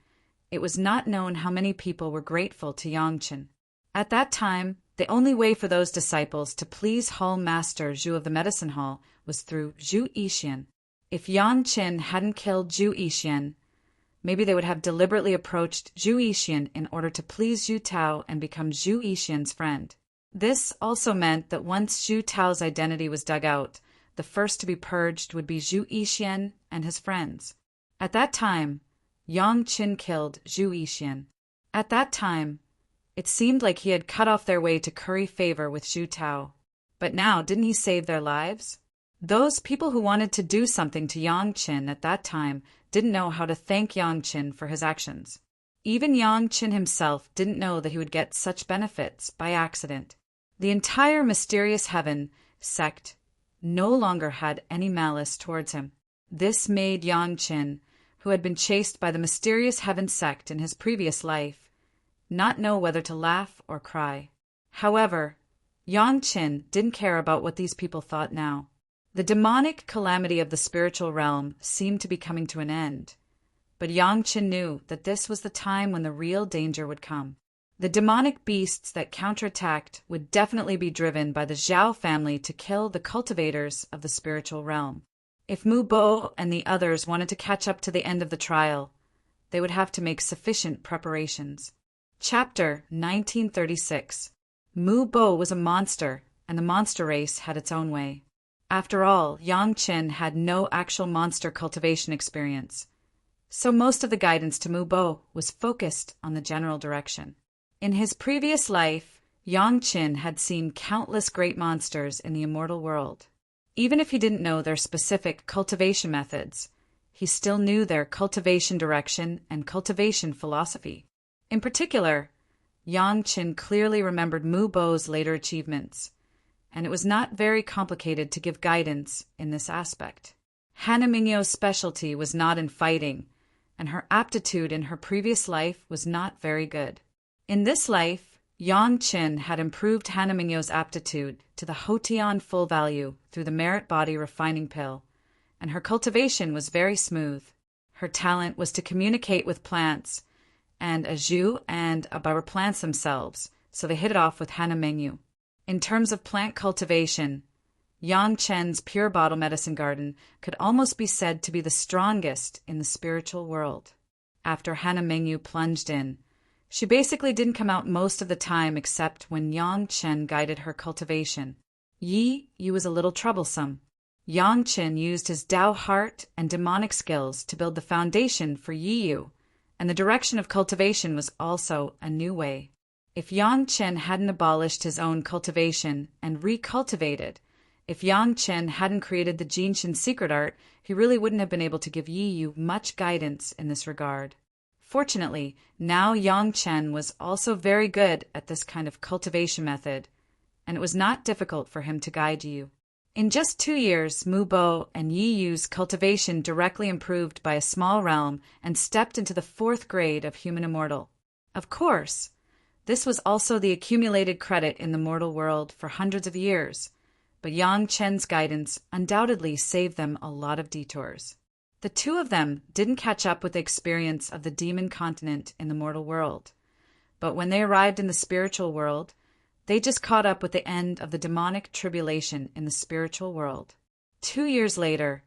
it was not known how many people were grateful to Yangchen. At that time, the only way for those disciples to please Hall Master Zhu of the Medicine Hall was through Zhu Yixian. If Yangchen hadn't killed Zhu Yixian, maybe they would have deliberately approached Zhu Yixian in order to please Zhu Tao and become Zhu Yixian's friend. This also meant that once Zhu Tao's identity was dug out, the first to be purged would be Zhu Yixian and his friends. At that time, Yangchen killed Zhu Yixian. At that time, it seemed like he had cut off their way to curry favor with Zhu Tao. But now, didn't he save their lives? Those people who wanted to do something to Yangchen at that time didn't know how to thank Yangchen for his actions. Even Yangchen himself didn't know that he would get such benefits by accident. The entire mysterious heaven sect no longer had any malice towards him. This made Yangchen, who had been chased by the mysterious heaven sect in his previous life, not know whether to laugh or cry. However, Yangchen didn't care about what these people thought now. The demonic calamity of the spiritual realm seemed to be coming to an end, but Yangchen knew that this was the time when the real danger would come. The demonic beasts that counterattacked would definitely be driven by the Zhao family to kill the cultivators of the spiritual realm. If Mu Bo and the others wanted to catch up to the end of the trial, they would have to make sufficient preparations. Chapter 1936. Mu Bo was a monster, and the monster race had its own way. After all, Yangchen had no actual monster cultivation experience, so most of the guidance to Mu Bo was focused on the general direction. In his previous life, Yangchen had seen countless great monsters in the immortal world. Even if he didn't know their specific cultivation methods, he still knew their cultivation direction and cultivation philosophy. In particular, Yangchen clearly remembered Mu Bo's later achievements, and it was not very complicated to give guidance in this aspect. Hana Mingyo's specialty was not in fighting, and her aptitude in her previous life was not very good. In this life, Yangchen had improved Hana Mingyo's aptitude to the Hotian full value through the merit body refining pill, and her cultivation was very smooth. Her talent was to communicate with plants, and a Zhu and a Bai were plants themselves, so they hit it off with Hana Mingyu. In terms of plant cultivation, Yangchen's pure bottle medicine garden could almost be said to be the strongest in the spiritual world. After Hana Mingyu plunged in, she basically didn't come out most of the time except when Yangchen guided her cultivation. Yi Yu was a little troublesome. Yangchen used his Dao heart and demonic skills to build the foundation for Yi Yu, and the direction of cultivation was also a new way. If Yangchen hadn't abolished his own cultivation and recultivated, if Yangchen hadn't created the Jinshin secret art, he really wouldn't have been able to give Yi Yu much guidance in this regard. Fortunately, now Yangchen was also very good at this kind of cultivation method, and it was not difficult for him to guide Yi Yu. In just 2 years, Mu Bo and Yi Yu's cultivation directly improved by a small realm and stepped into the 4th grade of human immortal. Of course, this was also the accumulated credit in the mortal world for hundreds of years, but Yangchen's guidance undoubtedly saved them a lot of detours. The two of them didn't catch up with the experience of the demon continent in the mortal world, but when they arrived in the spiritual world, they just caught up with the end of the demonic tribulation in the spiritual world. 2 years later,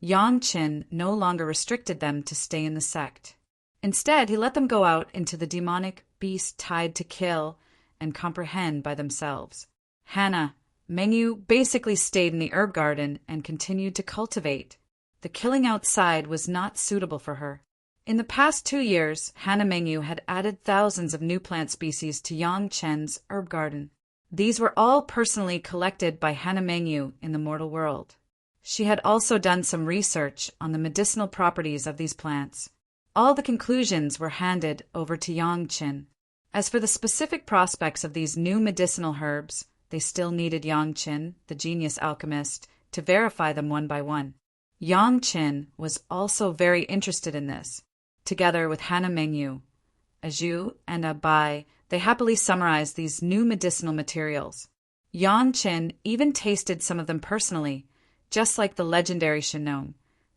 Yangchen no longer restricted them to stay in the sect. Instead, he let them go out into the demonic beast tied to kill and comprehend by themselves. Hana Mingyu basically stayed in the herb garden and continued to cultivate. The killing outside was not suitable for her. In the past 2 years, Hana Mingyu had added thousands of new plant species to Yangchen's herb garden. These were all personally collected by Hana Mingyu in the mortal world. She had also done some research on the medicinal properties of these plants. All the conclusions were handed over to Yangchen. As for the specific prospects of these new medicinal herbs, they still needed Yangchen, the genius alchemist, to verify them one by one. Yangchen was also very interested in this. Together with Hana Mingyu, a Zhu and a Bai, they happily summarized these new medicinal materials. Yangchen even tasted some of them personally, just like the legendary Shinong,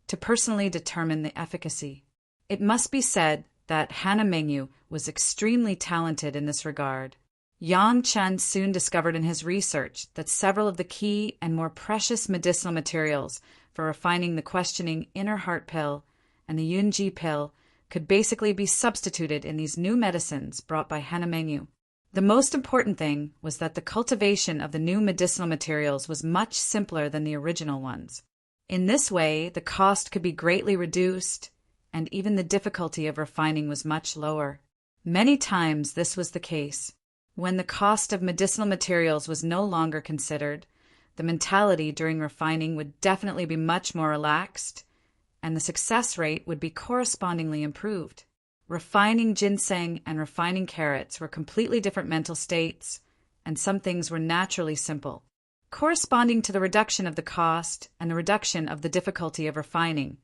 to personally determine the efficacy. It must be said that Hannah Mengyu was extremely talented in this regard. Yang Chen soon discovered in his research that several of the key and more precious medicinal materials for refining the questioning inner heart pill and the Yunji pill could basically be substituted in these new medicines brought by Hannah Mengyu. The most important thing was that the cultivation of the new medicinal materials was much simpler than the original ones. In this way, the cost could be greatly reduced, and even the difficulty of refining was much lower. Many times this was the case. When the cost of medicinal materials was no longer considered, the mentality during refining would definitely be much more relaxed, and the success rate would be correspondingly improved. Refining ginseng and refining carrots were completely different mental states, and some things were naturally simple. Corresponding to the reduction of the cost and the reduction of the difficulty of refining,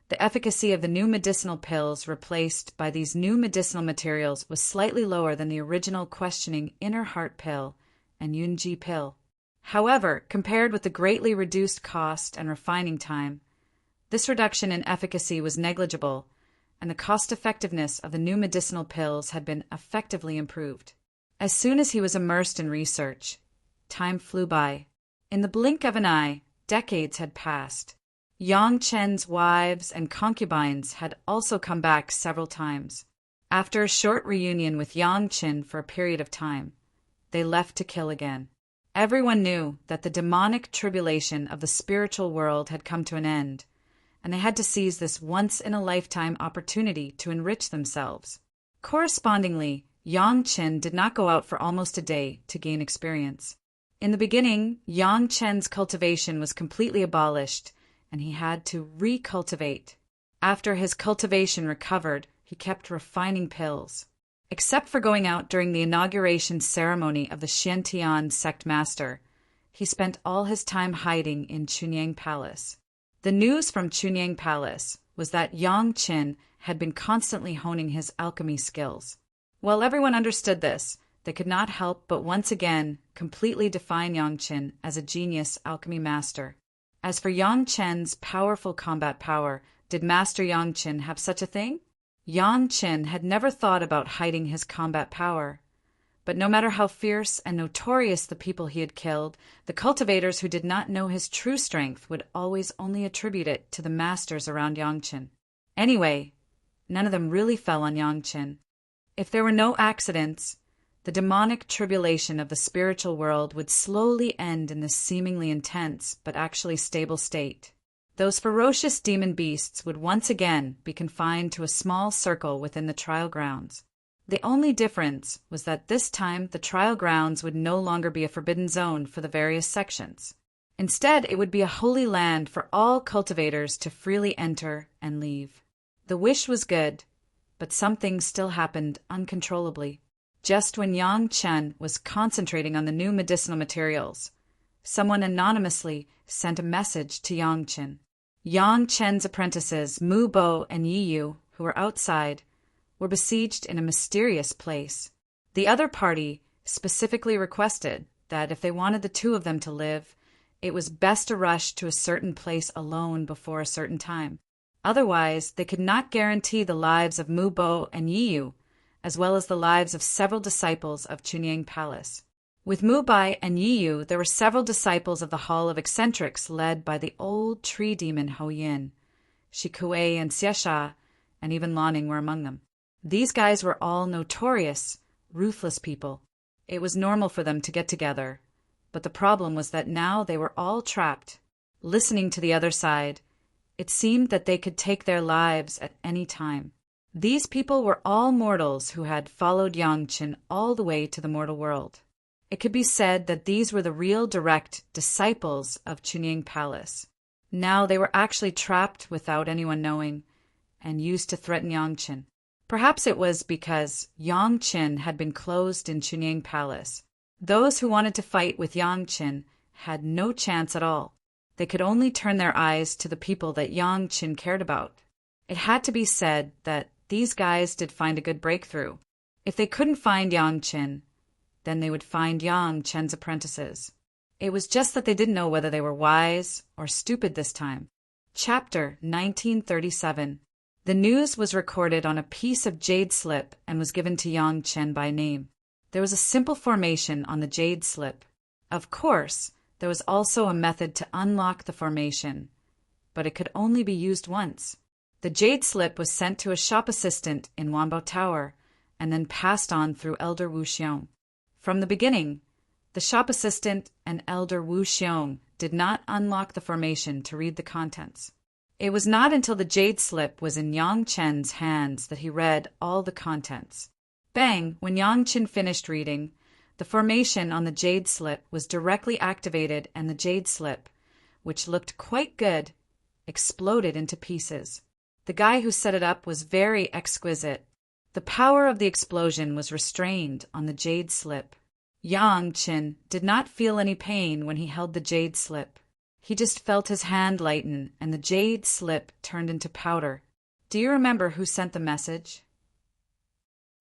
the efficacy of the new medicinal pills replaced by these new medicinal materials was slightly lower than the original questioning inner heart pill and Yunji pill. However, compared with the greatly reduced cost and refining time, this reduction in efficacy was negligible, and the cost-effectiveness of the new medicinal pills had been effectively improved. As soon as he was immersed in research, time flew by. In the blink of an eye, decades had passed. Yang Chen's wives and concubines had also come back several times. After a short reunion with Yang Chen for a period of time, they left to kill again. Everyone knew that the demonic tribulation of the spiritual world had come to an end, and they had to seize this once-in-a-lifetime opportunity to enrich themselves. Correspondingly, Yang Chen did not go out for almost a day to gain experience. In the beginning, Yang Chen's cultivation was completely abolished, and he had to recultivate. After his cultivation recovered, he kept refining pills. Except for going out during the inauguration ceremony of the Xiantian sect master, he spent all his time hiding in Chunyang Palace. The news from Chunyang Palace was that Yang Chen had been constantly honing his alchemy skills. While everyone understood this, they could not help but once again completely define Yang Chen as a genius alchemy master. As for Yang Chen's powerful combat power, did Master Yang Chen have such a thing? Yang Chen had never thought about hiding his combat power. But no matter how fierce and notorious the people he had killed, the cultivators who did not know his true strength would always only attribute it to the masters around Yang Chen. Anyway, none of them really fell on Yang Chen. If there were no accidents, the demonic tribulation of the spiritual world would slowly end in this seemingly intense but actually stable state. Those ferocious demon beasts would once again be confined to a small circle within the trial grounds. The only difference was that this time the trial grounds would no longer be a forbidden zone for the various sections. Instead, it would be a holy land for all cultivators to freely enter and leave. The wish was good, but some things still happened uncontrollably. Just when Yang Chen was concentrating on the new medicinal materials, someone anonymously sent a message to Yang Chen. Yang Chen's apprentices, Mu Bo and Yi Yu, who were outside, were besieged in a mysterious place. The other party specifically requested that if they wanted the two of them to live, it was best to rush to a certain place alone before a certain time. Otherwise, they could not guarantee the lives of Mu Bo and Yi Yu, as well as the lives of several disciples of Chunyang Palace. With Mu Bai and Yi Yu, there were several disciples of the Hall of Eccentrics led by the old tree demon Ho Yin. Shi Kuei and Xie Sha, and even Lanning were among them. These guys were all notorious, ruthless people. It was normal for them to get together, but the problem was that now they were all trapped. Listening to the other side, it seemed that they could take their lives at any time. These people were all mortals who had followed Yang Chen all the way to the mortal world. It could be said that these were the real direct disciples of Chunyang Palace. Now they were actually trapped without anyone knowing, and used to threaten Yang Chen. Perhaps it was because Yang Chen had been closed in Chunyang Palace. Those who wanted to fight with Yang Chen had no chance at all. They could only turn their eyes to the people that Yang Chen cared about. It had to be said that these guys did find a good breakthrough. If they couldn't find Yang Chen, then they would find Yang Chen's apprentices. It was just that they didn't know whether they were wise or stupid this time. Chapter 1937. The news was recorded on a piece of jade slip and was given to Yang Chen by name. There was a simple formation on the jade slip. Of course, there was also a method to unlock the formation, but it could only be used once. The jade slip was sent to a shop assistant in Wanbao Tower and then passed on through Elder Wu Xiong. From the beginning, the shop assistant and Elder Wu Xiong did not unlock the formation to read the contents. It was not until the jade slip was in Yang Chen's hands that he read all the contents. Bang! When Yang Chen finished reading, the formation on the jade slip was directly activated and the jade slip, which looked quite good, exploded into pieces. The guy who set it up was very exquisite. The power of the explosion was restrained on the jade slip. Yang Chen did not feel any pain when he held the jade slip. He just felt his hand lighten and the jade slip turned into powder. Do you remember who sent the message?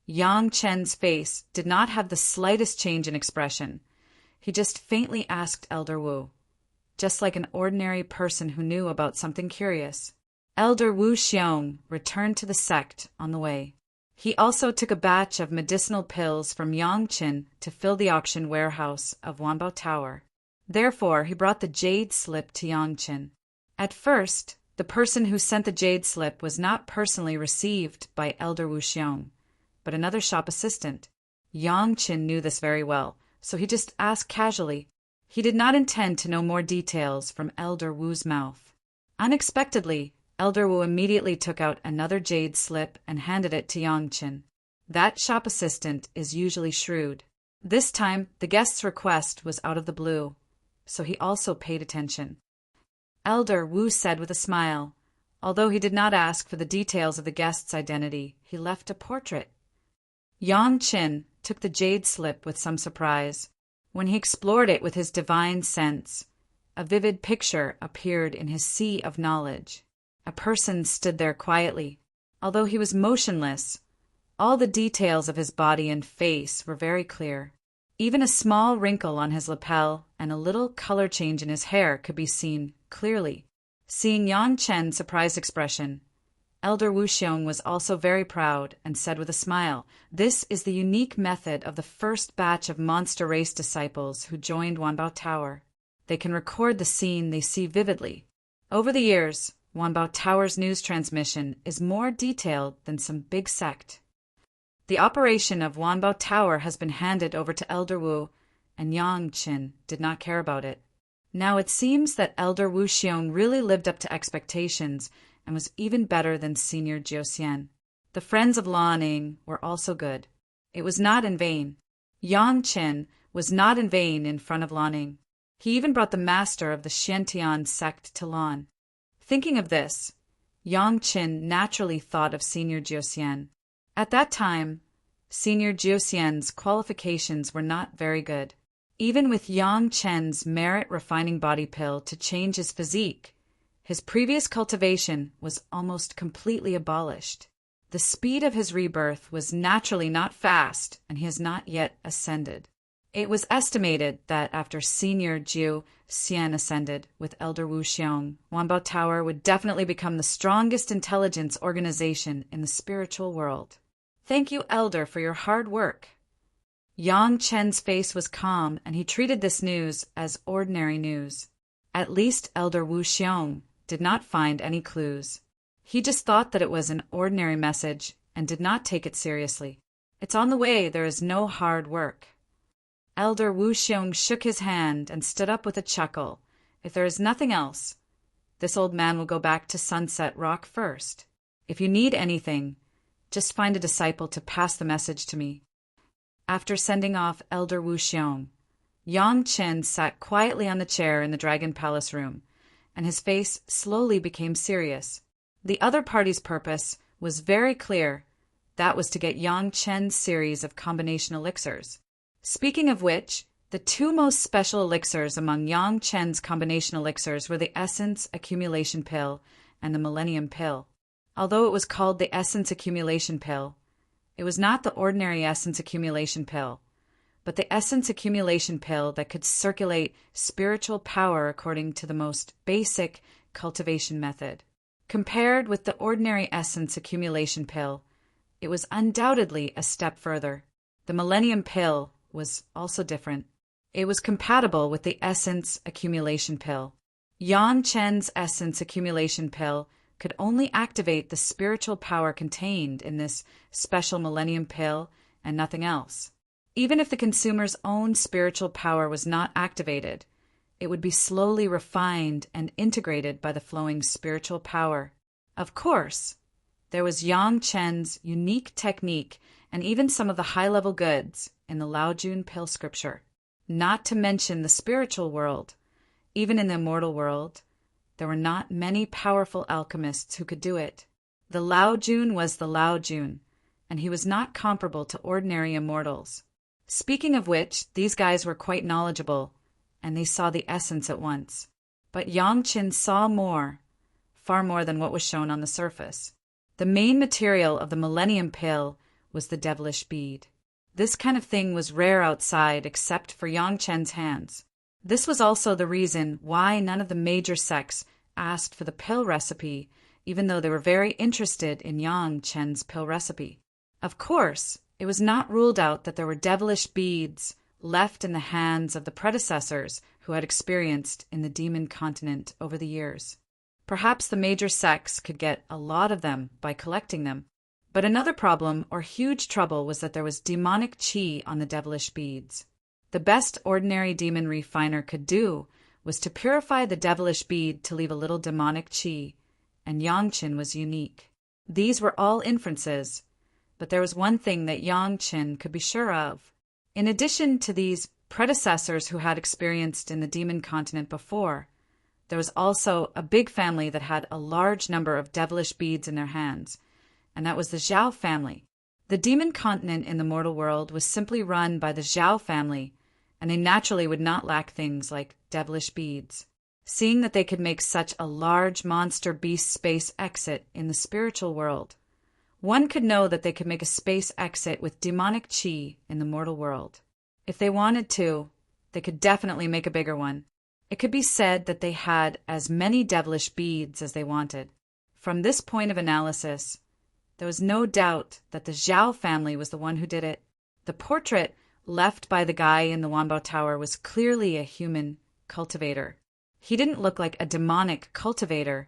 Yang Chen's face did not have the slightest change in expression. He just faintly asked Elder Wu, just like an ordinary person who knew about something curious. Elder Wu Xiong returned to the sect on the way. He also took a batch of medicinal pills from Yang Chen to fill the auction warehouse of Wanbao Tower. Therefore, he brought the jade slip to Yang Chen. At first, the person who sent the jade slip was not personally received by Elder Wu Xiong, but another shop assistant. Yang Chen knew this very well, so he just asked casually. He did not intend to know more details from Elder Wu's mouth. Unexpectedly, Elder Wu immediately took out another jade slip and handed it to Yang Chen. That shop assistant is usually shrewd. This time, the guest's request was out of the blue, so he also paid attention. Elder Wu said with a smile, although he did not ask for the details of the guest's identity, he left a portrait. Yang Chen took the jade slip with some surprise. When he explored it with his divine sense, a vivid picture appeared in his sea of knowledge. A person stood there quietly. Although he was motionless, all the details of his body and face were very clear. Even a small wrinkle on his lapel and a little color change in his hair could be seen clearly. Seeing Yang Chen's surprised expression, Elder Wu Xiong was also very proud and said with a smile, "This is the unique method of the first batch of monster race disciples who joined Wanbao Tower. They can record the scene they see vividly. Over the years, Wanbao Tower's news transmission is more detailed than some big sect. The operation of Wanbao Tower has been handed over to Elder Wu, and Yang Chen did not care about it. Now it seems that Elder Wu Xiong really lived up to expectations and was even better than Senior Jiuxian. The friends of Lanning were also good. It was not in vain. Yang Chen was not in vain in front of Lanning. He even brought the master of the Xiantian sect to Lan. Thinking of this, Yang Chen naturally thought of Senior Jiuxian. At that time, Senior Jiuxian's qualifications were not very good. Even with Yang Chen's merit-refining body pill to change his physique, his previous cultivation was almost completely abolished. The speed of his rebirth was naturally not fast, and he has not yet ascended. It was estimated that after Senior Jiu Xian ascended with Elder Wu Xiong, Wanbao Tower would definitely become the strongest intelligence organization in the spiritual world. Thank you, Elder, for your hard work. Yang Chen's face was calm, and he treated this news as ordinary news. At least Elder Wu Xiong did not find any clues. He just thought that it was an ordinary message and did not take it seriously. It's on the way, there is no hard work. Elder Wu Xiong shook his hand and stood up with a chuckle. If there is nothing else, this old man will go back to Sunset Rock first. If you need anything, just find a disciple to pass the message to me. After sending off Elder Wu Xiong, Yang Chen sat quietly on the chair in the Dragon Palace room, and his face slowly became serious. The other party's purpose was very clear. That was to get Yang Chen's series of combination elixirs. Speaking of which, the two most special elixirs among Yang Chen's combination elixirs were the Essence Accumulation Pill and the Millennium Pill. Although it was called the Essence Accumulation Pill, it was not the ordinary Essence Accumulation Pill, but the Essence Accumulation Pill that could circulate spiritual power according to the most basic cultivation method. Compared with the ordinary essence accumulation pill, it was undoubtedly a step further. The Millennium Pill was also different. It was compatible with the essence accumulation pill. Yang Chen's essence accumulation pill could only activate the spiritual power contained in this special Millennium Pill and nothing else. Even if the consumer's own spiritual power was not activated, it would be slowly refined and integrated by the flowing spiritual power. Of course, there was Yang Chen's unique technique and even some of the high-level goods in the Lao Jun pill scripture. Not to mention the spiritual world. Even in the immortal world, there were not many powerful alchemists who could do it. The Lao Jun was the Lao Jun, and he was not comparable to ordinary immortals. Speaking of which, these guys were quite knowledgeable, and they saw the essence at once. But Yang Chen saw more, far more than what was shown on the surface. The main material of the Millennium Pill was the devilish bead. This kind of thing was rare outside except for Yang Chen's hands. This was also the reason why none of the major sects asked for the pill recipe, even though they were very interested in Yang Chen's pill recipe. Of course, it was not ruled out that there were devilish beads left in the hands of the predecessors who had experienced in the demon continent over the years. Perhaps the major sects could get a lot of them by collecting them. But another problem or huge trouble was that there was demonic qi on the devilish beads. The best ordinary demon refiner could do was to purify the devilish bead to leave a little demonic qi, and Yang Chen was unique. These were all inferences, but there was one thing that Yang Chen could be sure of. In addition to these predecessors who had experienced in the demon continent before, there was also a big family that had a large number of devilish beads in their hands, and that was the Zhao family. The demon continent in the mortal world was simply run by the Zhao family, and they naturally would not lack things like devilish beads. Seeing that they could make such a large monster beast space exit in the spiritual world, one could know that they could make a space exit with demonic qi in the mortal world. If they wanted to, they could definitely make a bigger one. It could be said that they had as many devilish beads as they wanted. From this point of analysis, there was no doubt that the Zhao family was the one who did it. The portrait left by the guy in the Wanbao Tower was clearly a human cultivator. He didn't look like a demonic cultivator,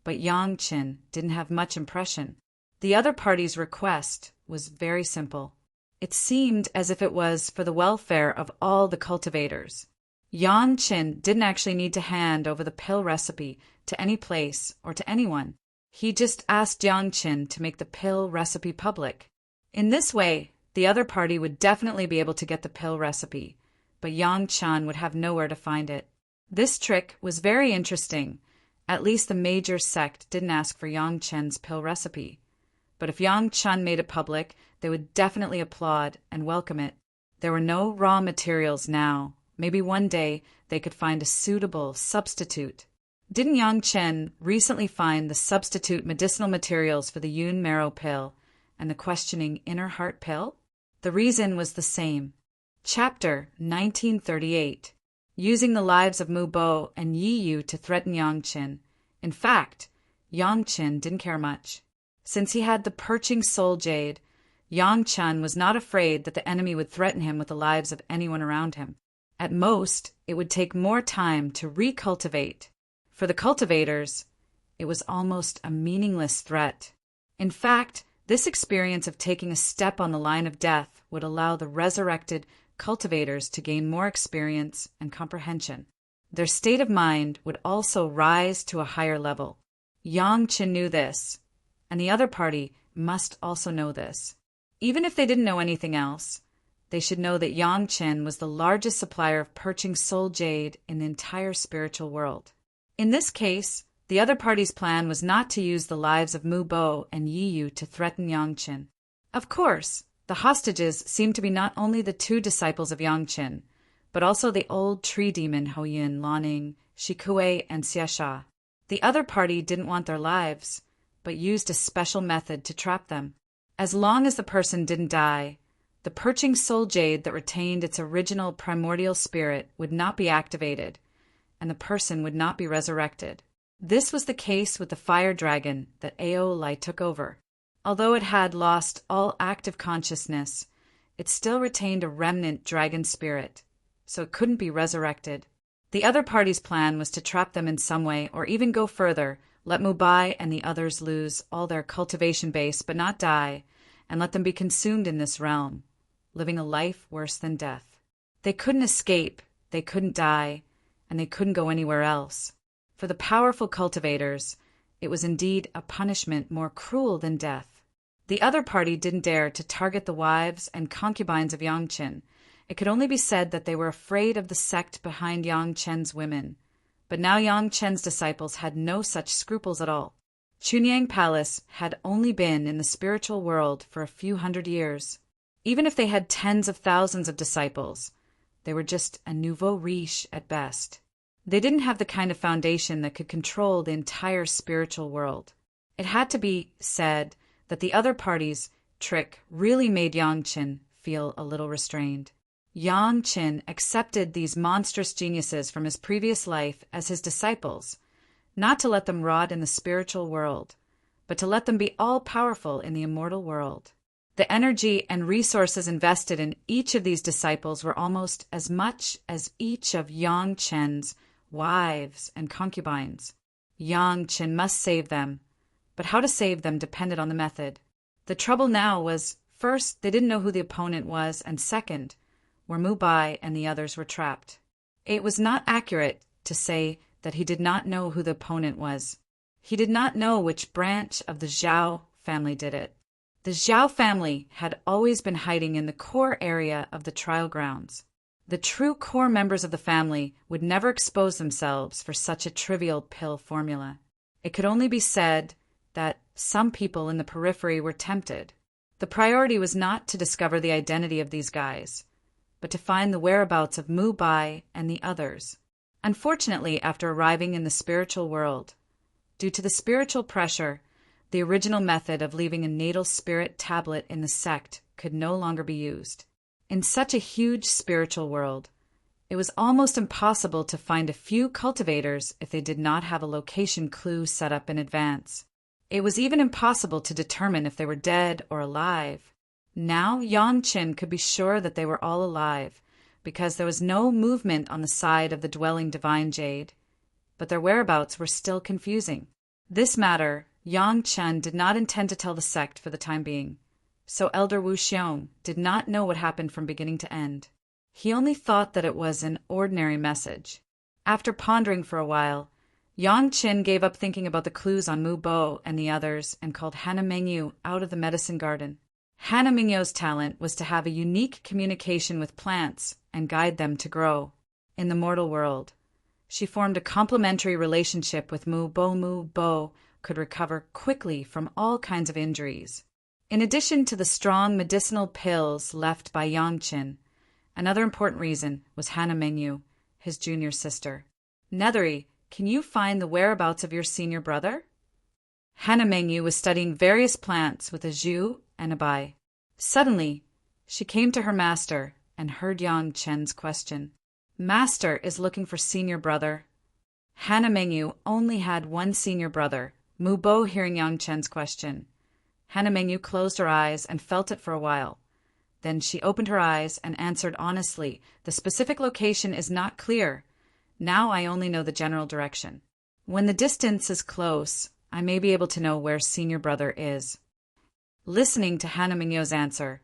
but Yang Chen didn't have much impression. The other party's request was very simple. It seemed as if it was for the welfare of all the cultivators. Yang Chen didn't actually need to hand over the pill recipe to any place or to anyone. He just asked Yang Chen to make the pill recipe public. In this way, the other party would definitely be able to get the pill recipe, but Yang Chen would have nowhere to find it. This trick was very interesting. At least the major sect didn't ask for Yang Chen's pill recipe. But if Yang Chen made it public, they would definitely applaud and welcome it. There were no raw materials now. Maybe one day they could find a suitable substitute. Didn't Yang Chen recently find the substitute medicinal materials for the Yun Marrow pill and the questioning inner heart pill? The reason was the same. Chapter 1938. Using the lives of Mu Bo and Yi Yu to threaten Yang Chen. In fact, Yang Chen didn't care much. Since he had the perching soul jade, Yang Chen was not afraid that the enemy would threaten him with the lives of anyone around him. At most, it would take more time to recultivate. For the cultivators, it was almost a meaningless threat. In fact, this experience of taking a step on the line of death would allow the resurrected cultivators to gain more experience and comprehension. Their state of mind would also rise to a higher level. Yang Chen knew this, and the other party must also know this. Even if they didn't know anything else, they should know that Yang Chen was the largest supplier of perching soul jade in the entire spiritual world. In this case, the other party's plan was not to use the lives of Mu Bo and Yi Yu to threaten Yang Chen. Of course, the hostages seemed to be not only the two disciples of Yang Chen, but also the old tree demon Hoyin, Laning, Shikue, and Xiasha. The other party didn't want their lives, but used a special method to trap them. As long as the person didn't die, the perching soul jade that retained its original primordial spirit would not be activated, and the person would not be resurrected. This was the case with the fire dragon that Aolai took over. Although it had lost all active consciousness, it still retained a remnant dragon spirit, so it couldn't be resurrected. The other party's plan was to trap them in some way, or even go further, let Mubai and the others lose all their cultivation base but not die, and let them be consumed in this realm, living a life worse than death. They couldn't escape, they couldn't die, and they couldn't go anywhere else. For the powerful cultivators, it was indeed a punishment more cruel than death. The other party didn't dare to target the wives and concubines of Yang Chen. It could only be said that they were afraid of the sect behind Yang Chen's women. But now Yang Chen's disciples had no such scruples at all. Chunyang Palace had only been in the spiritual world for a few hundred years. Even if they had tens of thousands of disciples, they were just a nouveau riche at best. They didn't have the kind of foundation that could control the entire spiritual world. It had to be said that the other party's trick really made Yang Chen feel a little restrained. Yang Chen accepted these monstrous geniuses from his previous life as his disciples, not to let them rot in the spiritual world, but to let them be all-powerful in the immortal world. The energy and resources invested in each of these disciples were almost as much as each of Yang Chen's wives and concubines. Yang Chen must save them, but how to save them depended on the method. The trouble now was, first, they didn't know who the opponent was, and second, where Mubai and the others were trapped. It was not accurate to say that he did not know who the opponent was. He did not know which branch of the Zhao family did it. The Zhao family had always been hiding in the core area of the trial grounds. The true core members of the family would never expose themselves for such a trivial pill formula. It could only be said that some people in the periphery were tempted. The priority was not to discover the identity of these guys, but to find the whereabouts of Mubai and the others. Unfortunately, after arriving in the spiritual world, due to the spiritual pressure, the original method of leaving a natal spirit tablet in the sect could no longer be used. In such a huge spiritual world, it was almost impossible to find a few cultivators if they did not have a location clue set up in advance. It was even impossible to determine if they were dead or alive. Now Yang Chen could be sure that they were all alive, because there was no movement on the side of the dwelling divine jade, but their whereabouts were still confusing. This matter Yang Chen did not intend to tell the sect for the time being, so Elder Wu Xiong did not know what happened from beginning to end. He only thought that it was an ordinary message. After pondering for a while, Yang Chen gave up thinking about the clues on Mu Bo and the others and called Hana Mengyu out of the medicine garden. Hana Mengyu's talent was to have a unique communication with plants and guide them to grow. In the mortal world, she formed a complementary relationship with Mu Bo. Mu Bo could recover quickly from all kinds of injuries. In addition to the strong medicinal pills left by Yang Chen, another important reason was Hana Mengyu, his junior sister. Nethery, can you find the whereabouts of your senior brother? Hana Mengyu was studying various plants with a Zhu and a Bai. Suddenly, she came to her master and heard Yang Chen's question. Master is looking for senior brother. Hana Mengyu only had one senior brother. Mu Bo hearing Yang Chen's question. Hana Mengyu closed her eyes and felt it for a while. Then she opened her eyes and answered honestly, the specific location is not clear. Now I only know the general direction. When the distance is close, I may be able to know where senior brother is. Listening to Hana Mengyu's answer,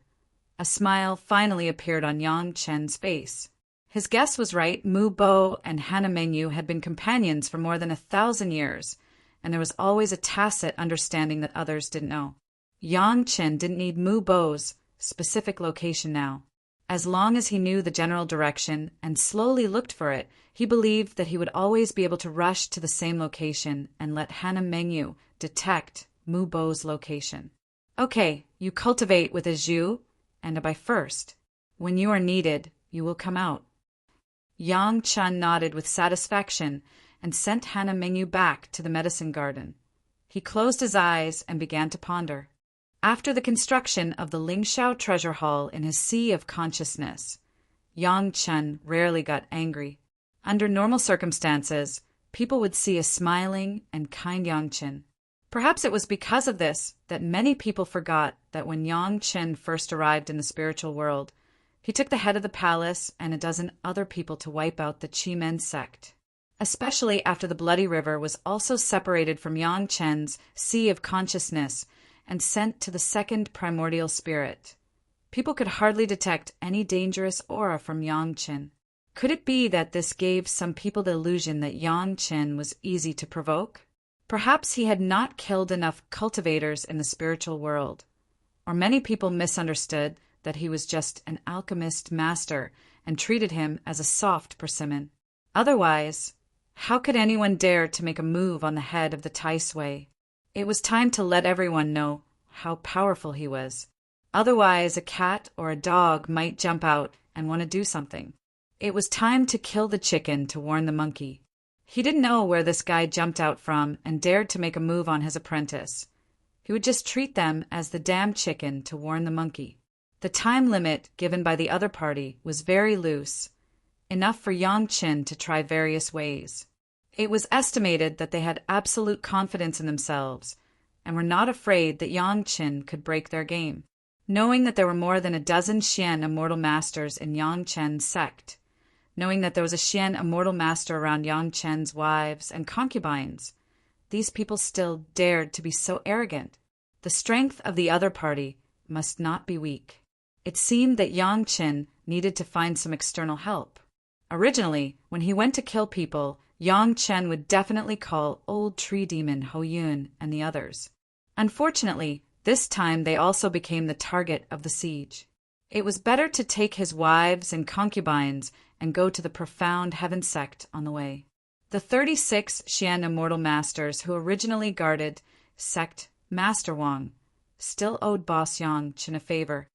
a smile finally appeared on Yang Chen's face. His guess was right. Mu Bo and Hana Mengyu had been companions for more than 1,000 years, and there was always a tacit understanding that others didn't know. Yang Chen didn't need Mu Bo's specific location now. As long as he knew the general direction and slowly looked for it, he believed that he would always be able to rush to the same location and let Hana Mengyu detect Mu Bo's location. Okay, you cultivate with a Zhu and a Bai first. When you are needed, you will come out. Yang Chen nodded with satisfaction and sent Hana Mengyu back to the medicine garden. He closed his eyes and began to ponder. After the construction of the Lingshao treasure hall in his sea of consciousness, Yang Chen rarely got angry. Under normal circumstances, people would see a smiling and kind Yang Qin. Perhaps it was because of this that many people forgot that when Yang Qin first arrived in the spiritual world, he took the head of the palace and a dozen other people to wipe out the Chi-Men sect. Especially after the Bloody River was also separated from Yang Chen's sea of consciousness and sent to the second primordial spirit. People could hardly detect any dangerous aura from Yang Qin. Could it be that this gave some people the illusion that Yang Qin was easy to provoke? Perhaps he had not killed enough cultivators in the spiritual world, or many people misunderstood that he was just an alchemist master and treated him as a soft persimmon. Otherwise, how could anyone dare to make a move on the head of the Tai Sui? It was time to let everyone know how powerful he was. Otherwise, a cat or a dog might jump out and want to do something. It was time to kill the chicken to warn the monkey. He didn't know where this guy jumped out from and dared to make a move on his apprentice. He would just treat them as the damn chicken to warn the monkey. The time limit given by the other party was very loose, enough for Yang Qin to try various ways. It was estimated that they had absolute confidence in themselves and were not afraid that Yang Qin could break their game. Knowing that there were more than a dozen Xian immortal masters in Yang Chen's sect, knowing that there was a Xian immortal master around Yang Chen's wives and concubines, these people still dared to be so arrogant. The strength of the other party must not be weak. It seemed that Yang Qin needed to find some external help. Originally, when he went to kill people, Yang Chen would definitely call Old Tree Demon Ho Yun and the others. Unfortunately, this time they also became the target of the siege. It was better to take his wives and concubines and go to the profound heaven sect on the way. The 36 Xian immortal masters who originally guarded sect Master Wang still owed boss Yang Qin a favor.